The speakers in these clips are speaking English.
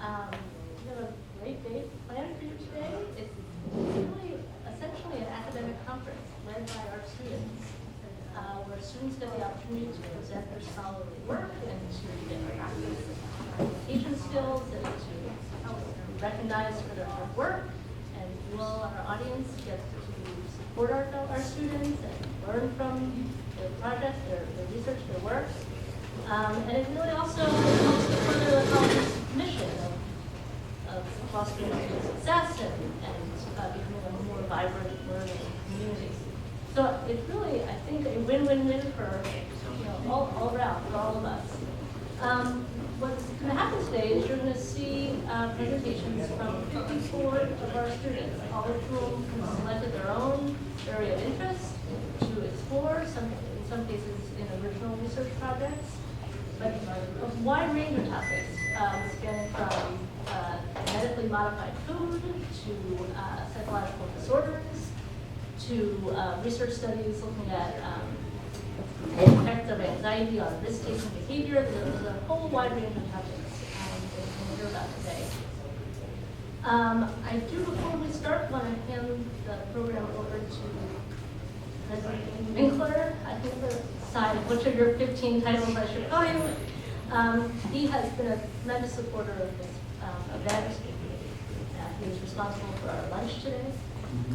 We have a great day planned for you today. It's really essentially an academic conference led by our students, where students get the opportunity to present their scholarly work and to get practice communication skills and to help them recognized for their hard work. And you all, our audience, get to support our students and learn from their projects, their research, their work. And it really also helps to further the college's mission of fostering student success and becoming a more vibrant learning community. So it's really, I think, a win-win-win for all around, for all of us. What's going to happen today is you're going to see presentations from 54 of our students, all of whom selected their own area of interest to explore, in some cases in original research projects, but a wide range of topics, spanning from genetically modified food to psychological disorders to research studies looking at the effects of anxiety on risk-taking behavior. There's a whole wide range of topics that we'll hear about today. I do, before we start, want to hand the program over to President Winkler. I think the side of which of your 15 titles I should call you. He has been a tremendous supporter of this event. He was responsible for our lunch today.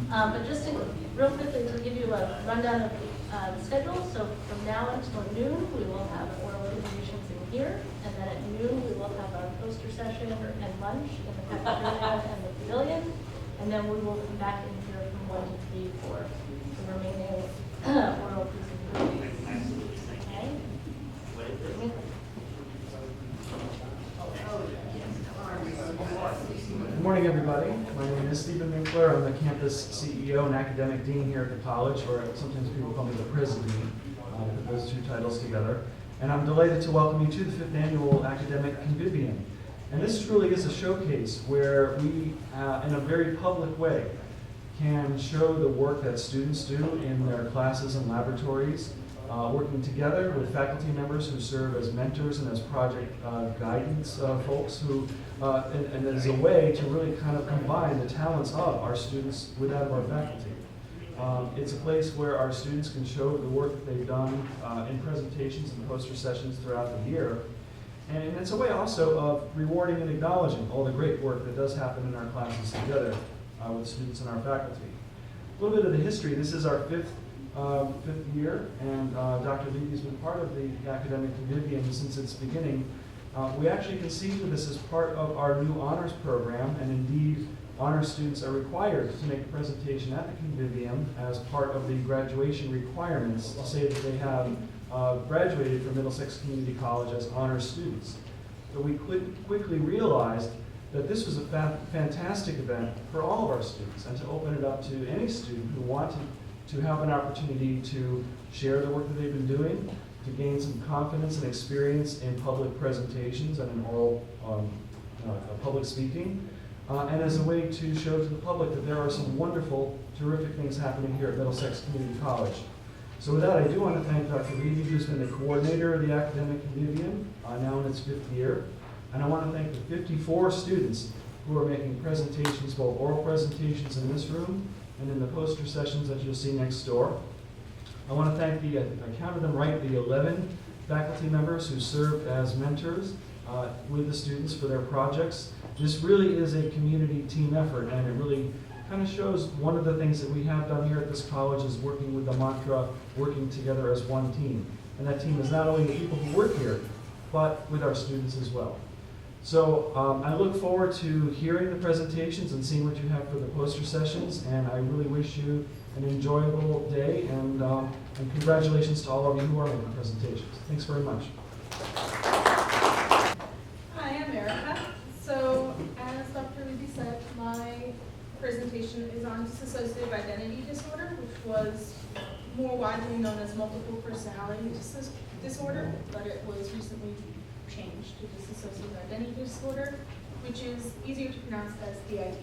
But just real quickly to give you a rundown of the schedule. So from now until noon, we will have oral presentations in here. And then at noon, we will have our poster session and lunch in the cafeteria and the pavilion. And then we will come back in here from 1 to 3 for the remaining oral presentations. Okay? Good morning, everybody. My name is Stephen Winkler. I'm the campus CEO and academic dean here at the college, or sometimes people call me the President Dean. Put those two titles together. And I'm delighted to welcome you to the 5th Annual Academic Convivium. And this truly is a showcase where we, in a very public way, can show the work that students do in their classes and laboratories, working together with faculty members who serve as mentors and as project guidance folks who, and as a way to really kind of combine the talents of our students with that of our faculty. It's a place where our students can show the work that they've done in presentations and poster sessions throughout the year. And it's a way also of rewarding and acknowledging all the great work that does happen in our classes together with students and our faculty. A little bit of the history. This is our fifth year, and Dr. Levy has been part of the Academic Convivium since its beginning. We actually conceived of this as part of our new honors program, and indeed, honors students are required to make a presentation at the Convivium as part of the graduation requirements to say that they have graduated from Middlesex Community College as honors students. But we quickly realized that this was a fantastic event for all of our students, and to open it up to any student who wanted to have an opportunity to share the work that they've been doing, to gain some confidence and experience in public presentations and in oral public speaking, and as a way to show to the public that there are some wonderful, terrific things happening here at Middlesex Community College. So with that, I do want to thank Dr. Levy, who's been the coordinator of the Academic Convivium, now in its 5th year. And I want to thank the 54 students who are making presentations, both oral presentations in this room and in the poster sessions that you'll see next door. I want to thank I counted them right, the 11 faculty members who served as mentors with the students for their projects. This really is a community team effort, and it really kind of shows one of the things that we have done here at this college is working with the mantra, working together as one team. And that team is not only the people who work here, but with our students as well. So I look forward to hearing the presentations and seeing what you have for the poster sessions, and I really wish you an enjoyable day, and congratulations to all of you who are making presentations. Thanks very much. Hi, I'm Erica. So as Dr. Levy said, my presentation is on dissociative identity disorder, which was more widely known as multiple personality disorder, but it was recently changed to dissociative identity disorder, which is easier to pronounce as DID.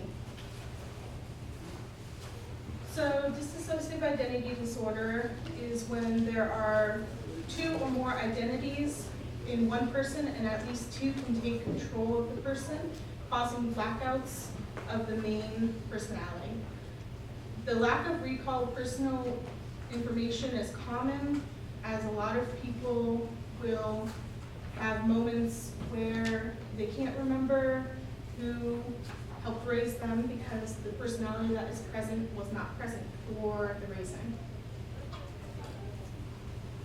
So dissociative identity disorder is when there are 2 or more identities in one person, and at least 2 can take control of the person causing blackouts of the main personality. The lack of recall of personal information is common, as a lot of people will have moments where they can't remember who helped raise them because the personality that is present was not present for the raising.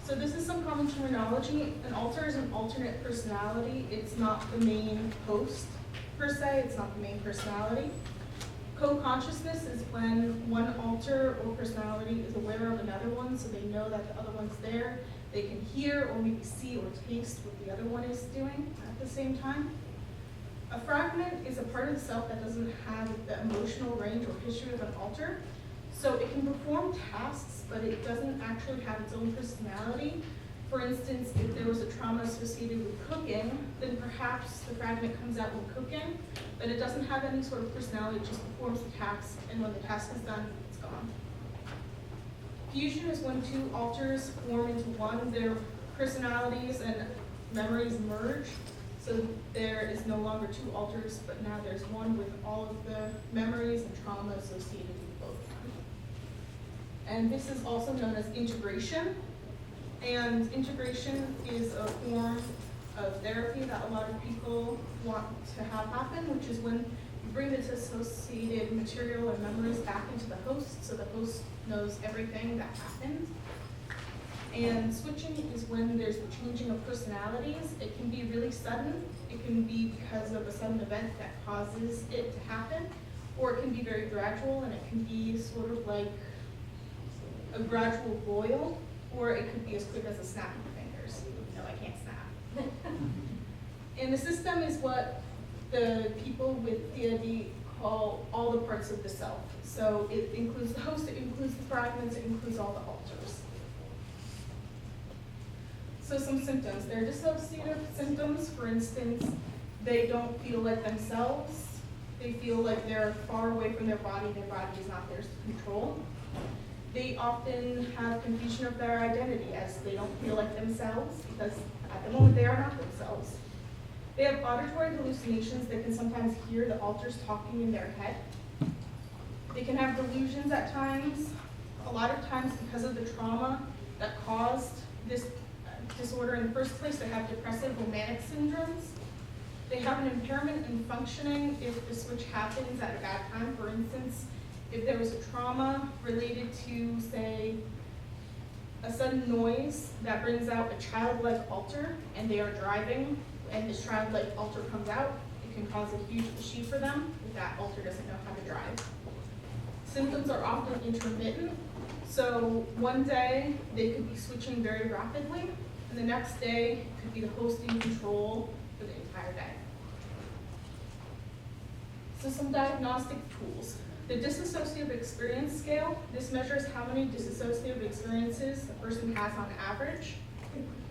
So this is some common terminology. An alter is an alternate personality. It's not the main host per se, it's not the main personality. Co-consciousness is when one alter or personality is aware of another one, so they know that the other one's there. They can hear or maybe see or taste what the other one is doing at the same time. A fragment is a part of the self that doesn't have the emotional range or history of an alter. So it can perform tasks, but it doesn't actually have its own personality. For instance, if there was a trauma associated with cooking, then perhaps the fragment comes out when cooking, but it doesn't have any sort of personality, it just performs the task, and when the task is done, it's gone. Fusion is when two alters form into one. Their personalities and memories merge, so there is no longer two alters, but now there's one with all of the memories and trauma associated with both of them. And this is also known as integration. And integration is a form of therapy that a lot of people want to have happen, which is when you bring the dissociated material and memories back into the host, so the host knows everything that happened. And switching is when there's the changing of personalities. It can be really sudden. It can be because of a sudden event that causes it to happen, or it can be very gradual, and it can be sort of like a gradual boil, or it could be as quick as a snap of the fingers. No, I can't snap. And the system is what the people with DID call all the parts of the self. So it includes the host, it includes the fragments, it includes all the alters. So some symptoms. There are dissociative symptoms. For instance, they don't feel like themselves. They feel like they're far away from their body is not theirs to control. They often have confusion of their identity, as they don't feel like themselves, because at the moment they are not themselves. They have auditory hallucinations. They can sometimes hear the alters talking in their head. They can have delusions at times, a lot of times because of the trauma that caused this disorder in the first place. They have depressive or manic syndromes. They have an impairment in functioning if the switch happens at a bad time. For instance, if there was a trauma related to, say, a sudden noise that brings out a childlike alter, and they are driving, and this childlike alter comes out, it can cause a huge issue for them if that alter doesn't know how to drive. Symptoms are often intermittent, so one day they could be switching very rapidly, and the next day could be the host in control for the entire day. So some diagnostic tools. The dissociative experience scale, this measures how many dissociative experiences a person has on average.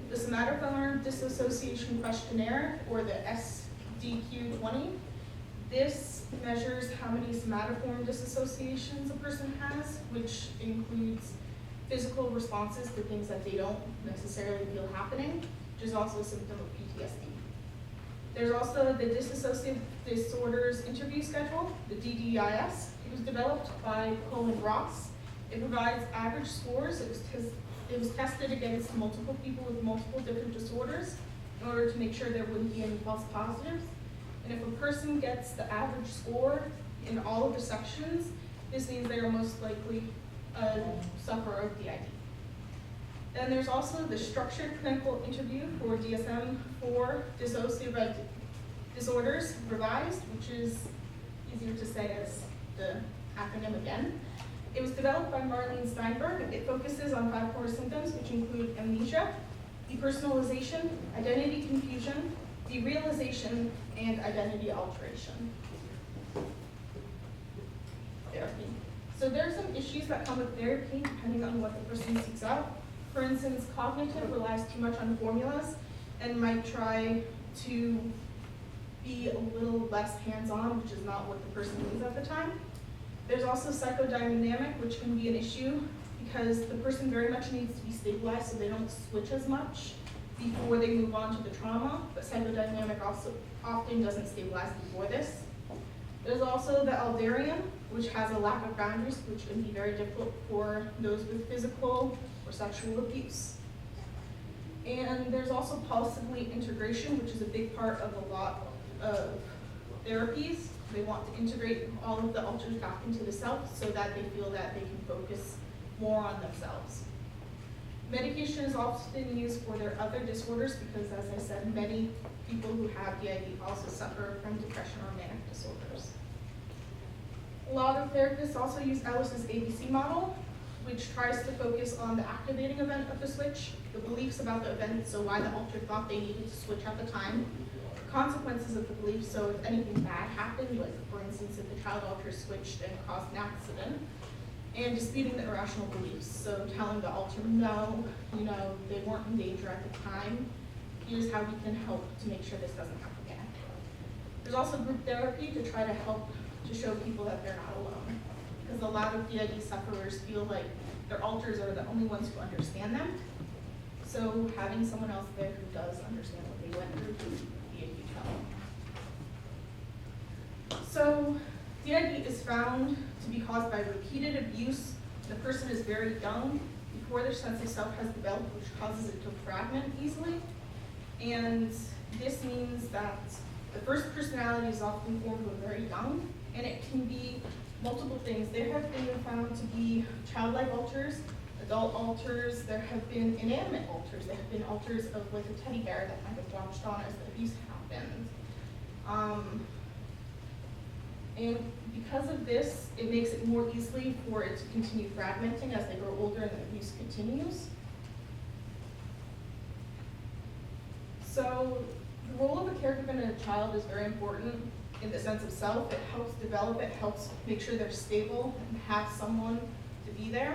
The somatoform dissociation questionnaire, or the SDQ-20, this measures how many somatoform dissociations a person has, which includes physical responses to things that they don't necessarily feel happening, which is also a symptom of PTSD. There's also the Dissociative Disorders Interview Schedule, the DDIS. It was developed by Colin Ross. It provides average scores. It was tested against multiple people with multiple different disorders in order to make sure there wouldn't be any false positives. And if a person gets the average score in all of the sections, this means they are most likely a sufferer of DID. Then there's also the Structured Clinical Interview for DSM-4 Dissociative Disorders Revised, which is easier to say as the acronym again. It was developed by Marlene Steinberg. It focuses on 5 core symptoms, which include amnesia, depersonalization, identity confusion, derealization, and identity alteration. Therapy. So there are some issues that come with therapy depending on what the person seeks out. For instance, cognitive relies too much on formulas and might try to be a little less hands-on, which is not what the person needs at the time. There's also psychodynamic, which can be an issue because the person very much needs to be stabilized so they don't switch as much before they move on to the trauma, but psychodynamic also often doesn't stabilize before this. There's also the Aldarium, which has a lack of boundaries, which can be very difficult for those with physical or sexual abuse. And there's also possibly integration, which is a big part of a lot of therapies. They want to integrate all of the alters back into the self so that they feel that they can focus more on themselves. Medication is often used for their other disorders because, as I said, many people who have DID also suffer from depression or manic disorders. A lot of therapists also use Ellis's ABC model, which tries to focus on the activating event of the switch, the beliefs about the event, so why the alter thought they needed to switch at the time, consequences of the belief, so if anything bad happened, like for instance if the child alter switched and caused an accident, and disputing the irrational beliefs, so telling the alter no, they weren't in danger at the time, here's how we can help to make sure this doesn't happen again. There's also group therapy to try to help to show people that they're not alone, because a lot of DID sufferers feel like their alters are the only ones who understand them, so having someone else there who does understand what they went through would be a huge help. So DID is found to be caused by repeated abuse. The person is very young before their sense of self has developed, which causes it to fragment easily. And this means that the first personality is often formed when very young, and it can be multiple things. There have been found to be childlike alters, adult alters, there have been inanimate alters, there have been alters of like a teddy bear that kind of watched on as the abuse happened. And because of this, it makes it more easily for it to continue fragmenting as they grow older and the abuse continues. So the role of a caregiver in a child is very important in the sense of self. It helps develop, it helps make sure they're stable and have someone to be there.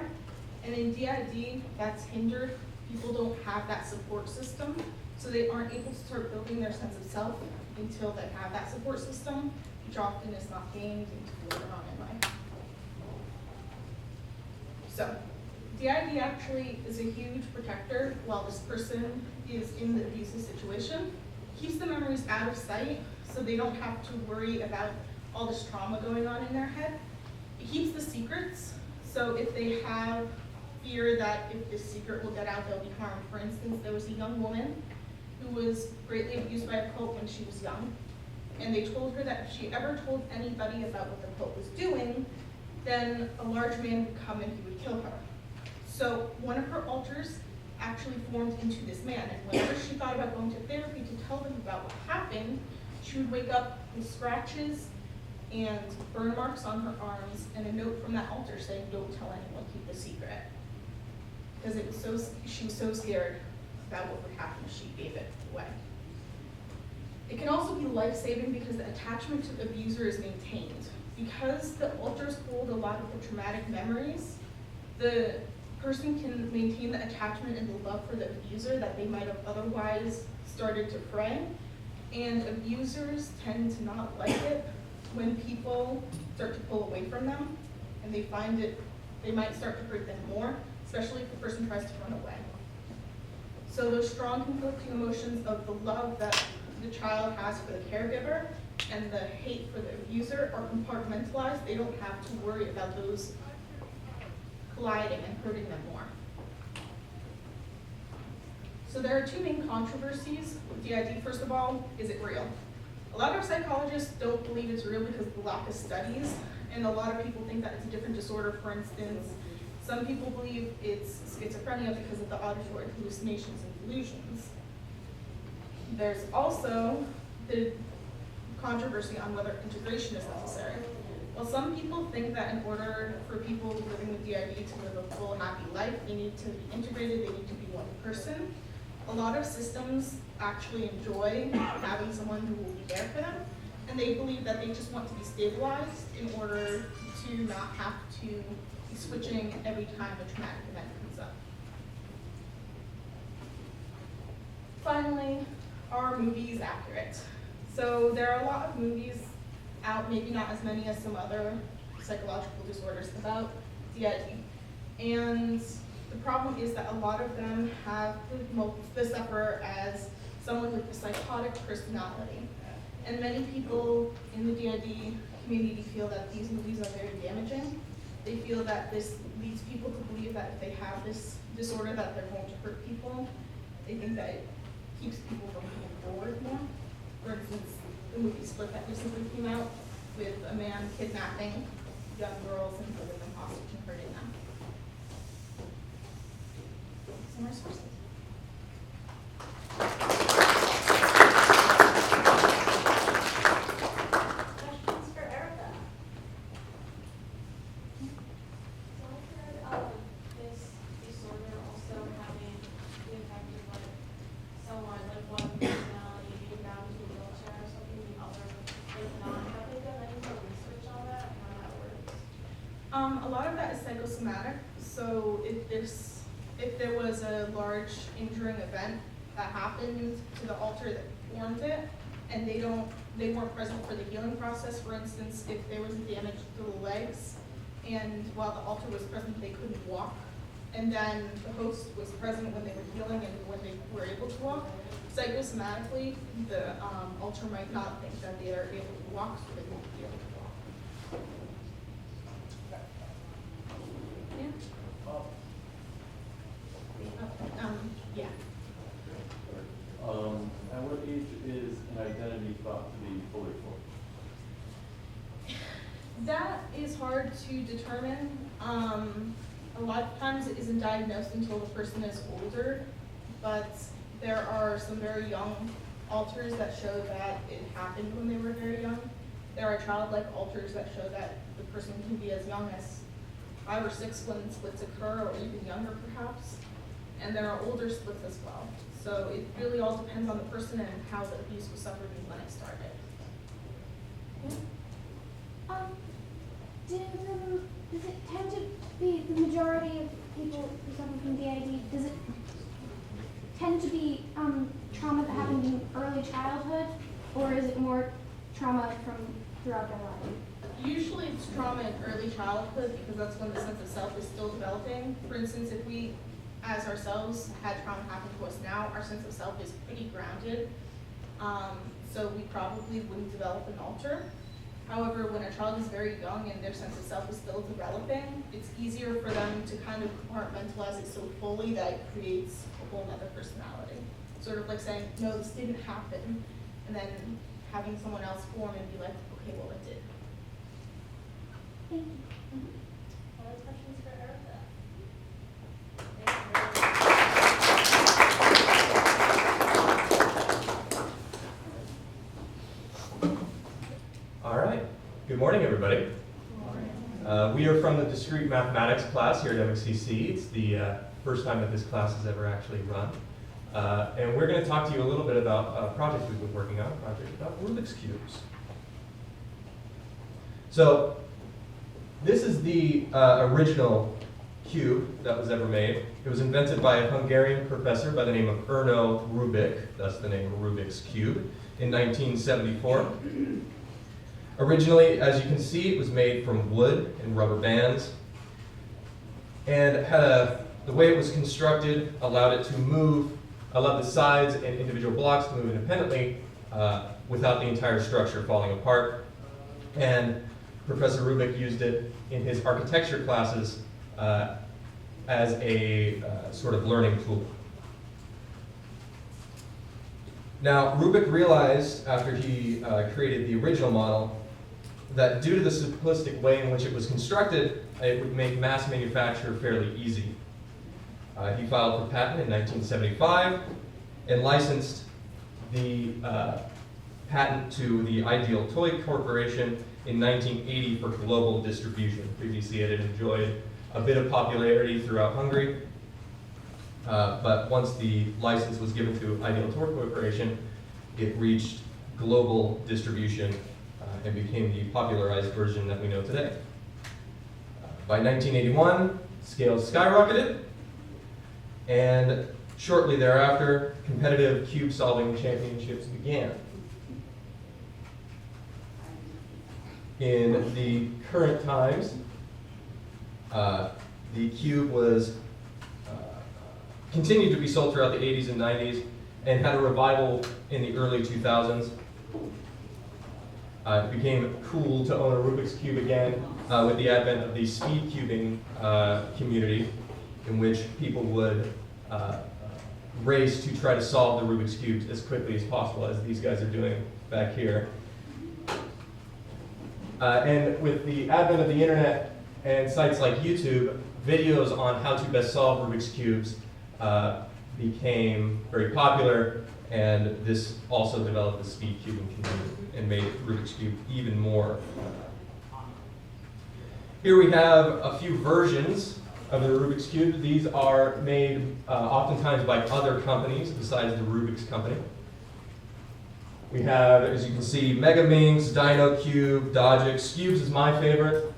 And in DID, that's hindered. People don't have that support system, so they aren't able to start building their sense of self until they have that support system, which often is not gained until later on in life. So, DID actually is a huge protector while this person is in the abusive situation. Keeps the memories out of sight so they don't have to worry about all this trauma going on in their head. It keeps the secrets, so if they have fear that if this secret will get out, they'll be harmed. For instance, there was a young woman who was greatly abused by a cult when she was young, and they told her that if she ever told anybody about what the cult was doing, then a large man would come and he would kill her. So one of her alters actually formed into this man, and whenever she thought about going to therapy to tell them about what happened, she would wake up with scratches and burn marks on her arms and a note from that alter saying, "Don't tell anyone, keep the secret." Because she was so scared about what would happen if she gave it away. It can also be life-saving because the attachment to the abuser is maintained. Because the alters hold a lot of the traumatic memories, the person can maintain the attachment and the love for the abuser that they might have otherwise started to fray. And abusers tend to not like it when people start to pull away from them, and they find it, they might start to hurt them more, especially if the person tries to run away. So those strong conflicting emotions of the love that the child has for the caregiver and the hate for the abuser are compartmentalized. They don't have to worry about those colliding and hurting them more. So there are two main controversies with DID. First of all, is it real? A lot of psychologists don't believe it's real because of the lack of studies, and a lot of people think that it's a different disorder. For instance, some people believe it's schizophrenia because of the auditory hallucinations and delusions. There's also the controversy on whether integration is necessary. While some people think that in order for people living with DID to live a full, happy life, they need to be integrated, they need to be one person, a lot of systems actually enjoy having someone who will be there for them, and they believe that they just want to be stabilized in order to not have to be switching every time a traumatic event comes up. Finally, are movies accurate? So there are a lot of movies out, maybe not as many as some other psychological disorders about DID. And the problem is that a lot of them have the sufferer as someone with a psychotic personality. And many people in the DID community feel that these movies are very damaging. They feel that this leads people to believe that if they have this disorder that they're going to hurt people. They think that it keeps people from moving forward more. For instance, the movie Split that recently came out with a man kidnapping young girls and holding them hostage and hurting them. Some resources. Questions for Erica? So I've heard of this disorder also having the effect of like someone, like one personality being down to a wheelchair or something, the other like not. Have they done any more research on that and how that works? A lot of that is psychosomatic. So if there was a large injuring event that happened to the alter that formed it, and they weren't present for the healing process. For instance, if there was a damage to the legs, and while the alter was present, they couldn't walk, and then the host was present when they were healing and when they were able to walk. Psychosomatically, the alter might not think that they are able to walk, so they won't be able to walk. Yeah. Yeah. At what age is an identity thought to be fully formed? That is hard to determine. A lot of times it isn't diagnosed until the person is older, but there are some very young alters that show that it happened when they were very young. There are childlike alters that show that the person can be as young as 5 or 6 when splits occur, or even younger perhaps. And there are older splits as well. So it really all depends on the person and how the abuse was suffered and when it started. Does it tend to be the majority of people who suffer from DID? Does it tend to be trauma that happened in early childhood, or is it more trauma from throughout their life? Usually it's trauma in early childhood because that's when the sense of self is still developing. For instance, if we, as ourselves, had trauma happen to us now, our sense of self is pretty grounded. So we probably wouldn't develop an alter. However, when a child is very young and their sense of self is still developing, it's easier for them to kind of compartmentalize it so fully that it creates a whole other personality. Sort of like saying, no, this didn't happen, and then having someone else form and be like, okay, well, it did. Thank you. Other questions for Erica? All right. Good morning, everybody. We are from the discrete mathematics class here at MxCC. It's the first time that this class has ever actually run. And we're going to talk to you a little bit about a project we've been working on, a project about Rubik's Cubes. So this is the original cube that was ever made. It was invented by a Hungarian professor by the name of Erno Rubik, that's the name of Rubik's Cube, in 1974. Originally, as you can see, it was made from wood and rubber bands, and the way it was constructed allowed it to move, allowed the sides and individual blocks to move independently without the entire structure falling apart. And Professor Rubik used it in his architecture classes as a sort of learning tool. Now, Rubik realized after he created the original model that due to the simplistic way in which it was constructed, it would make mass manufacture fairly easy. He filed for patent in 1975 and licensed the patent to the Ideal Toy Corporation in 1980 for global distribution. Previously, it had enjoyed a bit of popularity throughout Hungary, but once the license was given to Ideal Toy Corporation, it reached global distribution and became the popularized version that we know today. By 1981, scales skyrocketed, and shortly thereafter, competitive cube solving championships began. In the current times, the cube was continued to be sold throughout the 80s and 90s and had a revival in the early 2000s. It became cool to own a Rubik's Cube again with the advent of the speed cubing community, in which people would race to try to solve the Rubik's Cubes as quickly as possible, as these guys are doing back here. And with the advent of the internet and sites like YouTube, videos on how to best solve Rubik's Cubes became very popular, and this also developed the speed cubing community and made Rubik's Cube even more. Here we have a few versions of the Rubik's Cube. These are made oftentimes by other companies besides the Rubik's company. We have, as you can see, Mega Minx, Dino Cube, Dodgix. Cubes is my favorite,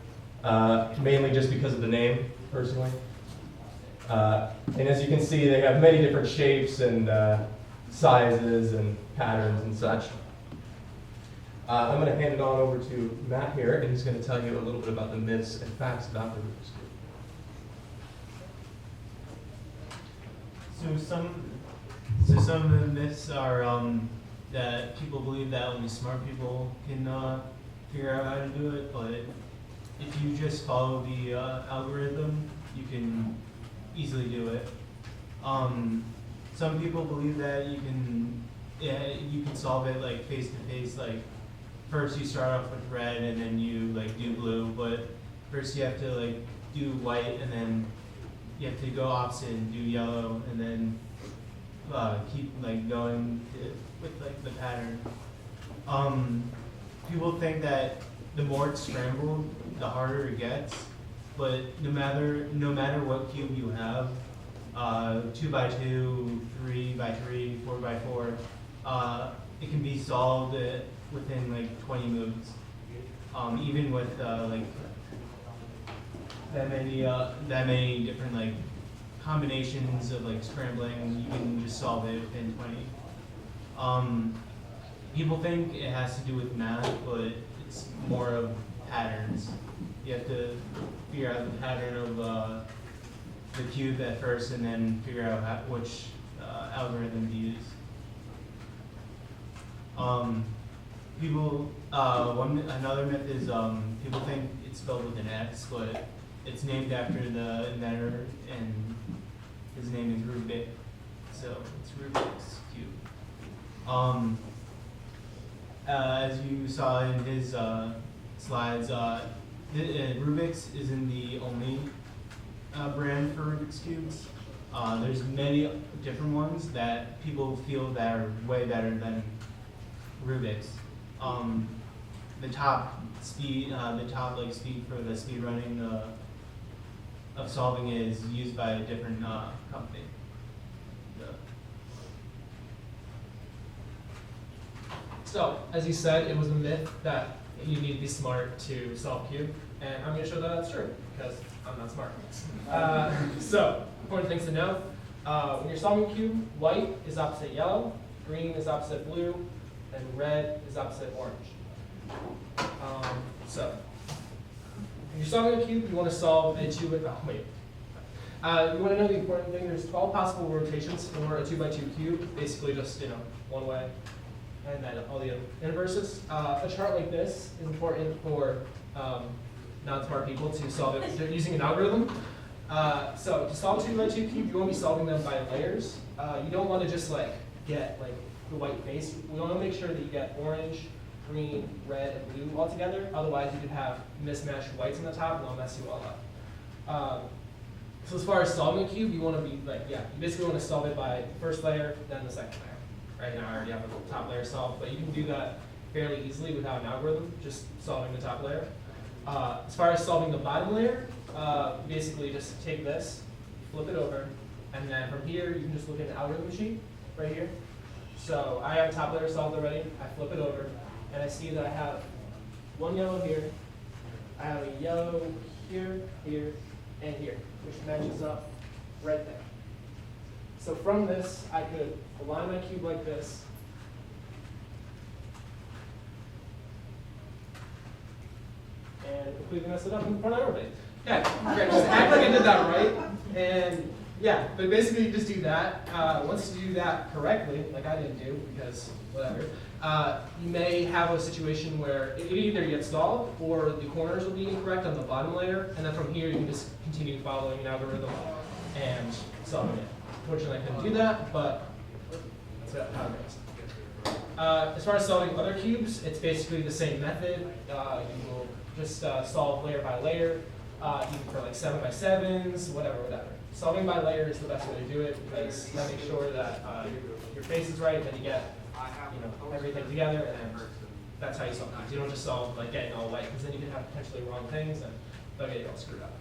mainly just because of the name, personally. And as you can see, they have many different shapes and sizes and patterns and such. I'm going to hand it on over to Matt here, and he's going to tell you a little bit about the myths and facts about the Rubik's Cube. So some of the myths are that people believe that only smart people can figure out how to do it, but if you just follow the algorithm, you can easily do it. Some people believe that you can solve it like face to face. Like first you start off with red and then you like do blue, but first you have to like do white and then you have to go opposite and do yellow and then keep like going with like the pattern. People think that the more it's scrambled, the harder it gets. But no matter what cube you have, 2x2, 3x3, 4x4, it can be solved within like 20 moves. Even with like that many different like combinations of like scrambling, you can just solve it within 20. People think it has to do with math, but it's more of patterns. You have to figure out the pattern of the cube at first, and then figure out which algorithm to use. Another myth is people think it's spelled with an X, but it's named after the inventor, and his name is Rubik, so it's Rubik's Cube. As you saw in his slides, Rubik's isn't the only brand for Rubik's Cubes. There's many different ones that people feel that are way better than Rubik's. The top speed for the speed running of solving is used by a different company. So, as you said, it was a myth that you need to be smart to solve cube, and I'm going to show that that's true, because I'm not smart. So, important things to know. When you're solving a cube, white is opposite yellow, green is opposite blue, and red is opposite orange. So, when you're solving a cube, you want to solve it you want to know the important thing. There's 12 possible rotations for a 2x2 cube, basically just, one way. And then all the other inverses. A chart like this is important for non-smart people to solve it. They're using an algorithm. So to solve a 2x2 cube, you want to be solving them by layers. You don't want to just get the white face. We want to make sure that you get orange, green, red, and blue all together. Otherwise, you could have mismatched whites on the top, and they'll mess you all up. So as far as solving a cube, you want to be you basically want to solve it by the first layer, then the second layer. Right now I already have the top layer solved, but you can do that fairly easily without an algorithm, just solving the top layer. As far as solving the bottom layer, basically just take this, flip it over, and then from here you can just look at the algorithm sheet right here. So I have top layer solved already, I flip it over, and I see that I have one yellow here, I have a yellow here, here, and here, which matches up right there. So from this, I could align my cube like this. And completely mess it up in front of everybody. Yeah, great. Just act like I did that right. And yeah, but basically you just do that. Once you do that correctly, like I didn't do, because whatever, you may have a situation where it either gets stalled or the corners will be incorrect on the bottom layer, and then from here you can just continue following an algorithm and solving it. Fortunately, I couldn't do that, but that's how it goes. As far as solving other cubes, it's basically the same method. You will just solve layer by layer, even for like 7x7s, whatever. Solving by layer is the best way to do it because that makes sure that your face is right, then you get everything together, and that's how you solve cubes. You don't just solve like getting all white, because then you can have potentially wrong things and they'll get you all screwed up.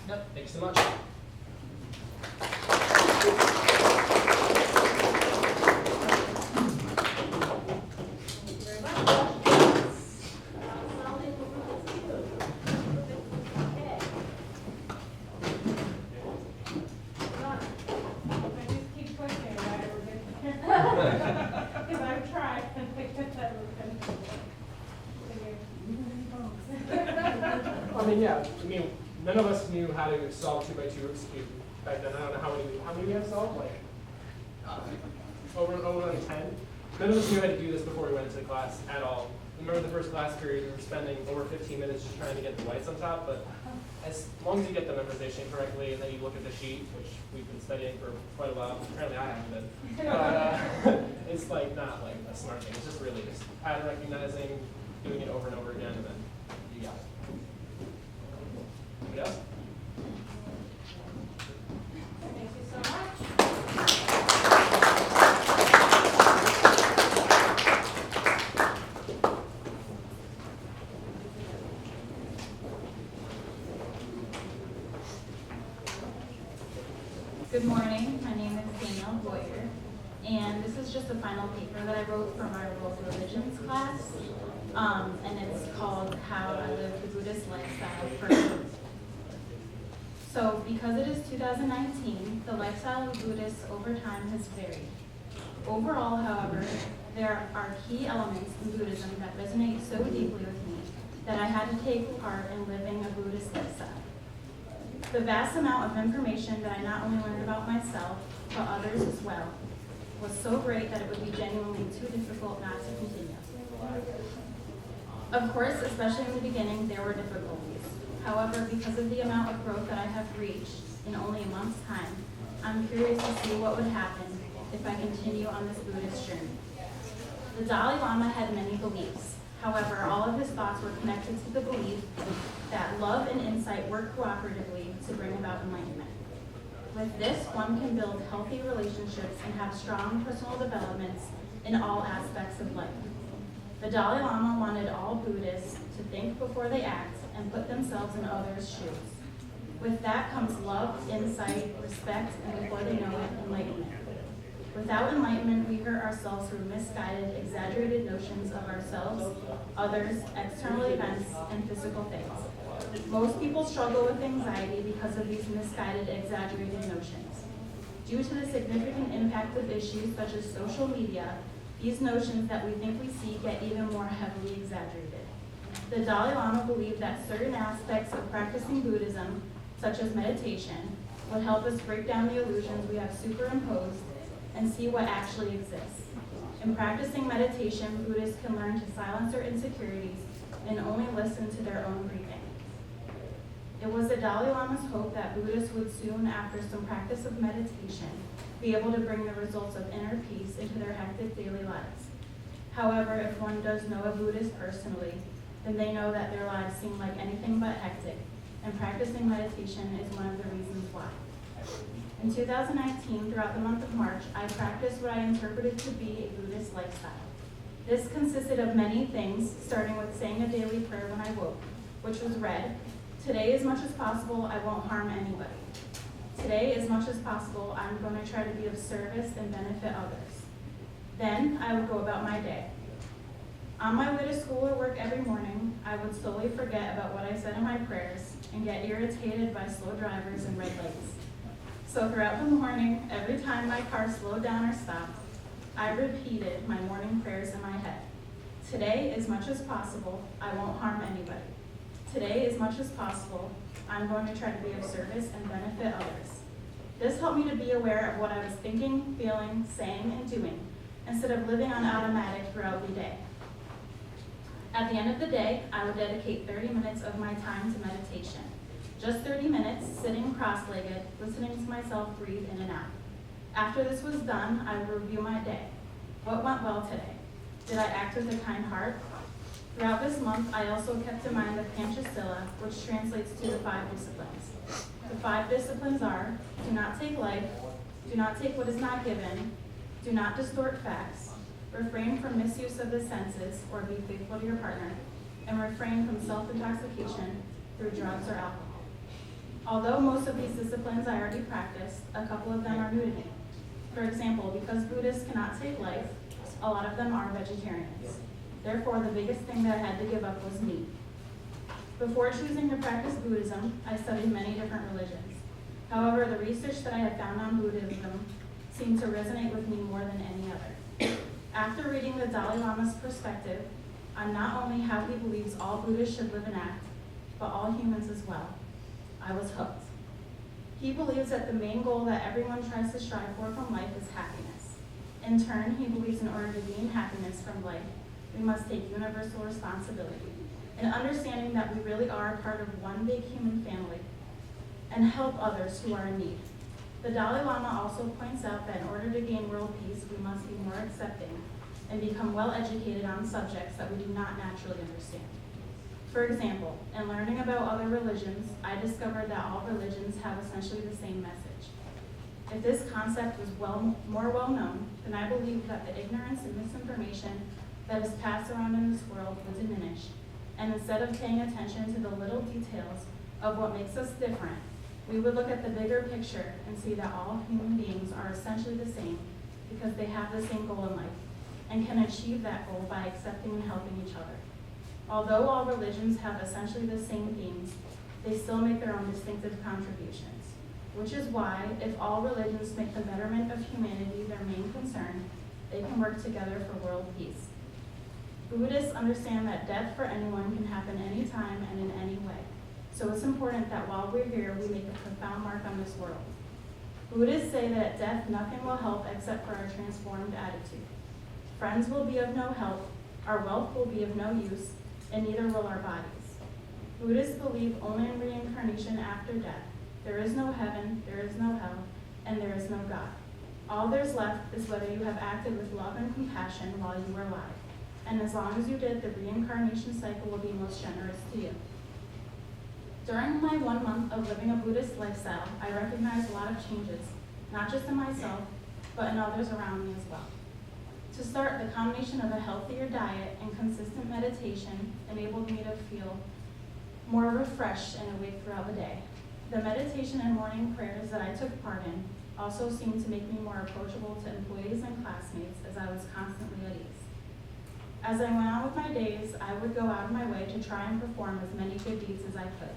Yep, thanks so much. None of us knew how to solve 2x2 Rubik's Cube back then. I don't know how many we have solved, like over 10. None of us knew how to do this before we went into class at all. Remember the first class period, we were spending over 15 minutes just trying to get the whites on top, but as long as you get the memorization correctly and then you look at the sheet, which we've been studying for quite a while, apparently I haven't been, it's like not like a smart thing, it's just really just pattern recognizing, doing it over and over again, and then you got it. Anybody else? Thank you so much. Good morning, my name is Danielle Boyer, and this is just the final paper that I wrote for my world religions class, and it's called How I Live the Buddhist Lifestyle for Good. So because it is 2019, the lifestyle of Buddhists over time has varied. Overall, however, there are key elements in Buddhism that resonate so deeply with me that I had to take part in living a Buddhist lifestyle. The vast amount of information that I not only learned about myself, but others as well, was so great that it would be genuinely too difficult not to continue. Of course, especially in the beginning, there were difficulties. However, because of the amount of growth that I have reached in only a month's time, I'm curious to see what would happen if I continue on this Buddhist journey. The Dalai Lama had many beliefs. However, all of his thoughts were connected to the belief that love and insight work cooperatively to bring about enlightenment. With this, one can build healthy relationships and have strong personal developments in all aspects of life. The Dalai Lama wanted all Buddhists to think before they act and put themselves in others' shoes. With that comes love, insight, respect, and before they know it, enlightenment. Without enlightenment, we hurt ourselves through misguided, exaggerated notions of ourselves, others, external events, and physical things. Most people struggle with anxiety because of these misguided, exaggerated notions. Due to the significant impact of issues such as social media, these notions that we think we see get even more heavily exaggerated. The Dalai Lama believed that certain aspects of practicing Buddhism, such as meditation, would help us break down the illusions we have superimposed and see what actually exists. In practicing meditation, Buddhists can learn to silence their insecurities and only listen to their own breathing. It was the Dalai Lama's hope that Buddhists would soon, after some practice of meditation, be able to bring the results of inner peace into their hectic daily lives. However, if one does know a Buddhist personally, then they know that their lives seem like anything but hectic, and practicing meditation is one of the reasons why. In 2019, throughout the month of March, I practiced what I interpreted to be a Buddhist lifestyle. This consisted of many things, starting with saying a daily prayer when I woke, which was read, "Today, as much as possible, I won't harm anybody. Today, as much as possible, I'm going to try to be of service and benefit others." Then, I would go about my day. On my way to school or work every morning, I would slowly forget about what I said in my prayers and get irritated by slow drivers and red lights. So throughout the morning, every time my car slowed down or stopped, I repeated my morning prayers in my head. Today, as much as possible, I won't harm anybody. Today, as much as possible, I'm going to try to be of service and benefit others. This helped me to be aware of what I was thinking, feeling, saying, and doing, instead of living on automatic throughout the day. At the end of the day, I would dedicate 30 minutes of my time to meditation. Just 30 minutes, sitting cross-legged, listening to myself breathe in and out. After this was done, I would review my day. What went well today? Did I act with a kind heart? Throughout this month, I also kept in mind the Panchasila, which translates to the 5 disciplines. The 5 disciplines are: do not take life, do not take what is not given, do not distort facts, refrain from misuse of the senses or be faithful to your partner, and refrain from self-intoxication through drugs or alcohol. Although most of these disciplines I already practice, a couple of them are new to me. For example, because Buddhists cannot take life, a lot of them are vegetarians. Therefore, the biggest thing that I had to give up was meat. Before choosing to practice Buddhism, I studied many different religions. However, the research that I had found on Buddhism seemed to resonate with me more than any other. After reading the Dalai Lama's perspective on not only how he believes all Buddhists should live and act, but all humans as well, I was hooked. He believes that the main goal that everyone tries to strive for from life is happiness. In turn, he believes in order to gain happiness from life, we must take universal responsibility, and understanding that we really are part of one big human family, and help others who are in need. The Dalai Lama also points out that in order to gain world peace, we must be more accepting and become well educated on subjects that we do not naturally understand. For example, in learning about other religions, I discovered that all religions have essentially the same message. If this concept was more well known, then I believe that the ignorance and misinformation that is passed around in this world would diminish. And instead of paying attention to the little details of what makes us different, we would look at the bigger picture and see that all human beings are essentially the same because they have the same goal in life and can achieve that goal by accepting and helping each other. Although all religions have essentially the same themes, they still make their own distinctive contributions, which is why, if all religions make the betterment of humanity their main concern, they can work together for world peace. Buddhists understand that death for anyone can happen anytime and in any way, so it's important that while we're here, we make a profound mark on this world. Buddhists say that at death, nothing will help except for our transformed attitude. Friends will be of no help, our wealth will be of no use, and neither will our bodies. Buddhists believe only in reincarnation after death. There is no heaven, there is no hell, and there is no God. All there's left is whether you have acted with love and compassion while you were alive. And as long as you did, the reincarnation cycle will be most generous to you. During my 1 month of living a Buddhist lifestyle, I recognized a lot of changes, not just in myself, but in others around me as well. To start, the combination of a healthier diet and consistent meditation enabled me to feel more refreshed and awake throughout the day. The meditation and morning prayers that I took part in also seemed to make me more approachable to employees and classmates as I was constantly at ease. As I went on with my days, I would go out of my way to try and perform as many good deeds as I could.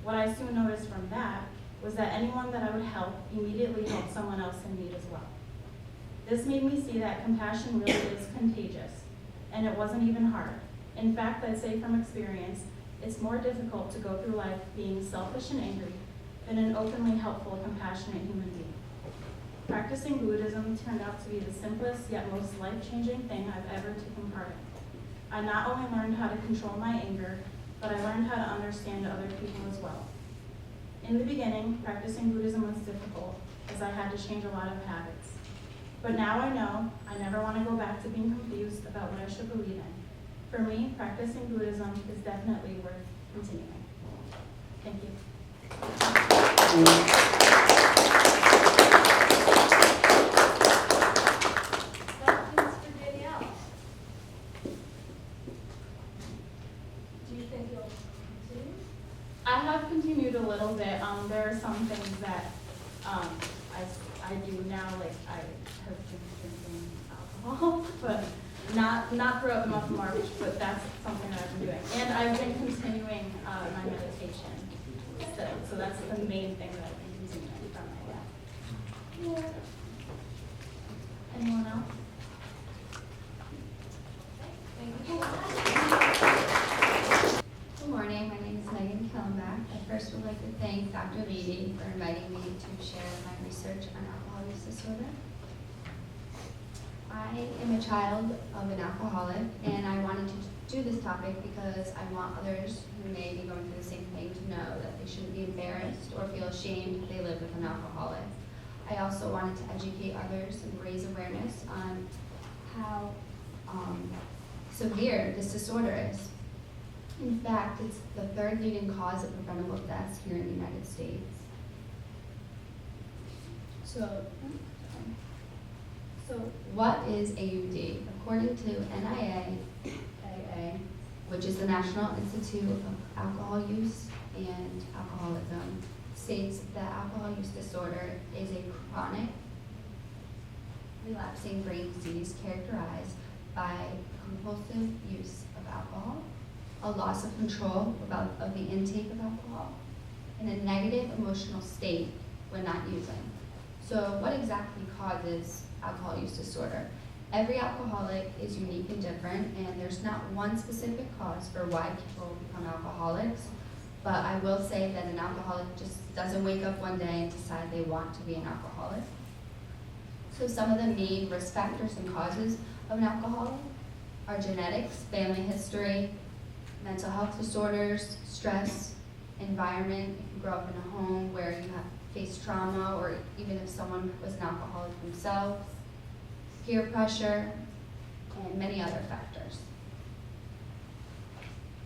What I soon noticed from that was that anyone that I would help immediately helped someone else in need as well. This made me see that compassion really is contagious, and it wasn't even hard. In fact, I'd say from experience, it's more difficult to go through life being selfish and angry than an openly helpful, compassionate human being. Practicing Buddhism turned out to be the simplest yet most life-changing thing I've ever taken part in. I not only learned how to control my anger, but I learned how to understand other people as well. In the beginning, practicing Buddhism was difficult, as I had to change a lot of habits. But now I know I never want to go back to being confused about what I should believe in. For me, practicing Buddhism is definitely worth continuing. Thank you. Questions for Danielle? Do you think you'll continue? I have continued a little bit. There are some things that I do now, like I have been drinking alcohol, but not throughout the month of March, but that's something that I've been doing. And I've been continuing my meditation still, so that's the main thing that I've been continuing from my life. Anyone else? Good morning, my name is Megan Kellenbach. I first would like to thank Dr. Levy for inviting me to share my research on alcohol use disorder. I am a child of an alcoholic, and I wanted to do this topic because I want others who may be going through the same thing to know that they shouldn't be embarrassed or feel ashamed if they live with an alcoholic. I also wanted to educate others and raise awareness on how severe this disorder is. In fact, it's the third leading cause of preventable deaths here in the United States. So what is AUD? According to NIA, which is the National Institute of Alcohol Use and Alcoholism, states that alcohol use disorder is a chronic, relapsing brain disease characterized by compulsive use of alcohol, a loss of control of the intake of alcohol, and a negative emotional state when not using. So what exactly causes alcohol use disorder? Every alcoholic is unique and different, and there's not one specific cause for why people become alcoholics, but I will say that an alcoholic just doesn't wake up one day and decide they want to be an alcoholic. So some of the main risk factors and causes of an alcoholic are genetics, family history, mental health disorders, stress, environment. If you grow up in a home where you have faced trauma, or even if someone was an alcoholic themselves, peer pressure, and many other factors.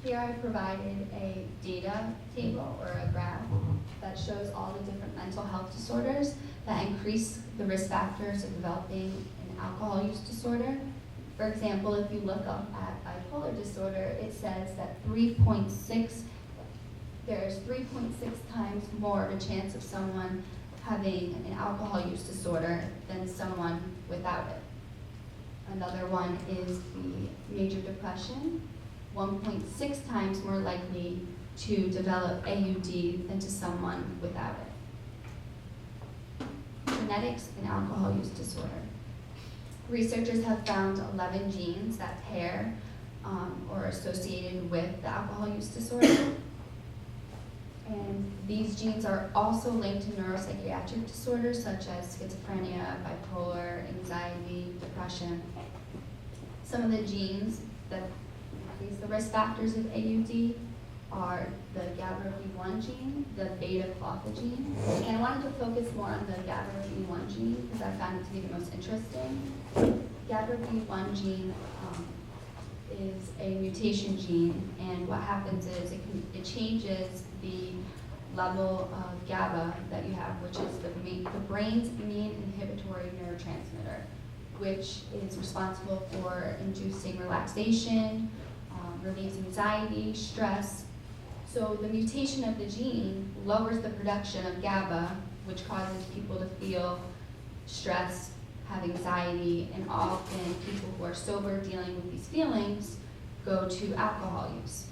Here I provided a data table or a graph that shows all the different mental health disorders that increase the risk factors of developing an alcohol use disorder. For example, if you look up at bipolar disorder, it says that there's 3.6 times more of a chance of someone having an alcohol use disorder than someone without it. Another one is the major depression, 1.6 times more likely to develop AUD than to someone without it. Genetics and alcohol use disorder. Researchers have found 11 genes that pair or are associated with the alcohol use disorder. And these genes are also linked to neuropsychiatric disorders such as schizophrenia, bipolar, anxiety, depression. Some of the genes that increase the risk factors of AUD are the GABAB1 gene, the beta-klotho gene. And I wanted to focus more on the GABAB1 gene because I found it to be the most interesting. GABAB1 gene is a mutation gene, and what happens is it changes the level of GABA that you have, which is the brain's main inhibitory neurotransmitter, which is responsible for inducing relaxation, relieves anxiety, stress. So the mutation of the gene lowers the production of GABA, which causes people to feel stress, have anxiety, and often people who are sober dealing with these feelings go to alcohol use.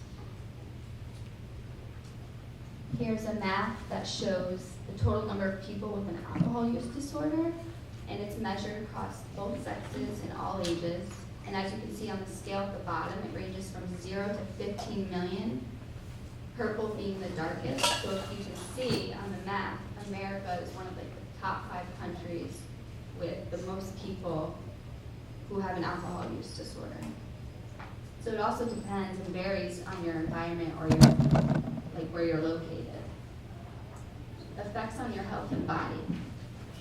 Here's a map that shows the total number of people with an alcohol use disorder, and it's measured across both sexes and all ages. And as you can see on the scale at the bottom, it ranges from 0 to 15 million, purple being the darkest. So if you can see on the map, America is one of the top 5 countries with the most people who have an alcohol use disorder. So it also depends and varies on your environment or where you're located. Effects on your health and body.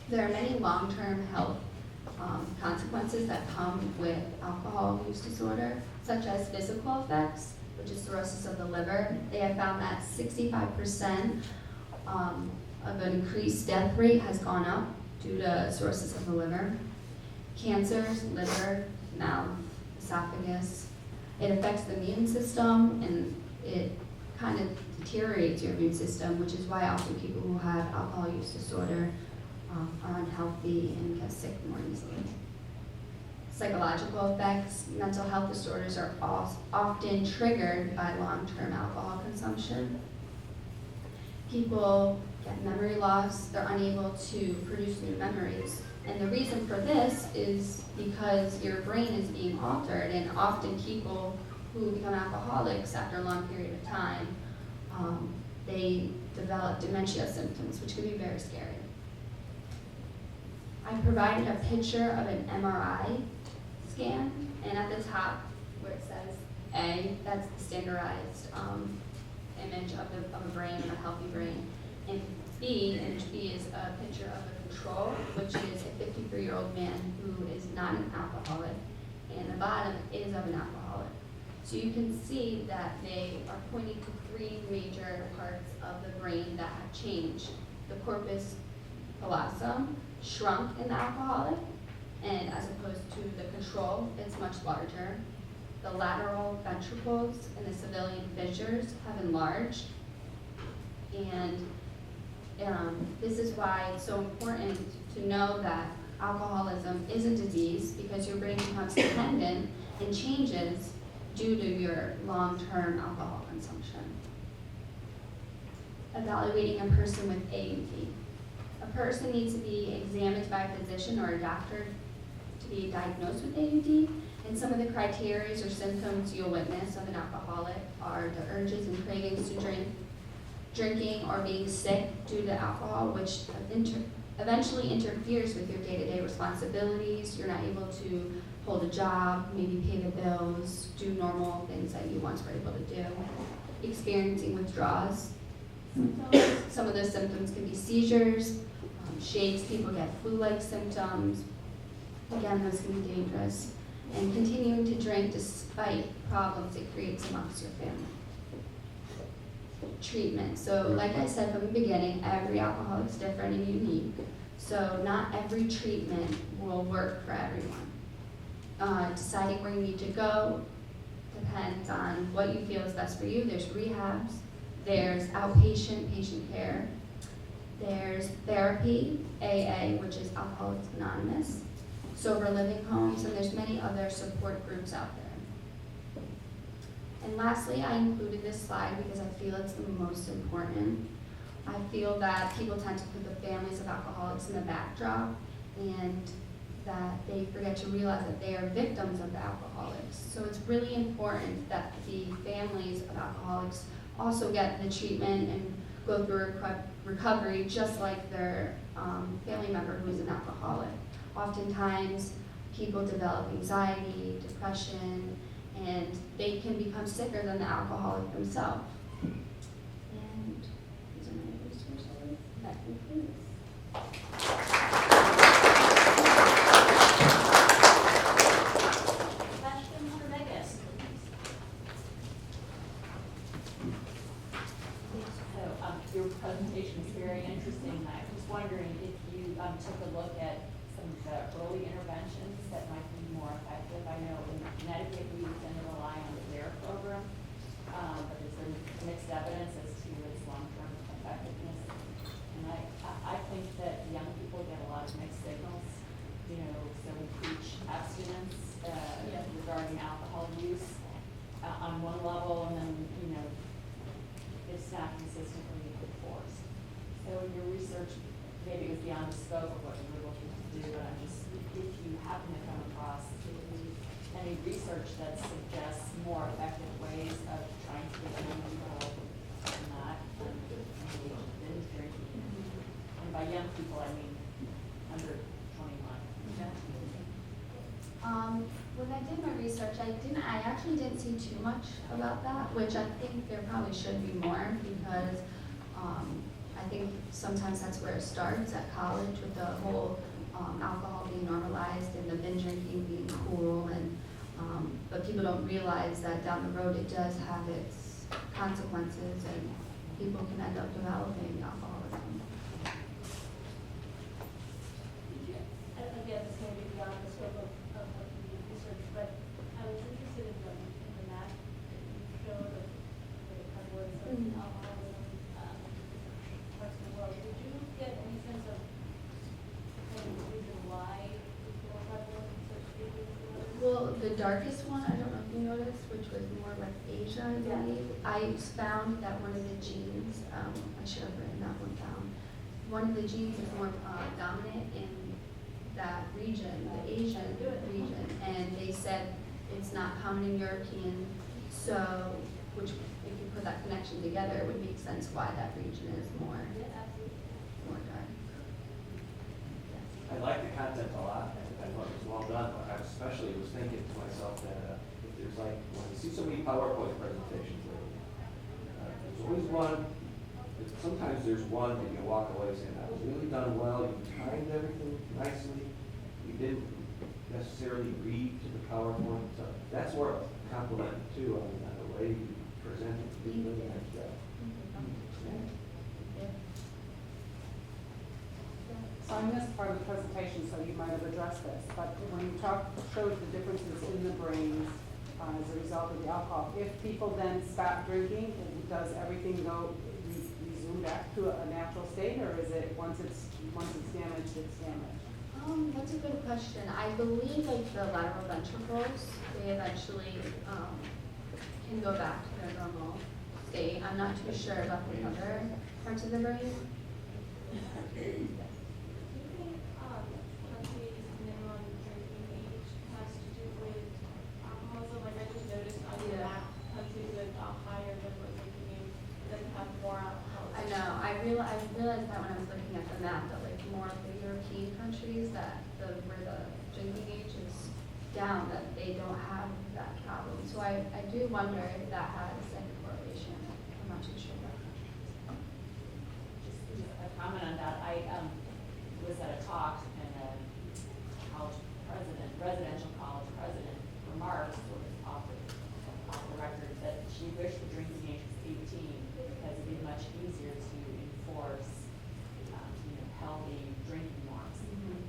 There are many long-term health consequences that come with alcohol use disorder, such as physical effects, which is cirrhosis of the liver. They have found that 65% of an increased death rate has gone up due to cirrhosis of the liver. Cancers, liver, mouth, esophagus. It affects the immune system, and it kind of deteriorates your immune system, which is why often people who have alcohol use disorder are unhealthy and get sick more easily. Psychological effects. Mental health disorders are often triggered by long-term alcohol consumption. People get memory loss. They're unable to produce new memories. And the reason for this is because your brain is being altered, and often people who become alcoholics after a long period of time, they develop dementia symptoms, which can be very scary. I provided a picture of an MRI scan, and at the top where it says A, that's the standardized image of a brain, of a healthy brain. And B, image B, is a picture of a control, which is a 53-year-old man who is not an alcoholic, and the bottom is of an alcoholic. So you can see that they are pointing to three major parts of the brain that have changed. The corpus callosum shrunk in the alcoholic, and as opposed to the control, it's much larger. The lateral ventricles and the civilian fissures have enlarged, and this is why it's so important to know that alcoholism is a disease, because your brain becomes dependent and changes due to your long-term alcohol consumption. Evaluating a person with AUD. A person needs to be examined by a physician or a doctor to be diagnosed with AUD, and some of the criteria or symptoms you'll witness of an alcoholic are the urges and cravings to drink, drinking or being sick due to alcohol, which eventually interferes with your day-to-day responsibilities. You're not able to hold a job, maybe pay the bills, do normal things that you once were able to do. Experiencing withdrawals. Some of those symptoms can be seizures, shakes, people get flu-like symptoms. Again, those can be dangerous. And continuing to drink despite problems it creates amongst your family. Treatment. So like I said from the beginning, every alcoholic is different and unique. So not every treatment will work for everyone. Deciding where you need to go depends on what you feel is best for you. There's rehabs, there's outpatient patient care, there's therapy, AA, which is Alcoholics Anonymous, sober living homes, and there's many other support groups out there. And lastly, I included this slide because I feel it's the most important. I feel that people tend to put the families of alcoholics in the backdrop, and that they forget to realize that they are victims of the alcoholics. So it's really important that the families of alcoholics also get the treatment and go through recovery just like their family member who is an alcoholic. Oftentimes, people develop anxiety, depression, and they can become sicker than the alcoholic themselves. And these are my resources. That concludes. Questions for Megan? So your presentation is very interesting. I was wondering if you took a look at some of the early interventions that might be more effective. I know in Connecticut we tend to rely on the DARE program, but there's been mixed evidence as to its long-term effectiveness. And I think that young people get a lot of mixed signals. You know, so we preach abstinence regarding alcohol use on one level, and then it's not consistently enforced. So in your research, maybe it was beyond the scope of what you were looking to do, but I'm just, if you happen to come across any research that suggests more effective ways of trying to get young people not engaged in binge drinking. And by young people, I mean under 21. When I did my research, I actually didn't see too much about that, which I think there probably should be more, because I think sometimes that's where it starts at college with the whole alcohol being normalized and the binge drinking being cool, and but people don't realize that down the road it does have its consequences, and people can end up developing alcoholism. Again, this may be beyond the scope of what you researched, but I was interested in the map that you showed of the prevalence of alcoholism parts of the world. Did you get any sense of kind of the reason why it's more prevalent in certain regions than others? Well, the darkest one, I don't know if you noticed, which was more like Asia, I believe. I found that one of the genes, I should have written that one down. One of the genes is more dominant in that region, the Asian region, and they said it's not common in European, so, which if you put that connection together, it would make sense why that region is more dark. I like the content a lot. I thought it was well done, but I especially was thinking to myself that if there's like, when you see so many PowerPoint presentations lately, there's always one, sometimes there's one that you walk away saying, that was really done well, you timed everything nicely, you didn't necessarily read to the PowerPoint, so that's more a compliment too on the way you present it. You did a really nice job. So I missed part of the presentation, so you might have addressed this, but when you showed the differences in the brains as a result of the alcohol, if people then stop drinking, does everything resume back to a natural state, or is it once it's damaged, it's damaged? That's a good question. I believe like the lateral ventricles, they eventually can go back to their normal state. I'm not too sure about the other parts of the brain. Do you think countries' minimum drinking age has to do with alcoholism? Like I just noticed on the map, countries with higher minimum drinking age tend to have more alcohol. I know. I realized that when I was looking at the map, that like more of the European countries where the drinking age is down, that they don't have that problem. So I do wonder if that has any correlation. I'm not too sure. Just a comment on that. I was at a talk and a college president, residential college president remarked, sort of off the record, that she wished the drinking age was 18 because it'd be much easier to enforce healthy drinking norms.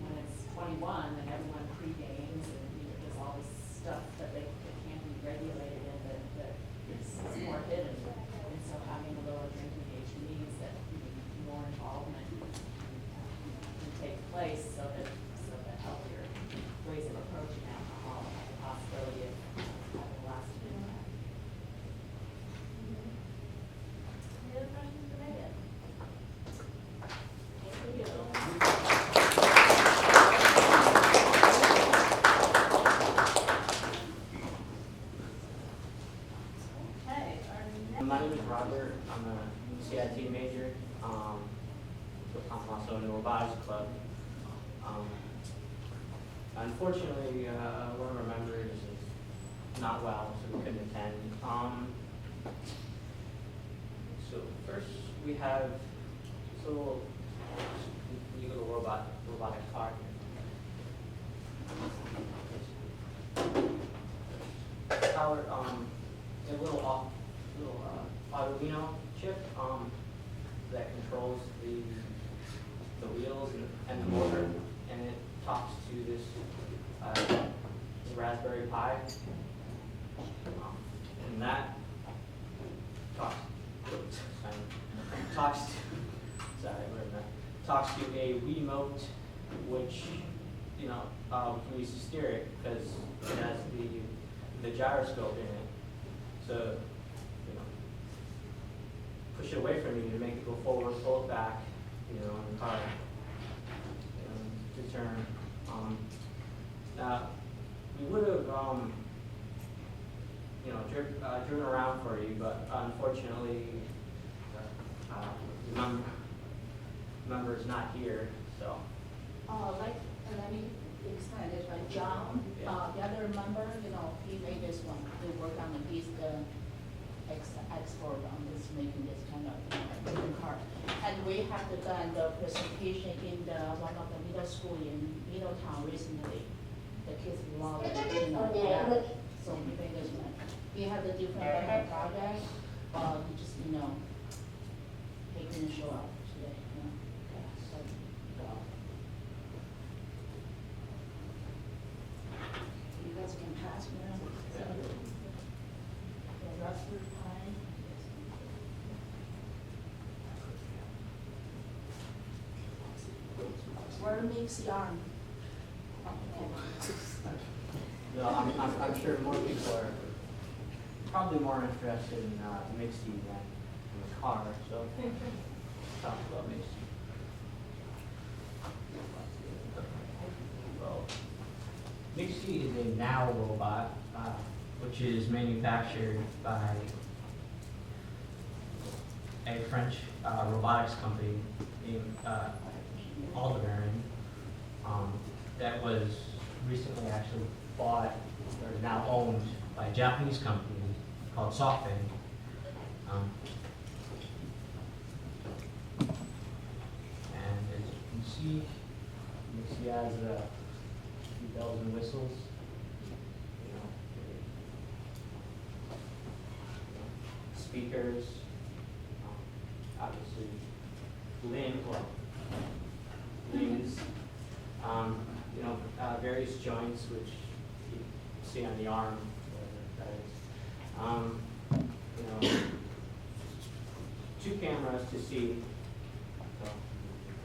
When it's 21, then everyone pre-games and there's all this stuff that can't be regulated and that it's more hidden. And so having a lower drinking age means that more involvement can take place so that healthier ways of approaching alcohol have the possibility of having a lasting impact. Any other questions for Megan? Thank you. Okay, My name is Robert. I'm a CIT major. I'm also in the robotics club. Unfortunately, one of our members is not well, so we couldn't attend. So first we have this little robotic car here. Powered a little Arduino chip that controls the wheels and the motor, and it talks to this Raspberry Pi, and that talks to a Wiimote, which we can use to steer it because it has the gyroscope in it. So push it away from you to make it go forward, pull it back, in the car, to turn. Now, we would have, driven around for you, but unfortunately, the member is not here, so. Let me explain this, right? John, the other member, he made this one, he worked on this, export on this, making this kind of different car. And we have done the presentation in one of the middle school in Middletown recently. The kids love it, yeah. So we made this one. We have the different kind of project, you just, they couldn't show up today, Yeah, so, you guys can pass me around. The Raspberry Pi. Where makes yarn? No, I'm sure more people are probably more interested in MxCC than in the car, so talk about MxCC. Well, MxCC is a now robot, which is manufactured by a French robotics company named Aldebaran, that was recently actually bought, or is now owned by a Japanese company called SoftBank. And as you can see, MxCC has a few bells and whistles. You know, speakers, obviously limbs, you know, various joints which you see on the arm, whatever that is. You know, 2 cameras to see, so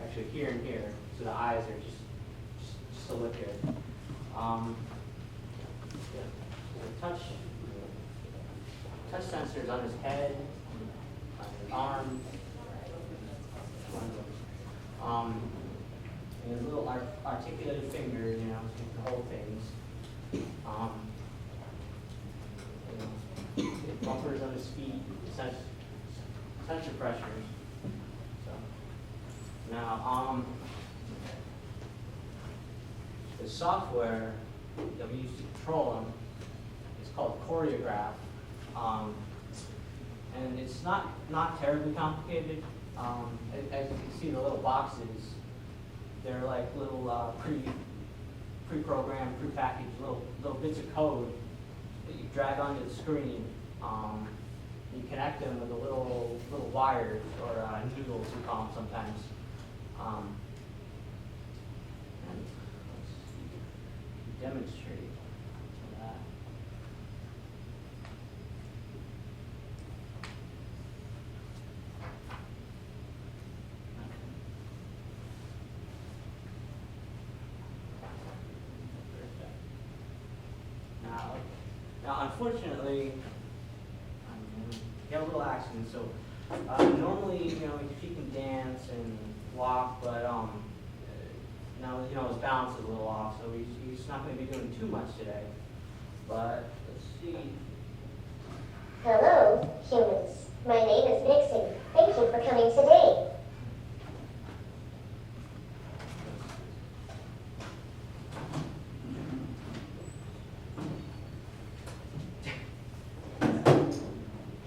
actually here and here, so the eyes are just to look at. Yeah, so touch sensors on his head, on his arms, and his little articulated fingers, you know, so you can hold things. You know, bumpers on his feet, sensor pressures. So now, the software that we use to control him is called Choreograph, and it's not terribly complicated. As you can see, the little boxes, they're like little pre-programmed, pre-packaged little bits of code that you drag onto the screen. You connect them with the little wires, or noodles we call them sometimes. And let's demonstrate that. Now, unfortunately, he had a little accident. So normally, you know, he can dance and walk, but now, you know, his balance is a little off, so he's not going to be doing too much today. But let's see. Hello, humans. My name is MxCC. Thank you for coming today.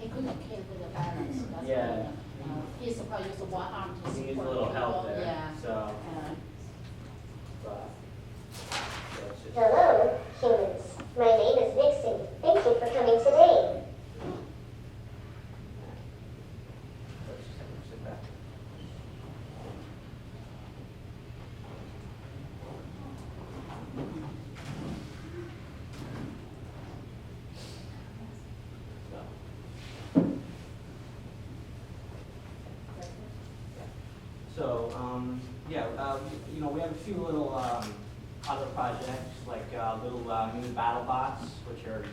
He couldn't keep the balance. That's Yeah. why, he's supposed to use one arm to He support. needs a little help there. Yeah. So, Uh, but, so it's just, Hello, humans. My name is MxCC. Thank you for coming today. let's just sit back. So, yeah, you know, we have a few little other projects, like little mini battle bots, which are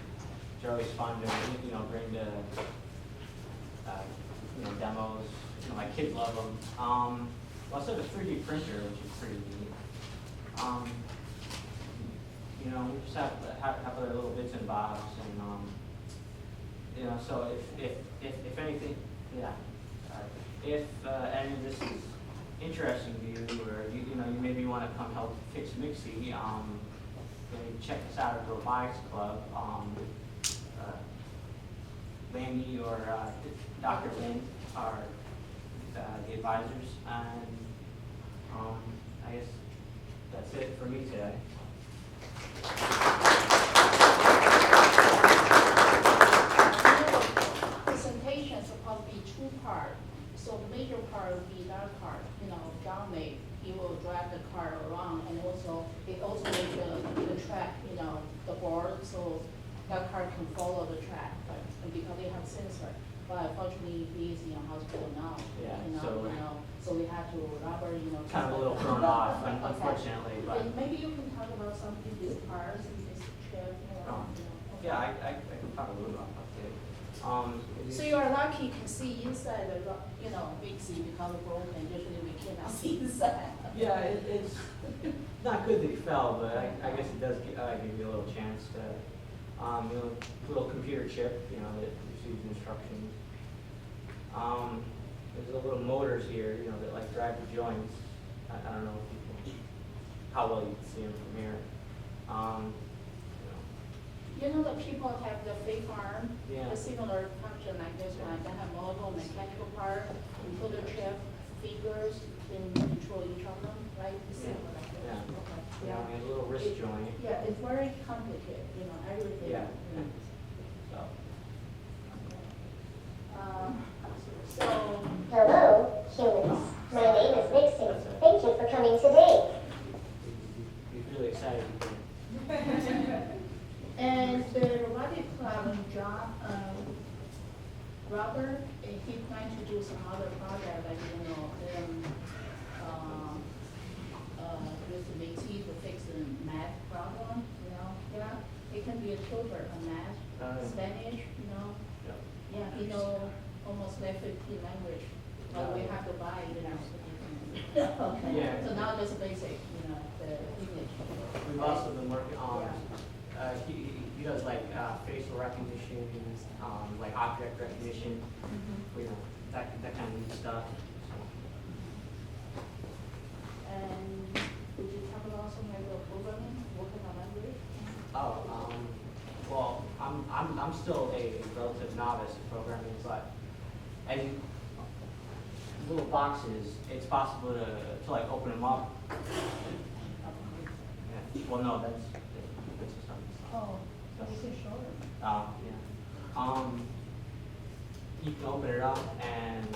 always fun to, you know, bring to, you know, demos. You know, my kids love them. We also have a 3D printer, which is pretty neat. You know, we just have other little bits and bobs, and you know, so if anything, yeah, if any of this is interesting to you, or you know, you maybe want to come help fix MxCC, maybe check us out at the Robotics Club. Landy or Dr. Lynn are the advisors, and I guess that's it for me today. Presentation is supposed to be 2-part. So the major part will be that part, you know, John made, he will drive the car around, and also, it also makes the track, you know, the board, so that car can follow the track, but, and because they have sensor. But unfortunately, he is in a hospital now, Yeah, you know, so we have to rubber, you know. Kind of a little thrown off, unfortunately, but. And maybe you can talk about something, these cars and this chair, you know. Yeah, I can talk a little about that. So you are lucky to see inside the, you know, MxCC because of broken, usually we cannot see inside. Yeah, it's not good that he fell, but I guess it does give you a little chance to, you know, little computer chip, you know, that receives instructions. There's a little motors here, you know, that like drive the joints. I don't know if you can, how well you can see them from here. You You know, the people have the free farm, Yeah. the similar function like this one, they have multiple mechanical part, include chip, fingers, can control each of them, right? It's Yeah. similar like this. Yeah. Okay. Yeah, I mean, a little wrist joint. Yeah, it's very complicated, you know, everything. Yeah. you know. So, So, Hello, humans. My name is MxCC. Thank you for coming today. he's really excited. and the robotic club, John, Robert, he planned to do some other project, like, you know, with the MxCC to fix the math problem, you know, yeah. It can be a tutor on math, Spanish, you know. Yeah, you know, almost like 15 language, but we have to buy, you know. Okay. Yeah. So now just basic, you know, the English. We've also been working on, he does like facial recognition, like object recognition, you know, that kind of neat stuff. And would you talk about some like the programming, working on language? Oh, well, I'm still a relative novice in programming, but as you, little boxes, it's possible to like open them up. Yeah. Well, no, that's something. Oh, so you can show them. Yeah. You can open it up and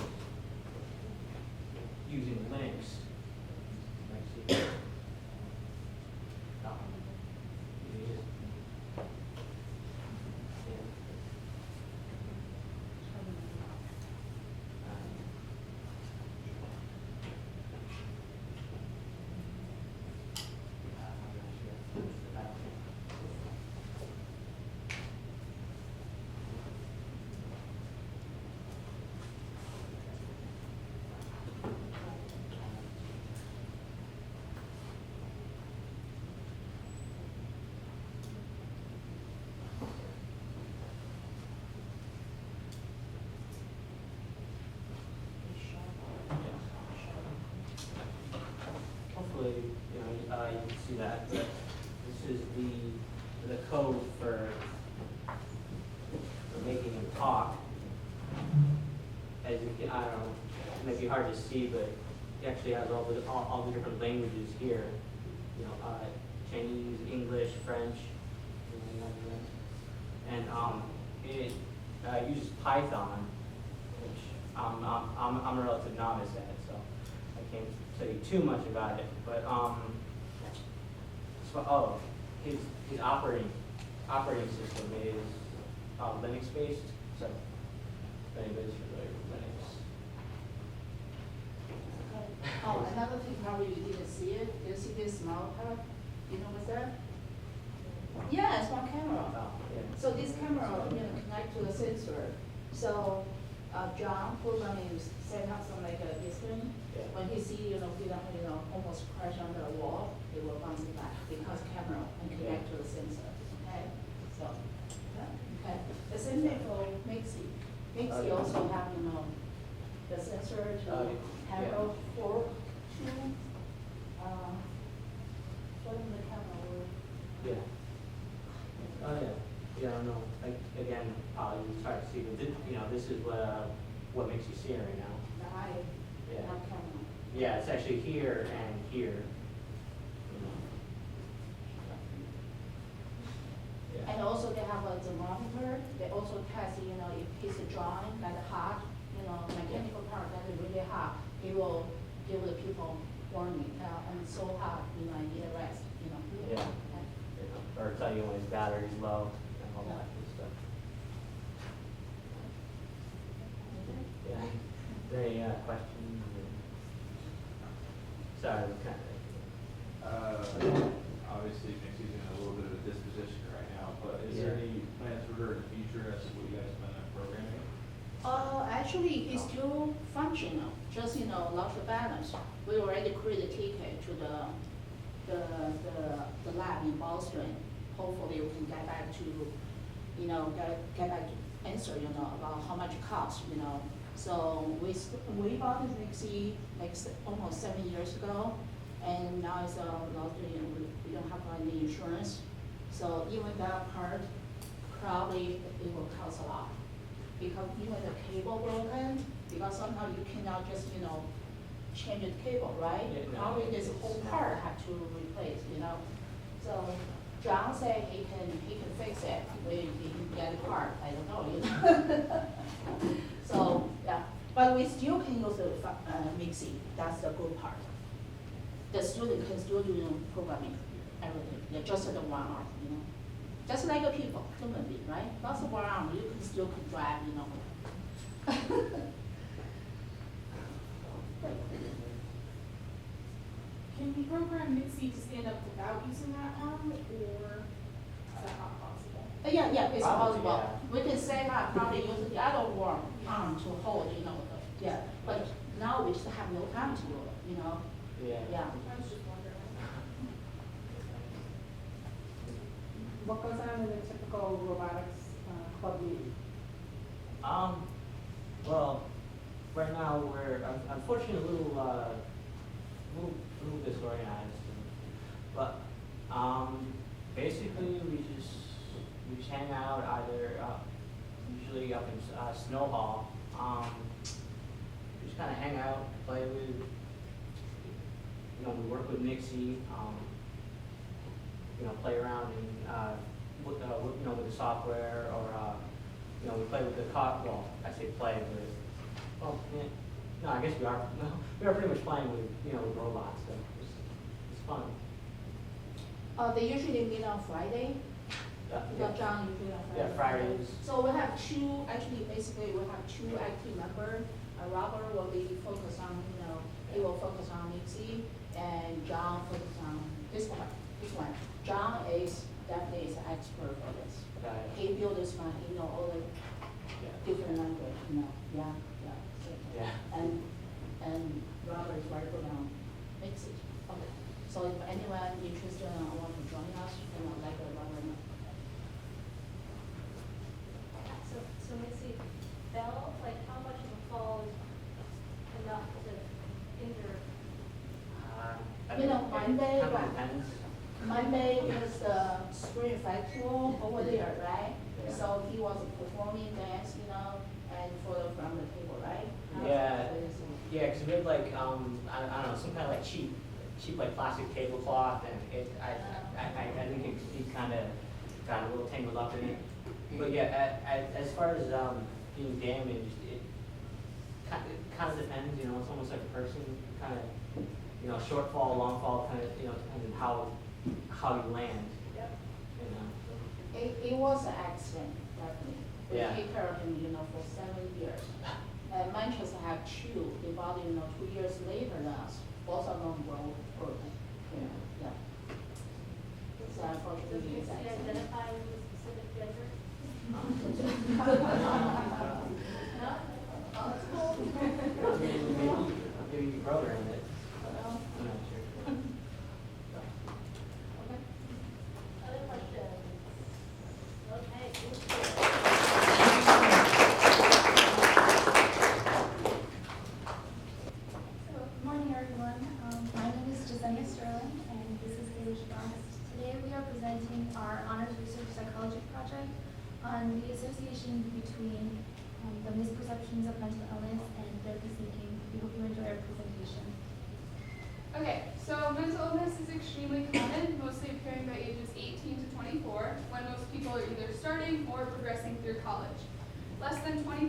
using links. Let's see. You just- Hopefully, you can see that. But this is the code for making him talk. As you can, I don't know, it may be hard to see, but it actually has all the different languages here. You know, Chinese, English, French, and it uses Python, which I'm a relative novice at, so I can't tell you too much about it. But his operating system is Linux based. So if anybody's familiar with Linux. Oh, another thing probably you didn't see it. You see this small part? You know what's that? Yeah, it's one camera. Yeah. So this camera, you know, connect to the sensor. So John programming set up some like a distance. Yeah. When he see, you know, almost crash on the wall, it will bounce it back because camera and connect to the sensor. Okay. So okay. The same thing for MxCC. MxCC also have, you know, the sensor to handle fork to showing the camera work. Yeah. Oh yeah. Yeah, I don't know. Like again, it's hard to see, but this is what makes you see it right now. The eye, Yeah. not camera. Yeah, it's actually here and here. Yeah. And also they have a thermometer. They also test, you know, if it's drawing like hot, you know, mechanical part that is really hot, it will give the people warning. And it's so hot, you know, I need a rest, you know. Yeah. Or tell you when his battery's low and all that good stuff. Yeah. Any questions? Sorry, I'm kind of. Obviously, MxCC's in a little bit of a disposition right now, but is there any plans for her in the future as to what you guys plan on programming? Actually, it's still functional, just, you know, lost the balance. We already created a ticket to the lab in Boston. Hopefully we can get back to, you know, get back to answer, you know, about how much it costs, you know. So we bought this MxCC like almost 7 years ago, and now it's lost, you know, we don't have any insurance. So even that part, probably it will cost a lot. Because even the cable broken, because somehow you cannot just, change the cable, right? Yeah, no, Probably this it's whole not. part have to replace, So John said he can fix it, maybe he can get a part, I don't know, So, yeah, but we still can use the MxCC, that's the good part. The student can still do programming, everything, just the 1 hour, Just like a people, human being, right? Lots of 1 hour, you can still can drive, Can we program MxCC to stand up without using that arm, or is that not possible? Yeah, it's Probably, possible. We can say that probably use the other arm to hold, yeah. But now we just have no time to do it, Yeah. Yeah. I was just wondering. What goes on in a typical robotics club meeting? Well, right now we're unfortunately a little disorganized, but basically we just hang out either usually up in Snow Hall. We just kind of hang out, play with. We work with MxCC. Play around and with the software, or we play with the well, I say play with. Well, yeah, no, I guess we are. No, we are pretty much playing with with robots. So it's fun. They usually meet on Friday. Yeah. John usually on Friday. Yeah, Fridays. So we have basically we have 2 active members. Robert will be focused on, he will focus on MxCC, and John focus on this one. John is definitely an expert for this. Got it. He built this one, he know all the different language, yeah. So, Yeah. And Robert is very good on MxCC. Okay. So if anyone interested and want to join us, let Robert know. So MxCC fell, like how much of a fall is enough to injure? Monday, Kind of depends. Monday is the spring festival over there, right? Yeah. So he was performing dance, and photo from the table, right? Yeah. Yeah, because we had like I don't know, some kind of like cheap like plastic tablecloth, and I think it kind of got a little tangled up in it. But yeah, as far as being damaged, it kind of depends. It's almost like a person, kind of short fall, long fall, kind of depends on how you land. Yep. It was an accident, definitely. We Yeah. take care of him, for 7 years. And Manchester have 2, they bought him, 2 years later than us. Both of them were broken. Yeah. So Does unfortunately, it's MxCC accident. identify with a specific gender? No? Oh, that's cool. Maybe you program it. Well, I'm not sure. okay. Other questions? Okay, cool. Good morning, everyone. My name is Jasenia Sterling, and this is Haley Shabazz. Today we are presenting our Honors Research Psychology project on the association between the misperceptions of mental illness and therapy seeking. We hope you enjoy our presentation. Okay, so mental illness is extremely common, mostly appearing by ages 18 to 24, when most people are either starting or progressing through college. Less than 25%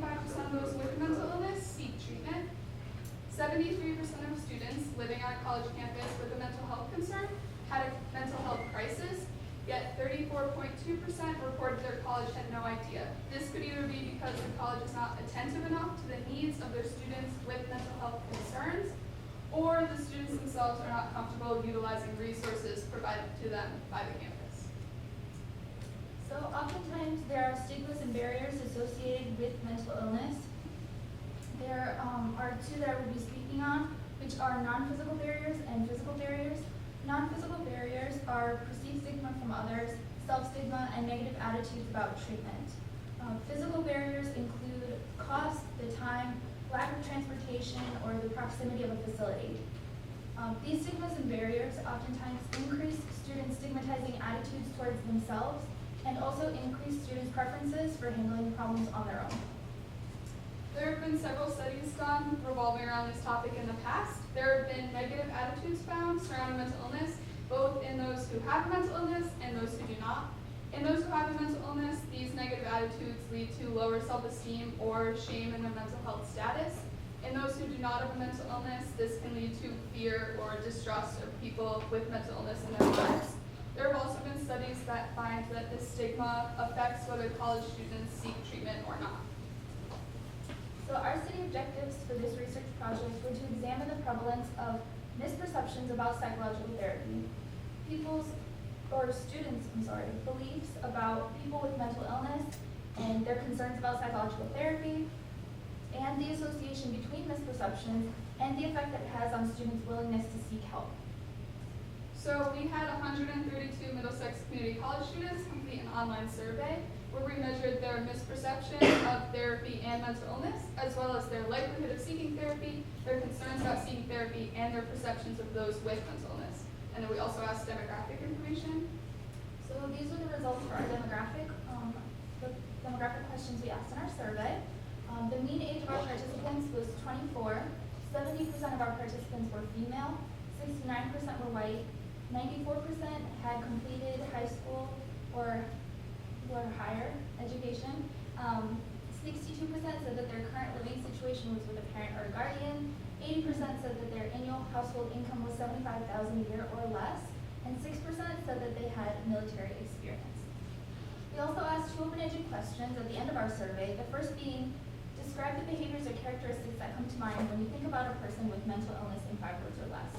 of those with mental illness seek treatment. 73% of students living on a college campus with a mental health concern had a mental health crisis, yet 34.2% reported their college had no idea. This could either be because the college is not attentive enough to the needs of their students with mental health concerns, or the students themselves are not comfortable utilizing resources provided to them by the campus. So oftentimes there are stigmas and barriers associated with mental illness. There are 2 that I will be speaking on, which are non-physical barriers and physical barriers. Non-physical barriers are perceived stigma from others, self-stigma, and negative attitudes about treatment. Physical barriers include cost, the time, lack of transportation, or the proximity of a facility. These stigmas and barriers oftentimes increase students' stigmatizing attitudes towards themselves and also increase students' preferences for handling problems on their own. There have been several studies done revolving around this topic in the past. There have been negative attitudes found surrounding mental illness, both in those who have mental illness and those who do not. In those who have a mental illness, these negative attitudes lead to lower self-esteem or shame in their mental health status. In those who do not have a mental illness, this can lead to fear or distrust of people with mental illness in their lives. There have also been studies that find that this stigma affects whether college students seek treatment or not. So our study objectives for this research project were to examine the prevalence of misperceptions about psychological therapy, students' beliefs about people with mental illness and their concerns about psychological therapy, and the association between misperceptions and the effect that it has on students' willingness to seek help. So we had 132 Middlesex Community College students complete an online survey where we measured their misperception of therapy and mental illness, as well as their likelihood of seeking therapy, their concerns about seeking therapy, and their perceptions of those with mental illness. And then we also asked demographic information. So these are the results for our the demographic questions we asked in our survey. The mean age of our participants was 24. 70% of our participants were female. 69% were white. 94% had completed high school or higher education. 62% said that their current living situation was with a parent or a guardian. 80% said that their annual household income was $75,000 a year or less. And 6% said that they had military experience. We also asked two open-ended questions at the end of our survey, the first being, describe the behaviors or characteristics that come to mind when you think about a person with mental illness in 5 words or less.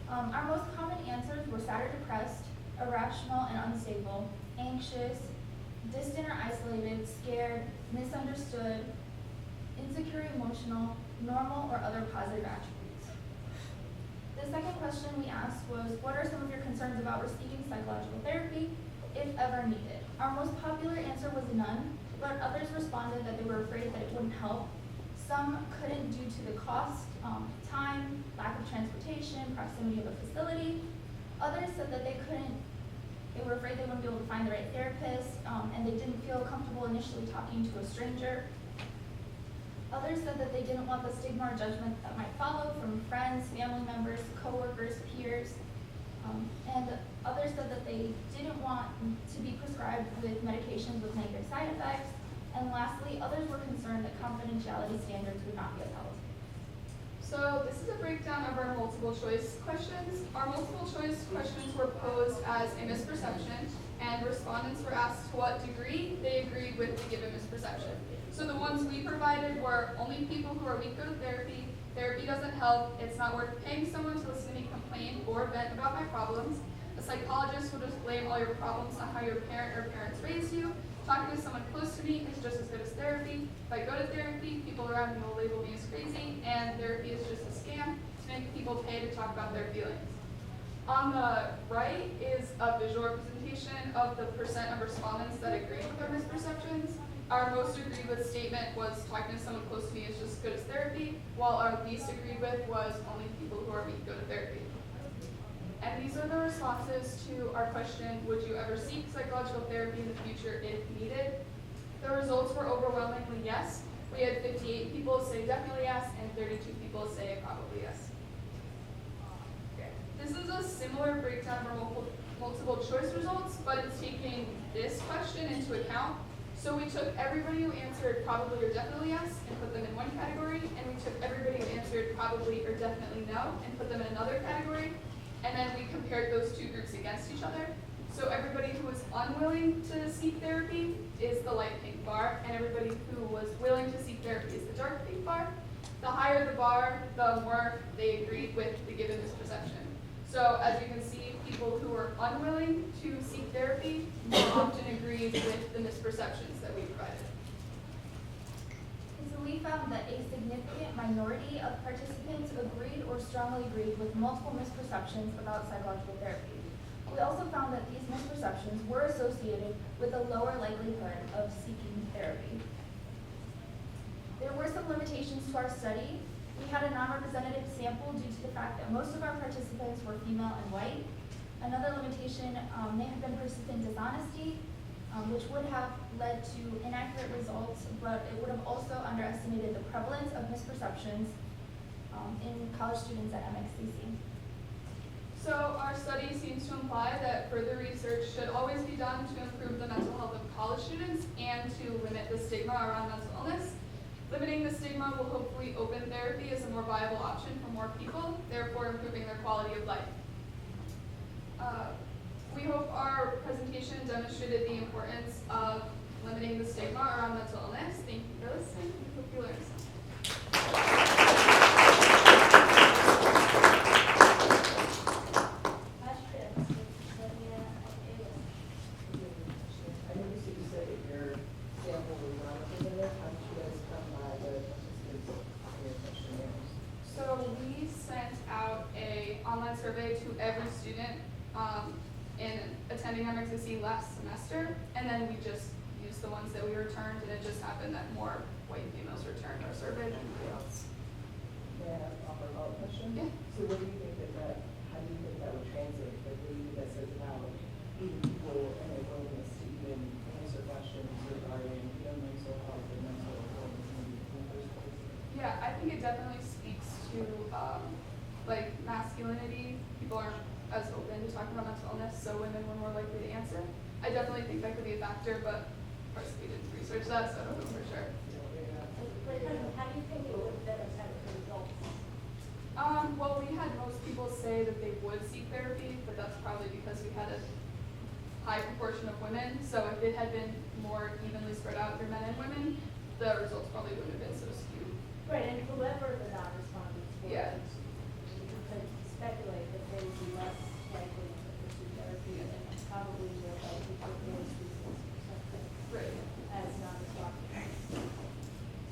Our most common answers were sad or depressed, irrational and unstable, anxious, distant or isolated, scared, misunderstood, insecure, emotional, normal, or other positive attributes. The second question we asked was, what are some of your concerns about receiving psychological therapy, if ever needed? Our most popular answer was none, but others responded that they were afraid that it wouldn't help. Some couldn't due to the cost, time, lack of transportation, proximity of a facility. Others said that they were afraid they wouldn't be able to find the right therapist, and they didn't feel comfortable initially talking to a stranger. Others said that they didn't want the stigma or judgment that might follow from friends, family members, coworkers, peers. And others said that they didn't want to be prescribed with medications with negative side effects. And lastly, others were concerned that confidentiality standards would not be upheld. So this is a breakdown of our multiple choice questions. Our multiple choice questions were posed as a misperception, and respondents were asked to what degree they agreed with the given misperception. So the ones we provided were only people who are weak go to therapy, therapy doesn't help, it's not worth paying someone to listen to me complain or vent about my problems, a psychologist will just blame all your problems on how your parent or parents raised you, talking to someone close to me is just as good as therapy, if I go to therapy, people around me will label me as crazy, and therapy is just a scam to make people pay to talk about their feelings. On the right is a visual representation of the percent of respondents that agreed with our misperceptions. Our most agreed with statement was talking to someone close to me is just as good as therapy, while our least agreed with was only people who are weak go to therapy. And these are the responses to our question, would you ever seek psychological therapy in the future if needed? The results were overwhelmingly yes. We had 58 people say definitely yes, and 32 people say probably yes. Okay. This is a similar breakdown of our multiple choice results, but it's taking this question into account. So we took everybody who answered probably or definitely yes and put them in one category, and we took everybody who answered probably or definitely no and put them in another category. And then we compared those two groups against each other. So everybody who was unwilling to seek therapy is the light pink bar, and everybody who was willing to seek therapy is the dark pink bar. The higher the bar, the more they agreed with the given misperception. So as you can see, people who were unwilling to seek therapy more often agreed with the misperceptions that we provided. So we found that a significant minority of participants agreed or strongly agreed with multiple misperceptions about psychological therapy. We also found that these misperceptions were associated with a lower likelihood of seeking therapy. There were some limitations to our study. We had a non-representative sample due to the fact that most of our participants were female and white. Another limitation may have been participant dishonesty. which would have led to inaccurate results, but it would have also underestimated the prevalence of misperceptions in college students at MxCC. So our study seems to imply that further research should always be done to improve the mental health of college students and to limit the stigma around mental illness. Limiting the stigma will hopefully open therapy as a more viable option for more people, therefore improving their quality of life. We hope our presentation demonstrated the importance of limiting the stigma around mental illness. Thank you for listening. We hope you learned something. So we sent out a online survey to every student in attending MxCC last semester, and then we just used the ones that we returned, and it just happened that more white females returned our survey than anybody else. May I offer a follow-up question? Yeah. So what do you think how do you think that would translate, the data that says about people and their willingness to even answer questions regarding mental health and mental illness in the first place? Yeah, I think it definitely speaks to like masculinity. People aren't as open to talking about mental illness, so women were more likely to answer. I definitely think that could be a factor, but of course we didn't research that, so I don't know for sure. How do you think it would then affect the results? Well, we had most people say that they would seek therapy, but that's probably because we had a high proportion of women. So if it had been more evenly spread out through men and women, the results probably wouldn't have been so skewed. Right, and whoever the non-respondents were, Yeah. you could speculate that they would be less likely to pursue therapy and probably more likely to avoid reasons or something. Right. As non-respondents.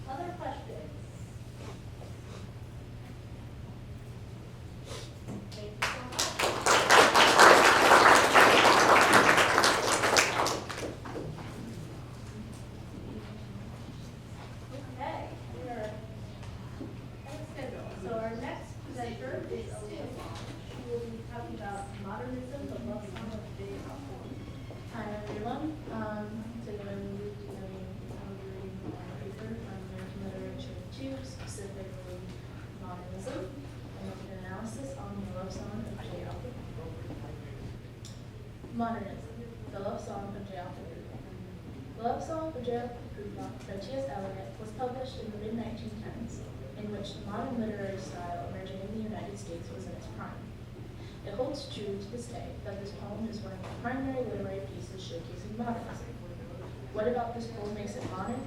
Other questions? Thank you so much. Okay, we are ahead of schedule. So our next presenter is Aaliyah Long. She will be talking about modernism, the love song of the day. Hi everyone. Today I'm going to be doing a paper on American literature 2, specifically modernism, and make an analysis on the love song of J. Alfred. Modernism, the love song of J. Alfred. The love song of J. Alfred by T.S. Eliot was published in the mid-1910s, in which the modern literary style emerging in the United States was in its prime. It holds true to this day that this poem is one of the primary literary pieces showcasing modernism. What about this poem makes it modern?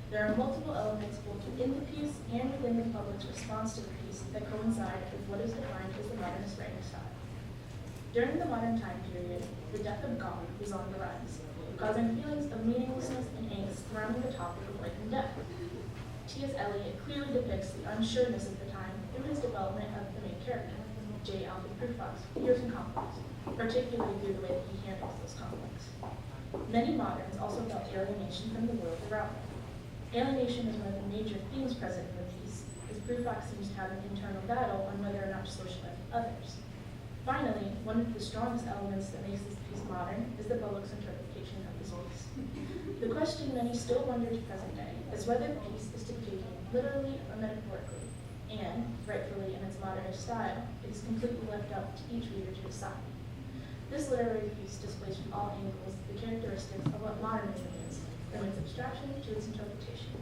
There are multiple elements both within the piece and within the public's response to the piece that coincide with what is defined as the modernist writing style. During the modern time period, the death of God was on the rise, causing feelings of meaninglessness and angst surrounding the topic of life and death. T.S. Eliot clearly depicts the unsureness of the time through his development of the main character, J. Alfred Prufrock's fears and conflicts, particularly through the way that he handles those conflicts. Many moderns also felt alienation from the world around them. Alienation is one of the major themes present in the piece, as Prufrock seems to have an internal battle on whether or not to socialize with others. Finally, one of the strongest elements that makes this piece modern is the public's interpretation of this piece. The question many still wonder to present day is whether the piece is to be taken literally or metaphorically, and, rightfully in its modernist style, it is completely left up to each reader to decide. This literary piece displays from all angles the characteristics of what modernism is, from its abstraction to its interpretation.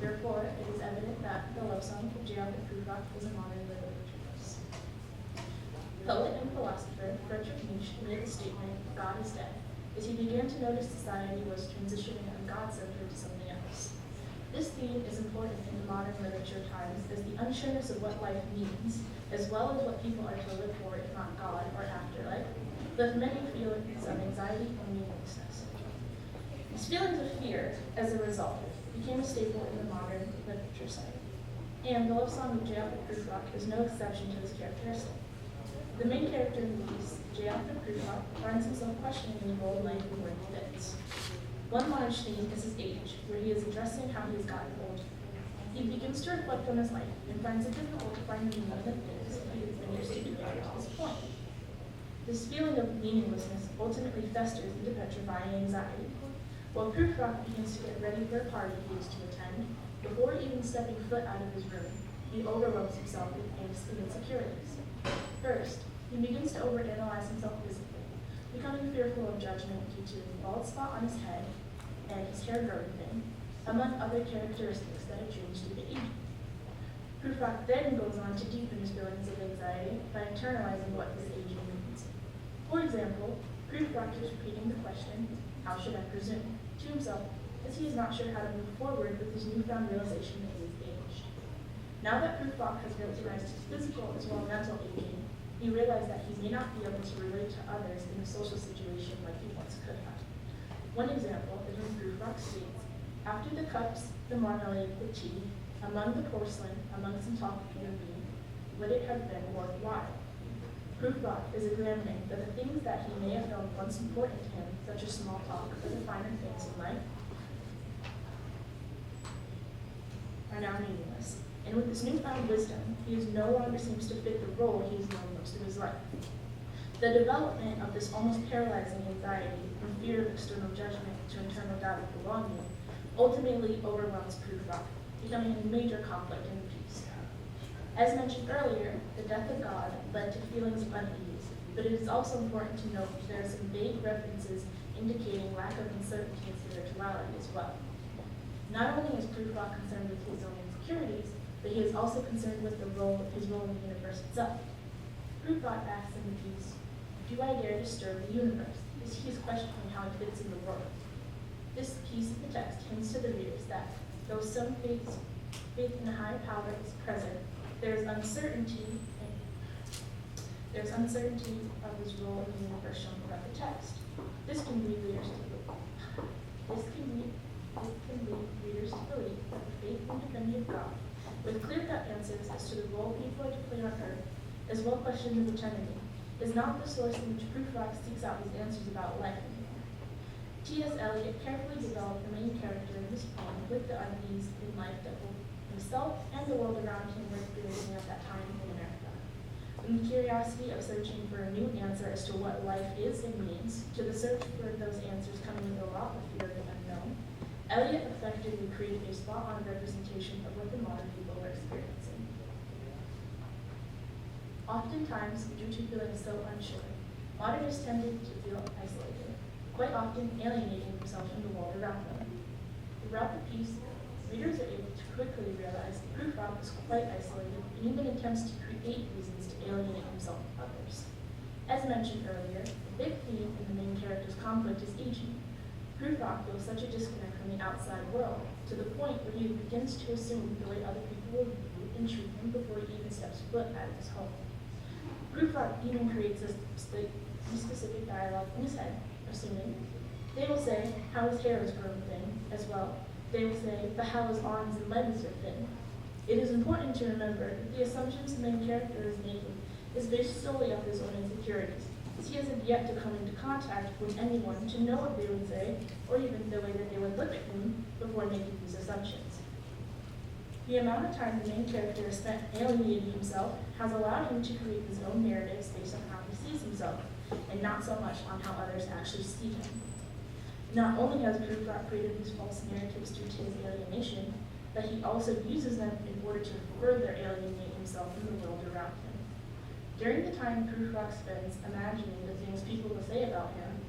Therefore, it is evident that the love song of J. Alfred Prufrock is a modern literature piece. Poet and philosopher Friedrich Nietzsche made the statement, "God is dead," as he began to notice society was transitioning from God-centered to something else. This theme is important in the modern literature times as the unsureness of what life means, as well as what people are to live for if not God or afterlife, left many feelings of anxiety and meaninglessness. These feelings of fear, as a result, became a staple in the modern literature site. And the love song of J. Alfred Prufrock is no exception to this characteristic. The main character in the piece, J. Alfred Prufrock, finds himself questioning the role life and work fits. One large theme is his age, where he is addressing how he has gotten old. He begins to reflect on his life and finds it difficult to find meaning in the things he has been used to doing to this point. This feeling of meaninglessness ultimately festers into petrifying anxiety. While Prufrock begins to get ready for a party he is to attend, before even stepping foot out of his room, he overwhelms himself with angst and insecurities. First, he begins to overanalyze himself physically, becoming fearful of judgment due to the bald spot on his head and his hair growing thin, among other characteristics that have changed due to aging. Prufrock then goes on to deepen his feelings of anxiety by internalizing what his aging means. For example, Prufrock keeps repeating the question, "How should I presume?" to himself, as he is not sure how to move forward with his newfound realization that he is aged. Now that Prufrock has recognized his physical as well as mental aging, he realized that he may not be able to relate to others in a social situation like he once could have. One example is when Prufrock states, "After the cups, the marmalade, the tea, among the porcelain, among some talk of human being, would it have been worthwhile?" Prufrock is examining that the things that he may have known once important to him, such as small talk or the finer things in life, are now meaningless. And with this newfound wisdom, he no longer seems to fit the role he has known most of his life. The development of this almost paralyzing anxiety from fear of external judgment to internal doubt of belonging ultimately overwhelms Prufrock, becoming a major conflict in the piece. As mentioned earlier, the death of God led to feelings of unease, but it is also important to note that there are some vague references indicating lack of uncertainty and spirituality as well. Not only is Prufrock concerned with his own insecurities, but he is also concerned with his role in the universe itself. Prufrock asks in the piece, "Do I dare disturb the universe?" as he is questioning how it fits in the world. This piece of the text hints to the readers that, though some faith in a higher power is present, there is uncertainty of his role in the universe shown throughout the text. This can lead readers to believe that the faithful and divinity of God, with clear-cut answers as to the role people are to play on earth, as well questions of eternity, is not the source in which Prufrock seeks out his answers about life and death. T.S. Eliot carefully developed the main character in this poem with the unease in life that both himself and the world around him were experiencing at that time in America. From the curiosity of searching for a new answer as to what life is and means, to the search for those answers coming with a lot of fear of the unknown, Eliot effectively created a spot-on representation of what the modern people were experiencing. Oftentimes, due to feeling so unsure, modernists tended to feel isolated, quite often alienating themselves from the world around them. Throughout the piece, readers are able to quickly realize that Prufrock is quite isolated and even attempts to create reasons to alienate himself from others. As mentioned earlier, the big theme in the main character's conflict is aging. Prufrock feels such a disconnect from the outside world, to the point where he begins to assume the way other people will view and treat him before he even steps foot out of his home. Prufrock even creates a specific dialogue in his head, assuming they will say how his hair is grown thin, as well. They will say that how his arms and legs are thin. It is important to remember that the assumptions the main character is making is based solely on his own insecurities, as he hasn't yet to come into contact with anyone to know what they would say, or even the way that they would look at him before making these assumptions. The amount of time the main character has spent alienating himself has allowed him to create his own narratives based on how he sees himself, and not so much on how others actually see him. Not only has Prufrock created these false narratives due to his alienation, but he also uses them in order to further alienate himself from the world around him. During the time Prufrock spends imagining the things people will say about him,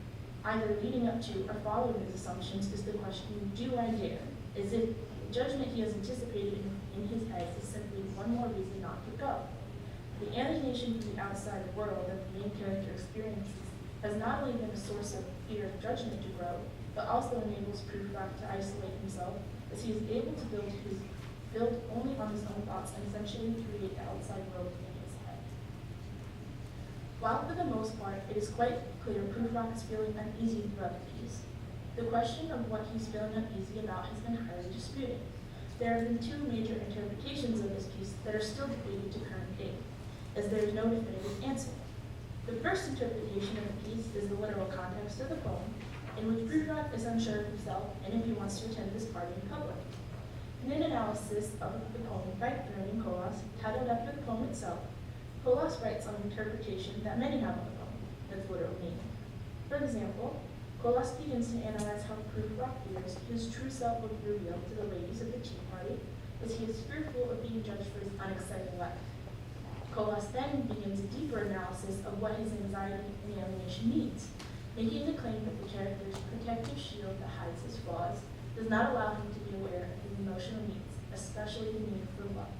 either leading up to or following his assumptions, is the question, do I dare? As if the judgment he has anticipated in his head is simply one more reason not to go. The alienation from the outside world that the main character experiences has not only been a source of fear of judgment to grow, but also enables Prufrock to isolate himself, as he is able to build only on his own thoughts and essentially create the outside world in his head. While for the most part it is quite clear Prufrock is feeling uneasy throughout the piece, the question of what he's feeling uneasy about has been highly disputed. There have been two major interpretations of this piece that are still debated to current date, as there is no definitive answer. The first interpretation of the piece is the literal context of the poem, in which Prufrock is unsure of himself and if he wants to attend this party in public. In an analysis of the poem by Vernon Colas, titled after the poem itself, Colas writes on an interpretation that many have of the poem, its literal meaning. For example, Colas begins to analyze how Prufrock fears his true self will be revealed to the ladies of the Tea Party, as he is fearful of being judged for his unexciting life. Colas then begins a deeper analysis of what his anxiety and alienation means, making the claim that the character's protective shield that hides his flaws does not allow him to be aware of his emotional needs, especially the need for love.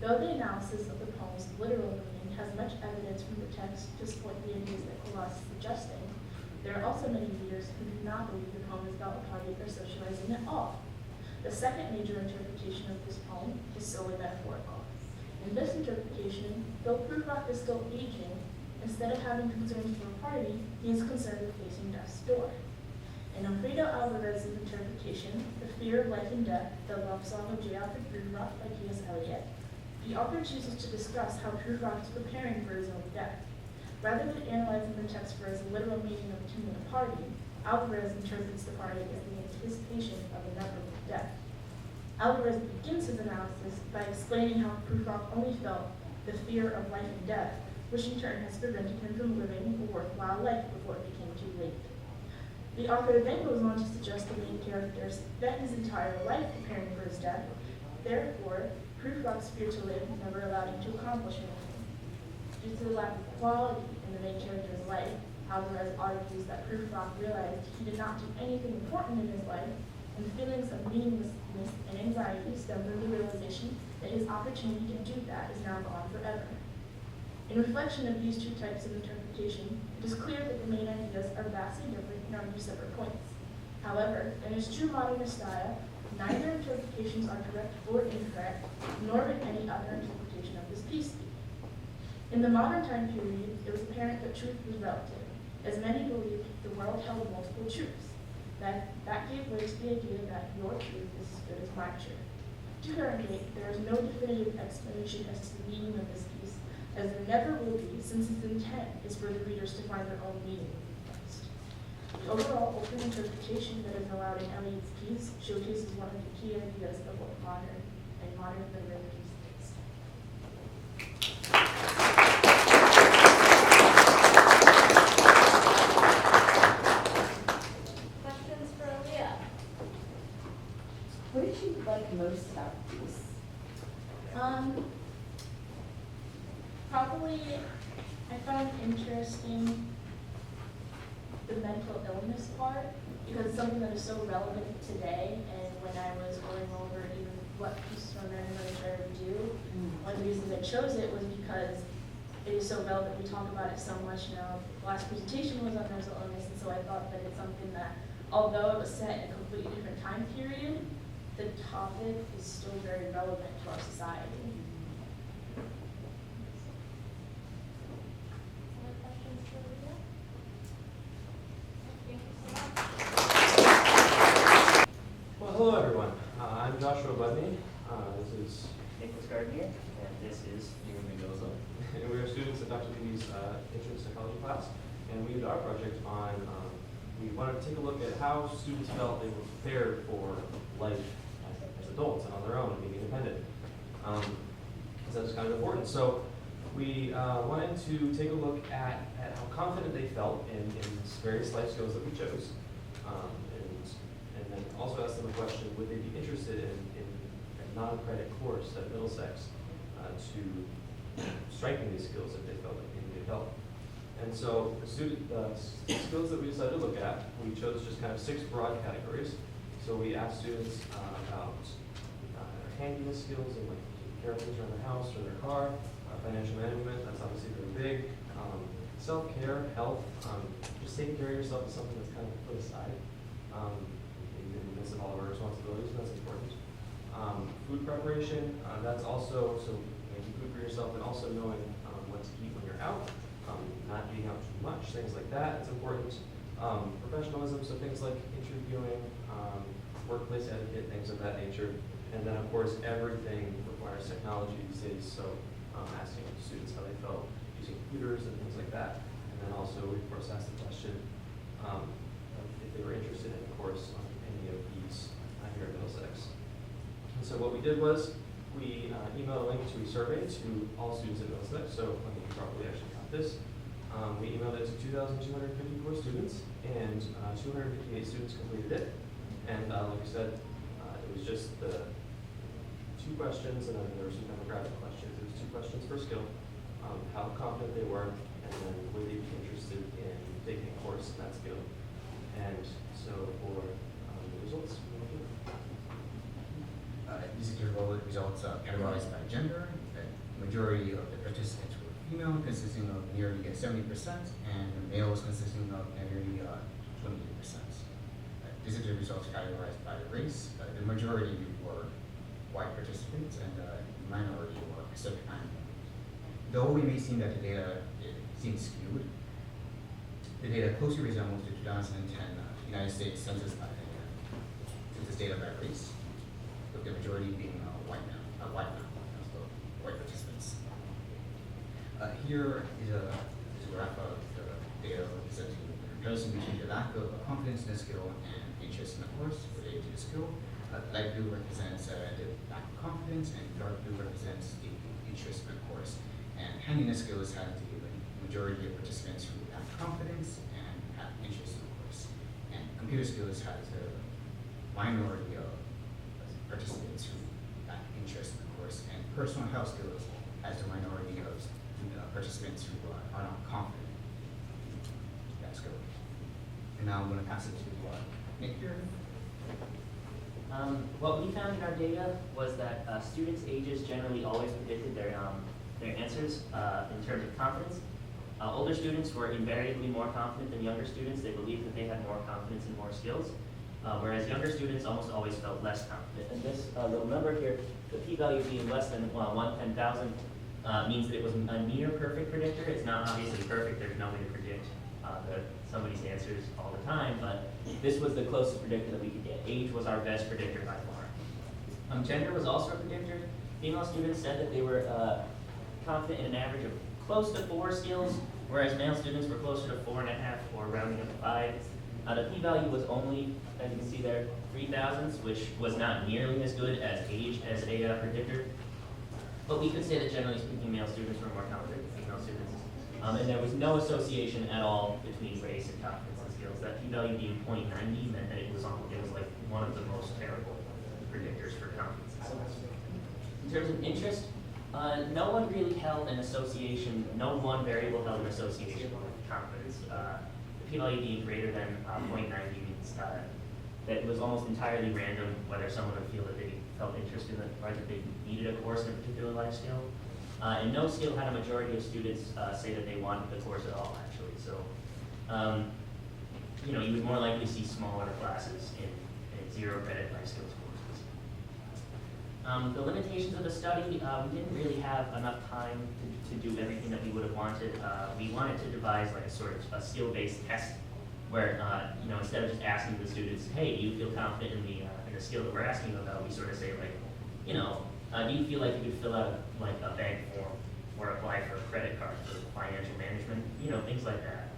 Though the analysis of the poem's literal meaning has much evidence from the text to support the ideas that Colas is suggesting, there are also many readers who do not believe the poem is about a party or socializing at all. The second major interpretation of this poem is solely metaphorical. In this interpretation, though Prufrock is still aging, instead of having concerns for a party, he is concerned with facing death's door. In Alfredo Alvarez's interpretation, The Fear of Life and Death, the love song of J. Alfred Prufrock by T.S. Eliot, the author chooses to discuss how Prufrock is preparing for his own death. Rather than analyzing the text for its literal meaning of attending a party, Alvarez interprets the party as the anticipation of inevitable death. Alvarez begins his analysis by explaining how Prufrock only felt the fear of life and death, which in turn has prevented him from living a worthwhile life before it became too late. The author then goes on to suggest the main character spent his entire life preparing for his death. Therefore, Prufrock's fear to live never allowed him to accomplish anything. Due to the lack of quality in the main character's life, Alvarez argues that Prufrock realized he did not do anything important in his life, and feelings of meaninglessness and anxiety stem from the realization that his opportunity to do that is now gone forever. In reflection of these two types of interpretation, it is clear that the main ideas are vastly different and argue separate points. However, in his true modernist style, neither interpretations are correct or incorrect, nor would any other interpretation of this piece be. In the modern time period, it was apparent that truth was relative, as many believed the world held multiple truths. That gave way to the idea that your truth is as good as my truth. To current date, there is no definitive explanation as to the meaning of this piece, as there never will be, since its intent is for the readers to find their own meaning in the text. The overall open interpretation that is allowed in Eliot's piece showcases one of the key ideas of what modern literary piece is. Questions for Leah? What did you like most about these? Probably I found interesting the mental illness part, because it's something that is so relevant today, and when I was going over even what pieces from American literature I do, one of the reasons I chose it was because it is so relevant. We talk about it so much now. The last presentation was on mental illness, and so I thought that it's something that, although it was set in a completely different time period, the topic is still very relevant to our society. Other questions for Leah? Thank you so much. Well, hello everyone. I'm Joshua Budney. This is Nicholas Gardner, and this is Neil Mendoza. and we are students at Dr. Levy's entrance psychology class, and we did our project on, we wanted to take a look at how students felt they were prepared for life as adults and on their own and being independent. Because that's kind of important. So we wanted to take a look at how confident they felt in various life skills that we chose. And then also ask them a question, would they be interested in a non-credit course at Middlesex to strengthen these skills if they felt like they needed help. And so the skills that we decided to look at, we chose just kind of 6 broad categories. So we asked students about their handiness skills and like taking care of things around their house or their car, financial management, that's obviously very big, self-care, health, just taking care of yourself is something that's kind of put aside. In the midst of all of our responsibilities, that's important. Food preparation, that's also, so making food for yourself and also knowing what to eat when you're out, not eating out too much, things like that, it's important. Professionalism, so things like interviewing, workplace etiquette, things of that nature. And then of course, everything requires technology these days, so asking students how they felt using computers and things like that. And then also, we of course asked the question if they were interested in a course on any of these here at Middlesex. And so what we did was, we emailed a link to a survey to all students at Middlesex, so let me probably actually got this. We emailed it to 2,254 students, and 258 students completed it. And like I said, it was just the 2 questions, and then there were some demographic questions. It was 2 questions per skill, how confident they were, and then would they be interested in taking a course in that skill. And so for the results, These results categorized by gender. The majority of the participants were female, consisting of nearly 70%, and males consisting of nearly 28%. These are the results categorized by race. The majority were white participants, and the minority were Pacific Islander. Though we may seem that the data seems skewed, the data closely resembles the 2010 United States Census data by race, with the majority being white participants. Here is a graph of the data representing the comparison between the lack of confidence in the skill and interest in the course related to the skill. Light blue represents the lack of confidence, and dark blue represents the interest in the course. And handiness skills has the majority of participants who have confidence and have interest in the course. And computer skills has the minority of participants who have interest in the course. And personal health skills has the minority of participants who are not confident in that skill. And now I'm going to pass it to Nick here. What we found in our data was that students' ages generally always predicted their answers in terms of confidence. Older students were invariably more confident than younger students. They believed that they had more confidence and more skills, whereas younger students almost always felt less confident. And this little number here, the p-value being less than 1/10,000, means that it was a near perfect predictor. It's not obviously perfect. There's no way to predict somebody's answers all the time, but this was the closest predictor that we could get. Age was our best predictor by far. Gender was also a predictor. Female students said that they were confident in an average of close to 4 skills, whereas male students were closer to 4.5 or rounding up to 5. The p-value was only, as you can see there, 0.003, which was not nearly as good as age as a predictor. But we could say that generally speaking, male students were more confident than female students. And there was no association at all between race and confidence and skills. That p-value being 0.90 meant that it was like one of the most terrible predictors for confidence and skills. In terms of interest, no one really held an association, no one variable held an association with confidence. The p-value being greater than 0.90 means that it was almost entirely random whether someone would feel that they felt interested in it or that they needed a course in a particular life skill. And no skill had a majority of students say that they wanted the course at all, actually. So, you would more likely see smaller classes in 0 credit life skills courses. The limitations of the study, we didn't really have enough time to do everything that we would have wanted. We wanted to devise like a sort of a skill-based test where, instead of just asking the students, hey, do you feel confident in the skill that we're asking about, we sort of say like, do you feel like you could fill out a bank form or apply for a credit card for financial management, things like that.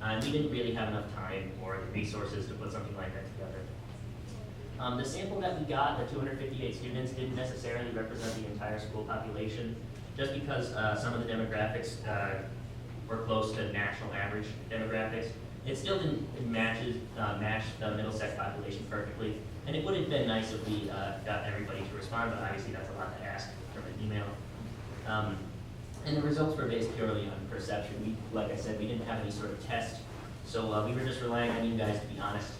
And we didn't really have enough time or the resources to put something like that together. The sample that we got, the 258 students, didn't necessarily represent the entire school population, just because some of the demographics were close to national average demographics. It still didn't match the Middlesex population perfectly, and it would have been nice if we got everybody to respond, but obviously that's a lot to ask from an email. And the results were based purely on perception. Like I said, we didn't have any sort of test, so we were just relying on you guys to be honest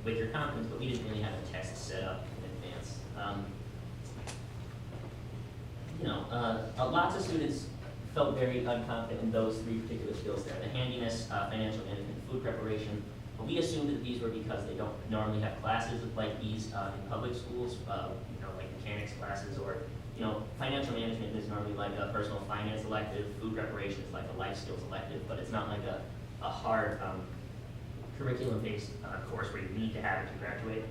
with your confidence, but we didn't really have a test set up in advance. Lots of students felt very unconfident in those 3 particular skills there, the handiness, financial management, food preparation. But we assumed that these were because they don't normally have classes like these in public schools, like mechanics classes, or financial management is normally like a personal finance elective, food preparation is like a life skills elective, but it's not like a hard curriculum-based course where you need to have it to graduate.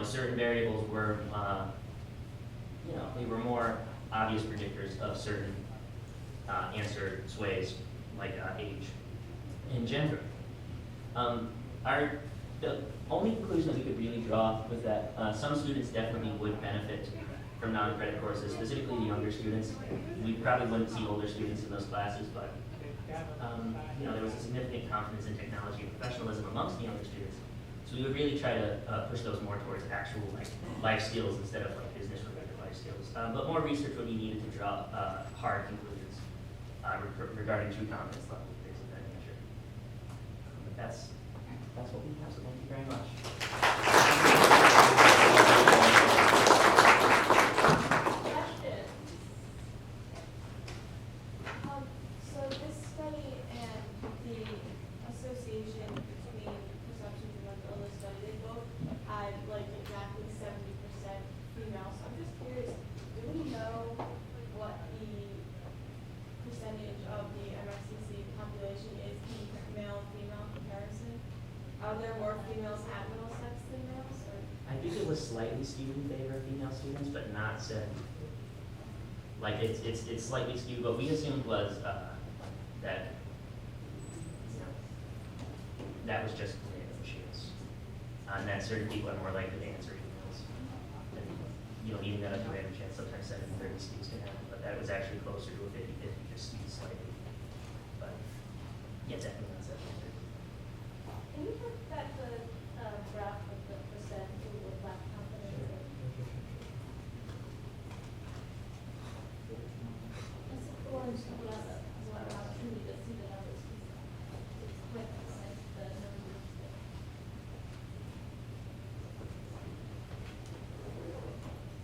Certain variables were, they were more obvious predictors of certain answer sways, like age and gender. The only conclusion that we could really draw was that some students definitely would benefit from non-credit courses, specifically the younger students. We probably wouldn't see older students in those classes, but you know, there was a significant confidence in technology and professionalism amongst the younger students. So we would really try to push those more towards actual like life skills instead of like business-related life skills. But more research would be needed to draw hard conclusions regarding true confidence level, things of that nature. But that's what we have. So thank you very much. So this study and the association between perceptions and mental illness study, they both had like exactly 70% female. So I'm just curious, do we know what the percentage of the MxCC population is in male-female comparison? Are there more females at Middlesex than males? Or? I think it was slightly skewed in favor of female students, but not 70. Like it's slightly skewed. What we assumed was that that was just random chance, and that certain people are more likely to answer emails. And leaving that up to random chance, sometimes 70-30 skews can happen, but that was actually closer to a 50-50, just skewed slightly. But yeah, definitely not 70-30. Can you put that graph of the percent who were black confidence? Orange, a lot of opportunity to see the numbers. It's quick, like the numbers.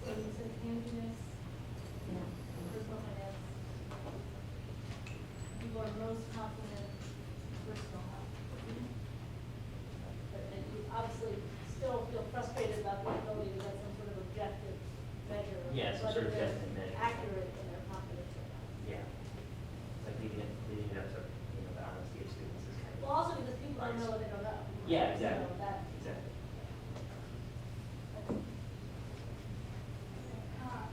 So you said handiness, personal finance. People are most confident in personal health. And you obviously still feel frustrated about the ability to get some sort of objective measure. of Yeah, some sort of whether they're definite measure. accurate in their confidence or not. Yeah. It's like leaving it up to the honesty of students is kind of. Well, also because people don't know what they don't know. Yeah, exactly. So that, Exactly.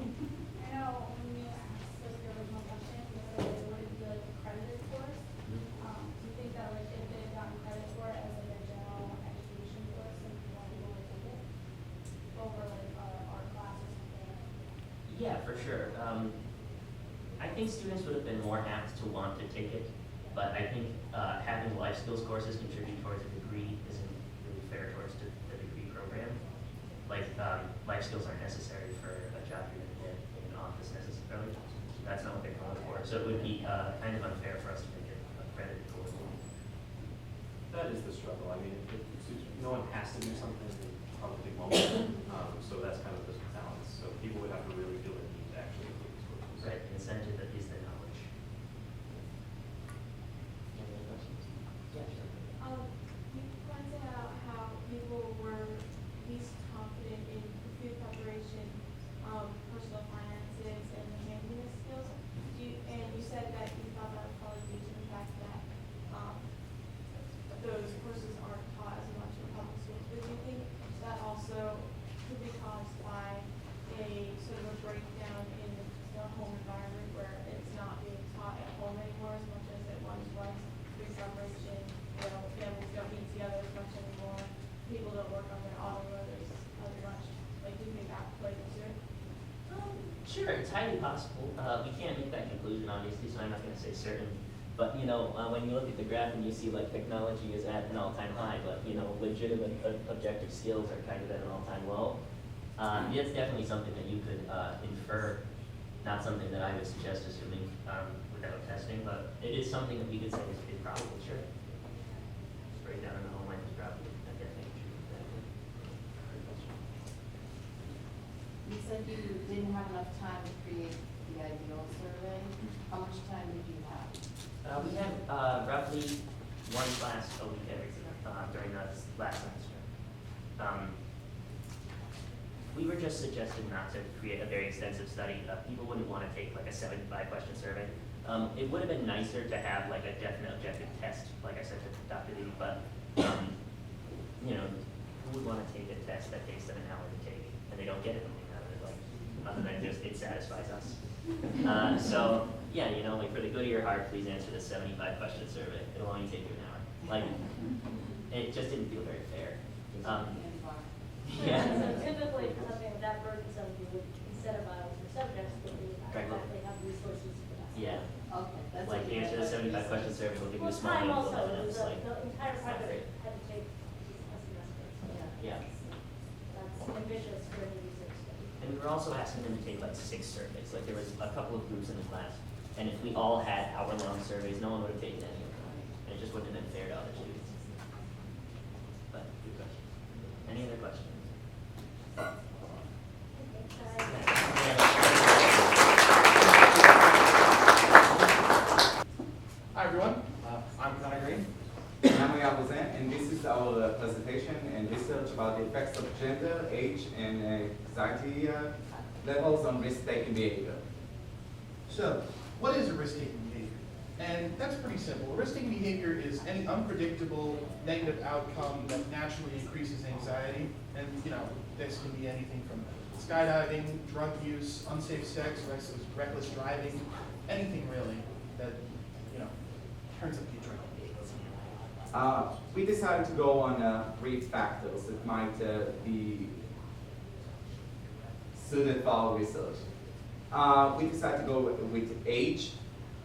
I know when you asked like your original question, you said it wouldn't be like accredited course. Do you think that like if they had gotten credit for it as like a general education course, then more people would take it over like art class or something? Yeah, for sure. I think students would have been more apt to want to take it, but I think having life skills courses contribute towards a degree isn't really fair towards the degree program. Like, life skills aren't necessary for a job you're going to get in an office necessarily. That's not what they're going for. So it would be kind of unfair for us to make it accredited course. That is the struggle. I mean, no one has to do something, they probably won't. So that's kind of the balance. So people would have to really feel the need to actually take these courses. Right, the incentive is the knowledge. Any other questions? Yeah, sure. You pointed out how people were least confident in food preparation, personal finances, and handiness skills. And you said that you thought that was probably due to the fact that those courses aren't taught as much in public schools. But do you think that also could be caused by a sort of a breakdown in the home environment where it's not being taught at home anymore as much as it once was? Food preparation, families don't eat together as much anymore. People don't work on their automotors as much. Like, do you think that plays into it? Sure, it's highly possible. We can't make that conclusion, obviously, so I'm not going to say certain. But, when you look at the graph and you see, like, technology is at an all-time high, but, legitimate objective skills are kind of at an all-time low, it's definitely something that you could infer, not something that I would suggest assuming without testing, but it is something that we could say is probably sure. Breakdown in the home life is probably, I definitely true. You said you didn't have enough time to create the ideal survey. How much time did you have? We had roughly one class a week during the last semester. We were just suggested not to create a very extensive study. People wouldn't want to take like a 75-question survey. It would have been nicer to have like a definite objective test, like I said to Dr. Lee, but who would want to take a test that takes them an hour to take and they don't get anything out of it, like other than just it satisfies us. So yeah, like for the good of your heart, please answer this 75-question survey. It'll only take you an hour. Like, it just didn't feel very fair. Yeah. So typically for something that burdensome, you would incentivize question survey will give you a Well, small time sample of also, evidence, the like, entire it's not project great. had to take a semester. Yeah. That's ambitious for any research study. And we were also asking them to take like 6 surveys, like there was a couple of groups in the class, and if we all had hour-long surveys, no one would have taken any of them, and it just wouldn't have been fair to other students. But, good question. Any other questions? Hi everyone, I'm Connor Green. And I'm Eyal Bozan, and this is our presentation and research about the effects of gender, age, and anxiety levels on risk-taking behavior. So, what is a risk-taking behavior? And that's pretty simple. A risk-taking behavior is any unpredictable negative outcome that naturally increases anxiety. And, this can be anything from skydiving, drug use, unsafe sex, reckless driving, anything really that, turns up the adrenaline. We decided to go on 3 factors that might be suited for our research. We decided to go with age,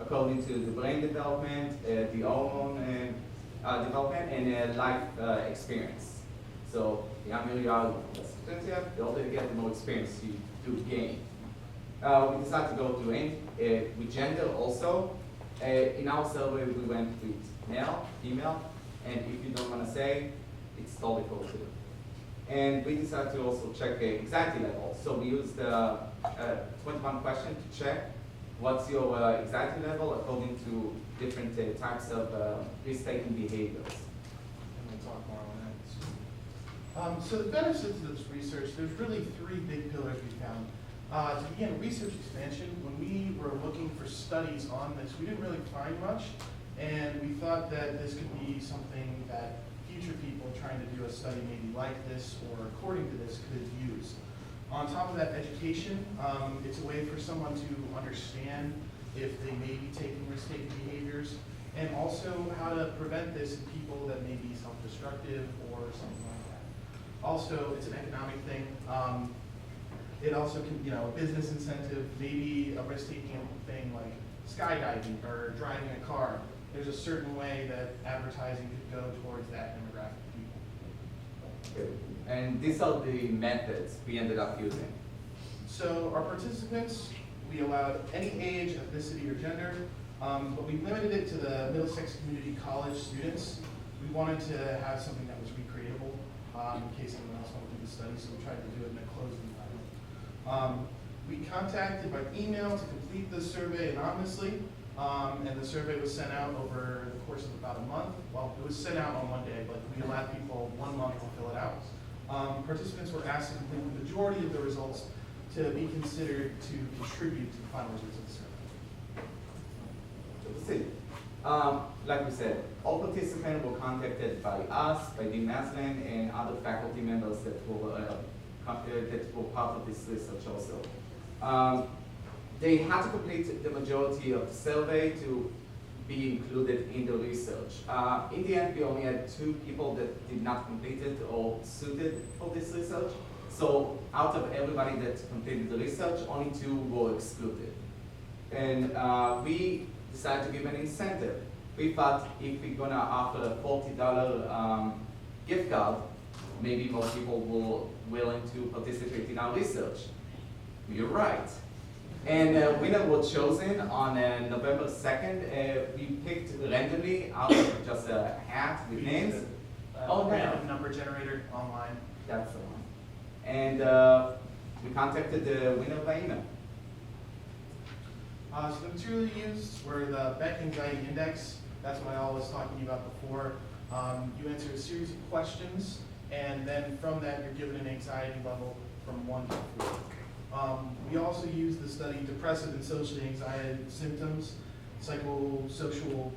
according to the brain development, the hormone development, and life experience. So the younger you are, the less experience you have, the older you get, the more experience you do gain. We decided to go with gender also. In our survey, we went with male, female, and if you don't want to say, it's totally cool too. And we decided to also check anxiety level. So we used 21 questions to check what's your anxiety level according to different types of risk-taking behaviors. And we'll talk more on that. So the benefits of this research, there's really 3 big pillars we found. To begin, research expansion. When we were looking for studies on this, we didn't really find much, and we thought that this could be something that future people trying to do a study maybe like this or according to this could use. On top of that, education. It's a way for someone to understand if they may be taking risk-taking behaviors, and also how to prevent this in people that may be self-destructive or something like that. Also, it's an economic thing. It also can, a business incentive, maybe a risk-taking thing like skydiving or driving a car. There's a certain way that advertising could go towards that demographic of people. Good. And these are the methods we ended up using. So our participants, we allowed any age, ethnicity, or gender, but we limited it to the Middlesex Community College students. We wanted to have something that was recreatable in case anyone else wanted to do the study, so we tried to do it in a closed environment. We contacted by email to complete the survey anonymously, and the survey was sent out over the course of about a month. Well, it was sent out on one day, but we allowed people 1 month to fill it out. Participants were asked to complete the majority of the results to be considered to contribute to the final results of the survey. So we'll see. Like we said, all participants were contacted by us, by Dean Maslin, and other faculty members that were part of this research also. They had to complete the majority of the survey to be included in the research. In the end, we only had 2 people that did not complete it or suited for this research. So out of everybody that completed the research, only 2 were excluded. And we decided to give an incentive. We thought if we're gonna offer a $40 gift card, maybe more people were willing to participate in our research. You're right. And winner was chosen on November 2nd. We picked randomly out of just a hat with names. Random number generator online. That's the one. And we contacted the winner by email. So the material used were the Beck Anxiety Index. That's what I was talking about before. You answer a series of questions, and then from that you're given an anxiety level from 1 to 4. We also use the study depressive and social anxiety symptoms, psychosocial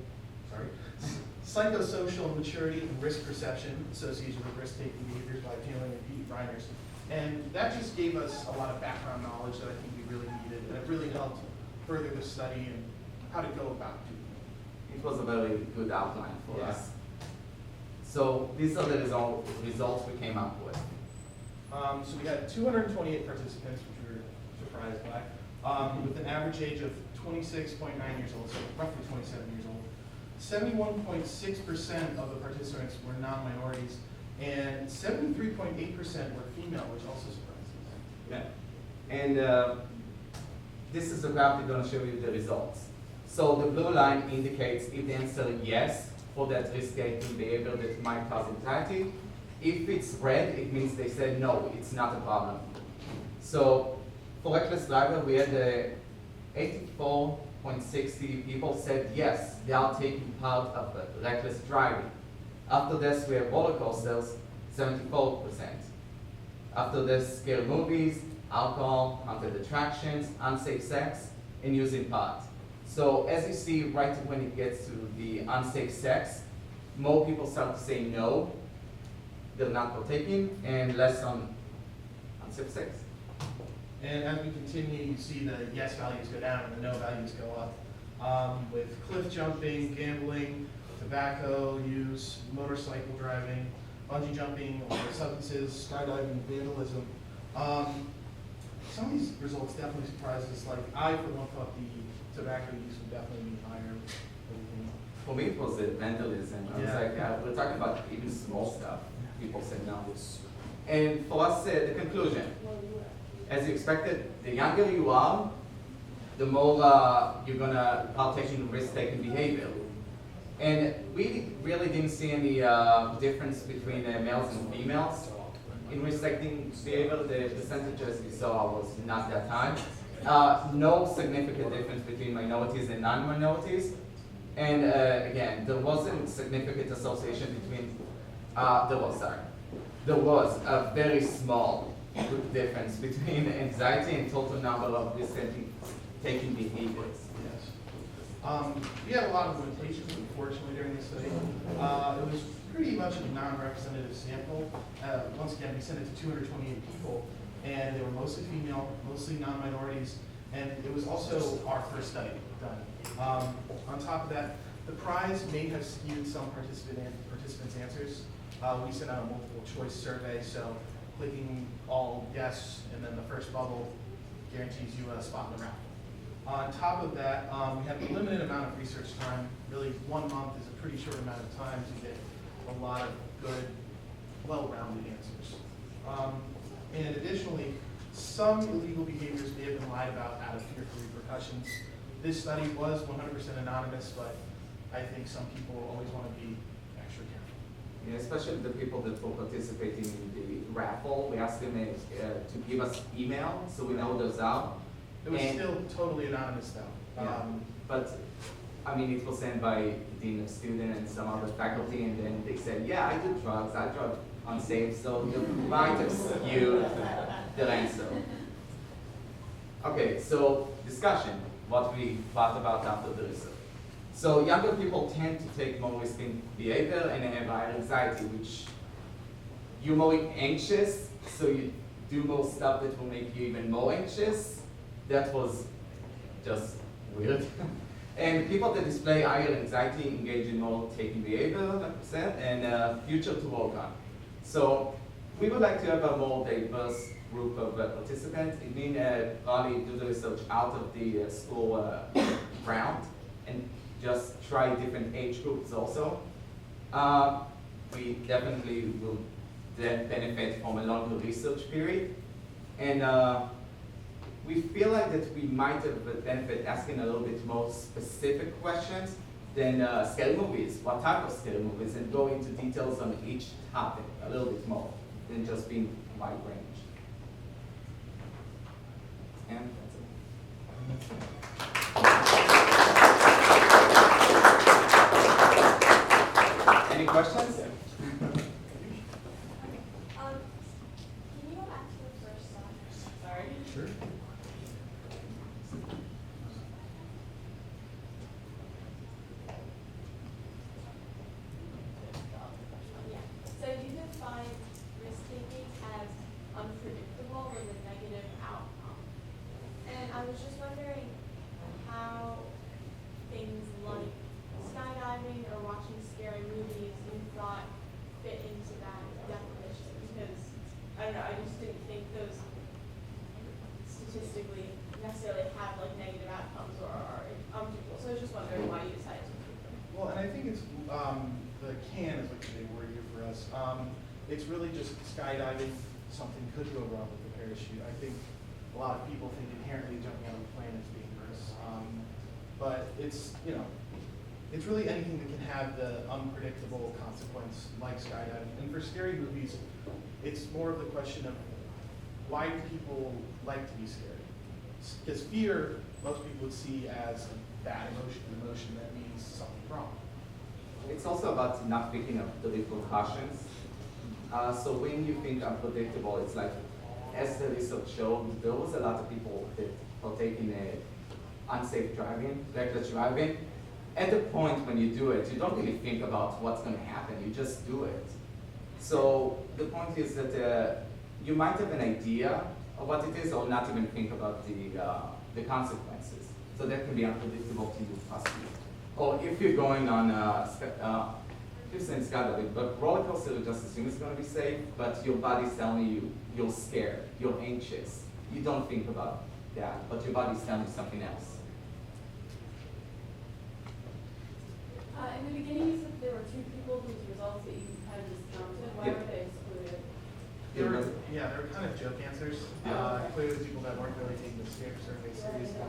maturity and risk perception associated with risk-taking behaviors by Taylor and Pete Reiners. And that just gave us a lot of background knowledge that I think we really needed, and it really helped further the study and how to go about doing it. It was a very good outline for us. So these are the results we came up with. So we had 228 participants, which we were surprised by, with an average age of 26.9 years old, so roughly 27 years old. 71.6% of the participants were non-minorities, and 73.8% were female, which also surprises. Yeah. And this is the graph that's going to show you the results. So the blue line indicates if the answer yes for that risk-taking behavior that might cause anxiety. If it's red, it means they said no, it's not a problem. So for reckless driver, we had 84.60 people said yes, they are taking part of reckless driving. After this, we have roller coasters, 74%. After this, scary movies, alcohol, haunted attractions, unsafe sex, and using pot. So as you see, right when it gets to the unsafe sex, more people start to say no, they're not partaking, and less on unsafe sex. And as we continue, you see the yes values go down and the no values go up. With cliff jumping, gambling, tobacco use, motorcycle driving, bungee jumping, or substances, skydiving, vandalism. Some of these results definitely surprised us. Like, I, for one, thought the tobacco use would definitely be higher. For me, it was the vandalism. I was like, we're talking about even small stuff. People said no. And for us, the conclusion. As you expected, the younger you are, the more you're going to partake in risk-taking behavior. And we really didn't see any difference between males and females in risk-taking behavior. The percentages we saw was not that high. No significant difference between minorities and non-minorities. And again, there wasn't significant association between, there was a very small difference between anxiety and total number of risk-taking behaviors. Yes. We had a lot of limitations, unfortunately, during this study. It was pretty much a non-representative sample. Once again, we sent it to 228 people, and they were mostly female, mostly non-minorities, and it was also our first study done. On top of that, the prize may have skewed some participants' answers. We sent out a multiple choice survey, so clicking all yes and then the first bubble guarantees you a spot in the raffle. On top of that, we have a limited amount of research time. Really, 1 month is a pretty short amount of time to get a lot of good, well-rounded answers. And additionally, some illegal behaviors may have been lied about out of fear for repercussions. This study was 100% anonymous, but I think some people always want to be extra careful. Yeah, especially the people that were participating in the raffle. We asked them to give us email so we know those out. It was still totally anonymous though. But I mean, it was sent by the dean of student and some other faculty, and then they said, yeah, I do drugs, I drug unsafe, so you might have skewed the answer. Okay, so discussion, what we thought about after the research. So younger people tend to take more risky behavior and have higher anxiety, which you're more anxious, so you do more stuff that will make you even more anxious. That was just weird. And people that display higher anxiety engage in more taking behavior, like we said, and future to work on. So we would like to have a more diverse group of participants. It means probably do the research out of the school ground and just try different age groups also. We definitely will benefit from a longer research period. And we feel like that we might have benefit asking a little bit more specific questions than scary movies, what type of scary movies, and go into details on each topic a little bit more than just being wide range. And that's it. Any questions? Can you go back to the first slide? Sorry. Sure. So you define risk-taking as unpredictable with a negative outcome. And I was just wondering how things like skydiving or watching scary movies you thought fit into that definition. Because, I don't know, I just didn't think those statistically necessarily have like negative outcomes or are unpredictable. So I was just wondering why you decided to include them. Well, and I think a big word here for us. It's really just skydiving. Something could go wrong with the parachute. I think a lot of people think inherently jumping out of a plane is dangerous. But it's, you know, it's really anything that can have the unpredictable consequence like skydiving. And for scary movies, it's more of the question of why do people like to be scared? Because fear, most people would see as a bad emotion, an emotion that means something's wrong. It's also about not thinking of the repercussions. So when you think unpredictable, it's like, as the research showed, there was a lot of people that partake in unsafe driving, reckless driving. At the point when you do it, you don't really think about what's going to happen, you just do it. So the point is that you might have an idea of what it is or not even think about the consequences. So that can be unpredictable to you possibly. Or if you're going on you're saying skydiving, but roller coaster, you just assume it's going to be safe, but your body's telling you you're scared, you're anxious. You don't think about that, but your body's telling you something else. In the beginning, you said there were 2 people whose results that you kind of discounted. Why were they excluded? They were kind of joke answers. Clearly the people that weren't really taking the survey seriously.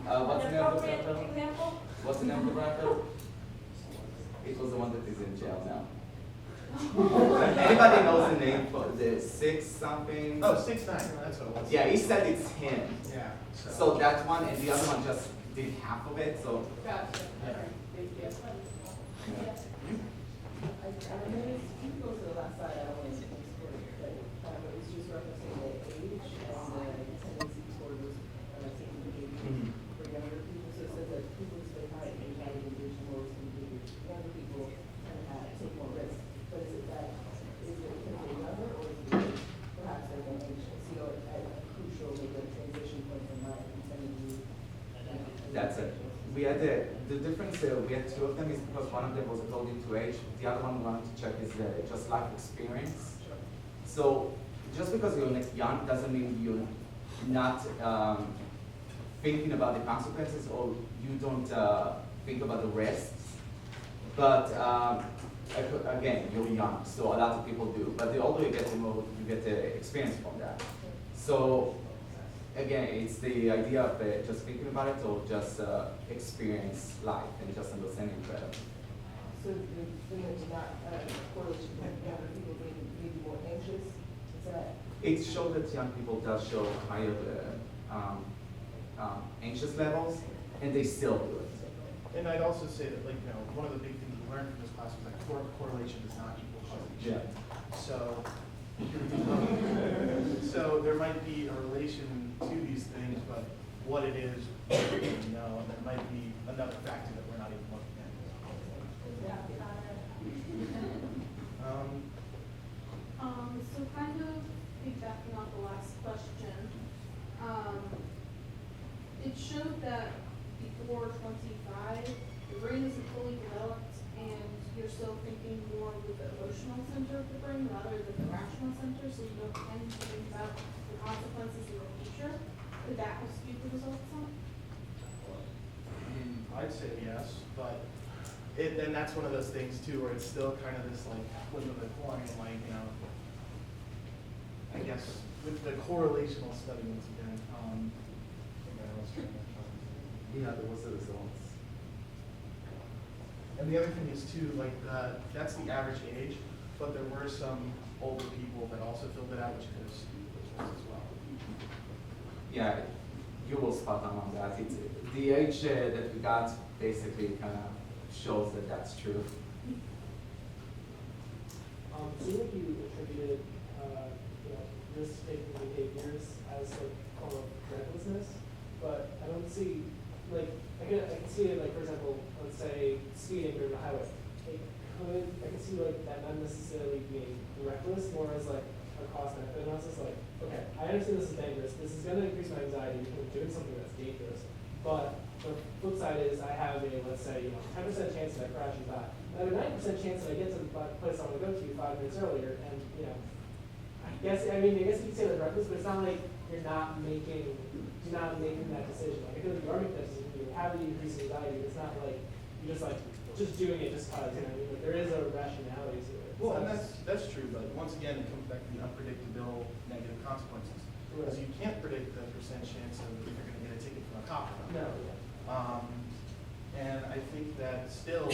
What's the name of the rapper? What's the name of the rapper? It was the one that is in jail now. Anybody knows the name for the 6 something? Oh, 6ix9ine, that's what it was. Yeah, he said it's him. Yeah. So that one, and the other one just did half of it, so. Gotcha. Yeah. Thank you. I mean, you can go to the last slide, I don't want to sort of, but it was just referencing the age and the tendency towards taking behavior for younger people. So it says that people who stay high in anxiety and vision more risky behavior, younger people tend to take more risks. But is it because they're younger, or is it perhaps they're more anxious? You know, at a crucial, maybe a transition point in life, and tending to That's it. We had the difference, we had 2 of them is because one of them was according to age, the other one we wanted to check is just life experience. So just because you're young doesn't mean you're not thinking about the consequences or you don't think about the risks. But again, you're young, so a lot of people do. But the older you get, the more you get the experience from that. So again, it's the idea of just thinking about it or just experience life and just understanding better. So the thing that's not correlation with younger people being maybe more anxious, is that? It showed that young people does show higher anxious levels, and they still do it. And I'd also say that, like, you know, one of the big things we learned from this class was that correlation does not equal causation. Yeah. So, so there might be a relation to these things, but what it is, we don't really know, and there might be another factor that we're not even looking at. So kind of piggybacking off the last question, it showed that before 25, the brain isn't fully developed and you're still thinking more with the emotional center of the brain rather than the rational center, so you don't tend to think about the consequences in the future. Could that help speed the results on? I'd say yes, but then that's one of those things too, where it's still kind of this like flip of the coin, like, you know, I guess with the correlational study once again, I think I was trying to Yeah, there was the results. And the other thing is too, like that's the average age, but there were some older people that also filled it out, which could have skewed the results as well. Yeah, you will spot on that. It's, the age that we got basically kind of shows that that's true. Seeing that you attributed risk-taking behaviors as a form of recklessness, but I don't see, like, I can see it, like, for example, let's say speeding during the highway. I can see, like, that not necessarily being reckless, more as, like, a cost-benefit analysis. Like, okay, I understand this is dangerous. This is going to increase my anxiety because I'm doing something that's dangerous. But the flip side is I have a, let's say, 10% chance that I crash and die. I have a 90% chance that I get to the place I want to go to 5 minutes earlier, and, I guess you could say that's reckless, but it's not like you're not making that decision. Like, I feel like you are making that decision, you have the increasing anxiety, it's not like you just like just doing it just cause, you know, like, there is a rationality to it. Well, and So that's true, but once again, it comes back to the unpredictable negative consequences. Because you can't predict the percent chance of if you're gonna get a ticket from a cop or not. no, And I think that still,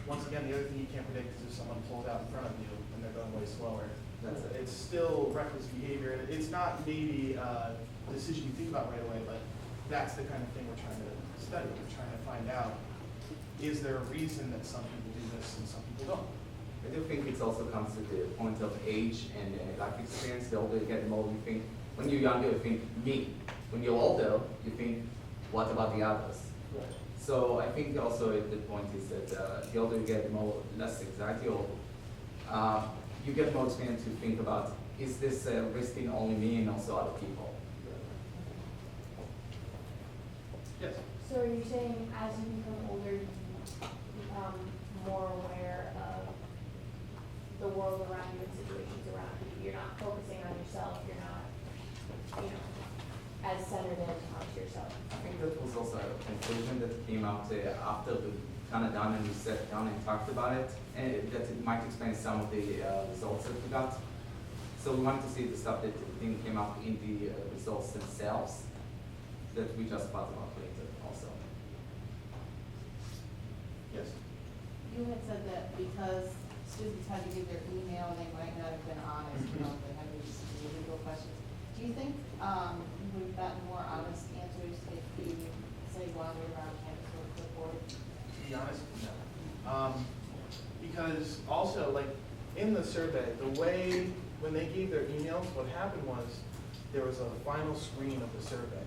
once again, the other thing you can't predict is if someone pulls out in front of you and they're going way slower. It's still reckless behavior. And it's not maybe a decision you think about right away, but that's the kind of thing we're trying to study. We're trying to find out, is there a reason that some people do this and some people don't? I do think it also comes to the point of age and life experience. The older you get, the more you think. When you're younger, you think me. When you're older, you think, what about the others? right. So I think also the point is that the older you get, the more less anxiety, or you get more experience to think about, is this risking only me and also other people? Yes. So are you saying as you become older, you become more aware of the world around you and situations around you? You're not focusing on yourself, you're not, you know, as centered in onto yourself. I think that was also a conclusion that came out after we kind of done and we sat down and talked about it, and that it might explain some of the results that we got. So we wanted to see the stuff that didn't came out in the results themselves that we just thought about later also. Yes. You had said that because students had to give their email, they might not have been honest, you know, they had these individual questions. Do you think you would have gotten more honest answers if you, say, wandered around campus with a clipboard? To be honest, no. Because also, like, in the survey, the way, when they gave their emails, what happened was, there was a final screen of the survey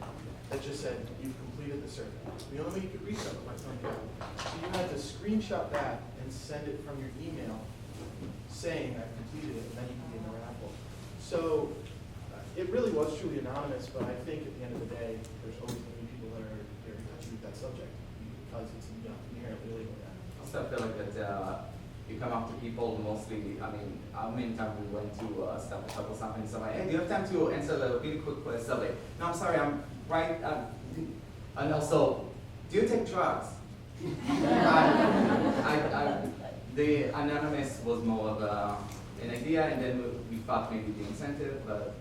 that just said, you've completed the survey. The only way you could read that was by thumbing down. So you had to screenshot that and send it from your email saying I've completed it, and then you can get a raffle. So it really was truly anonymous, but I think at the end of the day, there's always going to be people that are very touchy with that subject because it's inherently illegal. Also, I feel like that you come up to people mostly, I mean, how many times we went to stop a couple something, so like, hey, do you have time to answer the really quick survey? No, I'm sorry, I'm right, and also, do you take drugs? The anonymous was more of an idea, and then we thought maybe the incentive, but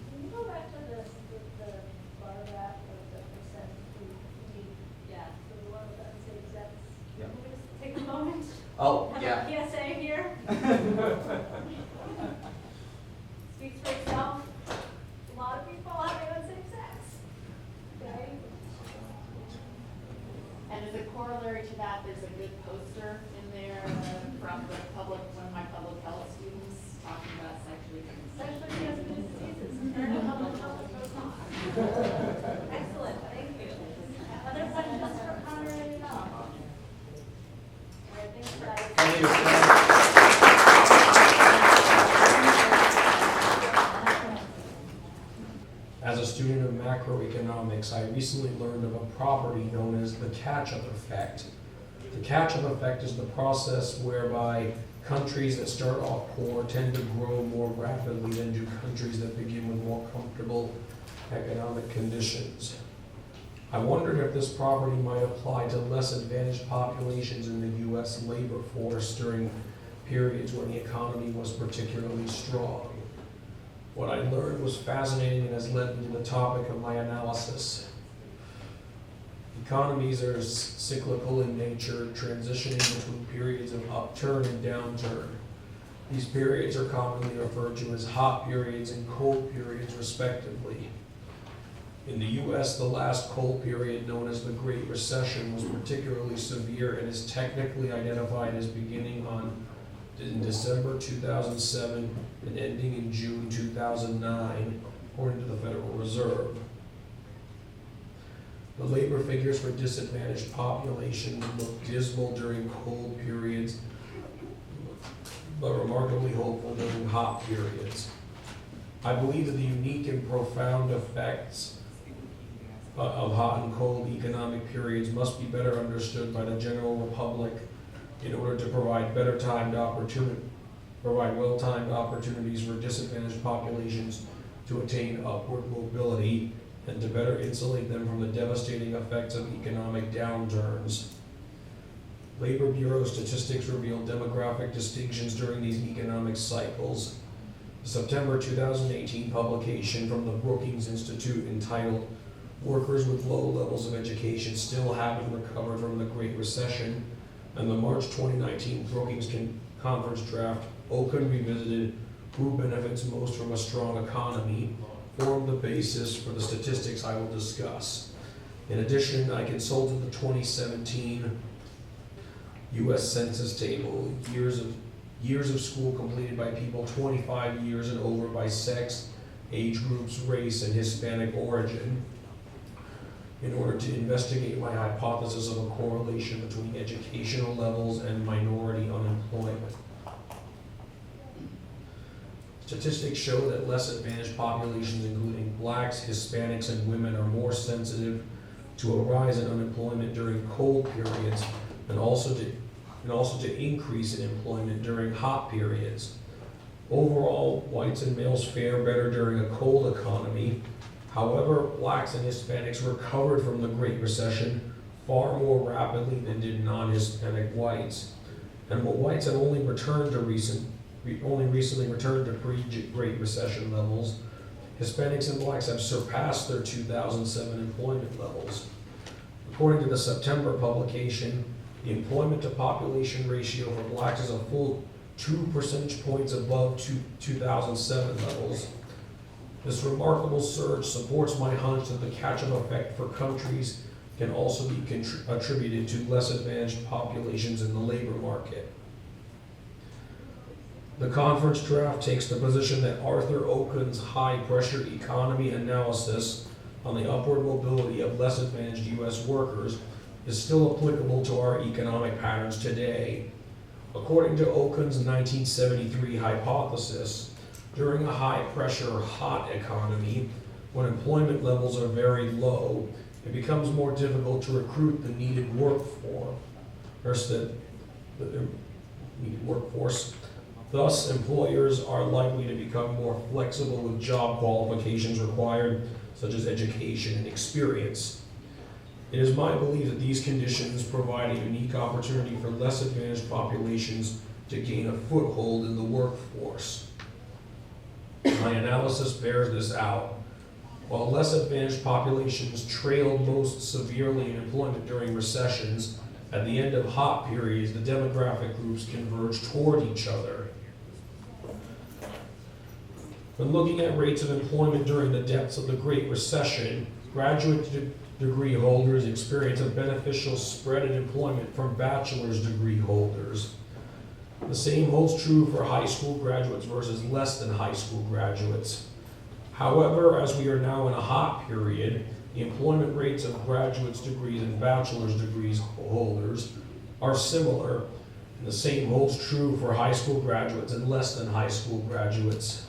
Can you go back to the bar graph of the percent who need, yeah, so the one that says that's, Yeah. can we just take a moment? Oh, Have yeah. a PSA here. Speaks for itself. A lot of people having unsafe sex. Okay? And as a corollary to that, there's a good poster in there from the public, one of my public health students talking about sexually Sexually transmitted diseases. Excellent, thank you. Other questions for Connor and Tom? I think that As a student of macroeconomics, I recently learned of a property known as the catch-up effect. The catch-up effect is the process whereby countries that start off poor tend to grow more rapidly than do countries that begin with more comfortable economic conditions. I wondered if this property might apply to less advantaged populations in the U.S. labor force during periods when the economy was particularly strong. What I learned was fascinating and has led me to the topic of my analysis. Economies are cyclical in nature, transitioning between periods of upturn and downturn. These periods are commonly referred to as hot periods and cold periods, respectively. In the U.S., the last cold period, known as the Great Recession, was particularly severe and is technically identified as beginning in December 2007 and ending in June 2009, according to the Federal Reserve. The labor figures for disadvantaged populations look dismal during cold periods, but remarkably hopeful during hot periods. I believe that the unique and profound effects of hot and cold economic periods must be better understood by the general public in order to provide well-timed opportunities for disadvantaged populations to attain upward mobility and to better insulate them from the devastating effects of economic downturns. Labor Bureau statistics reveal demographic distinctions during these economic cycles. The September 2018 publication from the Brookings Institute entitled "Workers with Low Levels of Education Still Haven't Recovered from the Great Recession," and the March 2019 Brookings Conference draft, Okun Revisited, Who Benefits Most from a Strong Economy, formed the basis for the statistics I will discuss. In addition, I consulted the 2017 U.S. Census table, years of school completed by people 25 years and over by sex, age groups, race, and Hispanic origin, in order to investigate my hypothesis of a correlation between educational levels and minority unemployment. Statistics show that less advantaged populations, including blacks, Hispanics, and women, are more sensitive to a rise in unemployment during cold periods and also to increase in employment during hot periods. Overall, whites and males fare better during a cold economy. However, blacks and Hispanics recovered from the Great Recession far more rapidly than did non-Hispanic whites. And while whites have only recently returned to pre-Great Recession levels, Hispanics and blacks have surpassed their 2007 employment levels. According to the September publication, the employment to population ratio for blacks is a full 2 percentage points above 2007 levels. This remarkable surge supports my hunch that the catch-up effect for countries can also be attributed to less advantaged populations in the labor market. The conference draft takes the position that Arthur Okun's high-pressure economy analysis on the upward mobility of less advantaged U.S. workers is still applicable to our economic patterns today. According to Okun's 1973 hypothesis, during a high-pressure, hot economy, when employment levels are very low, it becomes more difficult to recruit the needed workforce. Thus, employers are likely to become more flexible with job qualifications required, such as education and experience. It is my belief that these conditions provide a unique opportunity for less advantaged populations to gain a foothold in the workforce. My analysis bears this out. While less advantaged populations trailed most severely in employment during recessions, at the end of hot periods, the demographic groups converge toward each other. When looking at rates of employment during the depths of the Great Recession, graduate degree holders experience a beneficial spread in employment from bachelor's degree holders. The same holds true for high school graduates versus less than high school graduates. However, as we are now in a hot period, the employment rates of graduate's degrees and bachelor's degrees holders are similar, and the same holds true for high school graduates and less than high school graduates.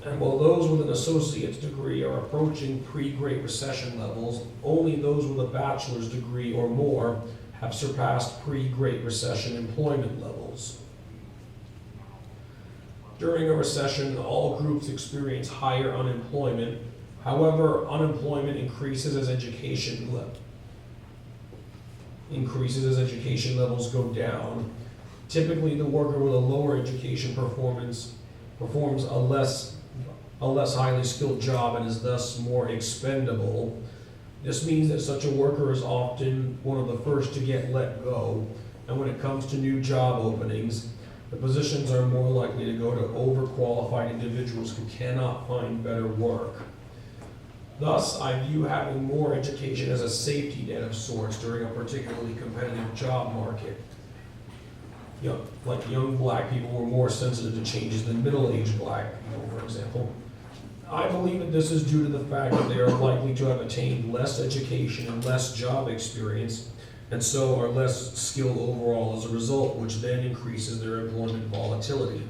And while those with an associate's degree are approaching pre-Great Recession levels, only those with a bachelor's degree or more have surpassed pre-Great Recession employment levels. During a recession, all groups experience higher unemployment. However, unemployment increases as education levels go down. Typically, the worker with a lower education performs a less highly skilled job and is thus more expendable. This means that such a worker is often one of the first to get let go, and when it comes to new job openings, the positions are more likely to go to overqualified individuals who cannot find better work. Thus, I view having more education as a safety net of sorts during a particularly competitive job market. Like young black people were more sensitive to changes than middle-aged black people, for example. I believe that this is due to the fact that they are likely to have attained less education and less job experience, and so are less skilled overall as a result, which then increases their employment volatility.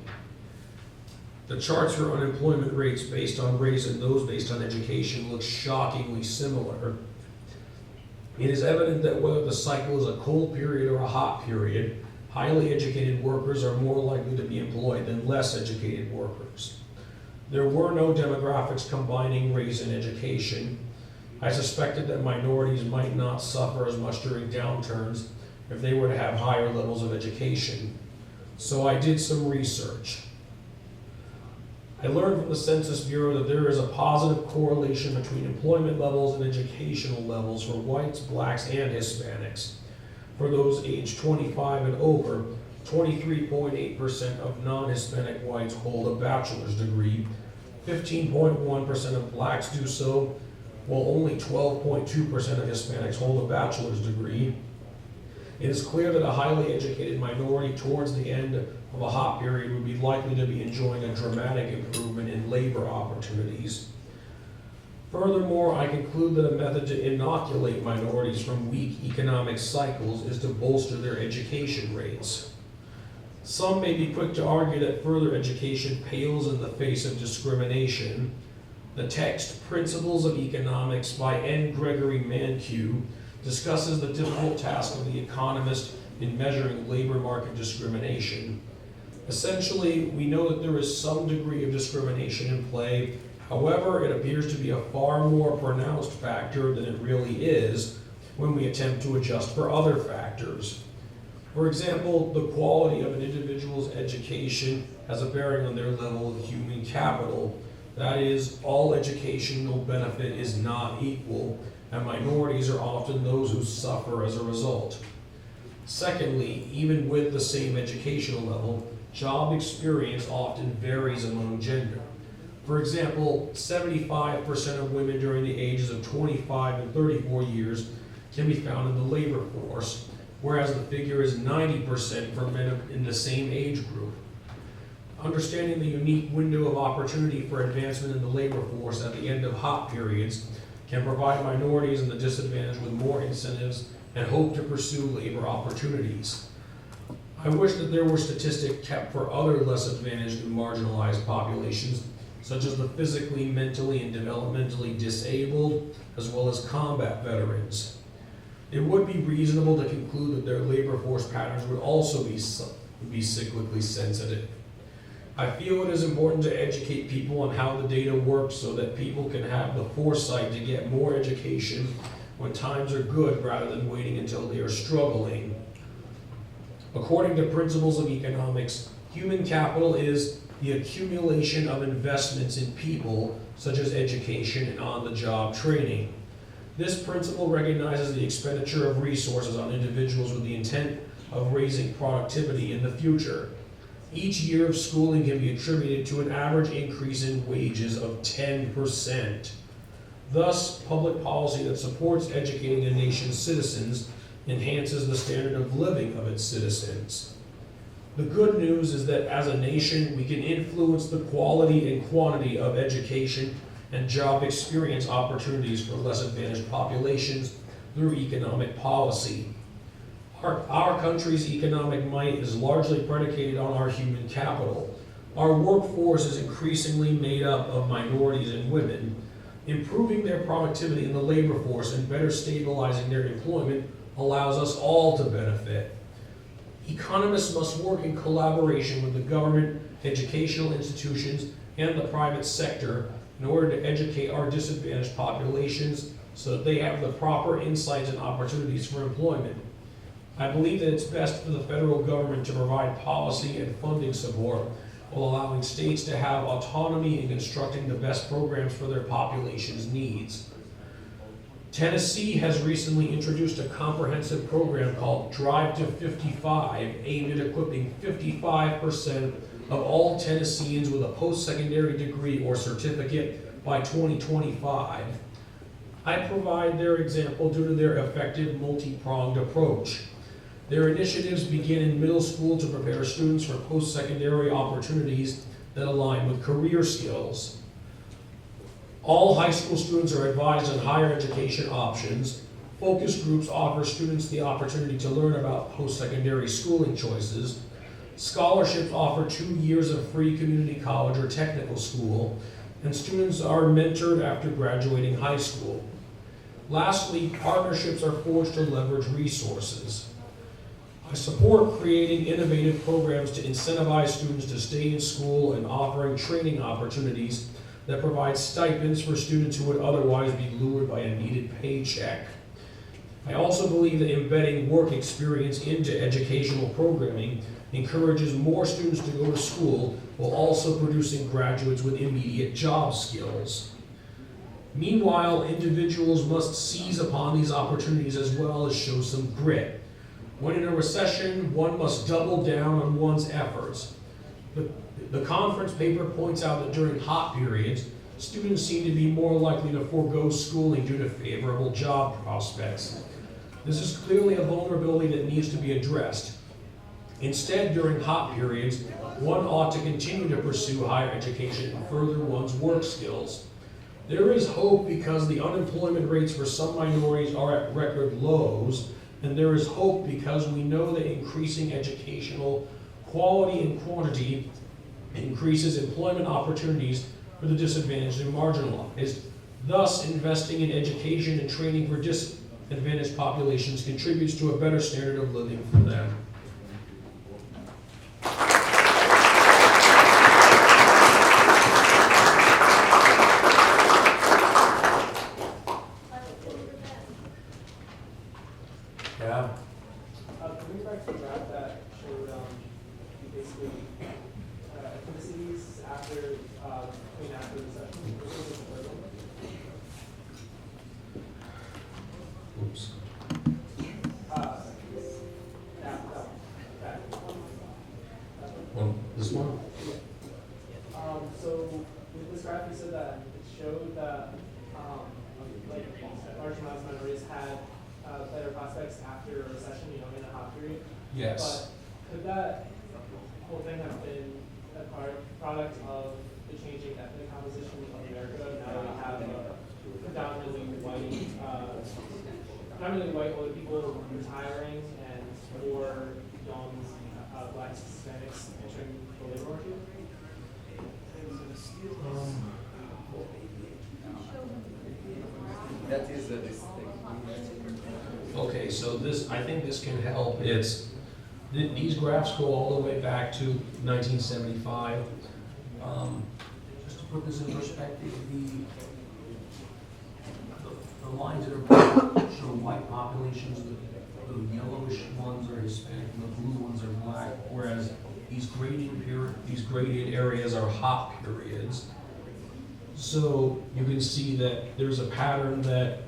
The charts for unemployment rates based on race and those based on education look shockingly similar. It is evident that whether the cycle is a cold period or a hot period, highly educated workers are more likely to be employed than less educated workers. There were no demographics combining race and education. I suspected that minorities might not suffer as much during downturns if they were to have higher levels of education. So I did some research. I learned from the Census Bureau that there is a positive correlation between employment levels and educational levels for whites, blacks, and Hispanics. For those aged 25 and over, 23.8% of non-Hispanic whites hold a bachelor's degree, 15.1% of blacks do so, while only 12.2% of Hispanics hold a bachelor's degree. It is clear that a highly educated minority towards the end of a hot period would be likely to be enjoying a dramatic improvement in labor opportunities. Furthermore, I conclude that a method to inoculate minorities from weak economic cycles is to bolster their education rates. Some may be quick to argue that further education pales in the face of discrimination. The text Principles of Economics by N. Gregory Mankiw discusses the difficult task of the economist in measuring labor market discrimination. Essentially, we know that there is some degree of discrimination in play. However, it appears to be a far more pronounced factor than it really is when we attempt to adjust for other factors. For example, the quality of an individual's education has a bearing on their level of human capital. That is, all educational benefit is not equal, and minorities are often those who suffer as a result. Secondly, even with the same educational level, job experience often varies among gender. For example, 75% of women during the ages of 25 and 34 years can be found in the labor force, whereas the figure is 90% for men in the same age group. Understanding the unique window of opportunity for advancement in the labor force at the end of hot periods can provide minorities and the disadvantaged with more incentives and hope to pursue labor opportunities. I wish that there were statistics kept for other less advantaged and marginalized populations, such as the physically, mentally, and developmentally disabled, as well as combat veterans. It would be reasonable to conclude that their labor force patterns would also be cyclically sensitive. I feel it is important to educate people on how the data works so that people can have the foresight to get more education when times are good rather than waiting until they are struggling. According to Principles of Economics, human capital is the accumulation of investments in people, such as education and on-the-job training. This principle recognizes the expenditure of resources on individuals with the intent of raising productivity in the future. Each year of schooling can be attributed to an average increase in wages of 10%. Thus, public policy that supports educating a nation's citizens enhances the standard of living of its citizens. The good news is that as a nation, we can influence the quality and quantity of education and job experience opportunities for less advantaged populations through economic policy. Our country's economic might is largely predicated on our human capital. Our workforce is increasingly made up of minorities and women. Improving their productivity in the labor force and better stabilizing their employment allows us all to benefit. Economists must work in collaboration with the government, educational institutions, and the private sector in order to educate our disadvantaged populations so that they have the proper insights and opportunities for employment. I believe that it's best for the federal government to provide policy and funding support while allowing states to have autonomy in constructing the best programs for their population's needs. Tennessee has recently introduced a comprehensive program called Drive to 55, aimed at equipping 55% of all Tennesseans with a post-secondary degree or certificate by 2025. I provide their example due to their effective multi-pronged approach. Their initiatives begin in middle school to prepare students for post-secondary opportunities that align with career skills. All high school students are advised on higher education options. Focus groups offer students the opportunity to learn about post-secondary schooling choices. Scholarships offer 2 years of free community college or technical school, and students are mentored after graduating high school. Lastly, partnerships are forged to leverage resources. I support creating innovative programs to incentivize students to stay in school and offering training opportunities that provide stipends for students who would otherwise be lured by a needed paycheck. I also believe that embedding work experience into educational programming encourages more students to go to school while also producing graduates with immediate job skills. Meanwhile, individuals must seize upon these opportunities as well as show some grit. When in a recession, one must double down on one's efforts. The conference paper points out that during hot periods, students seem to be more likely to forego schooling due to favorable job prospects. This is clearly a vulnerability that needs to be addressed. Instead, during hot periods, one ought to continue to pursue higher education and further one's work skills. There is hope because the unemployment rates for some minorities are at record lows, and there is hope because we know that increasing educational quality and quantity increases employment opportunities for the disadvantaged and marginalized. Thus, investing in education and training for disadvantaged populations contributes to a better standard of living for them. Yeah. Coming back to the graph that showed basically ethnicities after after the session. Oops. This one? So with this graph, you said that it showed that large amounts of minorities had better prospects after a recession, in a hot period. Yes. But could that whole thing have been a product of the changing ethnic composition of America now that we have predominantly white older people retiring and more young blacks, Hispanics entering the labor market? That is the Okay, so I think this can help. These graphs go all the way back to 1975. Just to put this in perspective, the lines that are black show white populations, the yellowish ones are Hispanic, and the blue ones are black, whereas these graded areas are hot periods. So you can see that there's a pattern that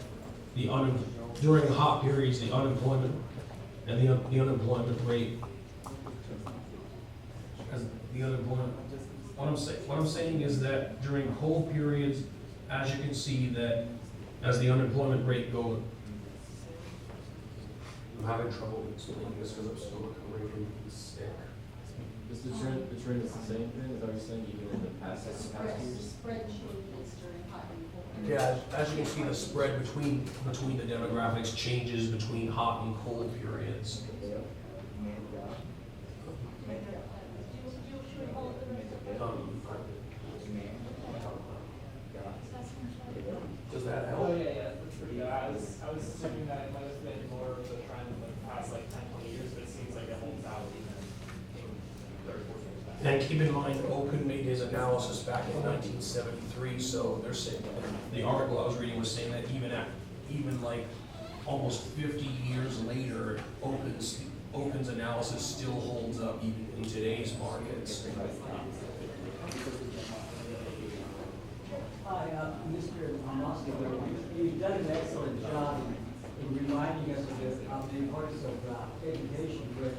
during hot periods, the unemployment and the unemployment rate, what I'm saying is that during cold periods, as you can see that as the unemployment rate goes, I'm having trouble explaining this because I'm still recovering from the stick. Is the trend is the same thing? Is that what you're saying, even in the past years? Spread changes during hot and cold. Yeah, as you can see, the spread between the demographics changes between hot and cold periods. Does that help? Oh yeah, that's pretty good. I was assuming that it might have been more of the trend in the past 10, 20 years, but it seems like it holds out even in 30, 40 years back. And keep in mind, Open made his analysis back in 1973, so they're saying, the article I was reading was saying that even almost 50 years later, Open's analysis still holds up even in today's markets. Hi, Mr. Moskowitz. You've done an excellent job in reminding us of the importance of education with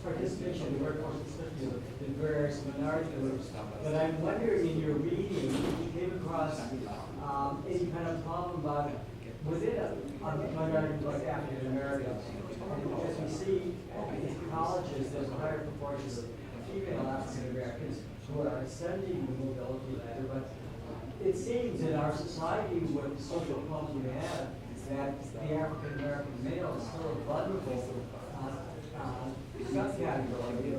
participation in the workforce, especially in various minority groups. But I'm wondering, in your reading, you came across any kind of problem about within a minority group like African Americans. As we see in colleges, there's a higher proportion of female African Americans who are ascending the mobility ladder, but it seems in our society with the social problems we have that the African American male is still a vulnerable subcategory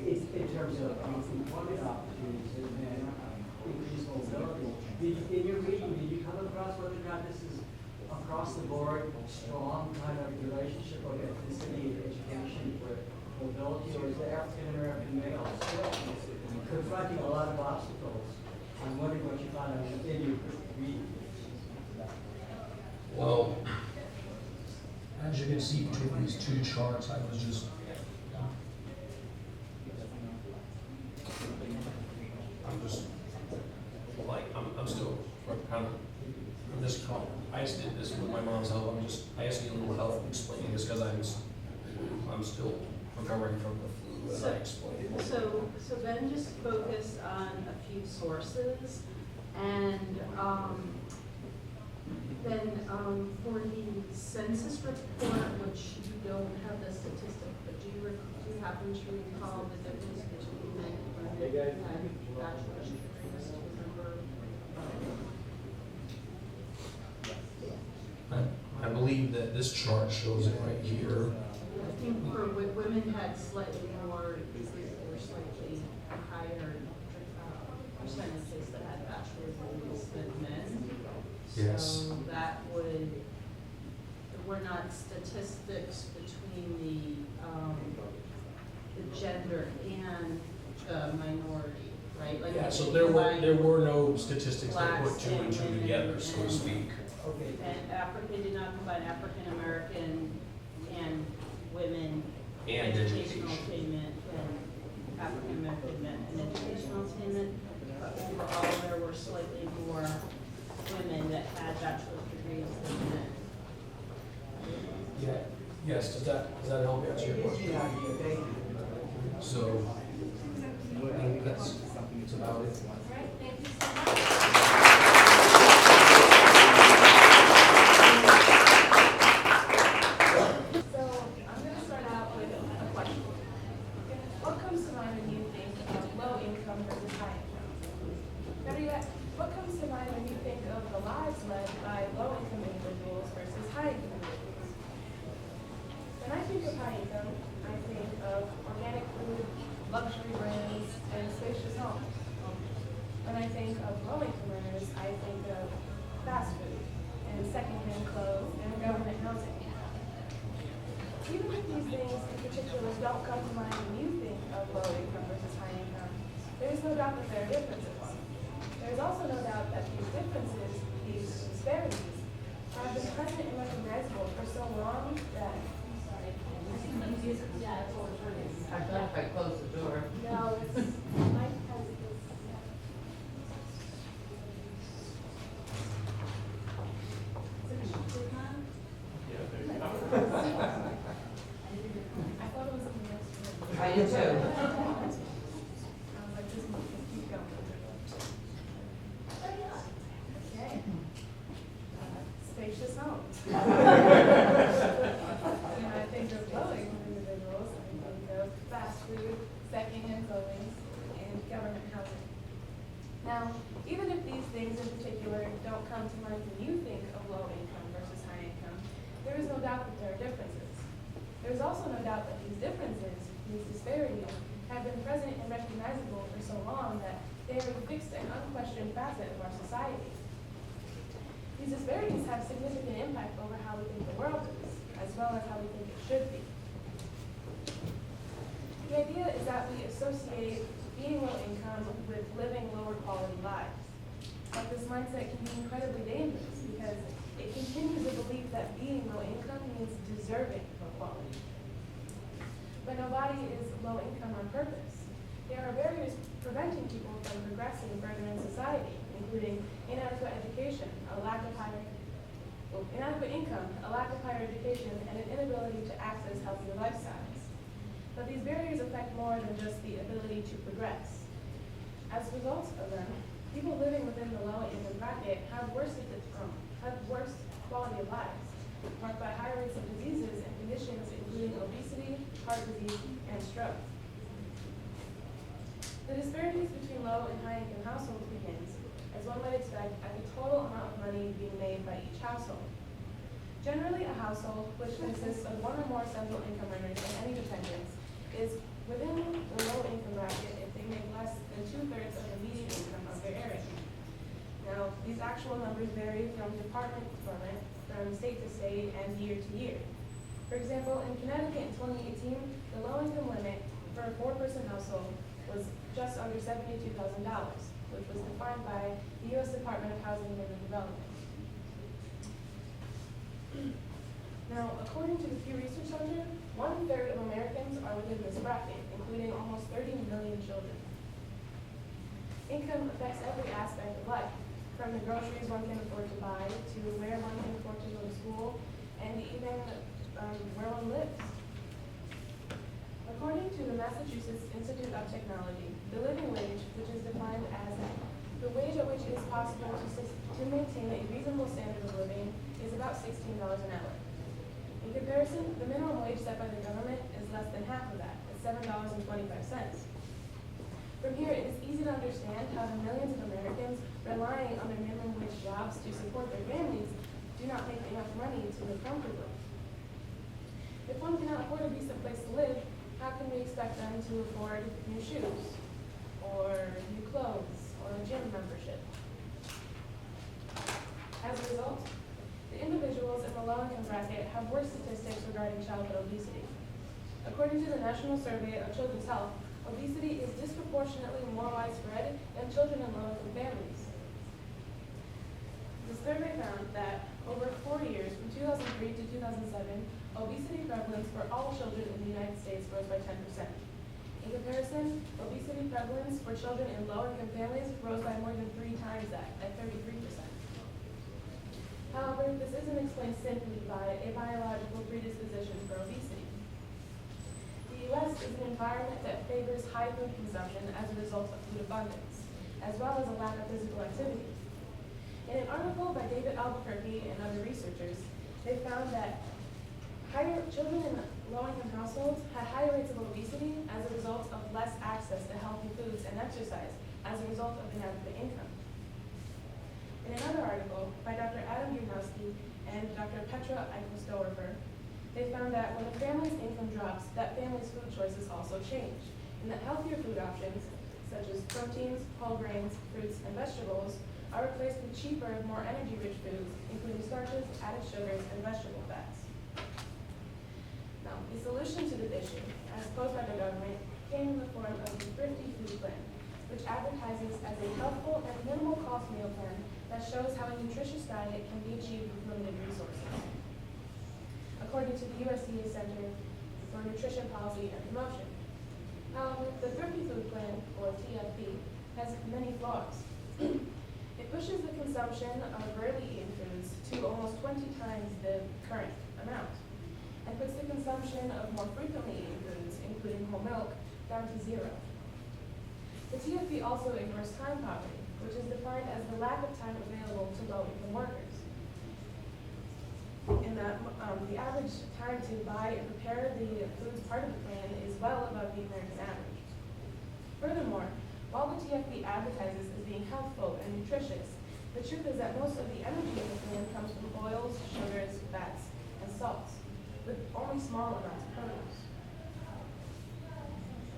in terms of employment opportunities and increased mobility. In your reading, did you come across whether or not this is a across the board, strong kind of relationship or ethnicity, education, for mobility, or is the African American male still confronting a lot of obstacles? I'm wondering what you found out in your reading. Well, as you can see between these two charts, I was just I'm still kind of from this call. I just did this with my mom's help. I just need a little help explaining this because I'm still recovering from the flu as I explained. So Ben just focused on a few sources, and then for the census report, which you don't have the statistic, but do you happen to recall the difference between men and women who had bachelor's degrees? Do you remember? I believe that this chart shows it right here. I think for women had slightly more or slightly higher percentages that had bachelor's degrees than men. Yes. So that would, there were not statistics between the gender and the minority, right? Like Yeah, so there were no statistics that put two and two women together, so to and- speak. Okay. And they did not combine African American and women And educational education. attainment and African American men and educational attainment. But overall, there were slightly more women that had bachelor's degrees than men. Yeah. Yes. Does that help answer your question? Yeah, thank you. So I think that's about it. All right, thank you so much. So I'm going to start out with a question. What comes to mind when you think of low income versus high income? Better yet, what comes to mind when you think of the lives led by low income individuals versus high income individuals? When I think of high income, I think of organic food, luxury brands, and spacious homes. When I think of low income earners, I think of fast food and secondhand clothes and government housing. Even if these things in particular don't come to mind when you think of low income versus high income, there is no doubt that there are differences. There is also no doubt that these differences, these disparities, have been present and recognizable for so long that I thought if I closed the door. No, it's, Mike has this. I thought it was in the next room. I do too. I was like, this one can keep going. Okay. Spacious homes. When I think of low income individuals, I think of fast food, secondhand clothing, and government housing. Now, even if these things in particular don't come to mind when you think of low income versus high income, there is no doubt that there are differences. There is also no doubt that these differences, these disparities, have been present and recognizable for so long that they are a fixed and unquestioned facet of our society. These disparities have significant impact over how we think the world is, as well as how we think it should be. The idea is that we associate being low income with living lower quality lives. But this mindset can be incredibly dangerous because it continues the belief that being low income means deserving of quality. But nobody is low income on purpose. There are barriers preventing people from progressing further in society, including inadequate education, inadequate income, a lack of higher education, and an inability to access healthier lifestyles. But these barriers affect more than just the ability to progress. As a result of them, people living within the low income bracket have worse quality of lives, marked by higher rates of diseases and conditions including obesity, heart disease, and stroke. The disparities between low and high income households begins, as one might expect, at the total amount of money being made by each household. Generally, a household, which consists of one or more central income earners and any dependents, is within the low income bracket if they make less than 2/3 of the median income of their area. Now, these actual numbers vary from department to department, but from state to state and year to year. For example, in Connecticut in 2018, the low-income limit for a four-person household was just under $72,000, which was defined by the U.S. Department of Housing and Urban Development. Now, according to the Pew Research Center, 1/3 of Americans are within this bracket, including almost 30 million children. Income affects every aspect of life, from the groceries one can afford to buy to where one can afford to go to school, and even where one lives. According to the Massachusetts Institute of Technology, the living wage, which is defined as the wage at which it is possible to maintain a reasonable standard of living, is about $16 an hour. In comparison, the minimum wage set by the government is less than half of that, at $7.25. From here, it is easy to understand how the millions of Americans relying on their minimum wage jobs to support their families do not make enough money to live comfortably. If one cannot afford a decent place to live, how can we expect them to afford new shoes, or new clothes, or a gym membership? As a result, the individuals in the low-income bracket have worse statistics regarding childhood obesity. According to the National Survey of Children's Health, obesity is disproportionately more widespread than children in low-income families. The survey found that over 4 years, from 2003 to 2007, obesity prevalence for all children in the United States rose by 10%. In comparison, obesity prevalence for children in low-income families rose by more than 3 times that, at 33%. However, this isn't explained simply by a biological predisposition for obesity. The U.S. is an environment that favors high food consumption as a result of food abundance, as well as a lack of physical activity. In an article by David Albuquerque and other researchers, they found that children in low-income households had higher rates of obesity as a result of less access to healthy foods and exercise as a result of inadequate income. In another article by Dr. Adam Yunowski and Dr. Petra Eichelsdorfer, they found that when a family's income drops, that family's food choices also change, and that healthier food options, such as proteins, whole grains, fruits, and vegetables, are replaced with cheaper, more energy-rich foods, including starches, added sugars, and vegetable fats. Now, the solution to this issue, as posed by the government, came in the form of the Thrifty Food Plan, which advertises as a healthful and minimal cost meal plan that shows how a nutritious diet can be achieved with limited resources. According to the USDA Center for Nutrition Policy and Promotion. However, the Thrifty Food Plan, or TFP, has many flaws. It pushes the consumption of rarely eaten foods to almost 20 times the current amount, and puts the consumption of more frequently eaten foods, including whole milk, down to 0. The TFP also ignores time poverty, which is defined as the lack of time available to low-income workers. In that, the average time to buy and prepare the foods part of the plan is well above the American average. Furthermore, while the TFP advertises as being healthful and nutritious, the truth is that most of the energy in the plan comes from oils, sugars, fats, and salts, with only small amounts of produce.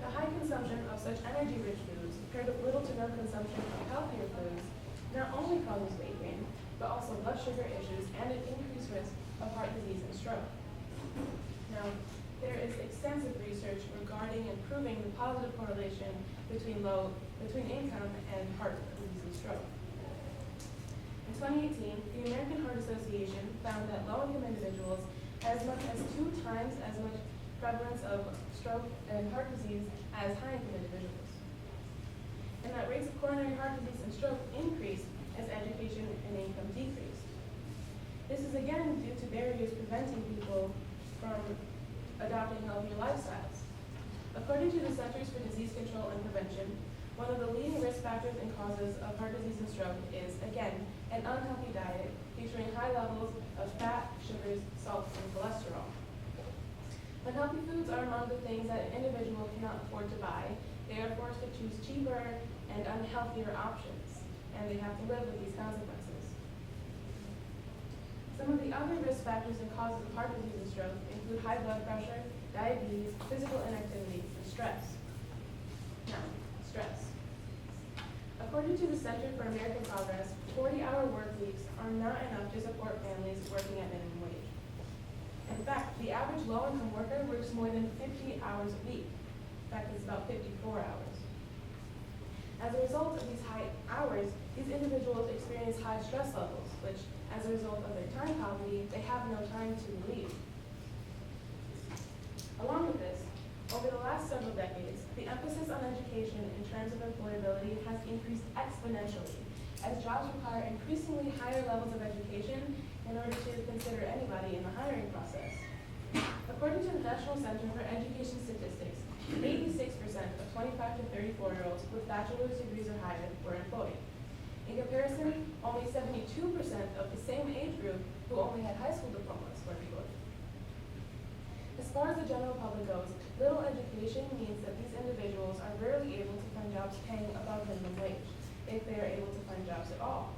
The high consumption of such energy-rich foods, paired with little to no consumption of healthier foods, not only causes weight gain, but also blood sugar issues and an increased risk of heart disease and stroke. Now, there is extensive research regarding and proving the positive correlation between income and heart disease and stroke. In 2018, the American Heart Association found that low-income individuals had as much as 2 times as much prevalence of stroke and heart disease as high-income individuals, and that rates of coronary heart disease and stroke increased as education and income decreased. This is again due to barriers preventing people from adopting healthier lifestyles. According to the Centers for Disease Control and Prevention, one of the leading risk factors and causes of heart disease and stroke is, again, an unhealthy diet featuring high levels of fat, sugars, salts, and cholesterol. Unhealthy foods are among the things that an individual cannot afford to buy. They are forced to choose cheaper and unhealthier options, and they have to live with these consequences. Some of the other risk factors and causes of heart disease and stroke include high blood pressure, diabetes, physical inactivity, and stress. Now, stress. According According to the Center for American Progress, 40-hour work weeks are not enough to support families working at minimum wage. In fact, the average low-income worker works more than 50 hours a week. In fact, it's about 54 hours. As a result of these high hours, these individuals experience high stress levels, which, as a result of their time poverty, they have no time to relieve. Along with this, over the last several decades, the emphasis on education in terms of employability has increased exponentially, as jobs require increasingly higher levels of education in order to consider anybody in the hiring process. According to the National Center for Education Statistics, 86% of 25 to 34-year-olds with bachelor's degrees or higher were employed. In comparison, only 72% of the same age group who only had high school diplomas were employed. As far as the general public goes, little education means that these individuals are rarely able to find jobs paying above minimum wage, if they are able to find jobs at all.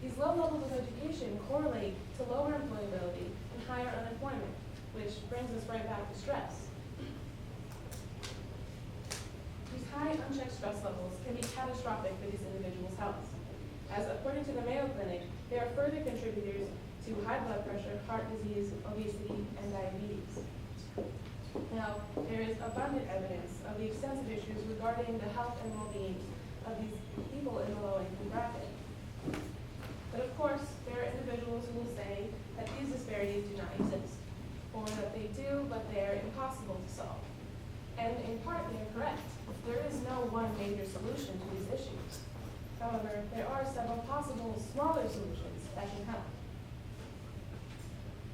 These low levels of education correlate to lower employability and higher unemployment, which brings us right back to stress. These high unchecked stress levels can be catastrophic for these individuals' health, as according to the Mayo Clinic, they are further contributors to high blood pressure, heart disease, obesity, and diabetes. Now, there is abundant evidence of the extensive issues regarding the health and well-being of these people in the low-income bracket. But of course, there are individuals who will say that these disparities do not exist, or that they do, but they are impossible to solve. And in part, they are correct. There is no one major solution to these issues. However, there are several possible smaller solutions that can help.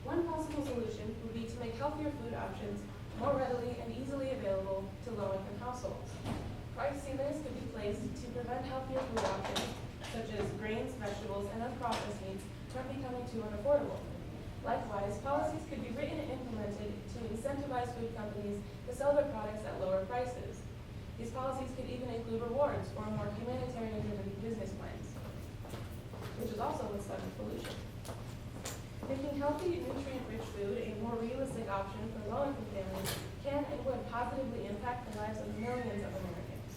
One possible solution would be to make healthier food options more readily and easily available to low-income households. Price ceilings could be placed to prevent healthier food options, such as grains, vegetables, and unprocessed meats, from becoming too unaffordable. Likewise, policies could be written and implemented to incentivize food companies to sell their products at lower prices. These policies could even include rewards for more humanitarian-driven business plans, which is also what's done with pollution. Making healthy, nutrient-rich food a more realistic option for low-income families can and would positively impact the lives of millions of Americans.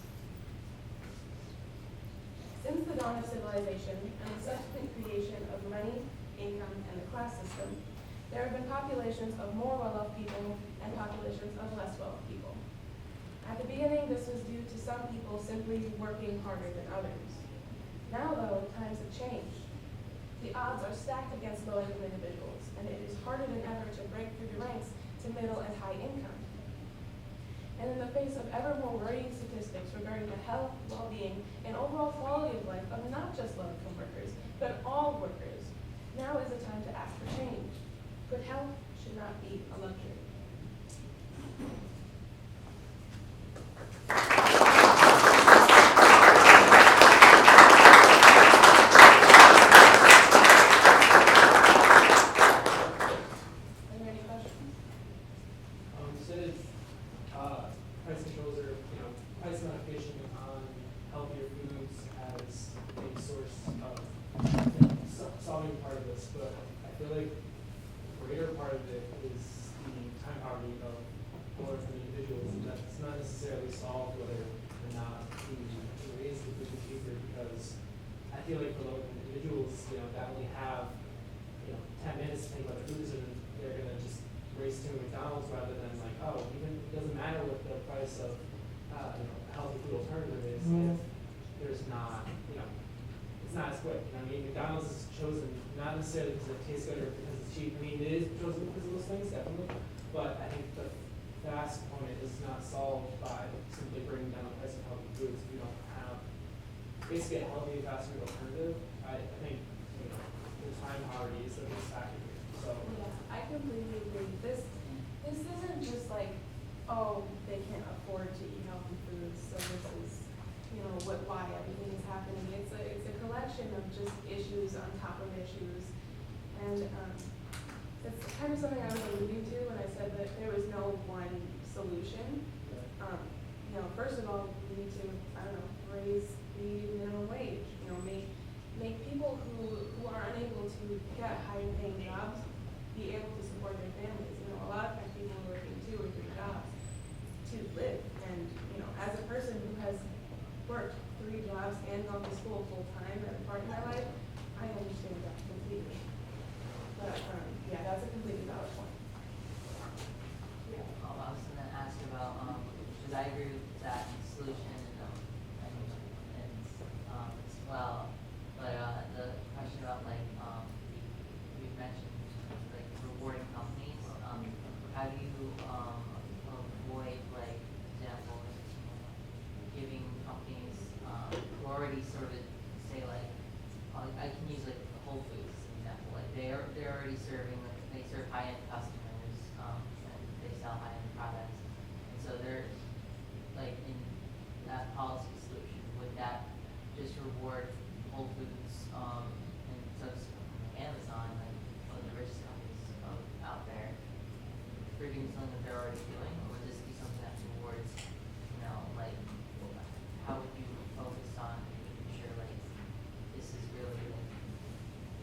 Since the dawn of civilization and the subsequent creation of money, income, and the class system, there have been populations of more well-off people and populations of less well-off people. At the beginning, this was due to some people simply working harder than others. Now, though, times have changed. The odds are stacked against low-income individuals, and it is harder than ever to break through the ranks to middle and high income. And in the face of ever more worrying statistics regarding the health, well-being, and overall quality of life of not just low-income workers, but all workers, now is the time to ask for change. Good health should not be a luxury. Price controls or price modification on healthier foods as a source of solving part of this, but I feel like the greater part of it is the time poverty of lower-income individuals, and that's not necessarily solved whether or not we raise the food cheaper, because I feel like for low-income individuals, that only have 10 minutes to think about their food decision, they're gonna just race to McDonald's rather than like, oh, even it doesn't matter what the price of a healthy food alternative is if there's not, it's not as quick. I mean, McDonald's is chosen not necessarily because it tastes good or because it's cheap. I mean, it is chosen because of those things, definitely. But I think the fast component is not solved by simply bringing down the price of healthy foods. If you don't have basically a healthy fast food alternative, I think the time poverty is the biggest factor here. So yeah, I completely agree. This isn't just like, oh, they can't afford to eat healthy foods, so this is, why everything is happening. It's a collection of just issues on top of issues, and it's kind of something I was alluding to when I said that there was no one solution. First of all, we need to, raise the minimum wage. Make people who are unable to get higher paying jobs be able to support their families. A lot of times people are working 2 or 3 jobs to live, and as a person who has worked 3 jobs and gone to school full time at a part in my life, I understand that completely. But, yeah, that's a completely valid point. I was gonna ask about, because I agree with that solution as well, but, the question about like, we mentioned like rewarding companies, how do you, avoid like, example, giving companies, who already sort of say like, I can use like Whole Foods as an example, like they're already serving, like they serve high-end customers, and they sell high-end products, and so they're, like in that policy solution, would that just reward Whole Foods, and subsequently Amazon, like one of the richest companies out there, for doing something that they're already doing, or would this be something that rewards, like, how would you focus on making sure like this is really like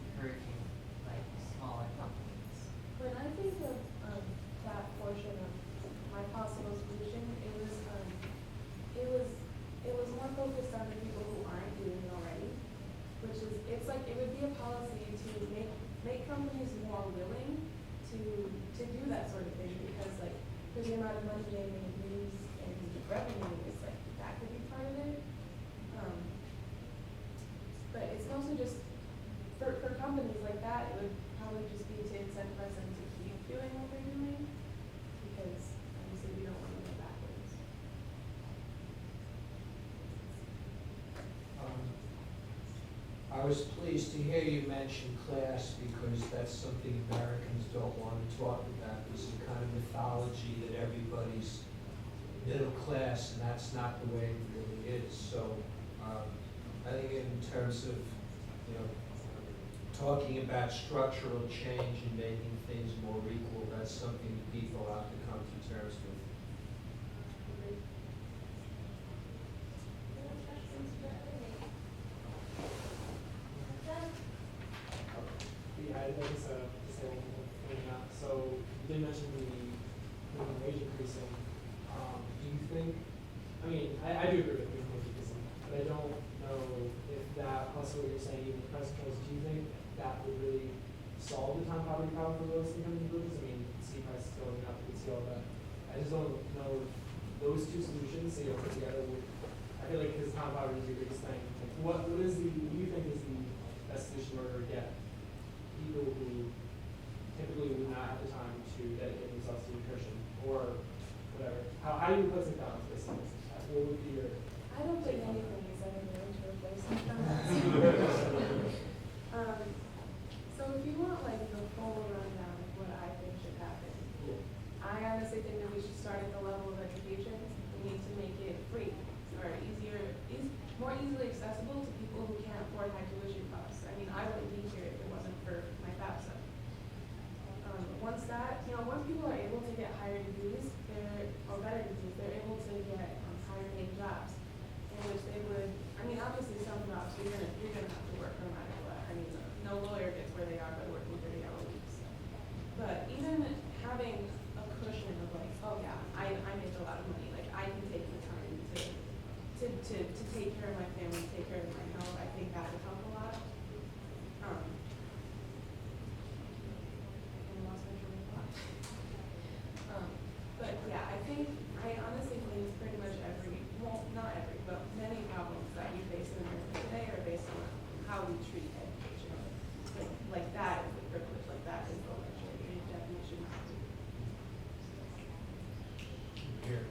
encouraging like smaller companies? When I think of that portion of my possible solution, it was more focused on the people who aren't doing it already, which is, it's like, it would be a policy to make companies more willing to do that sort of thing, because like, for the amount of money they may lose in revenue, it's like, that could be part of it. But it's mostly just, for companies like that, it would probably just be to incentivize them to keep doing what they're doing, because obviously we don't want to go backwards. I was pleased to hear you mention class, because that's something Americans don't want to talk about. There's a kind of mythology that everybody's middle class, and that's not the way it really is. So I think in terms of, talking about structural change and making things more equal, that's something people have to come to terms with. Yeah, I guess to say one thing. So you did mention the minimum wage increasing. Do you think? I mean, I do agree with minimum wage increasing, but I don't know if that, plus what you're saying, even the present case, do you think that would really solve the town poverty problem for those income individuals? I mean, see prices going up, you can see all that. I just don't know if those two solutions, put together would, I feel like because town poverty is your biggest thing. Like, what do you think is the best solution in order to get people who typically would not have the time to dedicate themselves to nutrition or whatever? How do you put some balance this? What would be your? I don't think anything is ever going to replace income. So if you want like the full rundown of what I think should happen, I honestly think that we should start at the level of education. We need to make it free or more easily accessible to people who can't afford high tuition costs. I mean, I wouldn't be here if it wasn't for my FAFSA. Once people are able to get higher degrees, or better degrees, they're able to get higher paying jobs, in which they would. I mean, obviously some jobs you're gonna have to work no matter what. I mean, no lawyer gets where they are by working 30-hour weeks. But even having a cushion of like, oh yeah, I make a lot of money. Like I can take the time to take care of my family, take care of my health. I think that would help a lot. But yeah, I honestly believe pretty much not every, but many problems that we face in America today are based on how we treat education. Like that is the privilege, like that is the luxury. It definitely should not be. Here.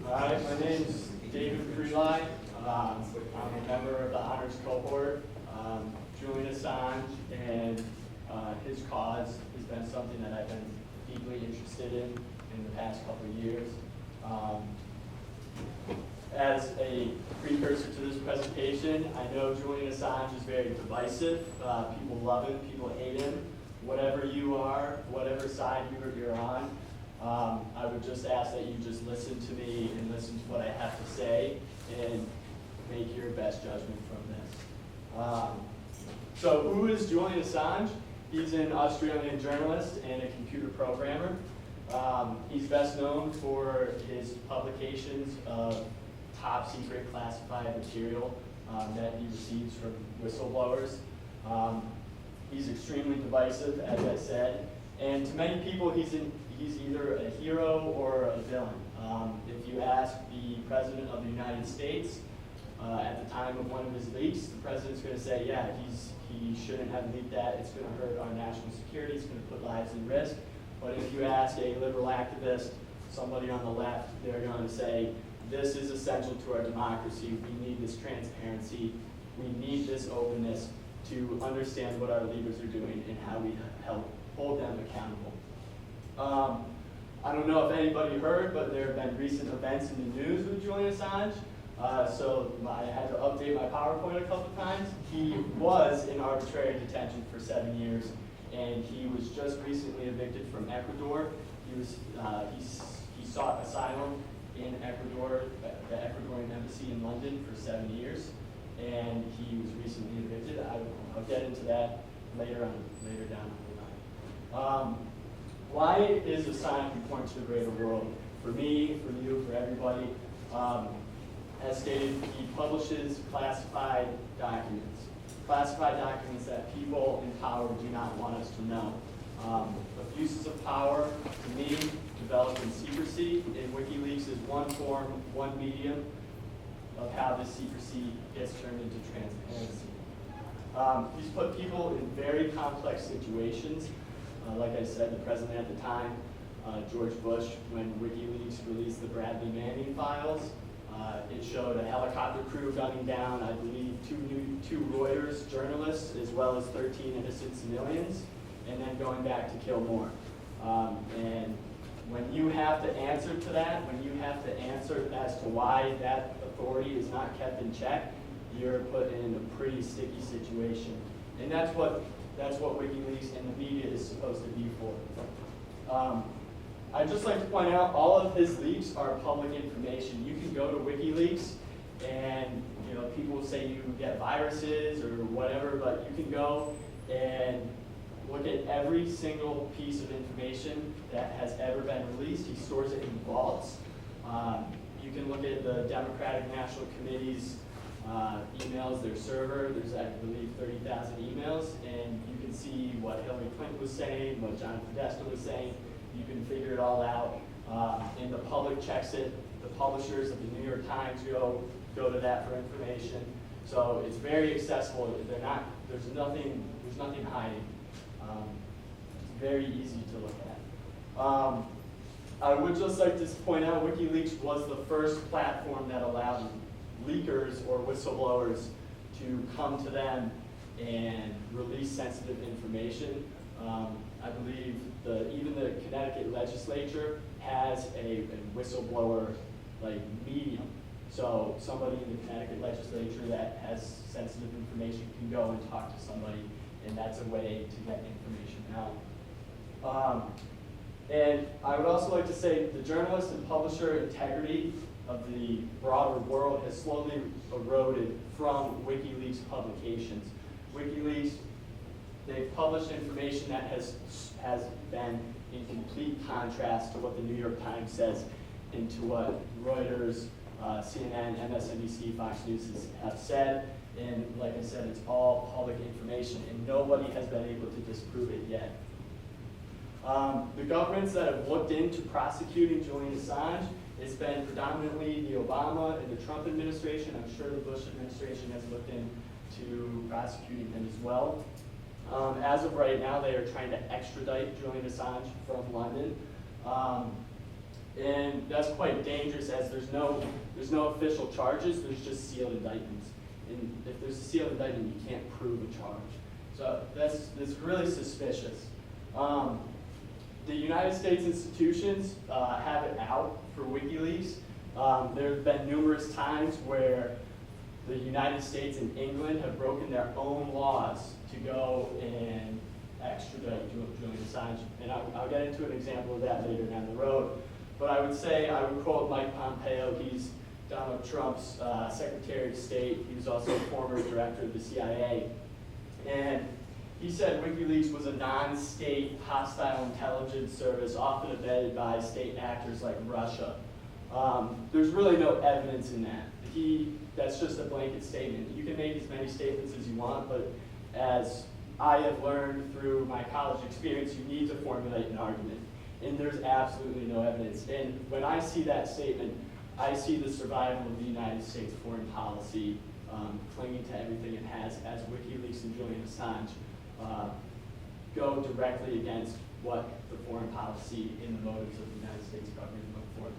Hi, my name's David Prelai. I'm a member of the honors cohort. Julian Assange and his cause has been something that I've been deeply interested in the past couple of years. As a precursor to this presentation, I know Julian Assange is very divisive. People love him, people hate him. Whatever you are, whatever side you're on, I would just ask that you just listen to me and listen to what I have to say and make your best judgment from this. So who is Julian Assange? He's an Australian journalist and a computer programmer. He's best known for his publications of top secret classified material that he receives from whistleblowers. He's extremely divisive, as I said, and to many people he's either a hero or a villain. If you ask the President of the United States at the time of one of his leaks, the President's going to say, yeah, he shouldn't have leaked that, it's going to hurt our national security, it's going to put lives in risk. But if you ask a liberal activist, somebody on the left, they're going to say, this is essential to our democracy, we need this transparency, we need this openness to understand what our leaders are doing and how we help hold them accountable. I don't know if anybody heard, but there have been recent events in the news with Julian Assange. So I had to update my PowerPoint a couple times. He was in arbitrary detention for 7 years, and he was just recently evicted from Ecuador. He sought asylum in Ecuador, the Ecuadorian embassy in London, for 7 years, and he was recently evicted. I'll get into that later down the line. Why is Assange important to the greater world? For me, for you, for everybody. As stated, he publishes classified documents. Classified documents that people in power do not want us to know. Abuses of power, to me, developed in secrecy, and WikiLeaks is one form, one medium of how this secrecy gets turned into transparency. He's put people in very complex situations. Like I said, the president at the time, George Bush, when WikiLeaks released the Bradley Manning files, it showed a helicopter crew gunning down, I believe, two Reuters journalists, as well as 13 innocent civilians, and then going back to kill more. And when you have to answer to that, when you have to answer as to why that authority is not kept in check, you're put in a pretty sticky situation. And that's what WikiLeaks and the media is supposed to be for. I'd just like to point out, all of his leaks are public information. You can go to WikiLeaks, and people will say you get viruses or whatever, but you can go and look at every single piece of information that has ever been released. He stores it in vaults. You can look at the Democratic National Committee's emails, their server. There's, I believe, 30,000 emails, and you can see what Hillary Clinton was saying, what John Podesta was saying. You can figure it all out, and the public checks it. The publishers of the New York Times go to that for information. So it's very accessible. There's nothing hiding. It's very easy to look at. I would just like to point out, WikiLeaks was the first platform that allowed leakers or whistleblowers to come to them and release sensitive information. I believe even the Connecticut legislature has a whistleblower medium. So somebody in the Connecticut legislature that has sensitive information can go and talk to somebody, and that's a way to get information out. And I would also like to say the journalist and publisher integrity of the broader world has slowly eroded from WikiLeaks publications. WikiLeaks, they've published information that has been in complete contrast to what the New York Times says and to what Reuters, CNN, MSNBC, Fox News have said. And like I said, it's all public information, and nobody has been able to disprove it yet. The governments that have looked into prosecuting Julian Assange, it's been predominantly the Obama and the Trump administration. I'm sure the Bush administration has looked into prosecuting him as well. As of right now, they are trying to extradite Julian Assange from London. And that's quite dangerous, as there's no official charges, there's just sealed indictments. And if there's a sealed indictment, you can't prove a charge. So that's really suspicious. The United States institutions have it out for WikiLeaks. There have been numerous times where the United States and England have broken their own laws to go and extradite Julian Assange. And I'll get into an example of that later down the road. But I would quote Mike Pompeo. He's Donald Trump's Secretary of State. He was also a former director of the CIA. And he said WikiLeaks was a non-state hostile intelligence service often abetted by state actors like Russia. There's really no evidence in that. That's just a blanket statement. You can make as many statements as you want, but as I have learned through my college experience, you need to formulate an argument. And there's absolutely no evidence. And when I see that statement, I see the survival of the United States foreign policy clinging to everything it has as WikiLeaks and Julian Assange go directly against what the foreign policy and the motives of the United States government look for.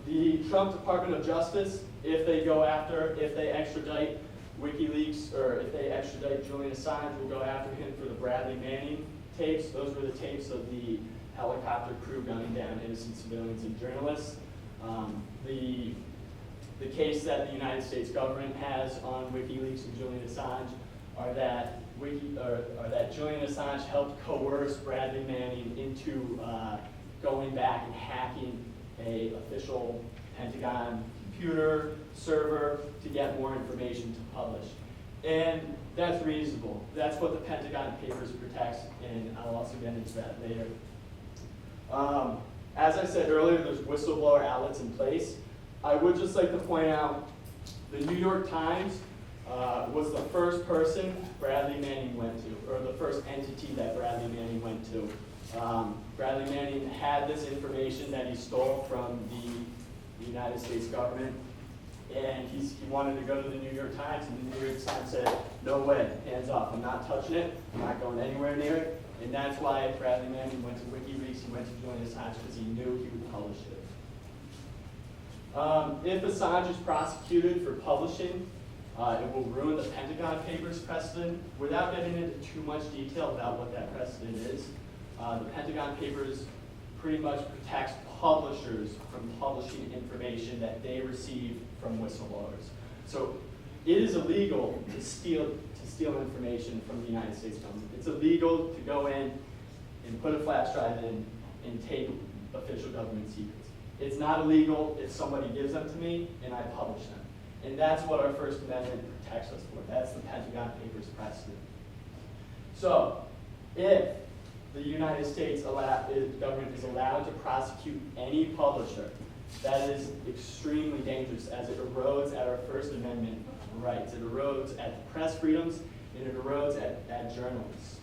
The Trump Department of Justice, if they extradite WikiLeaks, or if they extradite Julian Assange, will go after him for the Bradley Manning tapes. Those were the tapes of the helicopter crew gunning down innocent civilians and journalists. The case that the United States government has on WikiLeaks and Julian Assange are that Julian Assange helped coerce Bradley Manning into going back and hacking an official Pentagon computer server to get more information to publish. And that's reasonable. That's what the Pentagon Papers protects, and I'll also get into that later. As I said earlier, there's whistleblower outlets in place. I would just like to point out the New York Times was the first person Bradley Manning went to, or the first entity that Bradley Manning went to. Bradley Manning had this information that he stole from the United States government, and he wanted to go to the New York Times, and the New York Times said, no way, hands off, I'm not touching it, I'm not going anywhere near it. And that's why Bradley Manning went to WikiLeaks, he went to Julian Assange, because he knew he would publish it. If Assange is prosecuted for publishing, it will ruin the Pentagon Papers precedent. Without getting into too much detail about what that precedent is, the Pentagon Papers pretty much protects publishers from publishing information that they receive from whistleblowers. So it is illegal to steal information from the United States government. It's illegal to go in and put a flash drive in and take official government secrets. It's not illegal if somebody gives them to me and I publish them. And that's what our First Amendment protects us for. That's the Pentagon Papers precedent. So if the United States government is allowed to prosecute any publisher, that is extremely dangerous as it erodes at our First Amendment rights. It erodes at press freedoms, and it erodes at journalists.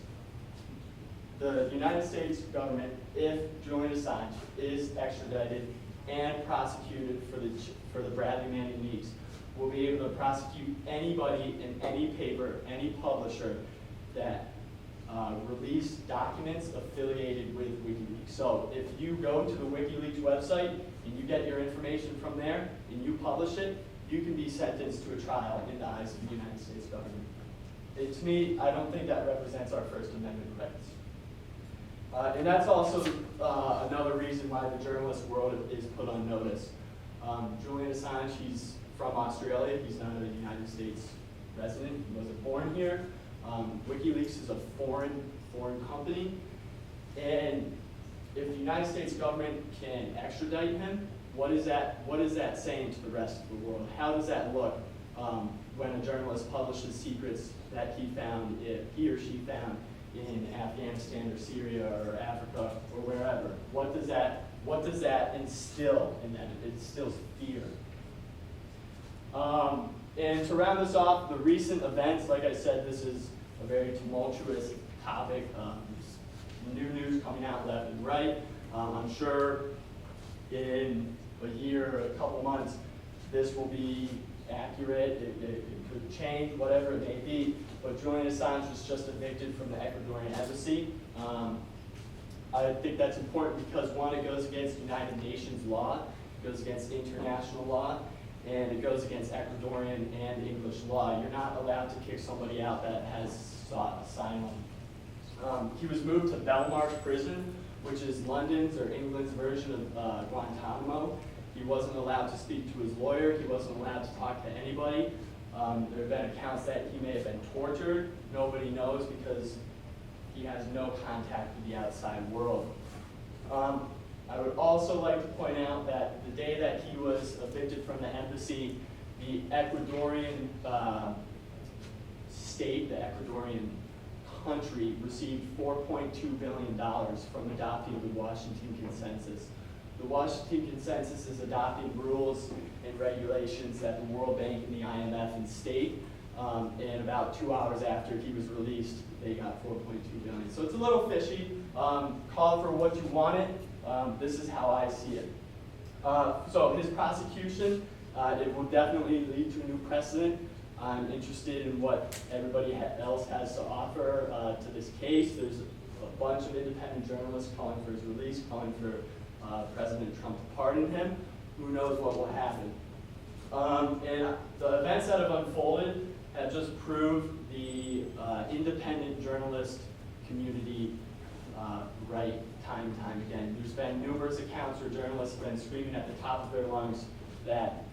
The United States government, if Julian Assange is extradited and prosecuted for the Bradley Manning leaks, will be able to prosecute anybody in any paper, any publisher that released documents affiliated with WikiLeaks. So if you go to the WikiLeaks website and you get your information from there and you publish it, you can be sentenced to a trial in the eyes of the United States government. To me, I don't think that represents our First Amendment rights. And that's also another reason why the journalist world is put on notice. Julian Assange, he's from Australia. He's not a United States resident. He wasn't born here. WikiLeaks is a foreign company. And if the United States government can extradite him, what is that saying to the rest of the world? How does that look when a journalist publishes secrets that he or she found in Afghanistan or Syria or Africa or wherever? What does that instill in them? It instills fear. And to round this off, the recent events, like I said, this is a very tumultuous topic. New news coming out left and right. I'm sure in a year or a couple months, this will be accurate. It could change, whatever it may be. But Julian Assange was just evicted from the Ecuadorian embassy. I think that's important because, one, it goes against United Nations law, it goes against international law, and it goes against Ecuadorian and English law. You're not allowed to kick somebody out that has sought asylum. He was moved to Belmarsh Prison, which is London's or England's version of Guantanamo. He wasn't allowed to speak to his lawyer. He wasn't allowed to talk to anybody. There have been accounts that he may have been tortured. Nobody knows because he has no contact with the outside world. I would also like to point out that the day that he was evicted from the embassy, the Ecuadorian state, the Ecuadorian country, received $4.2 billion from adopting the Washington Consensus. The Washington Consensus is adopting rules and regulations that the World Bank and the IMF and state, and about 2 hours after he was released, they got $4.2 billion. So it's a little fishy. Call for what you want it. This is how I see it. So his prosecution, it will definitely lead to a new precedent. I'm interested in what everybody else has to offer to this case. There's a bunch of independent journalists calling for his release, calling for President Trump to pardon him. Who knows what will happen? And the events that have unfolded have just proved the independent journalist community right time and time again. There's been numerous accounts where journalists have been screaming at the top of their lungs that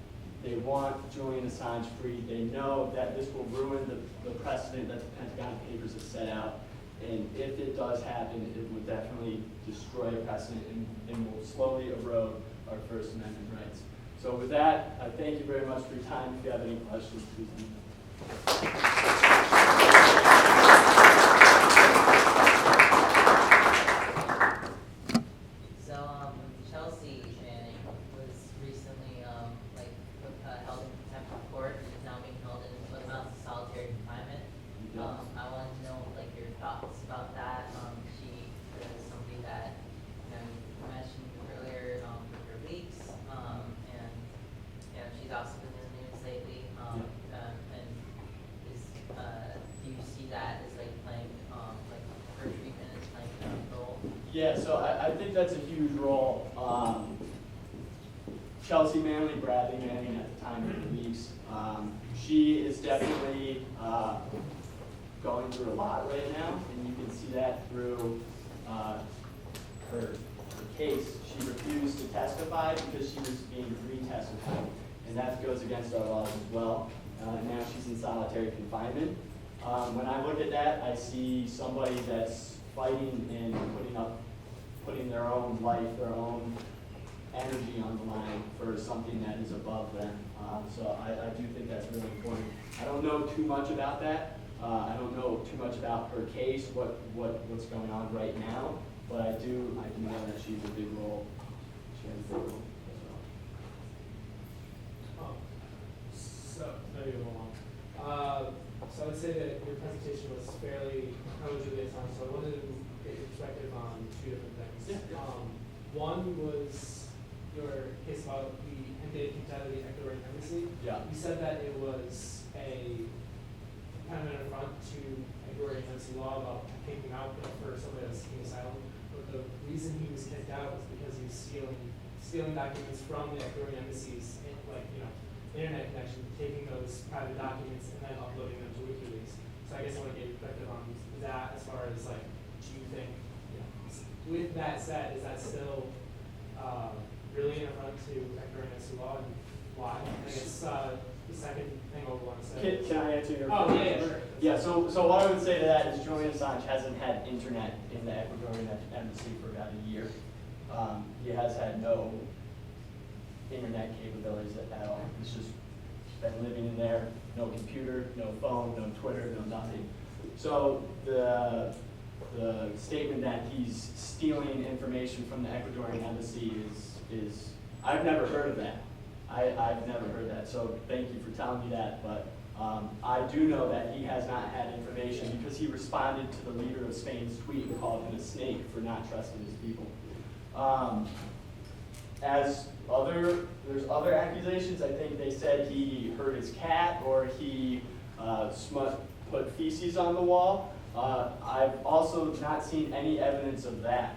they want Julian Assange free. They know that this will ruin the precedent that the Pentagon Papers have set out. And if it does happen, it will definitely destroy a precedent and will slowly erode our First Amendment rights. So with that, I thank you very much for your time. If you have any questions, please let me know. So, Chelsea Manning was recently, held in contempt of court and is now being held in what amounts to solitary confinement. I wanted to know, your thoughts about that. She is somebody that, you mentioned earlier, with her leaks, and, she's also been in the news lately, and is, do you see that as, playing, her treatment is playing a role? Yeah, so I think that's a huge role. Chelsea Manley, Bradley Manning at the time of the leaks, she is definitely going through a lot right now, and you can see that through her case. She refused to testify because she was being retestified, and that goes against our laws as well. Now she's in solitary confinement. When I look at that, I see somebody that's fighting and putting their own life, their own energy on the line for something that is above them. So I do think that's really important. I don't know too much about that. I don't know too much about her case, what's going on right now, but I do know that she's a big role. She has a big role as well. So, maybe a little long. So I would say that your presentation was fairly Julian Assange, so I wanted to get your perspective on two different things. Yeah. One was your case about the data kicked out of the Ecuadorian embassy. Yeah. You said that it was a kind of an affront to Ecuadorian embassy law about kicking out for somebody that's seeking asylum. But the reason he was kicked out was because he was stealing documents from the Ecuadorian embassy's internet connection, taking those private documents and then uploading them to WikiLeaks. So I guess I want to get your perspective on that as far as do you think, with that said, is that still really an affront to Ecuadorian embassy law, and why? I guess the second thing I would want to say. Can I answer your question? question? Yeah, sure. Yeah, so what I would say to that is Julian Assange hasn't had internet in the Ecuadorian embassy for about a year. He has had no internet capabilities at all. He's just been living in there, no computer, no phone, no Twitter, no nothing. So the statement that he's stealing information from the Ecuadorian embassy is I've never heard of that. I've never heard that, so thank you for telling me that, but I do know that he has not had information because he responded to the leader of Spain's tweet and called him a snake for not trusting his people. There's other accusations. I think they said he hurt his cat or he put feces on the wall. I've also not seen any evidence of that.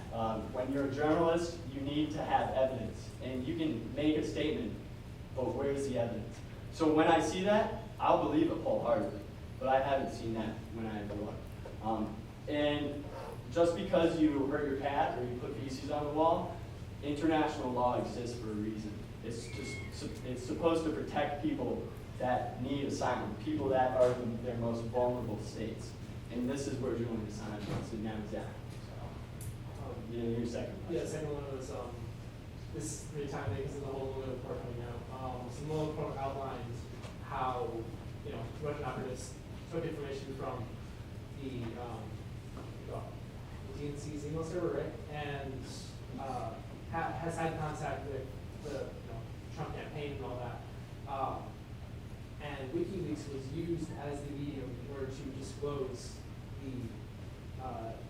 When you're a journalist, you need to have evidence, and you can make a statement, but where's the evidence? So when I see that, I'll believe it wholeheartedly, but I haven't seen that when I have looked. And just because you hurt your cat or you put feces on the wall, international law exists for a reason. It's supposed to protect people that need asylum, people that are in their most vulnerable states. And this is where Julian Assange is, and now he's at. Your second question. Yeah, the second one was this really timely because of the whole Lula report coming out. So the Lula report outlined how Russian operatives took information from the DNC's email server, right? And has had contact with the Trump campaign and all that. And WikiLeaks was used as the medium in order to disclose the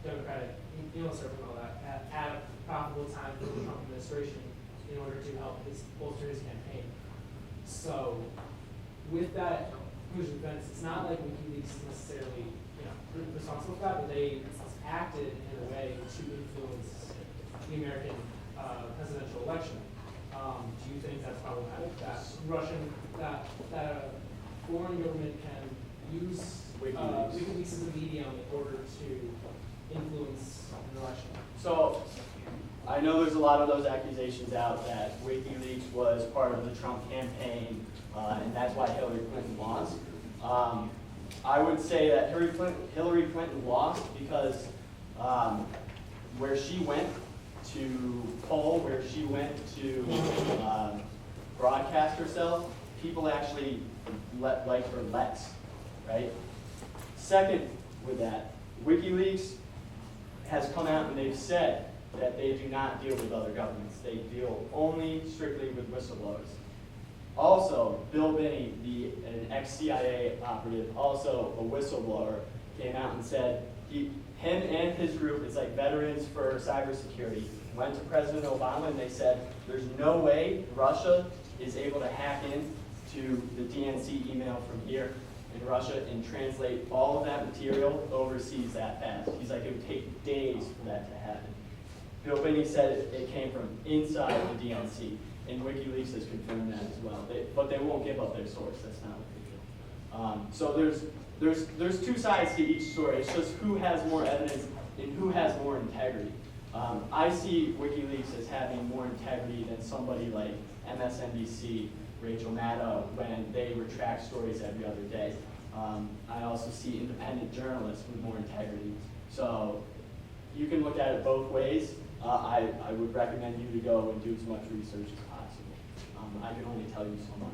Democratic email server and all that at a profitable time for the Trump administration in order to help bolster his campaign. So with that conclusion defense, it's not like WikiLeaks is necessarily responsible for that, but they acted in a way to influence the American presidential election. Do you think that's problematic? That that a foreign government can use WikiLeaks as a medium in order to influence an election? So, I know there's a lot of those accusations out that WikiLeaks was part of the Trump campaign, and that's why Hillary Clinton lost. I would say that Hillary Clinton lost because where she went to poll, where she went to broadcast herself, people actually liked her less, right? Second with that, WikiLeaks has come out and they've said that they do not deal with other governments. They deal only strictly with whistleblowers. Also, Bill Binney, an ex-CIA operative, also a whistleblower, came out and said him and his group, it's like Veterans for Cybersecurity, went to President Obama and they said, there's no way Russia is able to hack into the DNC email from here in Russia and translate all of that material overseas that fast. He's like, it would take days for that to happen. Bill Binney said it came from inside the DNC, and WikiLeaks has confirmed that as well. But they won't give up their source. That's not what they do. So there's two sides to each story. It's just who has more evidence and who has more integrity. I see WikiLeaks as having more integrity than somebody like MSNBC, Rachel Maddow, when they retract stories every other day. I also see independent journalists with more integrity. So you can look at it both ways. I would recommend you to go and do as much research as possible. I can only tell you so much.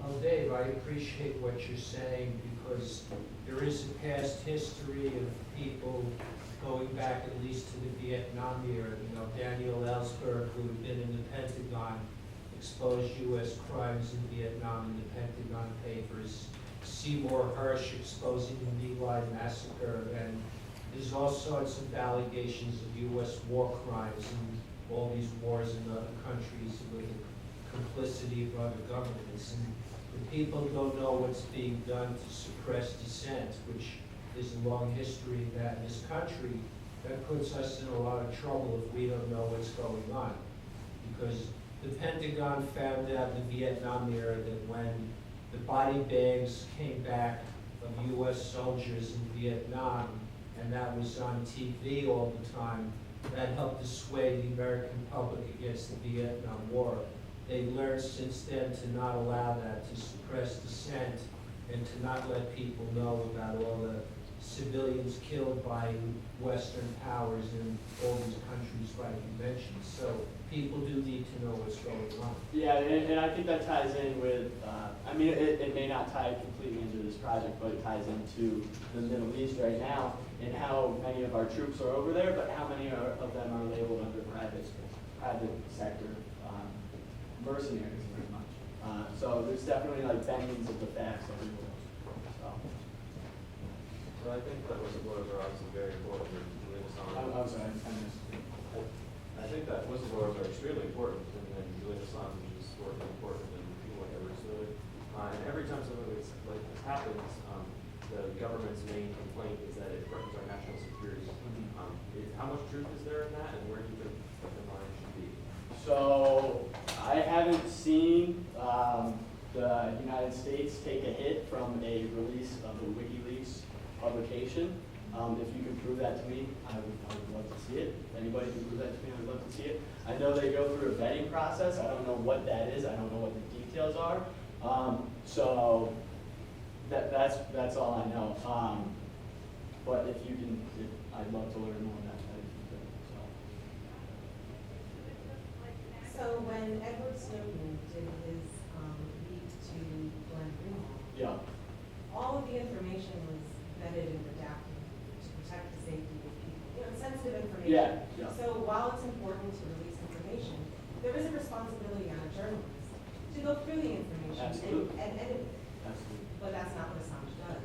Well, Dave, I appreciate what you're saying because there is a past history of people going back at least to the Vietnam era. Daniel Ellsberg, who had been in the Pentagon, exposed U.S. crimes in Vietnam in the Pentagon Papers. Seymour Hersh exposing the My Lai massacre, and there's all sorts of allegations of U.S. war crimes and all these wars in other countries with the complicity of other governments. And the people don't know what's being done to suppress dissent, which there's a long history of that in this country. That puts us in a lot of trouble if we don't know what's going on. Because the Pentagon found out in the Vietnam era that when the body bags came back of U.S. soldiers in Vietnam, and that was on TV all the time, that helped dissuade the American public against the Vietnam War. They learned since then to not allow that, to suppress dissent, and to not let people know about all the civilians killed by Western powers in all these countries like you mentioned. So people do need to know what's going on. Yeah, and I think that ties in with, it may not tie completely into this project, but it ties into the Middle East right now and how many of our troops are over there, but how many of them are labeled under private sector mercenaries very much. So there's definitely like bendings of the facts everywhere. So I think that whistleblowers are obviously very important in doing this on. I'm sorry, I missed. I think that whistleblowers are extremely important in doing this on, which is important than people like Edward Snowden. And every time something like this happens, the government's main complaint is that it threatens our national security. How much truth is there in that, and where do you think the line should be? So I haven't seen the United States take a hit from a release of the WikiLeaks publication. If you can prove that to me, I would love to see it. If anybody can prove that to me, I would love to see it. I know they go through a vetting process. I don't know what that is. I don't know what the details are. So that's all I know. But if you can, I'd love to learn more about that. So when Edward Snowden did his leak to Glenn Greenwald. Yeah. All of the information was vetted and redacted to protect the safety of people, you know, sensitive information. Yeah, yeah. So while it's important to release information, there is a responsibility on a journalist to go through the information Absolutely. and edit it. Absolutely. But that's not what Assange does.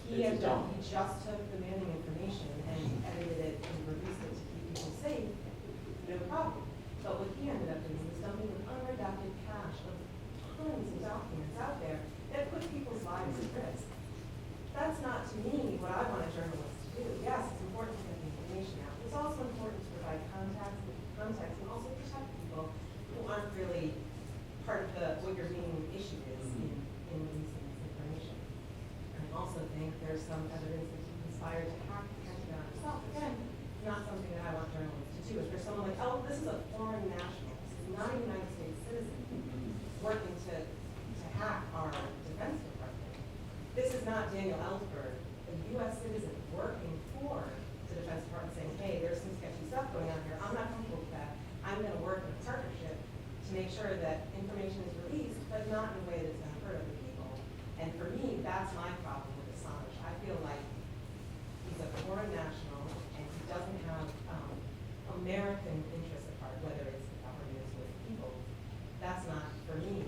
It's dumb. He just took the Manning information and edited it and released it to keep people safe, no problem. But what he ended up doing was dumping an unredacted cache of tons of documents out there that put people's lives at risk. That's not, to me, what I want a journalist to do. Yes, it's important to get the information out. It's also important to provide context and also protect people who aren't really part of what your main issue is in releasing this information. And I also think there's some evidence that he conspired to hack the Pentagon himself. Again, not something that I want journalists to do. If there's someone like, oh, this is a foreign national, this is not a United States citizen, working to hack our Defense Department. This is not Daniel Ellsberg, a U.S. citizen working for the Defense Department saying, hey, there's some sketchy stuff going on here. I'm not comfortable with that. I'm going to work in a partnership to make sure that information is released, but not in a way that's going to hurt other people. And for me, that's my problem with Assange. I feel like he's a foreign national and he doesn't have American interests at heart, whether it's the government or the people. That's not, for me,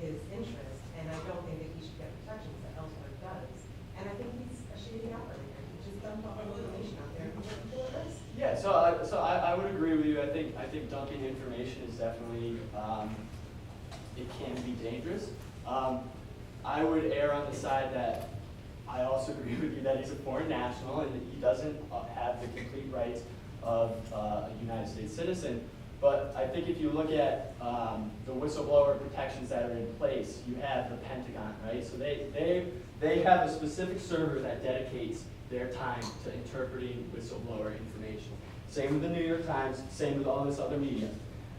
his interest, and I don't think that he should get protections that Ellsberg does. And I think he's a shady operator. He just dumped all the information out there and put people at risk. Yeah, so I would agree with you. I think dumping information is definitely it can be dangerous. I would err on the side that I also agree with you that he's a foreign national and that he doesn't have the complete rights of a United States citizen. But I think if you look at the whistleblower protections that are in place, you have the Pentagon, right? So they have a specific server that dedicates their time to interpreting whistleblower information. Same with the New York Times, same with all this other media.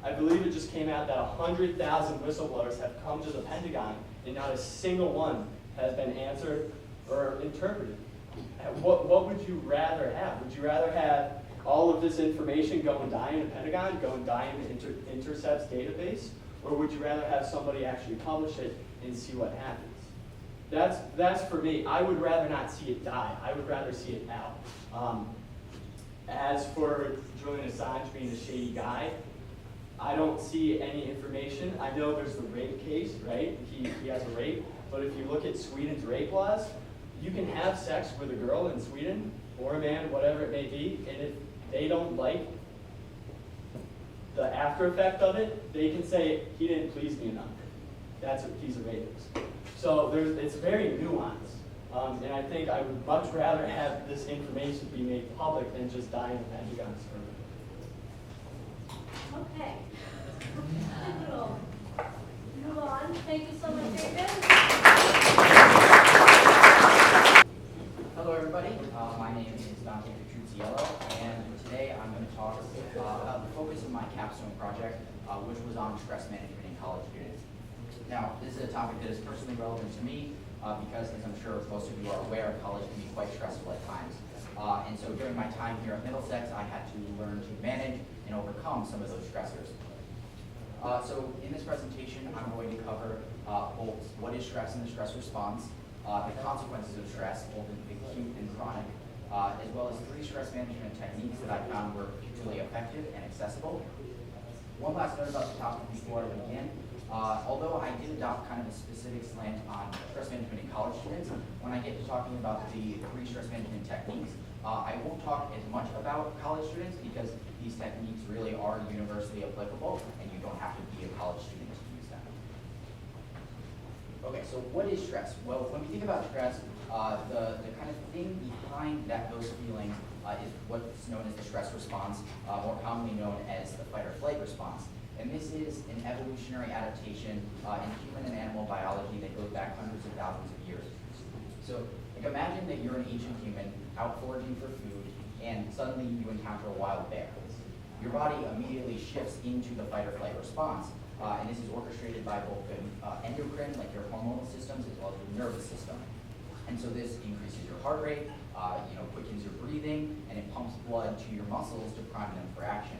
I believe it just came out that 100,000 whistleblowers have come to the Pentagon and not a single one has been answered or interpreted. What would you rather have? Would you rather have all of this information go and die in the Pentagon, go and die in the Intercept's database? Or would you rather have somebody actually publish it and see what happens? That's for me. I would rather not see it die. I would rather see it out. As for Julian Assange being a shady guy, I don't see any information. I know there's the rape case, right? He has a rape. But if you look at Sweden's rape laws, you can have sex with a girl in Sweden, or a man, whatever it may be, and if they don't like the after effect of it, they can say, he didn't please me enough. He's a rapist. So it's very nuanced. And I think I would much rather have this information be made public than just die in the Pentagon server. Okay. We'll move on. Thank you so much, David. Hello, everybody. My name is Dante Petrucciello, and today I'm going to talk about the focus of my capstone project, which was on stress management in college students. Now, this is a topic that is personally relevant to me because, as I'm sure most of you are aware, college can be quite stressful at times. And so during my time here at Middlesex, I had to learn to manage and overcome some of those stressors. So in this presentation, I'm going to cover both what is stress and the stress response, the consequences of stress, both acute and chronic, as well as 3 stress management techniques that I found were particularly effective and accessible. One last note about the topic before I begin. Although I did adopt kind of a specific slant on stress management in college students, when I get to talking about the 3 stress management techniques, I won't talk as much about college students because these techniques really are universally applicable and you don't have to be a college student to use them. Okay, so what is stress? Well, when we think about stress, the kind of thing behind those feelings is what's known as the stress response, more commonly known as the fight or flight response. And this is an evolutionary adaptation in human and animal biology that goes back hundreds of thousands of years. So imagine that you're an ancient human out foraging for food and suddenly you encounter a wild bear. Your body immediately shifts into the fight or flight response. And this is orchestrated by both the endocrine, like your hormonal systems, as well as your nervous system. And so this increases your heart rate, quickens your breathing, and it pumps blood to your muscles to prime them for action.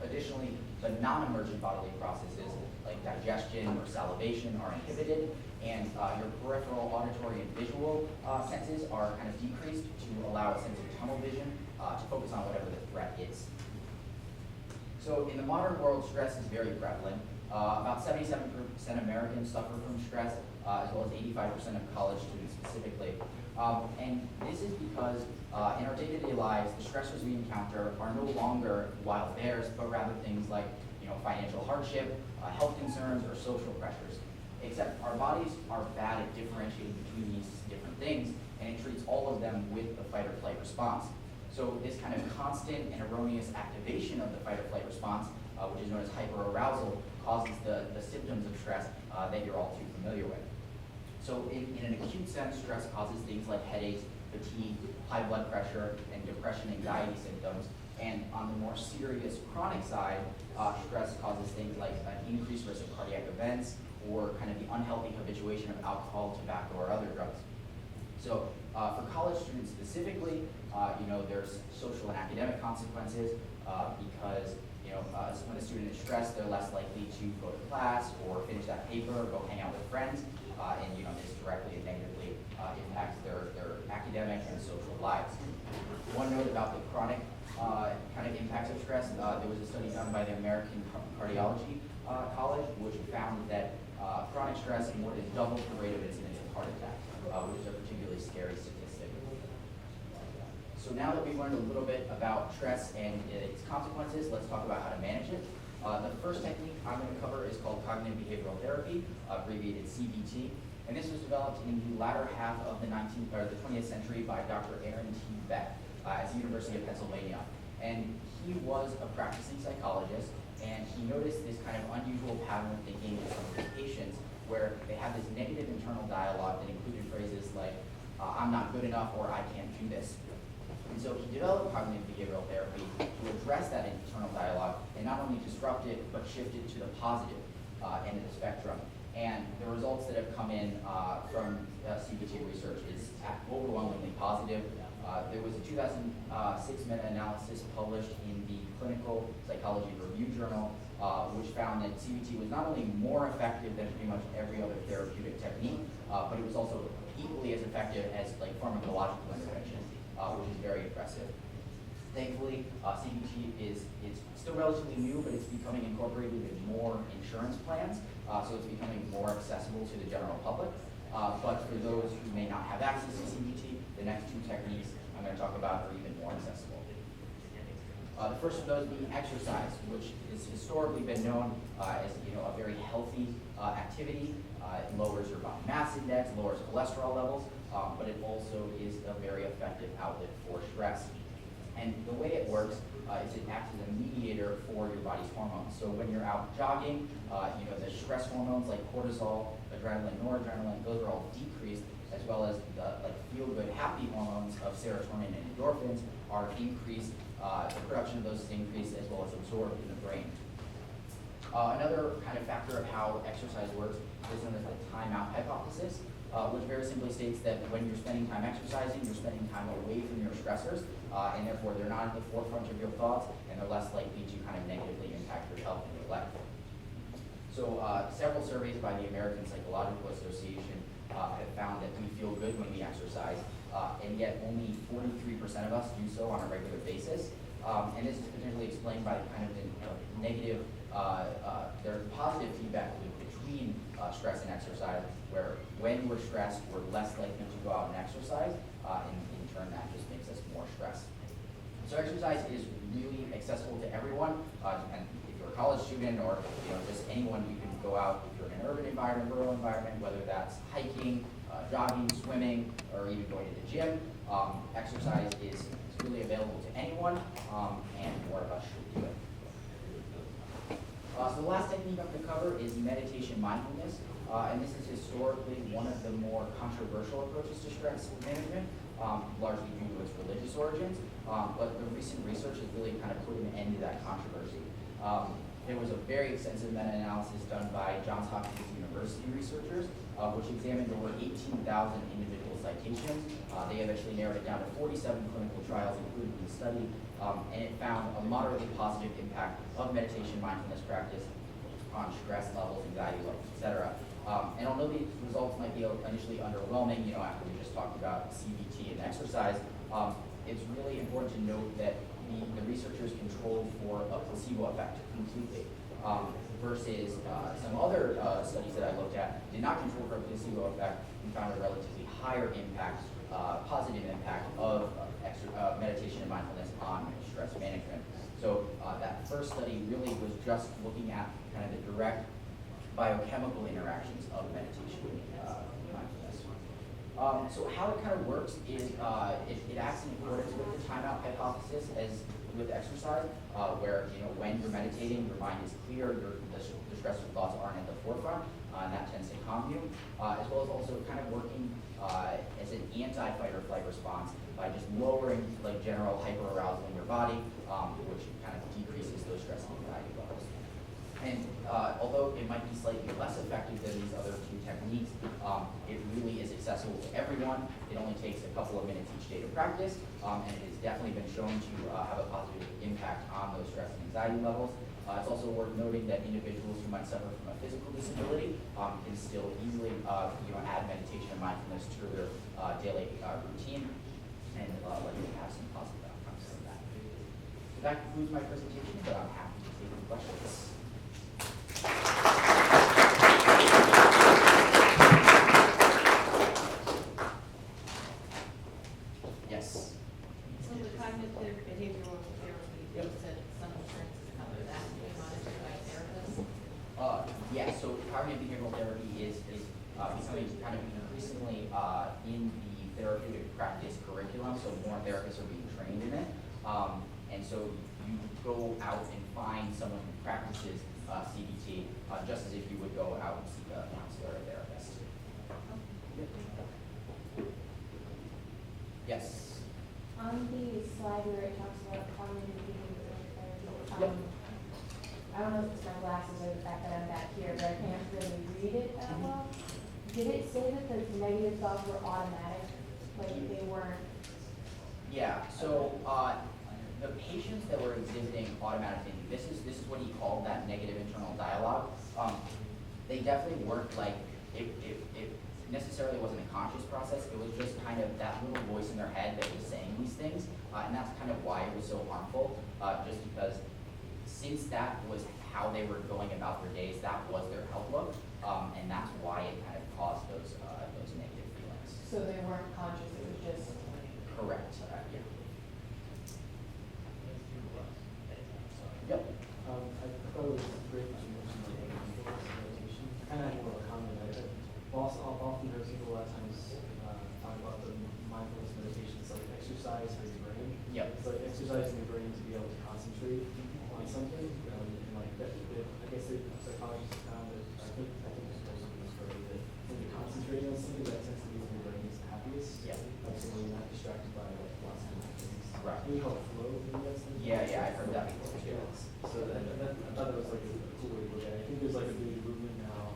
Additionally, the non-emergent bodily processes like digestion or salivation are inhibited, and your peripheral auditory and visual senses are kind of decreased to allow a sense of tunnel vision to focus on whatever the threat is. So in the modern world, stress is very prevalent. About 77% of Americans suffer from stress, as well as 85% of college students specifically. And this is because in our day-to-day lives, the stressors we encounter are no longer wild bears, but rather things like financial hardship, health concerns, or social pressures. Except our bodies are bad at differentiating between these different things, and it treats all of them with the fight or flight response. So this kind of constant and erroneous activation of the fight or flight response, which is known as hyperarousal, causes the symptoms of stress that you're all too familiar with. So in an acute sense, stress causes things like headaches, fatigue, high blood pressure, and depression, anxiety symptoms. And on the more serious chronic side, stress causes things like an increased risk of cardiac events or kind of the unhealthy habituation of alcohol, tobacco, or other drugs. So for college students specifically, there's social and academic consequences because when a student is stressed, they're less likely to go to class or finish that paper or go hang out with friends, and this directly and negatively impacts their academic and social lives. One note about the chronic kind of impacts of stress, there was a study done by the American Cardiology College, which found that chronic stress more than doubles the rate of incidence of heart attack, which is a particularly scary statistic. So now that we've learned a little bit about stress and its consequences, let's talk about how to manage it. The first technique I'm going to cover is called cognitive behavioral therapy, abbreviated CBT, and this was developed in the latter half of the 20th century by Dr. Aaron T. Beck at the University of Pennsylvania. And he was a practicing psychologist, and he noticed this kind of unusual pattern of thinking in some of his patients where they had this negative internal dialogue that included phrases like, I'm not good enough, or I can't do this. And so he developed cognitive behavioral therapy to address that internal dialogue and not only disrupt it, but shift it to the positive end of the spectrum. And the results that have come in from CBT research is overwhelmingly positive. There was a 2006 meta-analysis published in the Clinical Psychology Review Journal, which found that CBT was not only more effective than pretty much every other therapeutic technique, but it was also equally as effective as pharmacological intervention, which is very impressive. Thankfully, CBT is still relatively new, but it's becoming incorporated in more insurance plans, so it's becoming more accessible to the general public. But for those who may not have access to CBT, the next two techniques I'm going to talk about are even more accessible. The first of those being exercise, which has historically been known as a very healthy activity. It lowers your body mass index, lowers cholesterol levels, but it also is a very effective outlet for stress. And the way it works is it acts as a mediator for your body's hormones. So when you're out jogging, the stress hormones like cortisol, adrenaline, noradrenaline, those are all decreased, as well as the feel-good, happy hormones of serotonin and endorphins are increased. The production of those is increased, as well as absorbed in the brain. Another kind of factor of how exercise works is known as the timeout hypothesis, which very simply states that when you're spending time exercising, you're spending time away from your stressors, and therefore they're not at the forefront of your thoughts, and they're less likely to kind of negatively impact your health and your life. So several surveys by the American Psychological Association have found that we feel good when we exercise, and yet only 43% of us do so on a regular basis. And this is potentially explained by kind of the negative, there's positive feedback loop between stress and exercise, where when we're stressed, we're less likely to go out and exercise, and in turn that just makes us more stressed. So exercise is really accessible to everyone, and if you're a college student or just anyone, you can go out if you're in an urban environment, rural environment, whether that's hiking, jogging, swimming, or even going to the gym. Exercise is really available to anyone, and more of us should do it. So the last technique I'm going to cover is meditation mindfulness, and this is historically one of the more controversial approaches to stress management, largely due to its religious origins, but the recent research has really kind of put an end to that controversy. There was a very extensive meta-analysis done by Johns Hopkins University researchers, which examined over 18,000 individual citations. They eventually narrowed it down to 47 clinical trials included in the study, and it found a moderately positive impact of meditation mindfulness practice on stress levels, anxiety levels, etc. And although the results might be initially underwhelming, after we just talked about CBT and exercise, it's really important to note that the researchers controlled for a placebo effect completely, versus some other studies that I looked at did not control for a placebo effect and found a relatively higher impact, positive impact of meditation and mindfulness on stress management. So that first study really was just looking at kind of the direct biochemical interactions of meditation and mindfulness. So how it kind of works is it acts in accordance with the timeout hypothesis as with exercise, where when you're meditating, your mind is clear, the stressful thoughts aren't at the forefront, and that tends to calm you, as well as also kind of working as an anti-fight or flight response by just lowering like general hyperarousal in your body, which kind of decreases those stress and anxiety levels. And although it might be slightly less effective than these other two techniques, it really is accessible to everyone. It only takes a couple of minutes each day to practice, and it has definitely been shown to have a positive impact on those stress and anxiety levels. It's also worth noting that individuals who might suffer from a physical disability can still easily add meditation and mindfulness to their daily routine, and likely have some positive outcomes from that. So that concludes my presentation, but I'm happy to take any questions. Yes. So the cognitive behavioral therapy, you said some insurance is covered that, and you monitored by therapists? Yeah, so cognitive behavioral therapy is becoming kind of increasingly in the therapeutic practice curriculum, so more therapists are being trained in it. And so you go out and find someone who practices CBT just as if you would go out and see a counselor or therapist. Yes? On the slide where it talks about cognitive behavioral therapy, I don't know if it's my glasses or the fact that I'm back here, but I can't really read it that well. Did it say that the negative thoughts were automatic, like they weren't? Yeah, so the patients that were exhibiting automatic thinking, this is what he called that negative internal dialogue. They definitely weren't like, it necessarily wasn't a conscious process, it was just kind of that little voice in their head that was saying these things, and that's kind of why it was so harmful, just because since that was how they were going about their days, that was their outlook, and that's why it kind of caused those negative feelings. So they weren't conscious, it was just. Correct, yeah. Yep. I thought it was great that you mentioned meditation. Kind of more of a comment. I've often heard people a lot of times talk about the mindfulness meditation. It's like exercise for your brain. Yep. It's like exercising your brain to be able to concentrate on something. And like that, I guess the psychologists found that I think this person was right that when you're concentrating on something, that tends to be when your brain is the happiest. Yeah. Like so when you're not distracted by like lots of different things. Right. We call it flow. Maybe that's the Yeah, I've heard that before. Yeah. So I thought that was like a cool way to look at it. I think there's like a big movement now,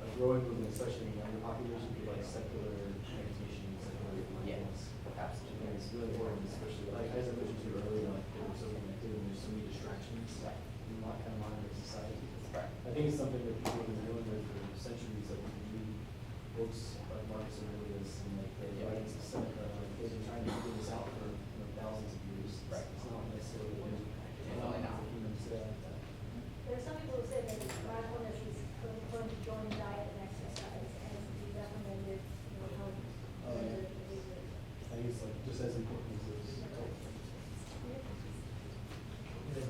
a growing movement, especially in the younger population, to like secular meditation, secular mindfulness. Absolutely. And it's really important, especially like as I mentioned to you earlier, like we're so connected and there's so many distractions in that kind of modern society. Right. I think it's something that people have been dealing with for centuries. Like if you read books like Marx Aurelius and like the writings of Seneca, like they've been trying to figure this out for thousands of years. Right. It's not necessarily new. Definitely not. There are some people who say that mindfulness is going to join diet and exercise, and it's recommended, help. I think it's like just as important as this.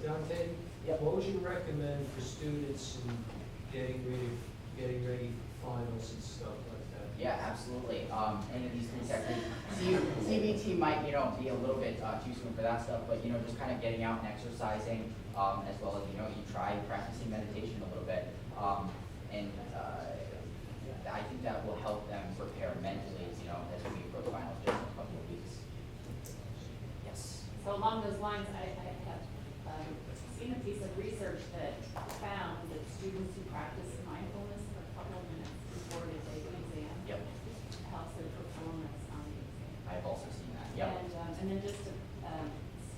Dante, what would you recommend for students in getting ready for finals and stuff like that? Yeah, absolutely. Any of these three techniques. CBT might, be a little bit too soon for that stuff, but, just kind of getting out and exercising, as well as, you try practicing meditation a little bit. And I think that will help them prepare mentally, as we approach finals just in a couple of weeks. Yes. So along those lines, I have seen a piece of research that found that students who practice mindfulness for a couple of minutes before they take an exam helps their performance Yeah. And then just to,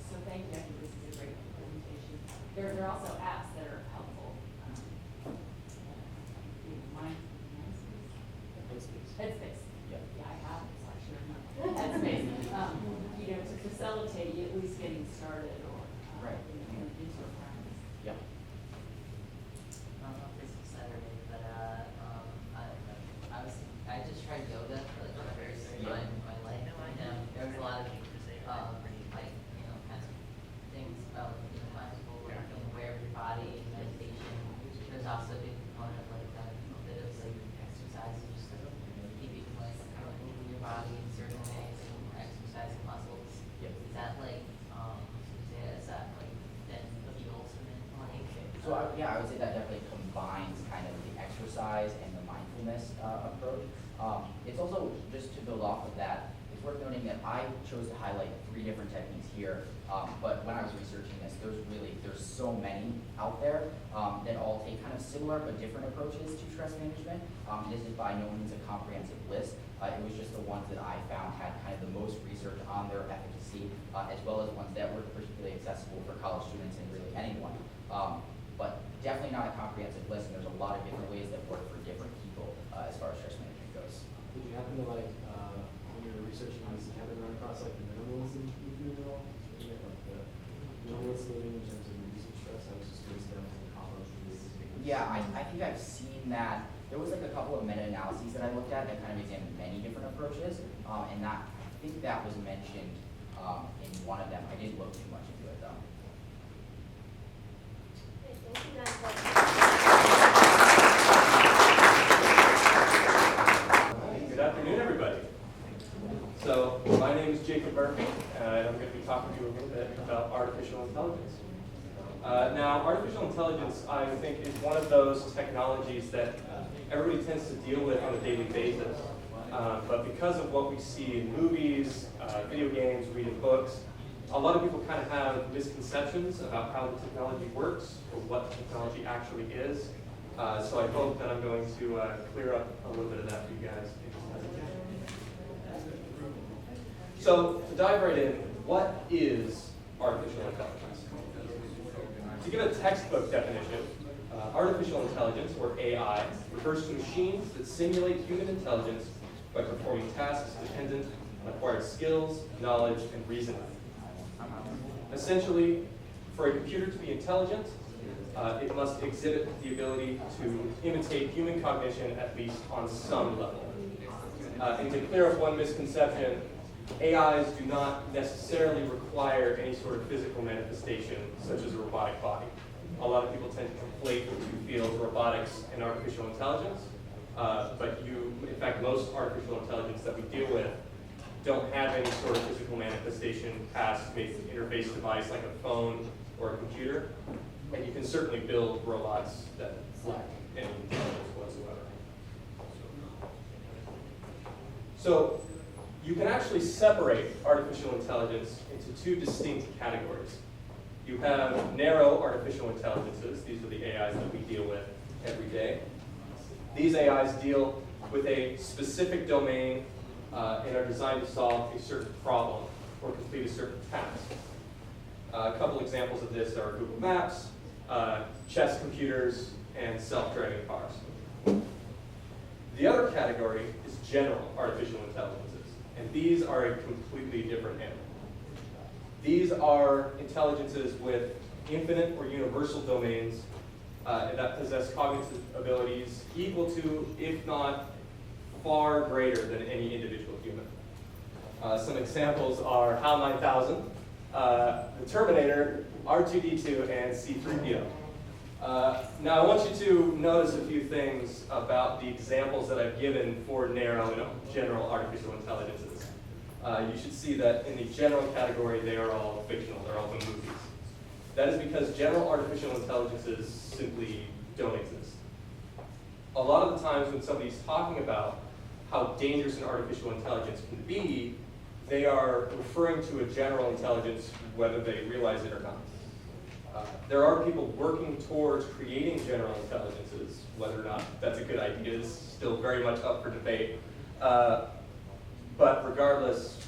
so thank you, I think this is a great presentation. There are also apps that are helpful. Headspace. Yeah. Yeah, I have, so I should remember. Headspace, you know, to facilitate you at least getting started or, Right. you know, into a practice. Yeah. I don't know if this was Saturday, but I just tried yoga for like the first time in my life. And there was a lot of like, you know, kind of things about, you know, mindful work and aware of your body, meditation. There's also a big component of like a bit of like exercise, just keeping like moving your body in certain ways and exercising muscles. Yep. Is that like then the ultimate like? So yeah, I would say that definitely combines kind of the exercise and the mindfulness approach. It's also, just to build off of that, it's worth noting that I chose to highlight 3 different techniques here, but when I was researching this, there's so many out there that all take kind of similar but different approaches to stress management. This is by no means a comprehensive list. It was just the ones that I found had kind of the most research on their efficacy, as well as ones that were particularly accessible for college students and really anyone. But definitely not a comprehensive list, and there's a lot of different ways that work for different people as far as stress management goes. Did you happen to like, when you were researching these, happen to run across like the minimalism movement at all? Yeah, like the minimalist living in terms of reducing stress. I was just curious if that was in college. Yeah, I think I've seen that. There was like a couple of meta-analyses that I looked at that kind of examined many different approaches, and I think that was mentioned in one of them. I didn't look too much into it though. Good afternoon, everybody. So, my name is Jacob Murphy, and I'm going to be talking to you a little bit about artificial intelligence. Now, artificial intelligence, I think, is one of those technologies that everybody tends to deal with on a daily basis. But because of what we see in movies, video games, reading books, a lot of people kind of have misconceptions about how the technology works or what the technology actually is. So I hope that I'm going to clear up a little bit of that for you guys in this presentation. So to dive right in, what is artificial intelligence? To give a textbook definition, artificial intelligence, or AI, refers to machines that simulate human intelligence by performing tasks dependent on acquired skills, knowledge, and reasoning. Essentially, for a computer to be intelligent, it must exhibit the ability to imitate human cognition, at least on some level. And to clear up one misconception, AIs do not necessarily require any sort of physical manifestation, such as a robotic body. A lot of people tend to conflate the two fields, robotics and artificial intelligence. But in fact, most artificial intelligence that we deal with don't have any sort of physical manifestation past maybe an interface device like a phone or a computer. And you can certainly build robots that lack any intelligence whatsoever. So you can actually separate artificial intelligence into 2 distinct categories. You have narrow artificial intelligences. These are the AIs that we deal with every day. These AIs deal with a specific domain and are designed to solve a certain problem or complete a certain task. A couple examples of this are Google Maps, chess computers, and self-driving cars. The other category is general artificial intelligences, and these are a completely different animal. These are intelligences with infinite or universal domains that possess cognitive abilities equal to, if not far greater than any individual human. Some examples are HAL 9000, the Terminator, R2-D2, and C-3PO. Now I want you to notice a few things about the examples that I've given for narrow and general artificial intelligences. You should see that in the general category, they are all fictional, they're all from movies. That is because general artificial intelligences simply don't exist. A lot of the times when somebody's talking about how dangerous an artificial intelligence can be, they are referring to a general intelligence whether they realize it or not. There are people working towards creating general intelligences. Whether or not that's a good idea is still very much up for debate. But regardless,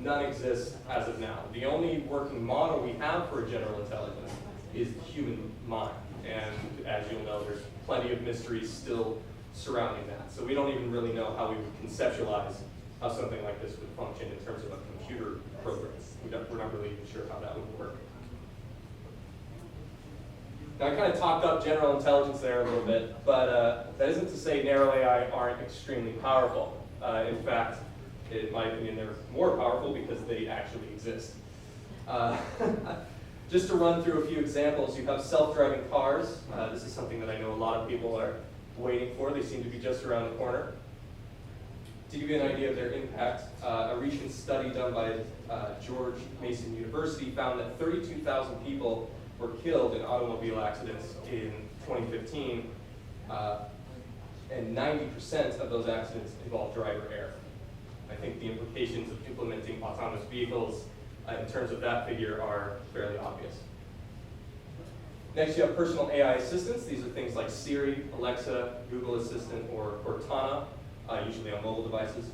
none exist as of now. The only working model we have for general intelligence is the human mind. And as you'll know, there's plenty of mysteries still surrounding that. So we don't even really know how we would conceptualize how something like this would function in terms of a computer program. We're not really even sure how that would work. Now, I kind of talked up general intelligence there a little bit, but that isn't to say narrow AI aren't extremely powerful. In fact, in my opinion, they're more powerful because they actually exist. Just to run through a few examples, you have self-driving cars. This is something that I know a lot of people are waiting for. They seem to be just around the corner. To give you an idea of their impact, a recent study done by George Mason University found that 32,000 people were killed in automobile accidents in 2015, and 90% of those accidents involved driver error. I think the implications of implementing autonomous vehicles in terms of that figure are fairly obvious. Next, you have personal AI assistants. These are things like Siri, Alexa, Google Assistant, or Cortana, usually on mobile devices.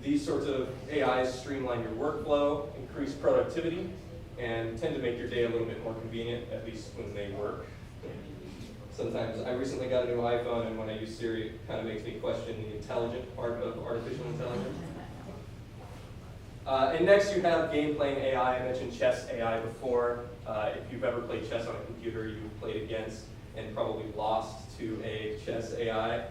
These sorts of AIs streamline your workflow, increase productivity, and tend to make your day a little bit more convenient, at least when they work. Sometimes, I recently got a new iPhone, and when I use Siri, it kind of makes me question the intelligent part of artificial intelligence. And next you have game playing AI. I mentioned chess AI before. If you've ever played chess on a computer, you've played against and probably lost to a chess AI.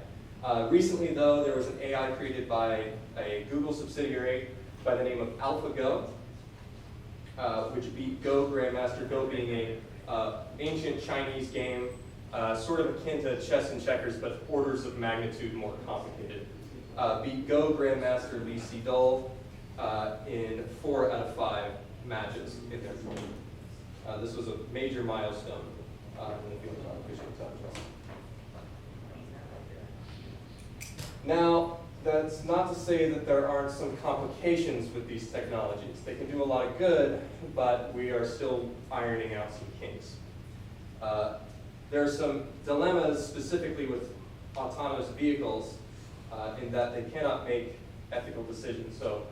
Recently though, there was an AI created by a Google subsidiary by the name of AlphaGo, which beat Go Grandmaster, Go being a ancient Chinese game, sort of akin to chess and checkers, but orders of magnitude more complicated. Beat Go Grandmaster Li Sedol in 4 out of 5 matches in their game. This was a major milestone in the field of artificial intelligence. Now, that's not to say that there aren't some complications with these technologies. They can do a lot of good, but we are still ironing out some kinks. There are some dilemmas specifically with autonomous vehicles in that they cannot make ethical decisions. So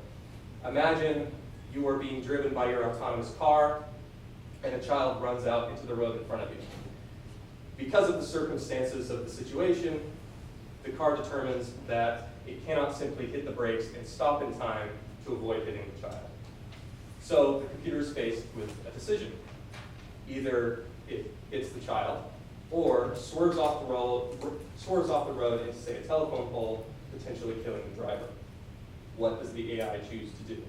imagine you are being driven by your autonomous car and a child runs out into the road in front of you. Because of the circumstances of the situation, the car determines that it cannot simply hit the brakes and stop in time to avoid hitting the child. So the computer is faced with a decision. Either it hits the child or swerves off the road into, say, a telephone pole, potentially killing the driver. What does the AI choose to do?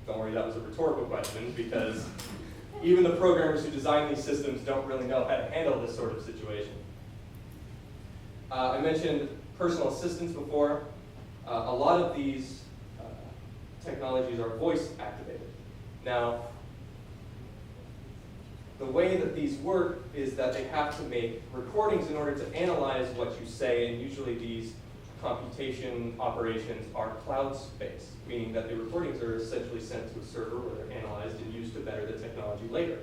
Don't worry, that was a rhetorical question, because even the programmers who design these systems don't really know how to handle this sort of situation. I mentioned personal assistants before. A lot of these technologies are voice activated. Now, the way that these work is that they have to make recordings in order to analyze what you say, and usually these computation operations are cloud-based, meaning that the recordings are essentially sent to a server where they're analyzed and used to better the technology later.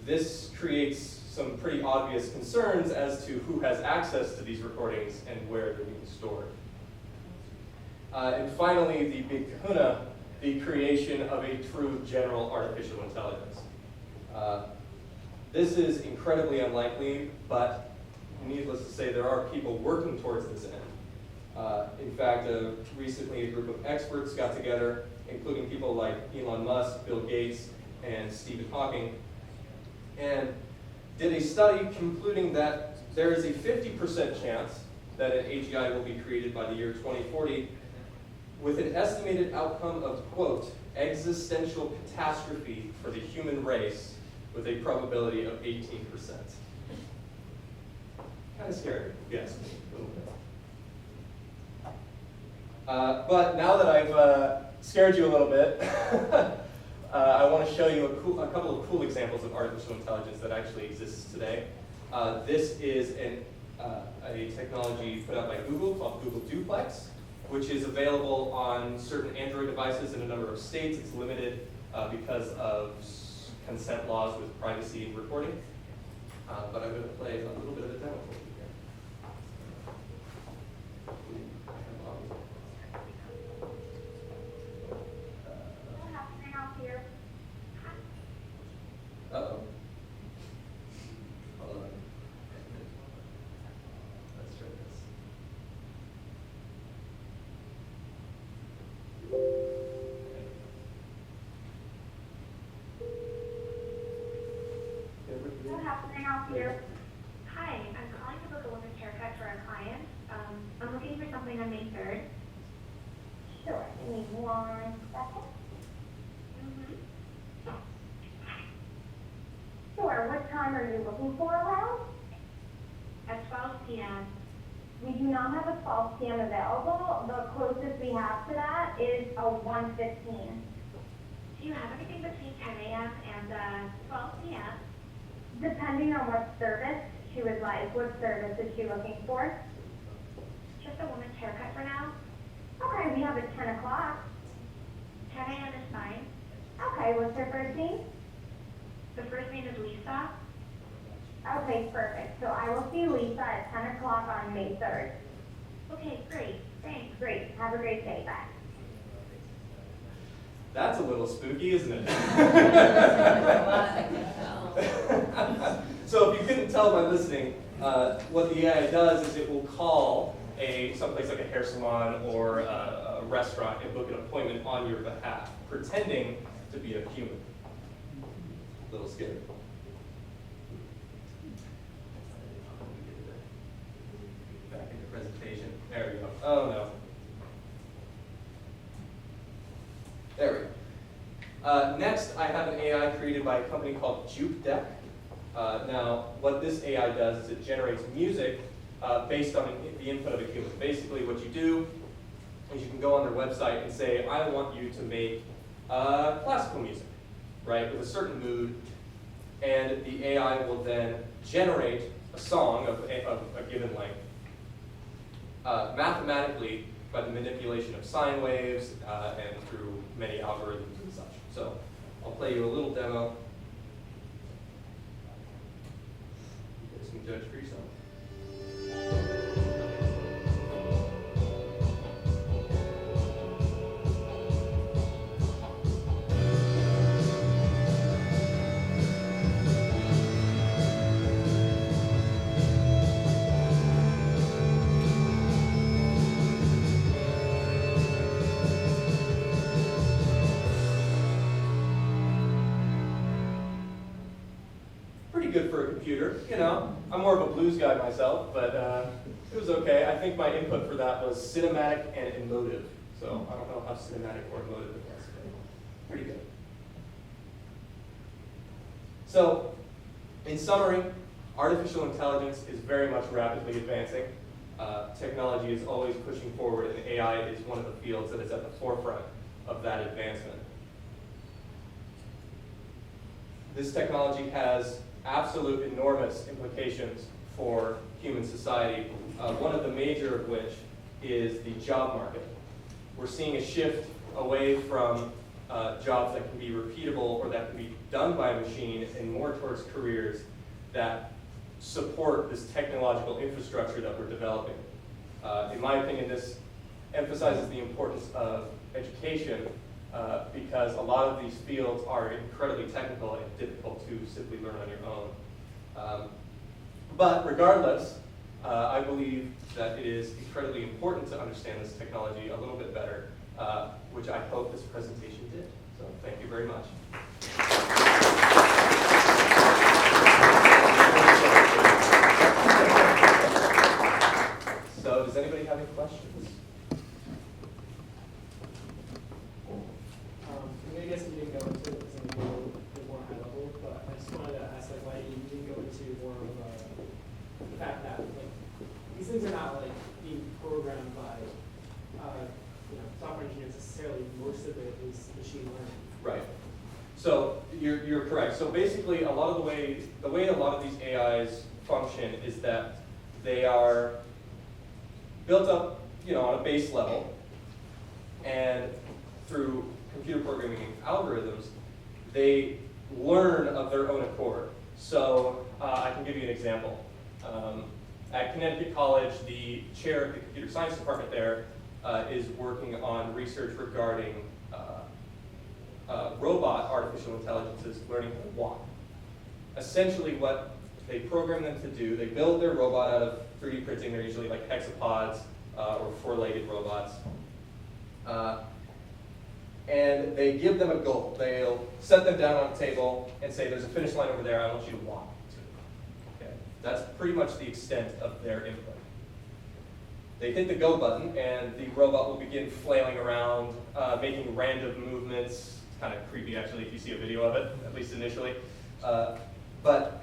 This creates some pretty obvious concerns as to who has access to these recordings and where they're being stored. And finally, the big kahuna, the creation of a true general artificial intelligence. This is incredibly unlikely, but needless to say, there are people working towards this end. In fact, recently a group of experts got together, including people like Elon Musk, Bill Gates, and Stephen Hawking, and did a study concluding that there is a 50% chance that an AGI will be created by the year 2040 with an estimated outcome of, quote, existential catastrophe for the human race with a probability of 18%. Kind of scary, yes, a little bit. But now that I've scared you a little bit, I want to show you a couple of cool examples of artificial intelligence that actually exists today. This is a technology put out by Google called Google Duplex, which is available on certain Android devices in a number of states. It's limited because of consent laws with privacy and recording. But I'm going to play a little bit of a demo for you here. here. Hi, I'm calling to book a women's haircut for a client. I'm looking for something on May 3rd. Sure, give me 1 second. Sure, what time are you looking for around? At 12 p.m. We do not have a 12 p.m. available. The closest we have to that is a 1:15. Do you have anything between 10 a.m. and 12 p.m.? Depending on what service she would like. What service is she looking for? Just a woman's haircut for now. Okay, we have it 10 o'clock. 10 a.m. is fine. Okay, what's her first name? The first name is Lisa. Okay, perfect. So I will see Lisa at 10 o'clock on May 3rd. Okay, great. Thanks. Great. Have a great day. Bye. That's a little spooky, isn't it? So if you couldn't tell by listening, what the AI does is it will call someplace like a hair salon or a restaurant and book an appointment on your behalf, pretending to be a human. A little scary. Back in the presentation. There we go. Oh no. There we go. Next, I have an AI created by a company called JukeDeck. Now, what this AI does is it generates music based on the input of a human. Basically, what you do is you can go on their website and say, I want you to make classical music, right, with a certain mood, and the AI will then generate a song of a given length mathematically by the manipulation of sine waves and through many algorithms and such. So I'll play you a little demo. You guys can judge for yourself. Good for a computer, you know. I'm more of a blues guy myself, but it was okay. I think my input for that was cinematic and emotive. So I don't know how cinematic or emotive it was, but pretty good. So, in summary, artificial intelligence is very much rapidly advancing. Technology is always pushing forward, and AI is one of the fields that is at the forefront of that advancement. This technology has absolute enormous implications for human society, one of the major of which is the job market. We're seeing a shift away from jobs that can be repeatable or that can be done by a machine and more towards careers that support this technological infrastructure that we're developing. In my opinion, this emphasizes the importance of education because a lot of these fields are incredibly technical and difficult to simply learn on your own. But regardless, I believe that it is incredibly important to understand this technology a little bit better, which I hope this presentation did. So thank you very much. So does anybody have any questions? I guess you didn't go into it because I know it's more high level, but I just wanted to ask, like, why you didn't go into more of the fact that, like, these things are not, like, being programmed by, software engineers necessarily. Most of it is machine learning. Right. So you're correct. So basically, a lot of the way a lot of these AIs function is that they are built up, on a base level, and through computer programming algorithms, they learn of their own accord. So I can give you an example. At Connecticut College, the chair of the computer science department there is working on research regarding robot artificial intelligences learning how to walk. Essentially what they program them to do, they build their robot out of 3D printing. They're usually like hexapods or four-legged robots. And they give them a goal. They'll set them down on a table and say, there's a finish line over there, I want you to walk to it. That's pretty much the extent of their input. They hit the go button, and the robot will begin flailing around, making random movements. It's kind of creepy, actually, if you see a video of it, at least initially. But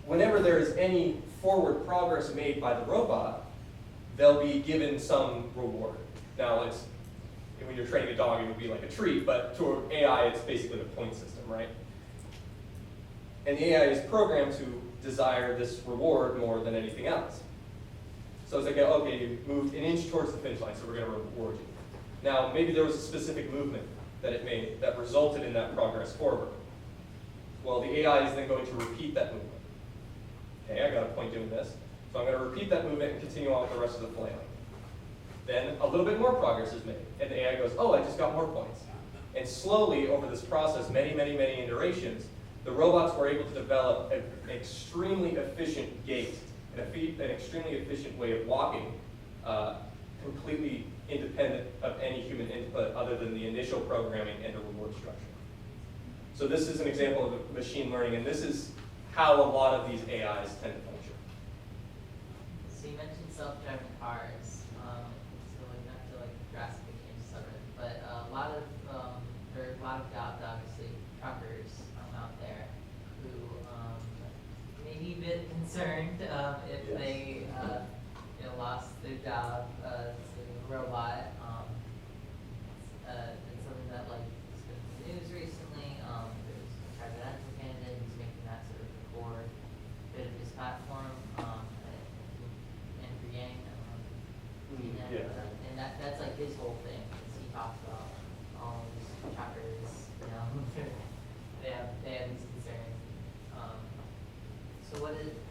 whenever there is any forward progress made by the robot, they'll be given some reward. Now, when you're training a dog, it would be like a treat, but to AI, it's basically a point system, right? And the AI is programmed to desire this reward more than anything else. So it's like, okay, you moved an inch towards the finish line, so we're going to reward you. Now, maybe there was a specific movement that it made that resulted in that progress forward. Well, the AI is then going to repeat that movement. Okay, I got a point doing this. So I'm going to repeat that movement and continue on with the rest of the flailing. Then a little bit more progress is made, and the AI goes, oh, I just got more points. And slowly, over this process, many iterations, the robots were able to develop an extremely efficient gait, an extremely efficient way of walking, completely independent of any human input other than the initial programming and the reward structure. So this is an example of machine learning, and this is how a lot of these AIs tend to function. So you mentioned self-driving cars. So like not to like drastically change the subject, but there are a lot of jobs, obviously, truckers out there who may be a bit concerned if they lost their job to a robot. It's something that like has been in the news recently. There's a presidential candidate who's making that sort of the core bit of his platform. And Yang, and that's like his whole thing. Is he talks about all these truckers, they have these concerns. So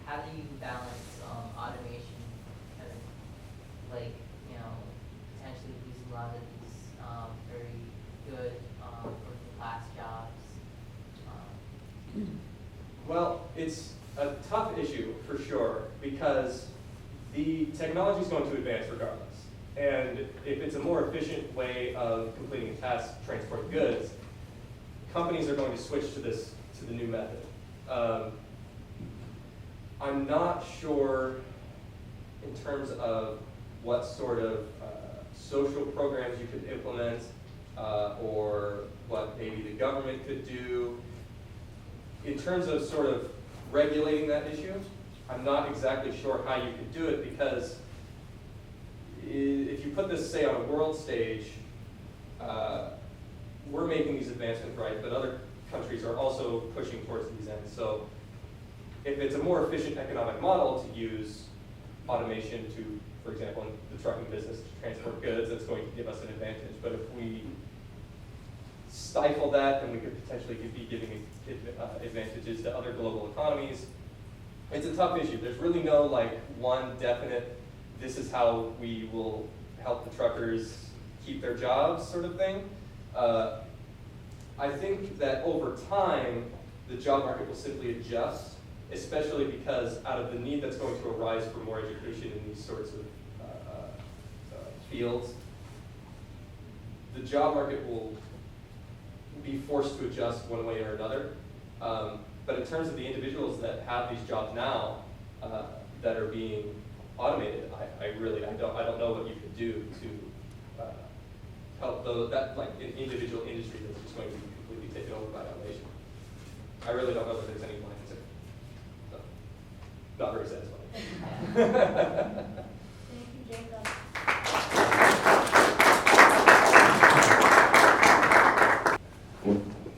how do you balance automation, kind of like potentially losing a lot of these very good working class jobs? Well, it's a tough issue for sure because the technology is going to advance regardless. And if it's a more efficient way of completing a task, transporting goods, companies are going to switch to the new method. I'm not sure in terms of what sort of social programs you could implement or what maybe the government could do. In terms of sort of regulating that issue, I'm not exactly sure how you could do it because if you put this, say, on a world stage, we're making these advancements, right, but other countries are also pushing towards these ends. So if it's a more efficient economic model to use automation to, for example, in the trucking business, to transport goods, that's going to give us an advantage. But if we stifle that, then we could potentially be giving advantages to other global economies. It's a tough issue. There's really no like one definite, this is how we will help the truckers keep their jobs sort of thing. I think that over time, the job market will simply adjust, especially because out of the need that's going to arise for more education in these sorts of fields, the job market will be forced to adjust one way or another. But in terms of the individuals that have these jobs now that are being automated, I don't know what you could do to help that like an individual industry that's just going to be completely taken over by automation. I really don't know that there's any one answer. So, not very satisfying. Thank you, Jacob.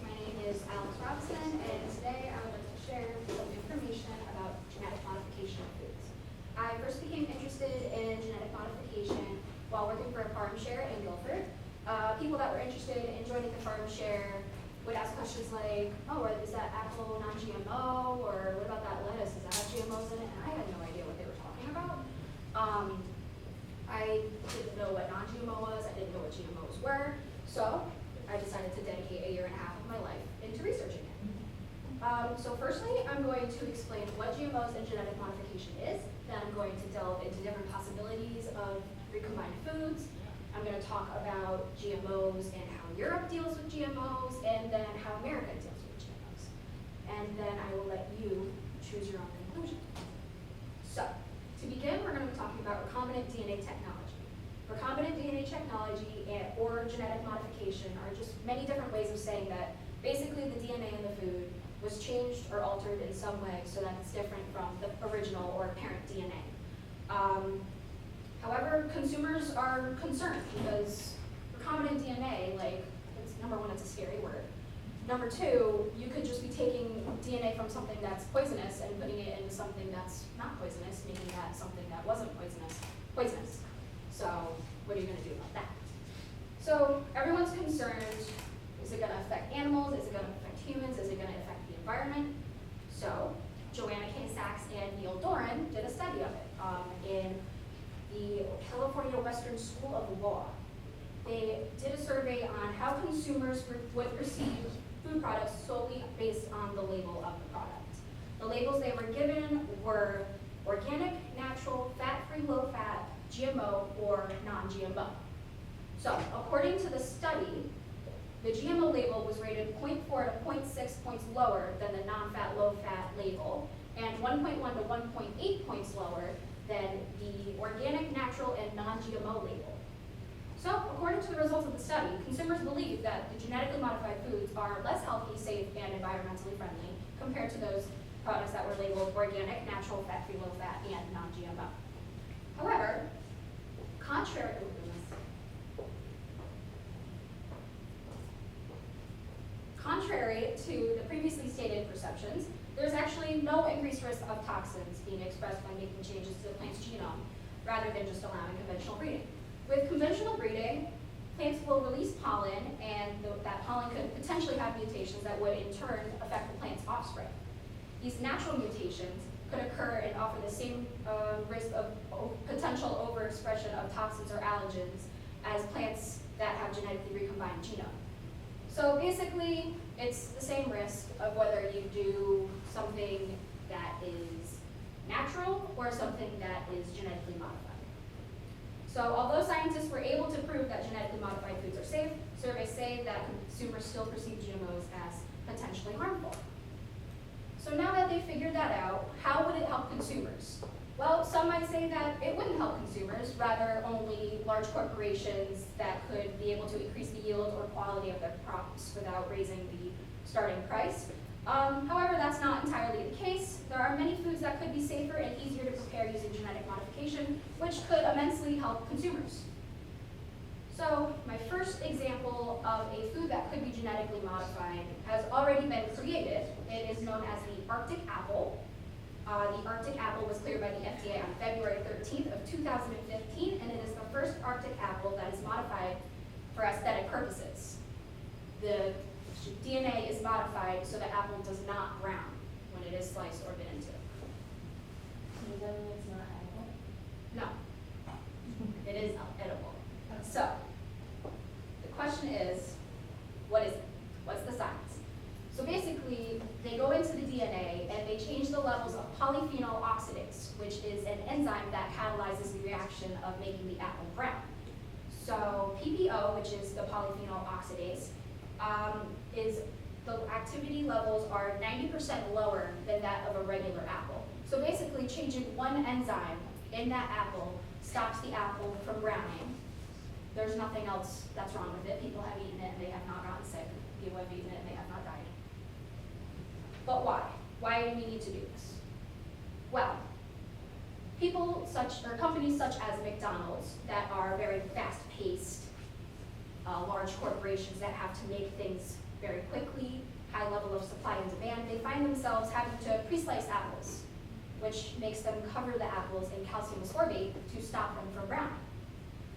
My name is Alex Robinson, and today I would like to share some information about genetic modification of foods. I first became interested in genetic modification while working for a farm share in Guilford. People that were interested in joining the farm share would ask questions like, oh, is that apple non-GMO, or what about that lettuce, does that have GMOs in it? And I had no idea what they were talking about. I didn't know what non-GMO was, I didn't know what GMOs were, so I decided to dedicate 1.5 years of my life into researching it. So firstly, I'm going to explain what GMOs and genetic modification is, then I'm going to delve into different possibilities of recombined foods. I'm going to talk about GMOs and how Europe deals with GMOs, and then how America deals with GMOs. And then I will let you choose your own conclusion. So, to begin, we're going to be talking about recombinant DNA technology. Recombinant DNA technology or genetic modification are just many different ways of saying that basically the DNA in the food was changed or altered in some way so that it's different from the original or parent DNA. However, consumers are concerned because recombinant DNA, like, number one, it's a scary word. Number two, you could just be taking DNA from something that's poisonous and putting it into something that's not poisonous, making that something that wasn't poisonous. So what are you going to do about that? So everyone's concerned, is it going to affect animals? Is it going to affect humans? Is it going to affect the environment? So Joanna K. Sachs and Neil Doran did a study of it in the California Western School of Law. They did a survey on how consumers would perceive food products solely based on the label of the product. The labels they were given were organic, natural, fat-free, low-fat, GMO, or non-GMO. So, according to the study, the GMO label was rated 0.4 to 0.6 points lower than the non-fat, low-fat label, and 1.1 to 1.8 points lower than the organic, natural, and non-GMO label. So, according to the results of the study, consumers believe that the genetically modified foods are less healthy, safe, and environmentally friendly compared to those products that were labeled organic, natural, fat-free, low-fat, and non-GMO. However, contrary to the previously stated perceptions, there's actually no increased risk of toxins being expressed by making changes to the plant's genome, rather than just allowing conventional breeding. With conventional breeding, plants will release pollen, and that pollen could potentially have mutations that would in turn affect the plant's offspring. These natural mutations could occur and offer the same risk of potential overexpression of toxins or allergens as plants that have genetically recombined genome. So basically, it's the same risk of whether you do something that is natural or something that is genetically modified. So although scientists were able to prove that genetically modified foods are safe, surveys say that consumers still perceive GMOs as potentially harmful. So now that they figured that out, how would it help consumers? Well, some might say that it wouldn't help consumers, rather only large corporations that could be able to increase the yield or quality of their crops without raising the starting price. However, that's not entirely the case. There are many foods that could be safer and easier to prepare using genetic modification, which could immensely help consumers. So my first example of a food that could be genetically modified has already been created. It is known as the Arctic apple. The Arctic apple was cleared by the FDA on February 13th of 2015, and it is the first Arctic apple that is modified for aesthetic purposes. The DNA is modified so the apple does not brown when it is sliced or bit into. Does that mean it's not edible? No, it is edible. So, the question is, what is it? What's the science? So basically, they go into the DNA and they change the levels of polyphenol oxidase, which is an enzyme that catalyzes the reaction of making the apple brown. So PPO, which is the polyphenol oxidase, the activity levels are 90% lower than that of a regular apple. So basically, changing one enzyme in that apple stops the apple from browning. There's nothing else that's wrong with it. People have eaten it and they have not gotten sick. People have eaten it and they have not died. But why? Why do we need to do this? Well, companies such as McDonald's that are very fast-paced, large corporations that have to make things very quickly, high level of supply and demand, they find themselves having to pre-slice apples, which makes them cover the apples in calcium ascorbate to stop them from browning.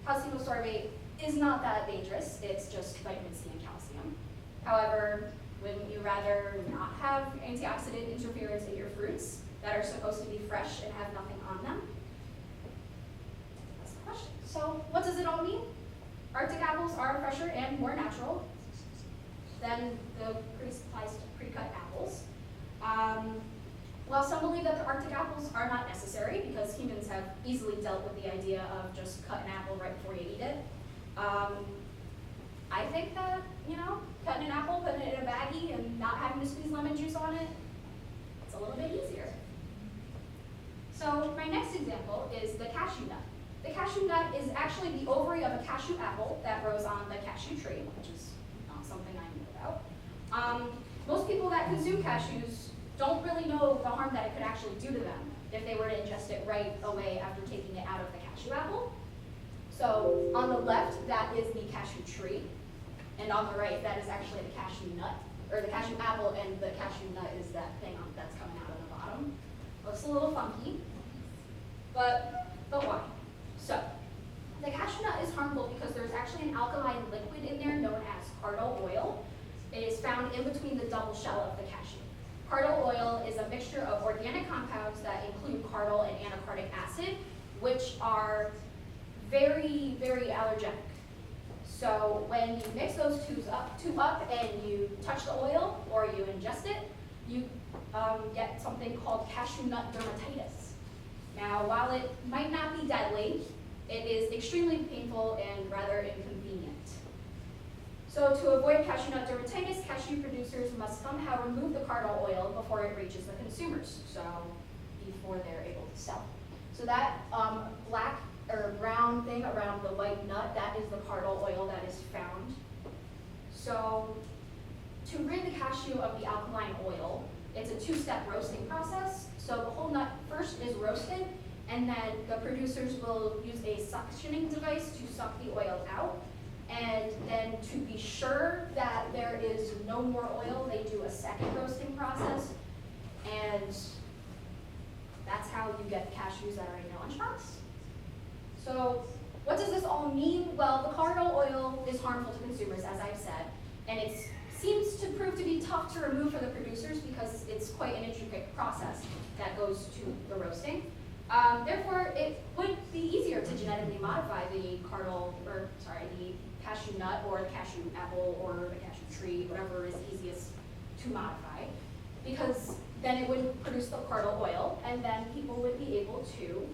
Calcium ascorbate is not that dangerous, it's just vitamin C and calcium. However, wouldn't you rather not have antioxidant interference in your fruits that are supposed to be fresh and have nothing on them? That's the question. So what does it all mean? Arctic apples are fresher and more natural than the pre-sliced, pre-cut apples. While some believe that the Arctic apples are not necessary because humans have easily dealt with the idea of just cut an apple right before you eat it, I think that, cutting an apple, putting it in a baggie, and not having to squeeze lemon juice on it, it's a little bit easier. So my next example is the cashew nut. The cashew nut is actually the ovary of a cashew apple that grows on the cashew tree, which is not something I knew about. Most people that consume cashews don't really know the harm that it could actually do to them if they were to ingest it right away after taking it out of the cashew apple. So on the left, that is the cashew tree, and on the right, that is actually the cashew nut, or the cashew apple, and the cashew nut is that thing that's coming out of the bottom. Looks a little funky, but why? So, the cashew nut is harmful because there's actually an alkaline liquid in there known as cardol oil. It is found in between the double shell of the cashew. Cardol oil is a mixture of organic compounds that include cardol and anacardic acid, which are very, very allergenic. So when you mix those two up and you touch the oil or you ingest it, you get something called cashew nut dermatitis. Now, while it might not be deadly, it is extremely painful and rather inconvenient. So to avoid cashew nut dermatitis, cashew producers must somehow remove the cardol oil before it reaches the consumers, so before they're able to sell. So that black or brown thing around the white nut, that is the cardol oil that is found. So to rid the cashew of the alkaline oil, it's a two-step roasting process. So the whole nut first is roasted, and then the producers will use a suctioning device to suck the oil out. And then to be sure that there is no more oil, they do a second roasting process. And that's how you get cashews that are in your lunchbox. So what does this all mean? Well, the cardol oil is harmful to consumers, as I've said, and it seems to prove to be tough to remove for the producers because it's quite an intricate process that goes to the roasting. Therefore, it would be easier to genetically modify the the cashew nut or the cashew apple or the cashew tree, whatever is easiest to modify, because then it would produce the cardol oil, and then people would be able to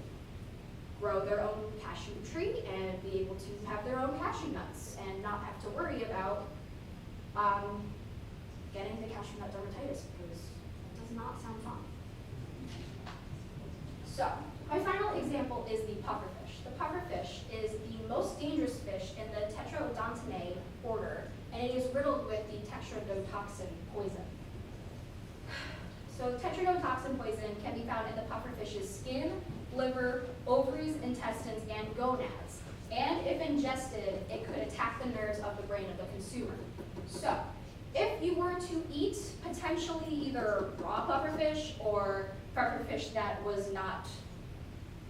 grow their own cashew tree and be able to have their own cashew nuts and not have to worry about getting the cashew nut dermatitis, because it does not sound fun. So, my final example is the pufferfish. The pufferfish is the most dangerous fish in the Tetraodontinae order, and it is riddled with the tetrodotoxin poison. So tetrodotoxin poison can be found in the pufferfish's skin, liver, ovaries, intestines, and gonads. And if ingested, it could attack the nerves of the brain of the consumer. So, if you were to eat potentially either raw pufferfish or pufferfish that was not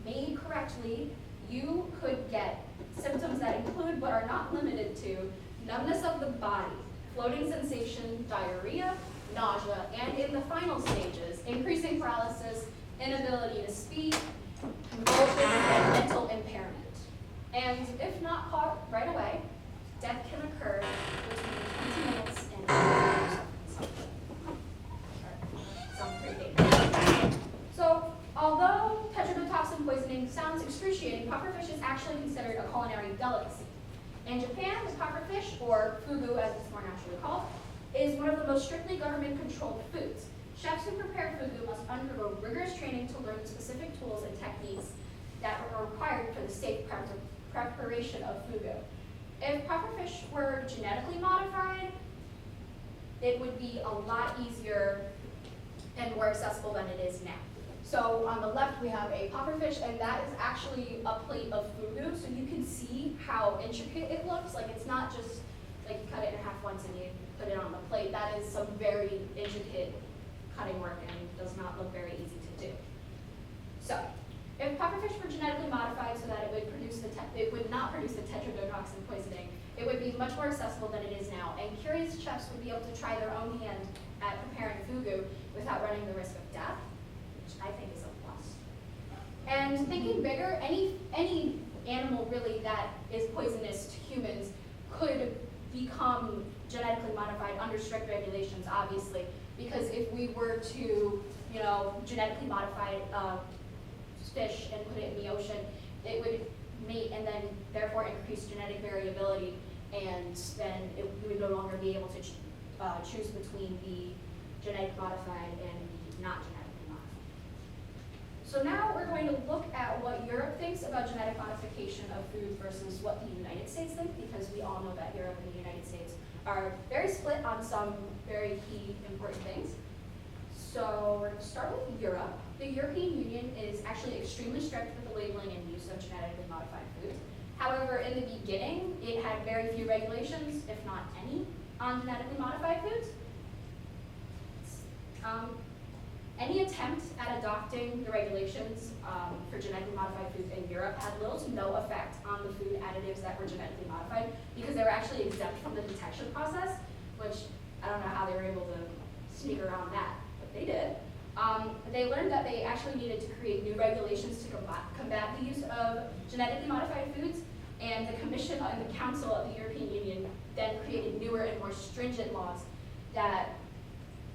made correctly, you could get symptoms that include but are not limited to numbness of the body, floating sensation, diarrhea, nausea, and in the final stages, increasing paralysis, inability to speak, convulsions, and mental impairment. And if not caught right away, death can occur between 20 minutes and 2 hours. Sounds pretty dangerous. So, although tetrodotoxin poisoning sounds excruciating, pufferfish is actually considered a culinary delicacy. In Japan, the pufferfish, or fugu as it's more naturally called, is one of the most strictly government-controlled foods. Chefs who prepare fugu must undergo rigorous training to learn the specific tools and techniques that are required for the safe preparation of fugu. If pufferfish were genetically modified, it would be a lot easier and more accessible than it is now. So on the left we have a pufferfish, and that is actually a plate of fugu, so you can see how intricate it looks. Like, it's not just like you cut it in half once and you put it on the plate. That is some very intricate cutting work and does not look very easy to do. So, if pufferfish were genetically modified so that it would not produce the tetrodotoxin poisoning, it would be much more accessible than it is now, and curious chefs would be able to try their own hand at preparing fugu without running the risk of death, which I think is a plus. And thinking bigger, any animal really that is poisonous to humans could become genetically modified under strict regulations, obviously, because if we were to, genetically modify fish and put it in the ocean, it would mate and then therefore increase genetic variability, and then we would no longer be able to choose between the genetic modified and the not genetically modified. So now we're going to look at what Europe thinks about genetic modification of foods versus what the United States think, because we all know that Europe and the United States are very split on some very key important things. So we're going to start with Europe. The European Union is actually extremely strict with the labeling and use of genetically modified foods. However, in the beginning, it had very few regulations, if not any, on genetically modified foods. Any attempt at adopting the regulations for genetically modified foods in Europe had little to no effect on the food additives that were genetically modified because they were actually exempt from the detection process, which I don't know how they were able to sneak around that, but they did. They learned that they actually needed to create new regulations to combat the use of genetically modified foods, and the Commission and the Council of the European Union then created newer and more stringent laws that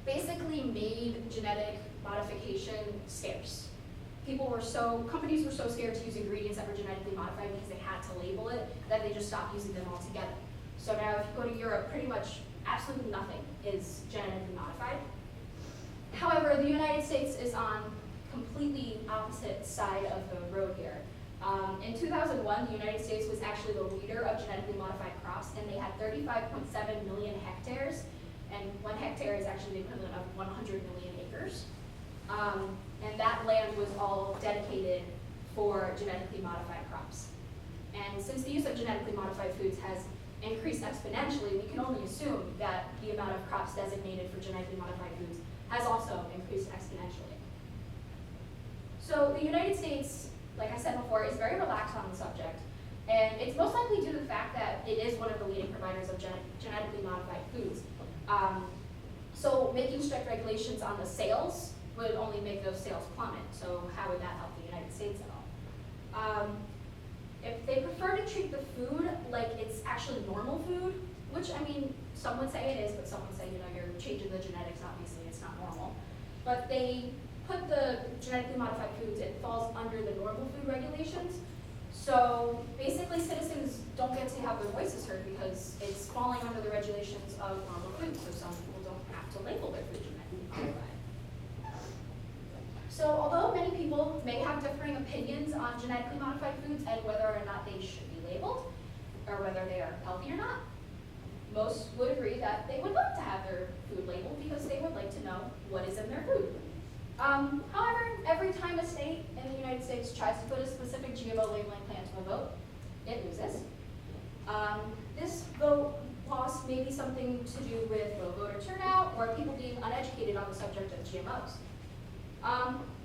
basically made genetic modification scarce. Companies were so scared to use ingredients that were genetically modified because they had to label it that they just stopped using them altogether. So now if you go to Europe, pretty much absolutely nothing is genetically modified. However, the United States is on completely opposite side of the road here. In 2001, the United States was actually the leader of genetically modified crops, and they had 35.7 million hectares, and 1 hectare is actually the equivalent of 100 million acres. And that land was all dedicated for genetically modified crops. And since the use of genetically modified foods has increased exponentially, we can only assume that the amount of crops designated for genetically modified foods has also increased exponentially. So the United States, like I said before, is very relaxed on the subject. And it's most likely due to the fact that it is one of the leading providers of genetically modified foods. So making strict regulations on the sales would only make those sales plummet. So how would that help the United States at all? If they prefer to treat the food like it's actually normal food, which I mean, some would say it is, but some would say, you're changing the genetics, obviously it's not normal. But they put the genetically modified foods, it falls under the normal food regulations. So basically citizens don't get to have their voices heard because it's falling under the regulations of normal food, so some people don't have to label their food genetically modified. So although many people may have differing opinions on genetically modified foods and whether or not they should be labeled, or whether they are healthy or not, most would agree that they would like to have their food labeled because they would like to know what is in their food. However, every time a state in the United States tries to put a specific GMO labeling plan to a vote, it loses. This vote loss may be something to do with low voter turnout or people being uneducated on the subject of GMOs.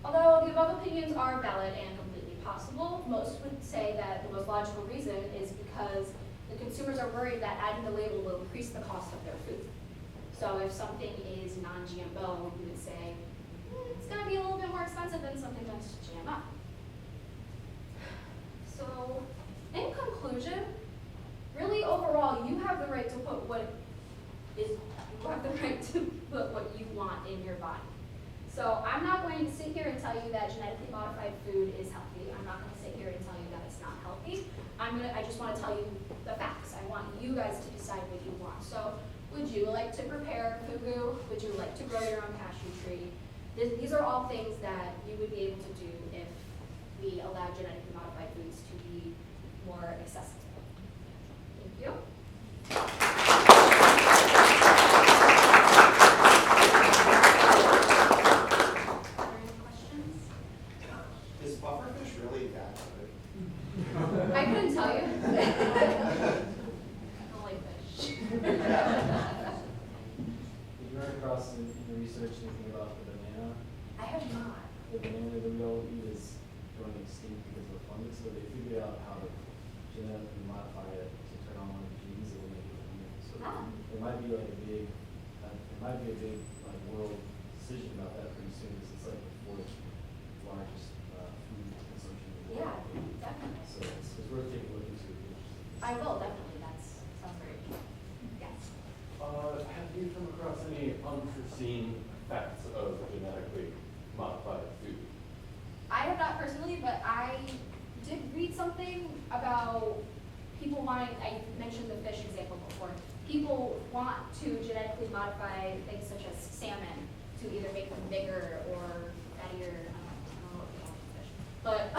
Although the above opinions are valid and completely possible, most would say that the most logical reason is because the consumers are worried that adding the label will increase the cost of their food. So if something is non-GMO, you would say, it's going to be a little bit more expensive than something that's GMO. So in conclusion, really overall, you have the right to put what you want in your body. So I'm not going to sit here and tell you that genetically modified food is healthy. I'm not going to sit here and tell you that it's not healthy. I just want to tell you the facts. I want you guys to decide what you want. So would you like to prepare fugu? Would you like to grow your own cashew tree? These are all things that you would be able to do if we allow genetically modified foods to be more accessible. Thank you. Is pufferfish really that good? I couldn't tell you. I don't like fish. Did you run across in your research anything about the banana? I have not. The banana that we all eat is going extinct because of the fungus, so they figured out how to genetically modify it to turn on one of the genes that will make it immune. So there might be like a big, like world decision about that pretty soon, because it's like the 4th largest food consumption in the world. Yeah, definitely. So it's worth taking a look into. I will, definitely. That sounds very good. Yes. Have you come across any unforeseen effects of genetically modified food? I have not personally, but I did read something about people wanting, I mentioned the fish example before, people want to genetically modify things such as salmon to either make them bigger or fattier, I don't know what you call it. But,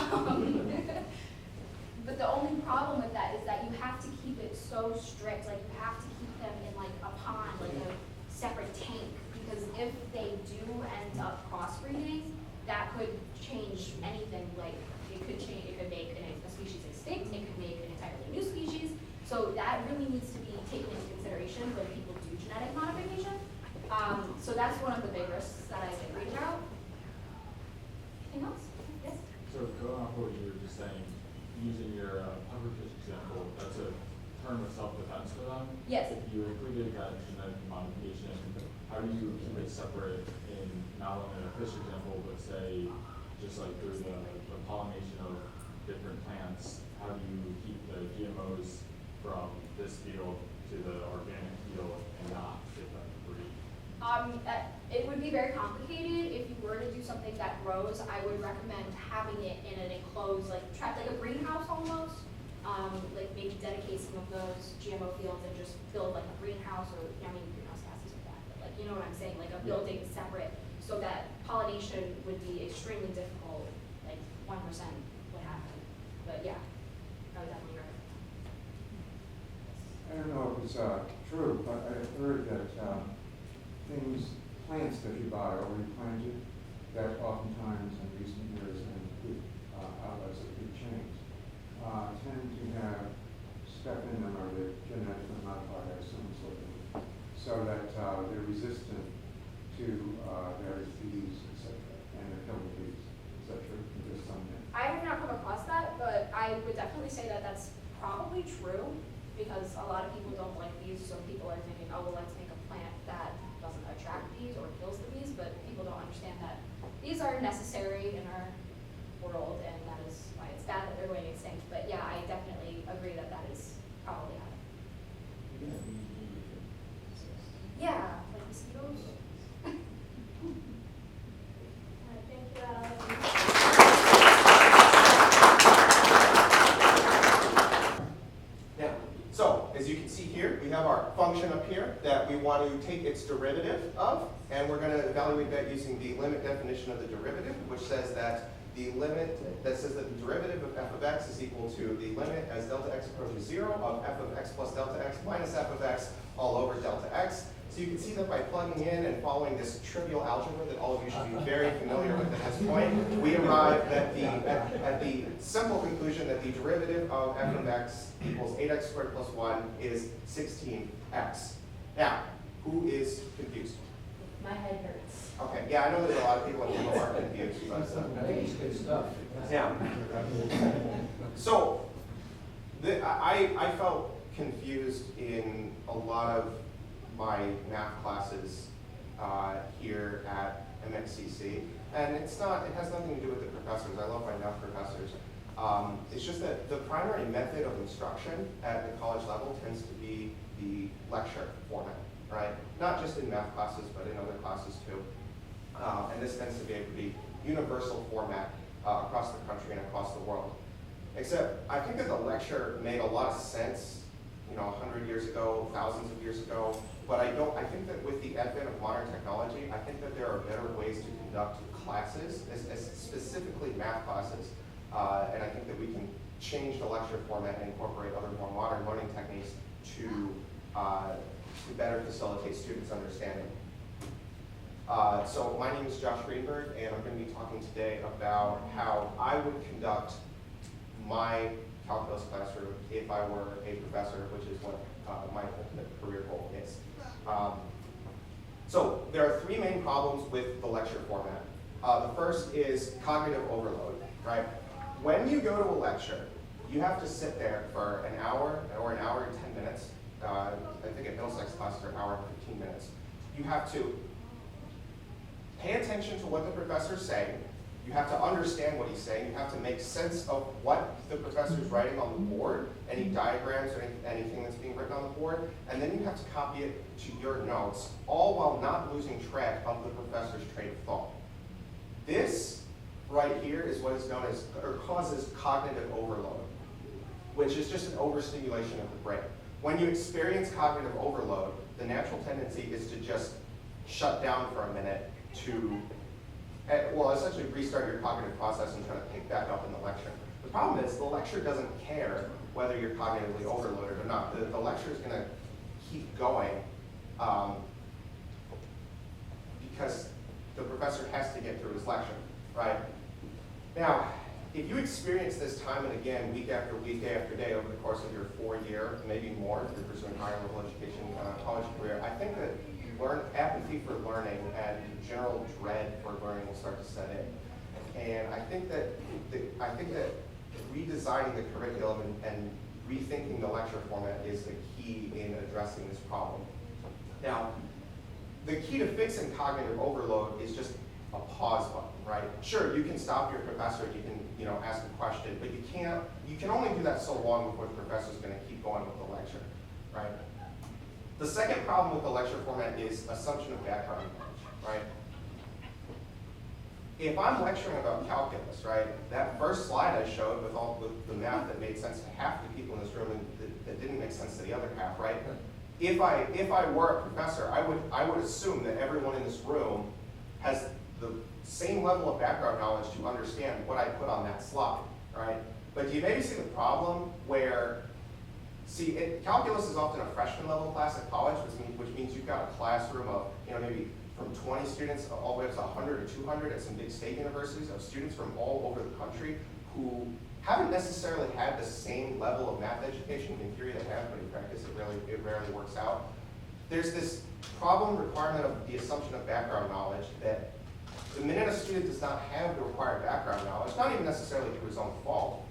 but the only problem with that is that you have to keep it so strict, like you have to keep them in like a pond, like a separate tank, because if they do end up crossbreeding, that could change anything, like it could make a species extinct, it could make an entirely new species, so that really needs to be taken into consideration when people do genetic modification. So that's one of the big risks that I get worried about. Anything else? Yes? So going off what you were just saying, using your pufferfish example, that's a term of self-defense for them? Yes. If you included that genetic modification, how do you keep it separate in not only a fish example, but say, just like through the pollination of different plants, how do you keep the GMOs from this field to the organic field and not get that breed? It would be very complicated. If you were to do something that grows, I would recommend having it in an enclosed, like a greenhouse almost. Like maybe dedicate some of those GMO fields and just build like a greenhouse, or I mean greenhouse gases are bad, but like you know what I'm saying, like a building separate, so that pollination would be extremely difficult. Like 1% would happen. But yeah, I would definitely recommend. I don't know if it's true, but I've heard that plants that you buy already planted, that oftentimes in recent years and food outlets that we've changed, tend to have stuff in them or they're genetically modified or some sort of, so that they're resistant to various diseases, etc., and they're killing bees. Is that true? There's some there. I have not come across that, but I would definitely say that that's probably true, because a lot of people don't like bees, so people are thinking, oh, well, let's make a plant that doesn't attract bees or kills the bees, but people don't understand that bees are necessary in our world, and that is why it's bad that they're going extinct. But yeah, I definitely agree that that is probably happening. Yeah, like mosquitoes. Thank you, Alex. Now, so as you can see here, we have our function up here that we want to take its derivative of, and we're going to evaluate that using the limit definition of the derivative, which says that the derivative of f of x is equal to the limit as delta x approaches 0 of f of x plus delta x minus f of x all over delta x. So you can see that by plugging in and following this trivial algebra that all of you should be very familiar with at this point, we arrive at the simple conclusion that the derivative of f of x equals 8x squared plus 1 is 16x. Now, who is confused? My head hurts. Okay, yeah, I know there's a lot of people in here who are confused. But, I think it's good stuff. yeah. So, I felt confused in a lot of my math classes here at MxCC, and it has nothing to do with the professors. I love my math professors. It's just that the primary method of instruction at the college level tends to be the lecture format, right? Not just in math classes, but in other classes too. And this tends to be a pretty universal format across the country and across the world. Except I think that the lecture made a lot of sense, 100 years ago, thousands of years ago. But I think that with the advent of modern technology, I think that there are better ways to conduct classes, specifically math classes. And I think that we can change the lecture format and incorporate other more modern learning techniques to better facilitate students' understanding. So my name is Josh Greenberg, and I'm going to be talking today about how I would conduct my calculus classroom if I were a professor, which is what my ultimate career goal is. So there are three main problems with the lecture format. The first is cognitive overload, right? When you go to a lecture, you have to sit there for an hour or an hour and 10 minutes. I think at Middlesex classes are an hour and 15 minutes. You have to pay attention to what the professor's saying. You have to understand what he's saying. You have to make sense of what the professor's writing on the board, any diagrams or anything that's being written on the board, and then you have to copy it to your notes, all while not losing track of the professor's train of thought. This right here is what is known as, or causes cognitive overload, which is just an overstimulation of the brain. When you experience cognitive overload, the natural tendency is to just shut down for a minute to well, essentially restart your cognitive process and try to pick back up in the lecture. The problem is the lecture doesn't care whether you're cognitively overloaded or not. The lecture is going to keep going because the professor has to get through his lecture, right? Now, if you experience this time and again, week after week, day after day, over the course of your 4-year, maybe more, if you're pursuing higher level education, college career, I think that apathy for learning and general dread for learning will start to set in. And I think that redesigning the curriculum and rethinking the lecture format is the key in addressing this problem. Now, the key to fixing cognitive overload is just a pause button, right? Sure, you can stop your professor, you can ask a question, but you can only do that so long before the professor's going to keep going with the lecture, right? The second problem with the lecture format is assumption of background knowledge, right? If I'm lecturing about calculus, right, that first slide I showed with the math that made sense to half the people in this room and that didn't make sense to the other half, right? If I were a professor, I would assume that everyone in this room has the same level of background knowledge to understand what I put on that slide, right? But do you maybe see the problem where, calculus is often a freshman level class at college, which means you've got a classroom of, maybe from 20 students all the way up to 100 or 200 at some big state universities, of students from all over the country who haven't necessarily had the same level of math education. In theory they have, but in practice it rarely works out. There's this problem requirement of the assumption of background knowledge that the minute a student does not have the required background knowledge, not even necessarily through his own fault,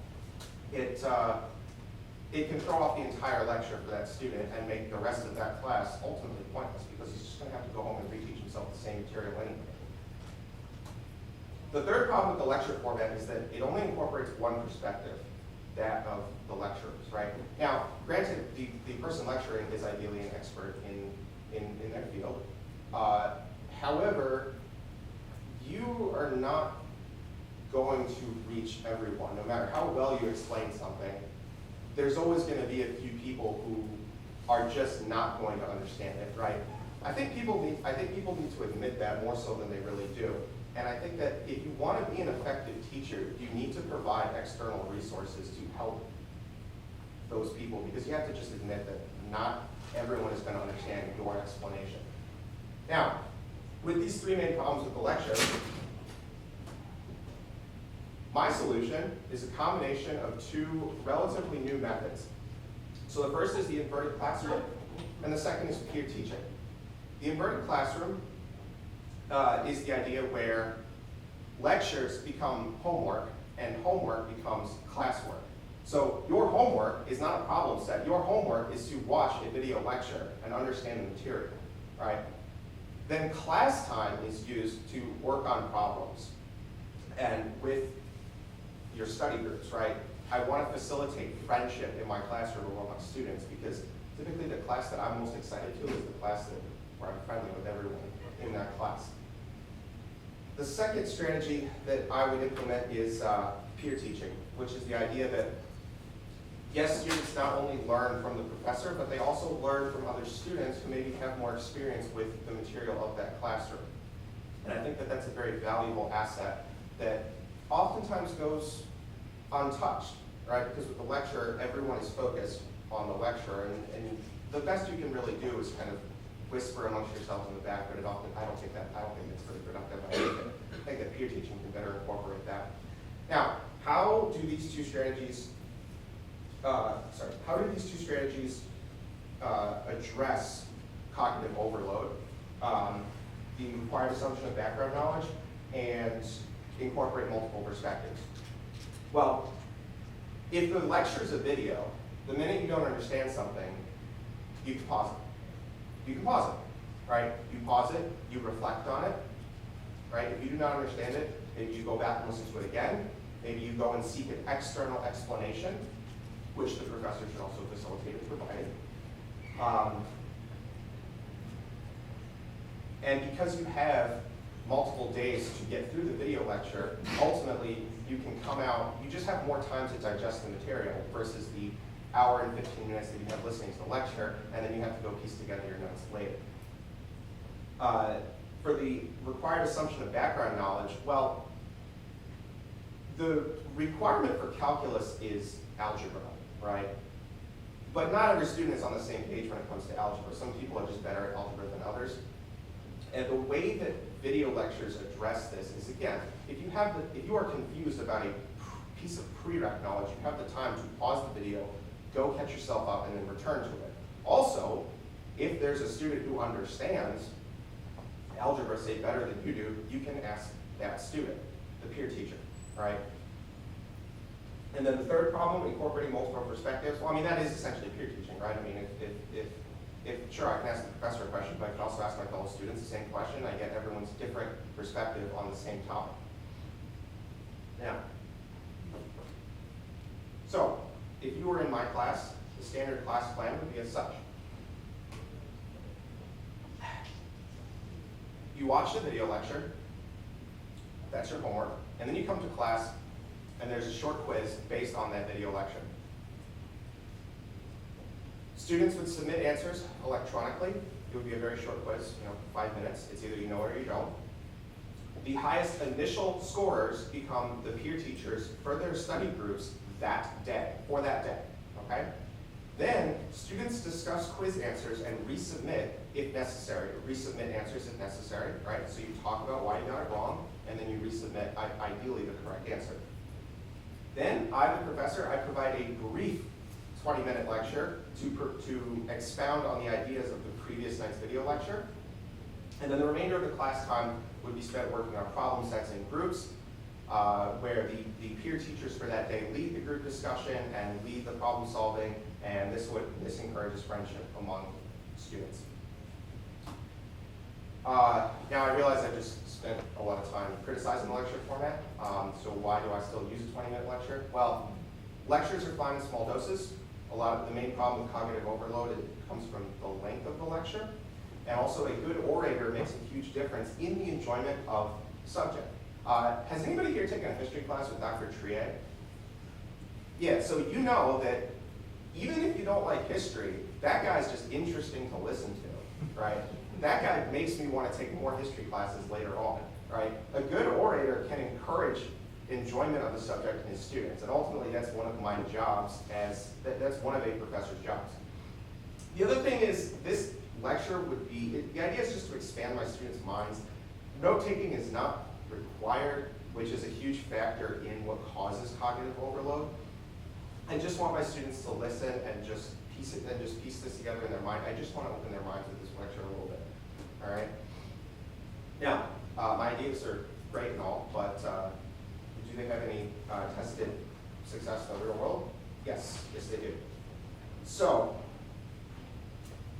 it can throw off the entire lecture for that student and make the rest of that class ultimately pointless because he's just going to have to go home and reteach himself the same material anyway. The third problem with the lecture format is that it only incorporates one perspective, that of the lecturers, right? Now, granted, the person lecturing is ideally an expert in their field. However, you are not going to reach everyone. No matter how well you explain something, there's always going to be a few people who are just not going to understand it, right? I think people need to admit that more so than they really do. And I think that if you want to be an effective teacher, you need to provide external resources to help those people, because you have to just admit that not everyone is going to understand your explanation. Now, with these three main problems with the lecture, my solution is a combination of two relatively new methods. So the first is the inverted classroom, and the second is peer teaching. The inverted classroom is the idea where lectures become homework, and homework becomes classwork. So your homework is not a problem set. Your homework is to watch a video lecture and understand the material, right? Then class time is used to work on problems. And with your study groups, right? I want to facilitate friendship in my classroom among my students, because typically the class that I'm most excited to is the class where I'm friendly with everyone in that class. The second strategy that I would implement is peer teaching, which is the idea that, yes, students not only learn from the professor, but they also learn from other students who maybe have more experience with the material of that classroom. And I think that that's a very valuable asset that oftentimes goes untouched, right? Because with the lecture, everyone is focused on the lecture, and the best you can really do is kind of whisper amongst yourselves in the back, but I don't think it's very productive. I think that peer teaching can better incorporate that. Now, how do these two strategies address cognitive overload, the required assumption of background knowledge, and incorporate multiple perspectives? Well, if the lecture is a video, the minute you don't understand something, you can pause it. You can pause it, right? You pause it, you reflect on it, right? If you do not understand it, maybe you go back and listen to it again. Maybe you go and seek an external explanation, which the professor should also facilitate and provide. And because you have multiple days to get through the video lecture, ultimately you can come out, you just have more time to digest the material versus the hour and 15 minutes that you have listening to the lecture, and then you have to go piece together your notes later. for the required assumption of background knowledge, well, the requirement for calculus is algebra, right? But not every student is on the same page when it comes to algebra. Some people are just better at algebra than others. And the way that video lectures address this is, again, if you are confused about a piece of prereq knowledge, you have the time to pause the video, go catch yourself up, and then return to it. Also, if there's a student who understands algebra, say, better than you do, you can ask that student, the peer teacher, right? And then the third problem, incorporating multiple perspectives. Well, I mean, that is essentially peer teaching, right? I mean, if sure, I can ask the professor a question, but I can also ask my fellow students the same question. I get everyone's different perspective on the same topic. Now, so if you were in my class, the standard class plan would be as such. You watch the video lecture, that's your homework, and then you come to class and there's a short quiz based on that video lecture. Students would submit answers electronically. It would be a very short quiz, 5 minutes. It's either you know it or you don't. The highest initial scorers become the peer teachers for their study groups that day, okay? Then students discuss quiz answers and resubmit if necessary. Resubmit answers if necessary, right? So you talk about why you got it wrong, and then you resubmit, ideally, the correct answer. Then I, the professor, I provide a brief 20-minute lecture to expound on the ideas of the previous night's video lecture. And then the remainder of the class time would be spent working on problem sets in groups, where the peer teachers for that day lead the group discussion and lead the problem solving, and this encourages friendship among students. Now I realize I just spent a lot of time criticizing the lecture format, so why do I still use a 20-minute lecture? Well, lectures are fine in small doses. The main problem with cognitive overload comes from the length of the lecture, and also a good orator makes a huge difference in the enjoyment of subject. Has anybody here taken a history class with Dr. Trier? Yeah, so you know that even if you don't like history, that guy's just interesting to listen to, right? That guy makes me want to take more history classes later on, right? A good orator can encourage enjoyment of the subject in his students, and ultimately that's one of my jobs that's one of a professor's jobs. The other thing is this lecture would be, the idea is just to expand my students' minds. Note-taking is not required, which is a huge factor in what causes cognitive overload. I just want my students to listen and just piece this together in their mind. I just want to open their minds with this lecture a little bit. All right. Now, my ideas are great and all, but do they have any tested success in the real world? Yes, they do. So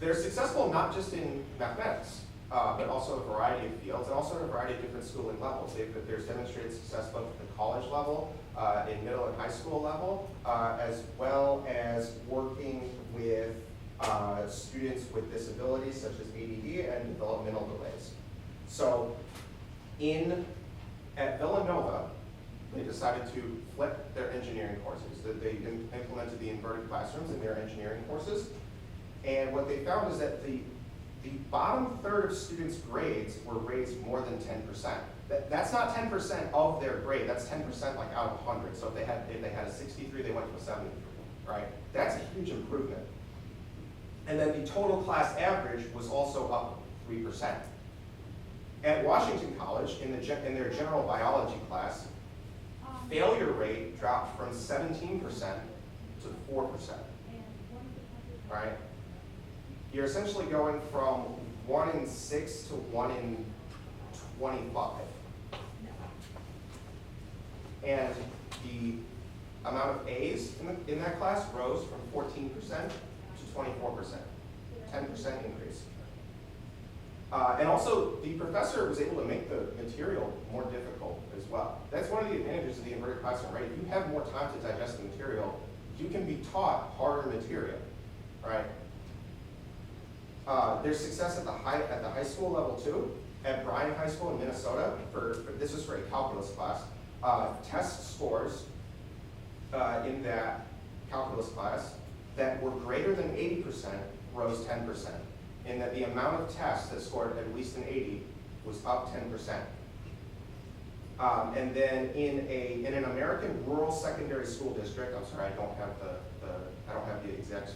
they're successful not just in mathematics, but also a variety of fields, and also at a variety of different schooling levels. There's demonstrated success both at the college level, in middle and high school level, as well as working with students with disabilities such as ADD and developmental delays. So at Villanova, they decided to flip their engineering courses. They implemented the inverted classrooms in their engineering courses. And what they found is that the bottom third of students' grades were raised more than 10%. That's not 10% of their grade, that's 10% like out of 100. So if they had a 63, they went to a 73, right? That's a huge improvement. And then the total class average was also up 3%. At Washington College, in their general biology class, failure rate dropped from 17% to 4%, right? You're essentially going from 1 in 6 to 1 in 25. And the amount of A's in that class rose from 14% to 24%, 10% increase. And also, the professor was able to make the material more difficult as well. That's one of the advantages of the inverted classroom, right? If you have more time to digest the material, you can be taught harder material, right? There's success at the high school level too. At Bryan High School in Minnesota, this was for a calculus class, test scores in that calculus class that were greater than 80% rose 10%. In that the amount of tests that scored at least an 80 was up 10%. And then in an American rural secondary school district, I'm sorry, I don't have the exact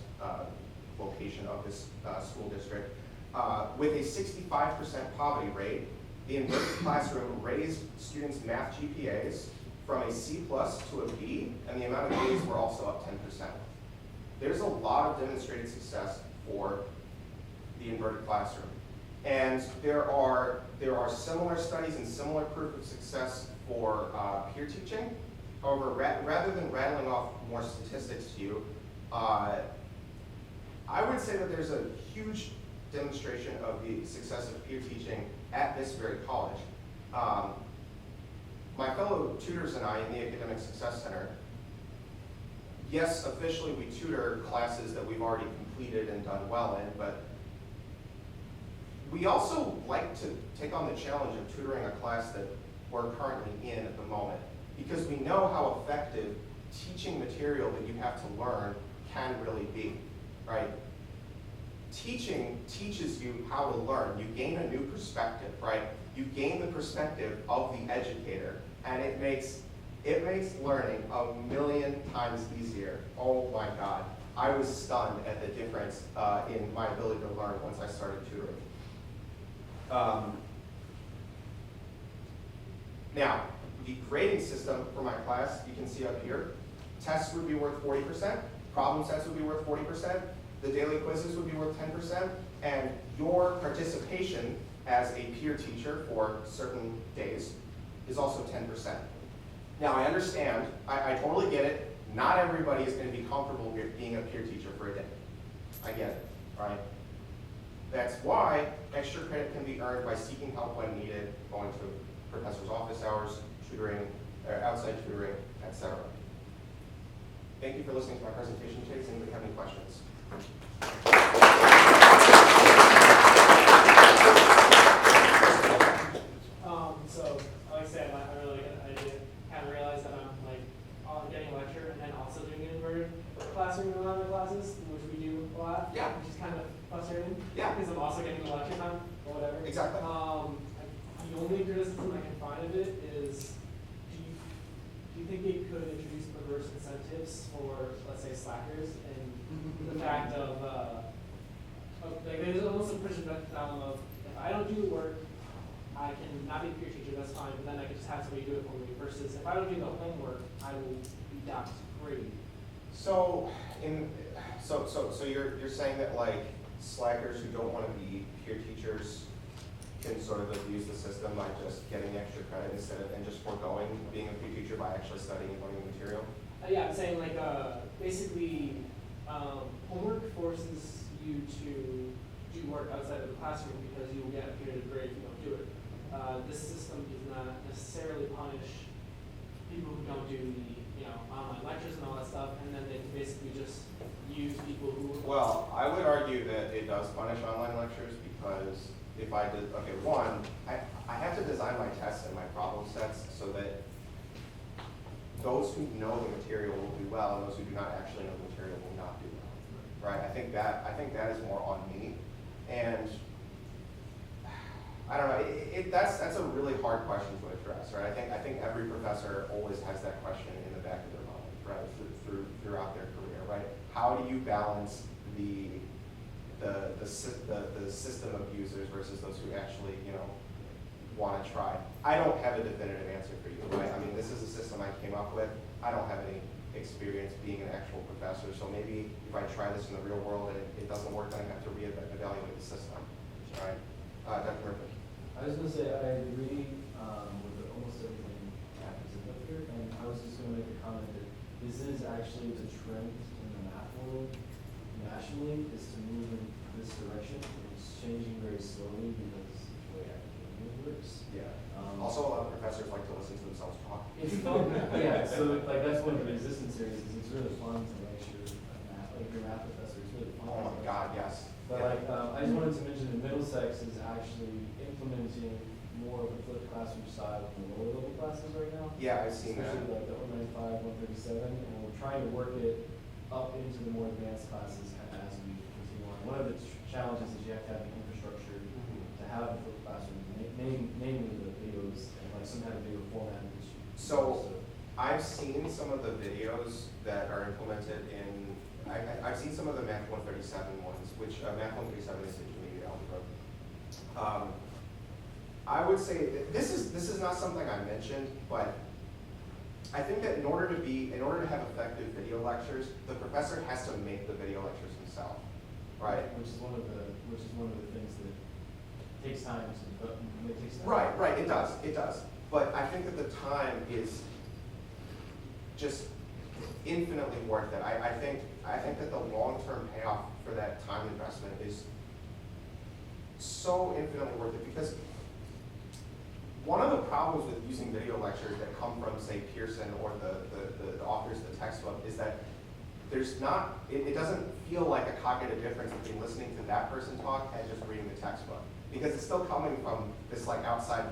location of this school district, with a 65% poverty rate, the inverted classroom raised students' math GPAs from a C+ to a B, and the amount of A's were also up 10%. There's a lot of demonstrated success for the inverted classroom. And there are similar studies and similar proof of success for peer teaching. However, rather than rattling off more statistics to you, I would say that there's a huge demonstration of the success of peer teaching at this very college. My fellow tutors and I in the Academic Success Center, yes, officially we tutor classes that we've already completed and done well in, but we also like to take on the challenge of tutoring a class that we're currently in at the moment, because we know how effective teaching material that you have to learn can really be, right? Teaching teaches you how to learn. You gain a new perspective, right? You gain the perspective of the educator, and it makes learning a million times easier. Oh my God. I was stunned at the difference in my ability to learn once I started tutoring. Now, the grading system for my class, you can see up here, tests would be worth 40%, problem sets would be worth 40%, the daily quizzes would be worth 10%, and your participation as a peer teacher for certain days is also 10%. Now, I understand, I totally get it, not everybody is going to be comfortable being a peer teacher for a day. I get it, right? That's why extra credit can be earned by seeking help when needed, going to professor's office hours, tutoring, outside tutoring, etc. Thank you for listening to my presentation today. Does anybody have any questions? So, like I said, I kind of realized that I'm like getting a lecture and then also doing an inverted classroom in a lot of the classes, which we do a lot. Yeah. Which is kind of frustrating. Yeah. Because I'm also getting the lecture time or whatever. Exactly. The only criticism I can find of it is, do you think it could introduce perverse incentives for, let's say, slackers, and the fact of like there's almost a prison down of, if I don't do the work, I can not be a peer teacher, that's fine, but then I can just have somebody do it for me, versus if I don't do the homework, I will be docked free. So you're saying that like slackers who don't want to be peer teachers can sort of abuse the system by just getting extra credit instead of, and just foregoing being a peer teacher by actually studying and learning the material? Yeah, I'm saying like basically homework forces you to do work outside of the classroom because you will get a punitive grade if you don't do it. This system does not necessarily punish people who don't do the online lectures and all that stuff, and then they can basically just use people who. Well, I would argue that it does punish online lectures because if I did, okay, one, I have to design my tests and my problem sets so that those who know the material will do well and those who do not actually know the material will not do well, right? I think that is more on me, and I don't know. That's a really hard question to address, right? I think every professor always has that question in the back of their mind, right? Throughout their career, right? How do you balance the system of users versus those who actually, want to try? I don't have a definitive answer for you, right? I mean, this is a system I came up with. I don't have any experience being an actual professor, so maybe if I try this in the real world and it doesn't work, then I have to reevaluate the system, right? Dr. Murphy. I was going to say I agree with almost everything that happens up here, and I was just going to make a comment that this is actually the trend in the math world nationally, is to move in this direction. It's changing very slowly because the way academia works. Yeah. Also, a lot of professors like to listen to themselves talk. It's fun. Yeah, so like that's one of the resistance areas, is it's really fun to lecture math, like your math professor, it's really fun. Oh my God, yes. But like, I just wanted to mention that Middlesex is actually implementing more of a flipped classroom style in the lower level classes right now. Yeah, I've seen that. Especially like the 195, 137, and we're trying to work it up into the more advanced classes kind of as we continue on. One of the challenges is you have to have the infrastructure to have for classrooms, namely the videos and like some kind of video format which you So I've seen some of the videos that are implemented in, I've seen some of the Math 137 ones, which Math 137 is intermediate algebra. I would say that this is not something I mentioned, but I think that in order to have effective video lectures, the professor has to make the video lectures himself, right? which is one of the things that takes time to, it takes time. Right, it does. But I think that the time is just infinitely worth it. I think that the long-term payoff for that time investment is so infinitely worth it, because one of the problems with using video lectures that come from, say, Pearson or the authors of the textbook is that there's not, it doesn't feel like a cognitive difference between listening to that person talk and just reading the textbook, because it's still coming from this like outside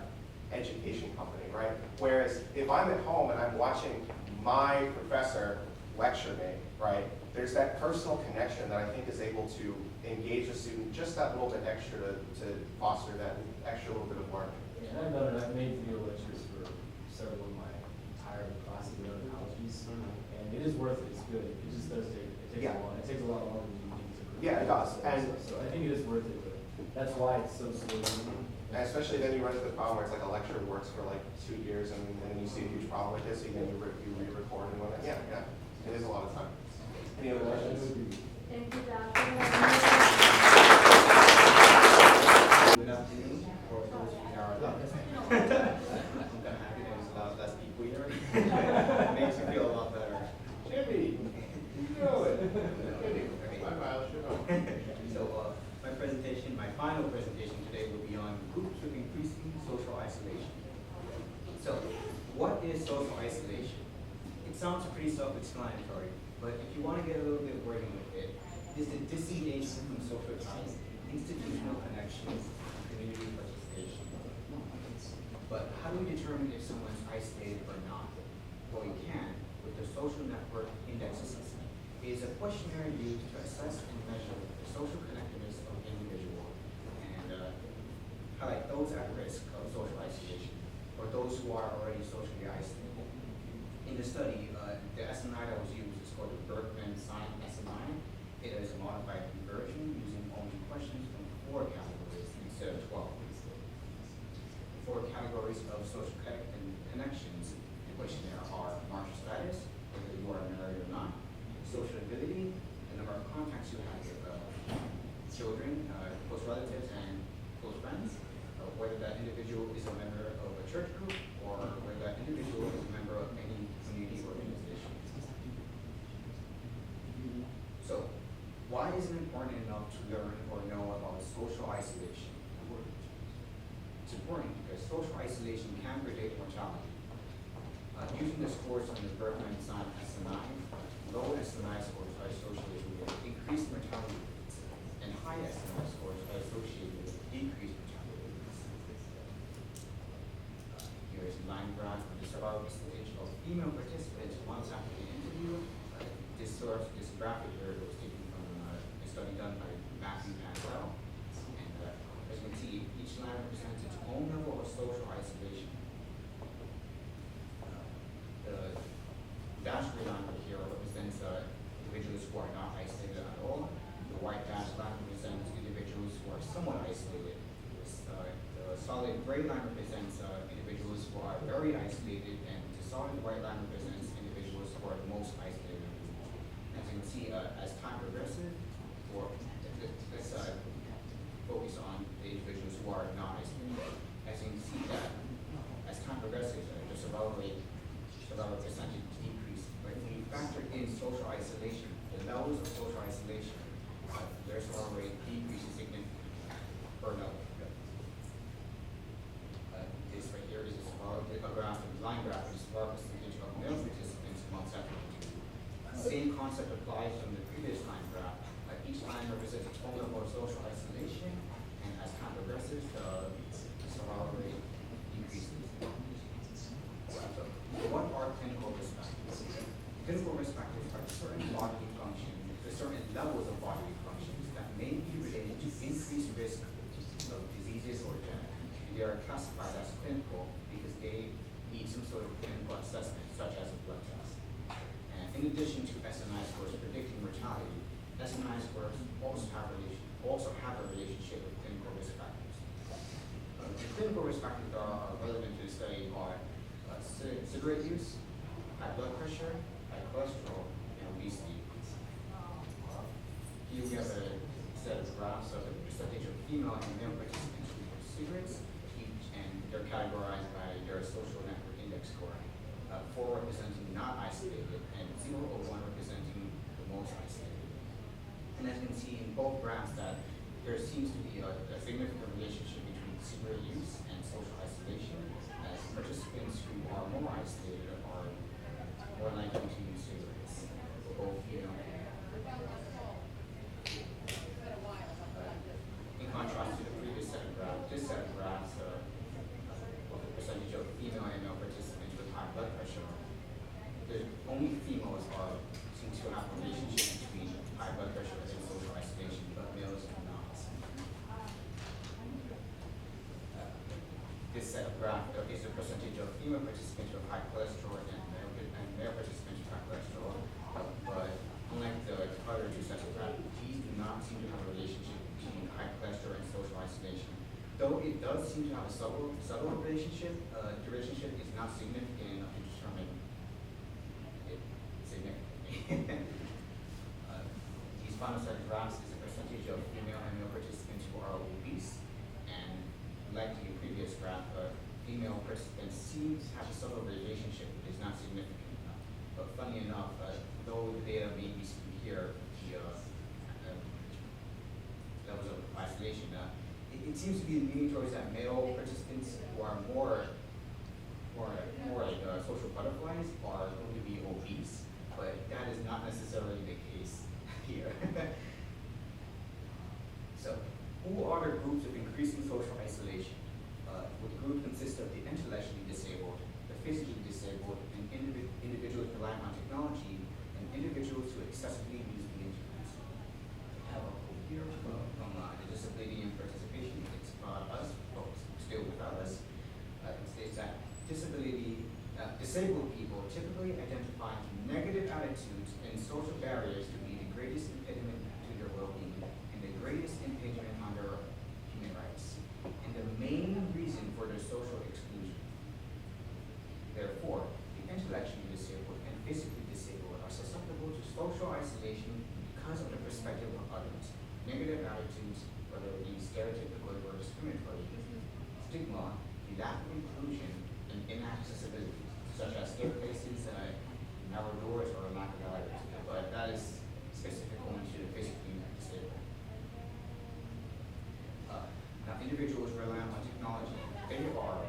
education company, right? Whereas if I'm at home and I'm watching my professor lecture me, right, there's that personal connection that I think is able to engage a student just that little bit extra to foster that extra little bit of learning. And I've done it, I've made video lectures for several of my entire classes in other colleges, and it is worth it, it's good. It just does take, it takes a lot longer than you think to create. Yeah, it does. And so I think it is worth it, but that's why it's so slow. And especially then you run into the problem where it's like a lecture works for like 2 years and then you see a huge problem with this, so then you re-record and whatnot. Yeah, it is a lot of time. Any other questions? Thank you, Josh. Good afternoon, or those who are left. I'm kind of happy there's a lot less people here. It makes me feel a lot better. Jimmy, you know it. So my presentation, my final presentation today will be on groups with increasing social isolation. So what is social isolation? It sounds pretty self-explanatory, but if you want to get a little bit wordy with it, is the disengagement from social ties, institutional connections, and community participation. But how do we determine if someone's isolated or not? Well, we can with the social network index assessment. It is a questionnaire used to assess and measure the social connectedness of an individual and highlight those at risk of social isolation or those who are already socially isolated. In the study, the SNI that was used is called the Berkman-Sign SNI. It is a modified conversion using only questions from 4 categories instead of 12. 4 categories of social connections in the questionnaire are marital status, whether you are married or not, social ability, the number of contacts you have with children, close relatives, and close friends, whether that individual is a member of a church group, or whether that individual is a member of any community organization. So, why is it important enough to learn or know about social isolation? It's important because social isolation can predict mortality. Using the scores on the Berkman-Sign SNI, low SNI scores are associated with increased mortality rates, and high SNI scores are associated with decreased mortality rates. Here is a line graph of the survival stage of female participants once after the interview. This graphic here was taken from a study done by Matthew Pansell. And as you can see, each line represents its own level of social isolation. The dashed line over here represents individuals who are not isolated at all. The white dashed line represents individuals who are somewhat isolated. The solid gray line represents individuals who are very isolated, and the solid white line represents individuals who are the most isolated. As you can see, as time progresses, let's focus on the individuals who are not isolated. As you can see that as time progresses, the survival percentage decrease. But when you factor in social isolation, the levels of social isolation, their survival rate decreases significantly. Or no. This right here is a graph, a line graph, of the survival percentage of male participants amongst after interview. Same concept applies from the previous line graph. Each line represents a total level of social isolation, and as time progresses, the survival rate increases. So, what are clinical risk factors? Clinical risk factors are certain bodily functions, certain levels of bodily functions that may be related to increased risk of diseases or they are classified as clinical because they need some sort of clinical assessment, such as a blood test. And in addition to SNI scores predicting mortality, SNI scores also have a relationship with clinical risk factors. The clinical risk factors that are relevant to the study are cigarette use, high blood pressure, high cholesterol, and obesity. Here we have a set of graphs of the percentage of female and male participants who use cigarettes, and they're categorized by their social network index score. 4 representing not isolated, and 0 or 1 representing the most isolated. And as you can see in both graphs that there seems to be a significant relationship between cigarette use and social isolation, as participants who are more isolated are more likely to use cigarettes, both female and male. In contrast to the previous set of graphs, this set of graphs of the percentage of female and male participants with high blood pressure, only females seem to have a relationship between high blood pressure and social isolation, but males do not. This set of graphs is the percentage of female participants with high cholesterol and male participants with high cholesterol. But unlike the other two sets of graphs, these do not seem to have a relationship between high cholesterol and social isolation. Though it does seem to have a subtle relationship, the relationship is not significant enough to determine it significantly. These final set of graphs is the percentage of female and male participants who are obese, and like the previous graph, female participants seem to have a subtle relationship, but is not significant enough. But funny enough, though the data may be skewed here, the levels of isolation, it seems to be leaning towards that male participants who are more like social butterflies are going to be obese, but that is not necessarily the case here. So, who are the groups of increasing social isolation? The group consists of the intellectually disabled, the physically disabled, and individuals relying on technology, and individuals who excessively use the internet. I have a quote here from the Disability and Participation. It's about us, folks, still without us. It states that disabled people typically identify negative attitudes and social barriers to be the greatest impediment to their well-being and the greatest impingement on their human rights, and the main reason for their social exclusion. Therefore, the intellectually disabled and physically disabled are susceptible to social isolation because of the perspective of others, negative attitudes, whether it be stereotypical or discriminatory, stigma, the lack of inclusion, and inaccessibility, such as staircases, narrow doors, or a lack of elevators. But that is specific only to the physically disabled. Now, individuals relying on technology, they are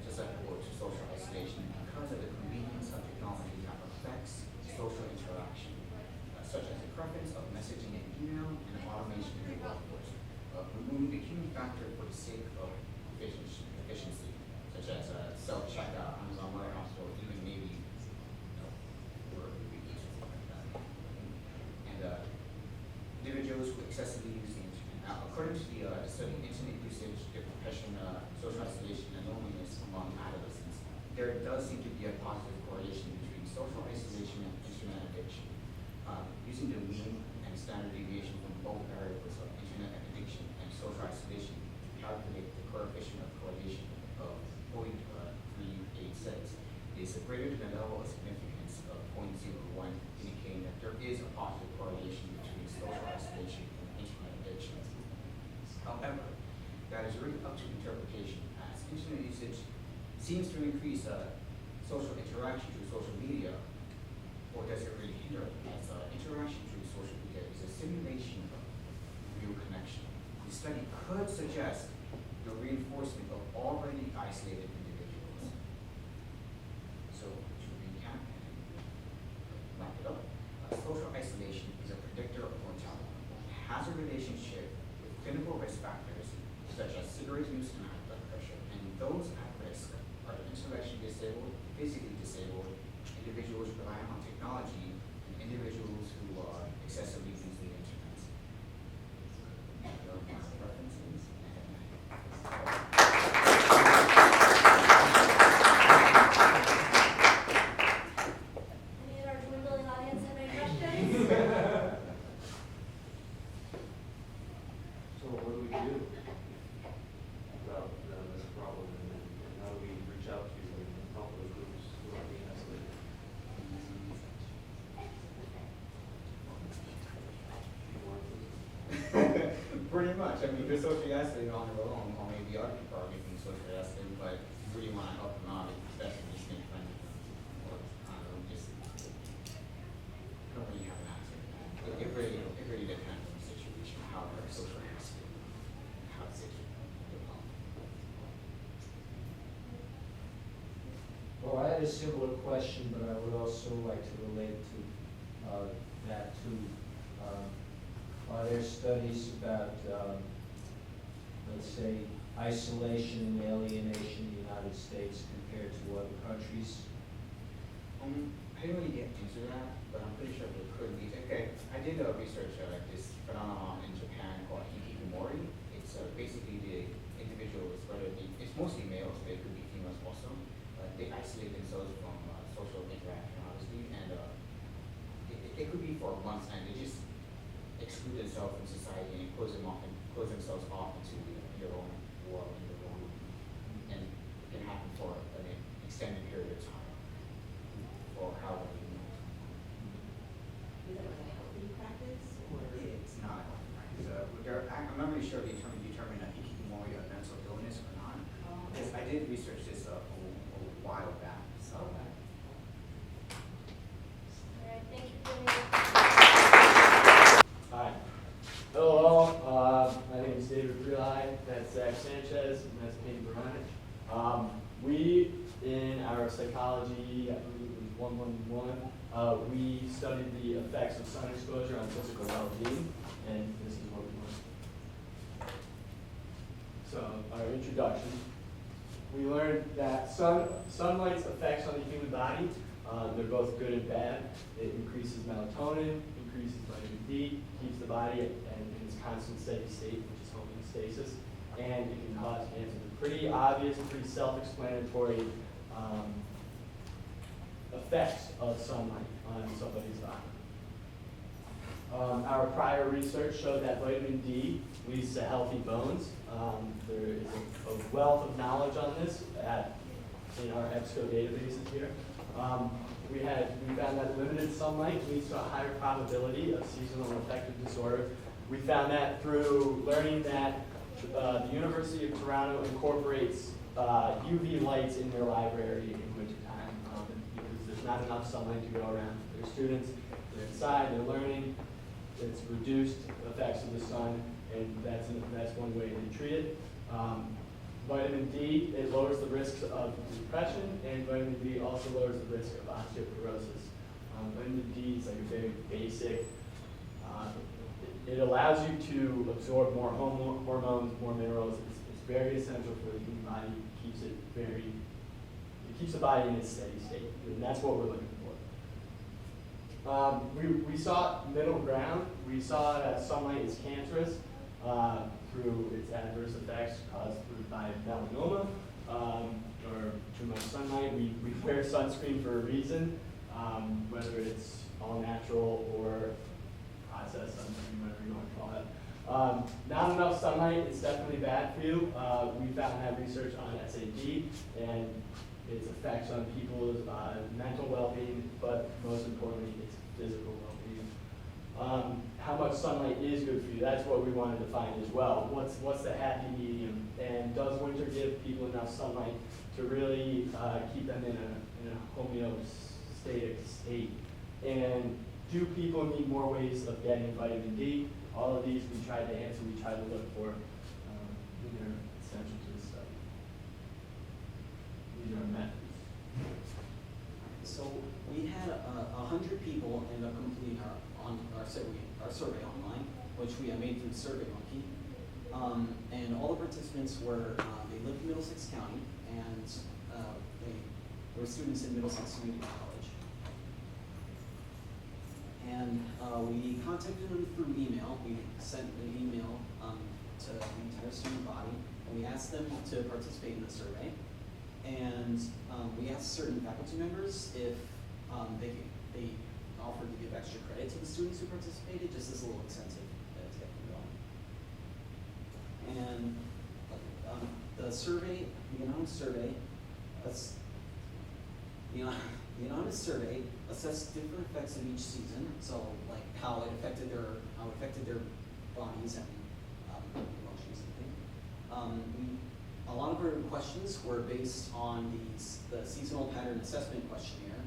susceptible to social isolation because of the convenience of technology that affects social interaction, such as the preference of messaging and email and automation in the workforce, removing the human factor for the sake of efficiency, such as self-checkout, Amazon warehouse, or even maybe or something like that. And individuals who excessively use the internet. Now, according to the study, internet usage, depression, social isolation, and loneliness among adolescents, there does seem to be a positive correlation between social isolation and internet addiction. Using the mean and standard deviation from both variables of internet addiction and social isolation to calculate the coefficient of correlation of 0.386 is greater than the level of significance of 0.01, indicating that there is a positive correlation between social isolation and internet addiction. However, that is really up to interpretation, as internet usage seems to increase social interaction through social media, or does it really hinder it? As interaction through social media is a simulation of real connection. The study could suggest the reinforcement of already isolated individuals. So, to recap and wrap it up, social isolation is a predictor of mortality. It has a relationship with clinical risk factors such as cigarette use and high blood pressure, and those at risk are the intellectually disabled, physically disabled, individuals relying on technology, and individuals who are excessively using the internet. References. pretty much. I mean, if you're socially isolated on your own, or maybe other people are making socially isolated, but you really want to help them out, it's best to just make friends with them. Or, I don't know, just, I don't really have an answer to that. It really depends on the situation, how they're socially isolated, how the situation develops. Well, I had a similar question, but I would also like to relate to that too. Are there studies about, let's say, isolation and alienation in the United States compared to other countries? I didn't really get into that, but I'm pretty sure there could be. Okay, I did research like this phenomenon in Japan called hikikomori. It's basically the individuals, whether it's mostly males, but it could be females also. They isolate themselves from social interaction, obviously, and it could be for months, and they just exclude themselves from society and close themselves off into your own world and your own, and it can happen for an extended period of time, or however you know. Is that like a healthy practice, or? It's not a healthy practice. I'm not really sure if you determine a hikikomori a mental illness or not. Because I did research this a while back. So. All right, thank you for your. Hi. Hello, my name is David Breli, that's Zach Sanchez, and that's Peyton Baranich. We, in our psychology, I believe it was 111, we studied the effects of sun exposure on physical well-being, and this is what we learned. So, our introduction. We learned that sunlight's effects on the human body, they're both good and bad. It increases melatonin, increases vitamin D, keeps the body in its constant steady state, which is homeostasis, and it can cause cancer. Pretty obvious, pretty self-explanatory effects of sunlight on somebody's body. Our prior research showed that vitamin D leads to healthy bones. There is a wealth of knowledge on this in our EBSCO databases here. We found that limited sunlight leads to a higher probability of seasonal affective disorder. We found that through learning that the University of Toronto incorporates UV lights in their library in wintertime because there's not enough sunlight to go around for their students. They're inside, they're learning. It's reduced effects of the sun, and that's one way to treat it. Vitamin D, it lowers the risks of depression, and vitamin D also lowers the risk of osteoporosis. Vitamin D is like a very basic, it allows you to absorb more hormones, more minerals. It's very essential for the human body. It keeps the body in its steady state, and that's what we're looking for. We saw middle ground. We saw that sunlight is cancerous through its adverse effects caused by melanoma or too much sunlight. We wear sunscreen for a reason, whether it's all natural or processed sunscreen, whatever you want to call it. Not enough sunlight is definitely bad for you. We found that research on SAD and its effects on people's mental well-being, but most importantly, its physical well-being. How much sunlight is good for you? That's what we wanted to find as well. What's the happy medium? And does winter give people enough sunlight to really keep them in a homeostatic state? And do people need more ways of getting vitamin D? All of these we tried to answer, we tried to look for. These are essential to the study. These are methods. So we had 100 people end up completing our survey online, which we made through SurveyMonkey. And all the participants were, they lived in Middlesex County, and they were students in Middlesex Community College. And we contacted them through email. We sent an email to the entire student body, and we asked them to participate in the survey. And we asked certain faculty members if they offered to give extra credit to the students who participated, just as a little incentive to get them going. And the survey, the anonymous survey assessed different effects of each season. So like how it affected their bodies and A lot of our questions were based on the seasonal pattern assessment questionnaire.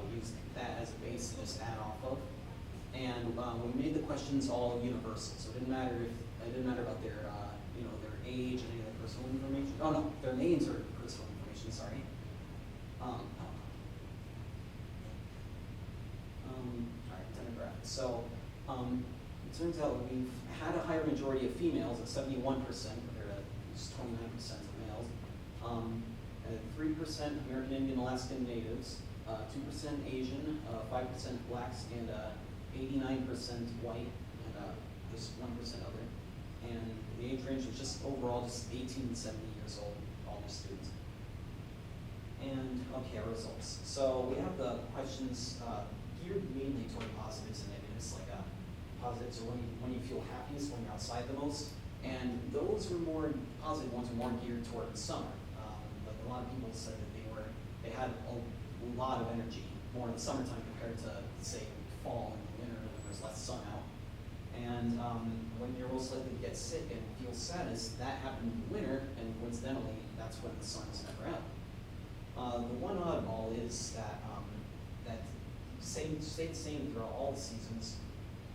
We used that as a base to just add off of. And we made the questions all universal, so it didn't matter about their their age and any of their personal information. Oh no, their names are personal information. Sorry. All right, demographics. So it turns out we've had a higher majority of females at 71% compared to just 29% of males. At 3% American Indian, Alaskan Natives, 2% Asian, 5% blacks, and 89% white, and just 1% other. And the age range was just overall just 18 to 70 years old, all the students. And okay, our results. So we have the questions geared mainly toward positives and negatives, like positives are when you feel happiest, when you're outside the most. And those were more, positive ones were more geared toward the summer. Like a lot of people said that they had a lot of energy more in the summertime compared to, say, fall and winter when there's less sun out. And when you're most likely to get sick and feel saddest, that happened in winter, and coincidentally, that's when the sun is never out. The one oddball is that stayed the same throughout all the seasons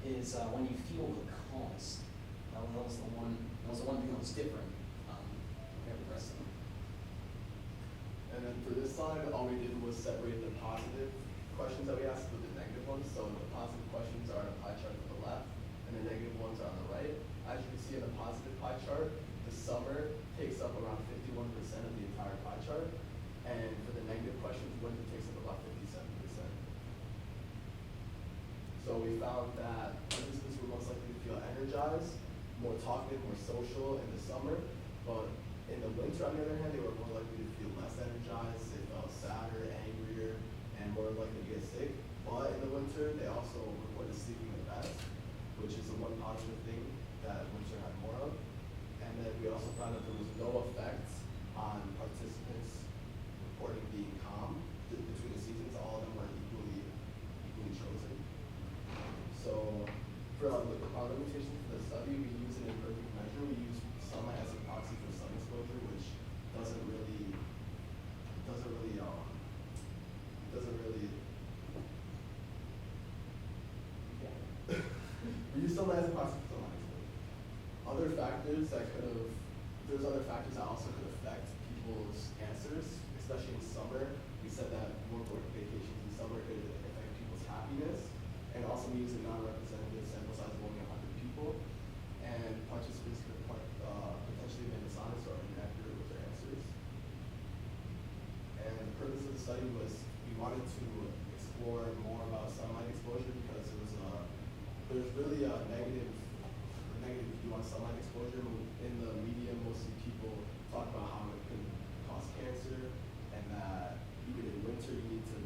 is when you feel the calmest. That was the one thing that was different compared to the rest of them. And then for this slide, all we did was separate the positive questions that we asked with the negative ones. So the positive questions are on a pie chart to the left, and the negative ones are on the right. As you can see in the positive pie chart, the summer takes up around 51% of the entire pie chart. And for the negative questions, winter takes up about 57%. So we found that participants were most likely to feel energized, more talkative, more social in the summer. But in the winter, on the other hand, they were more likely to feel less energized. They felt sadder, angrier, and more likely to get sick. But in the winter, they also reported sleeping the best, which is the one positive thing that winter had more of. And then we also found that there was no effect on participants reporting being calm between the seasons. All of them were equally chosen. So for our limitations for the study, we use an imperfect measure. We use sunlight as a proxy for sun exposure, which doesn't really we use sunlight as a proxy for sunlight exposure. There's other factors that also could affect people's answers, especially in summer. We said that more work vacations in summer could affect people's happiness. And also we use a non-representative sample size of only 100 people. And participants could potentially have been dishonest or inaccurate with their answers. And the purpose of the study was we wanted to explore more about sunlight exposure because there's really a negative view on sunlight exposure. In the media, mostly people talk about how it can cause cancer, and that even in winter you need to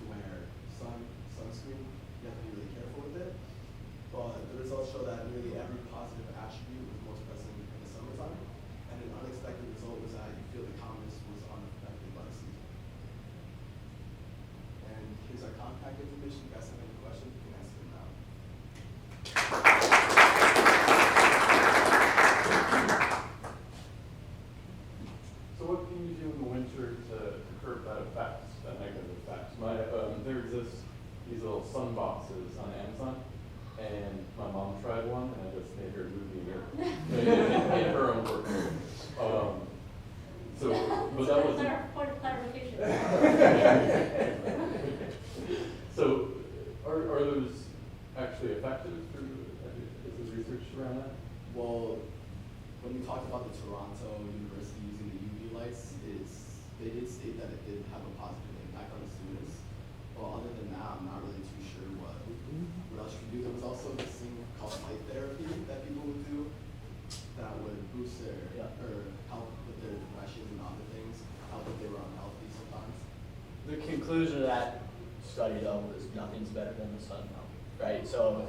wear sunscreen. You have to be really careful with it. But the results show that nearly every positive attribute was most present in the summertime. And an unexpected result was that you feel the calmness was unaffected by the season. And here's our contact information. If you guys have any questions, you can ask them now. So what can you do in the winter to curb that effect, that negative effect? There exists these little sun boxes on Amazon, and my mom tried one, and I just made her move me here in her own work. But that wasn't. Point of clarification. So, are those actually effective? Is there research around that? Well, when we talked about the Toronto University using the UV lights, they did state that it did have a positive impact on the students. Well, other than that, I'm not really too sure what else you could do. There was also this thing called light therapy that people would do that would boost or help with their depression and other things, help if they were unhealthy sometimes. The conclusion of that study, though, was nothing's better than the sun, though, right? So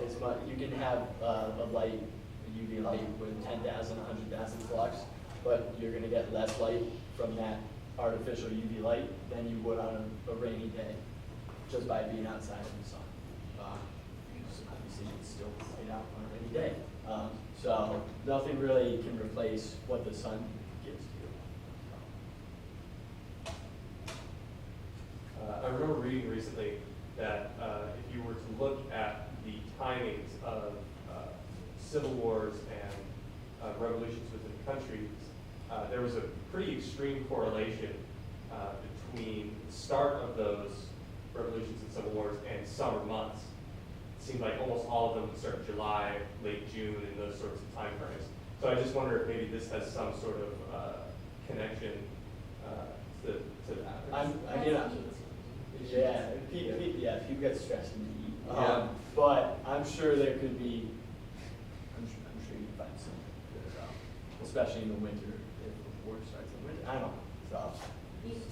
you can have a light, a UV light with 10,000, 100,000 flux, but you're going to get less light from that artificial UV light than you would on a rainy day, just by being outside in the sun. So obviously, you can still get out on a rainy day. So nothing really can replace what the sun gives to you. I remember reading recently that if you were to look at the timings of civil wars and revolutions within countries, there was a pretty extreme correlation between the start of those revolutions and civil wars and summer months. It seemed like almost all of them would start in July, late June, and those sorts of time frames. So I just wonder if maybe this has some sort of connection to that. People get stressed in the heat. Yeah. But I'm sure there could be, I'm sure you can find some, especially in the winter, if the work starts in the winter. I don't know. So. There's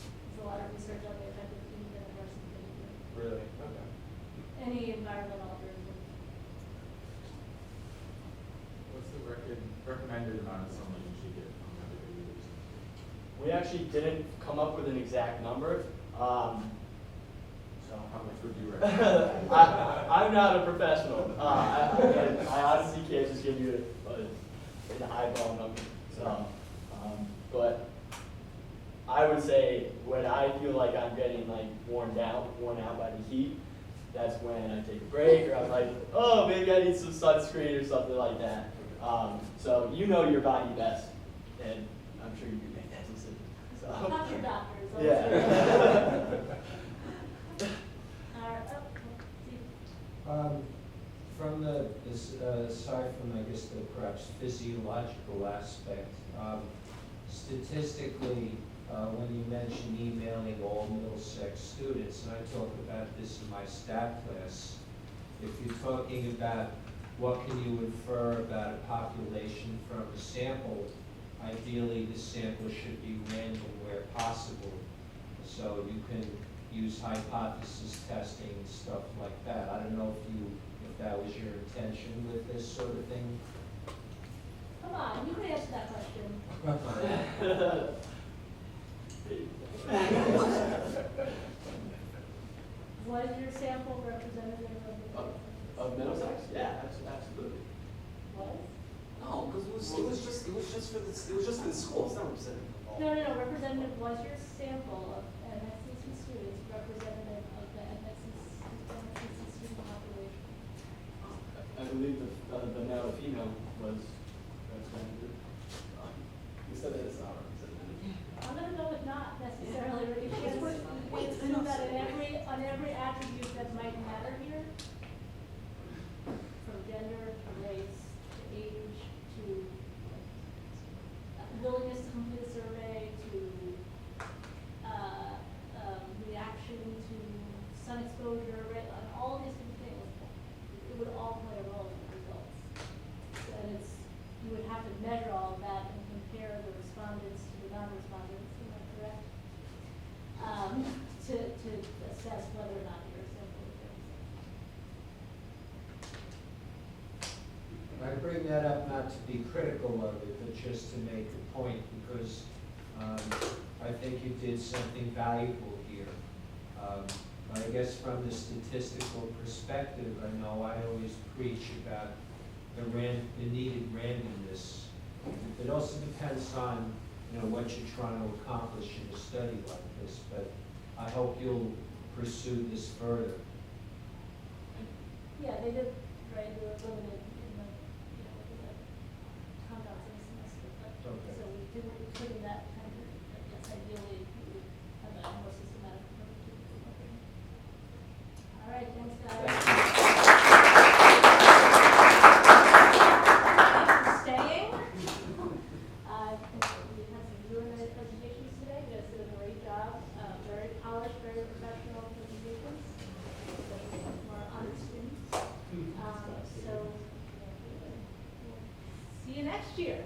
a lot of research on the effect of heat and versus heat. Really? Okay. Any environmental alternative. What's the recommended amount of sunlight you should get from every day? We actually didn't come up with an exact number. So how much would you recommend? I'm not a professional. I honestly can't just give you an eyeball number. So, but I would say when I feel like I'm getting like worn out by the heat, that's when I take a break, or I'm like, oh, maybe I need some sunscreen or something like that. So you know your body best, and I'm sure you can make that decision. So. Not your doctors. Yeah. From aside from, I guess, the perhaps physiological aspect, statistically, when you mention emailing all Middlesex students, and I talk about this in my stat class, if you're talking about what can you infer about a population from a sample, ideally the sample should be random where possible. So you can use hypothesis testing and stuff like that. I don't know if that was your intention with this sort of thing. Come on, you can answer that question. Was your sample representative Of Middlesex? Yeah, absolutely. Was? No, because it was just for the school. It's not representative of all. No, representative, was your sample of MxCC students representative of the MxCC student population? I believe the male or female was representative. You said that it's not representative. I'm gonna go with not necessarily, but you can't assume that on every attribute that might matter here, from gender to race to age to willingness to complete a survey to reaction to sun exposure, right? All of these different things, it would all play a role in the results. And you would have to measure all of that and compare the respondents to the non-respondents, am I correct? To assess whether or not your sample is representative. I bring that up not to be critical of it, but just to make a point, because I think you did something valuable here. I guess from the statistical perspective, I know I always preach about the needed randomness. It also depends on what you're trying to accomplish in a study like this, but I hope you'll pursue this further. Yeah, they did, right, they were limited in the countdowns in the semester, but, Okay. so we couldn't that kind of, I guess ideally, we would have a more systematic approach to it. All right, thanks, guys. Thank you. Thanks for staying. We've had some really nice presentations today. You guys did a great job, very polished, very professional presentations, especially for our honor students. So, we'll see you next year.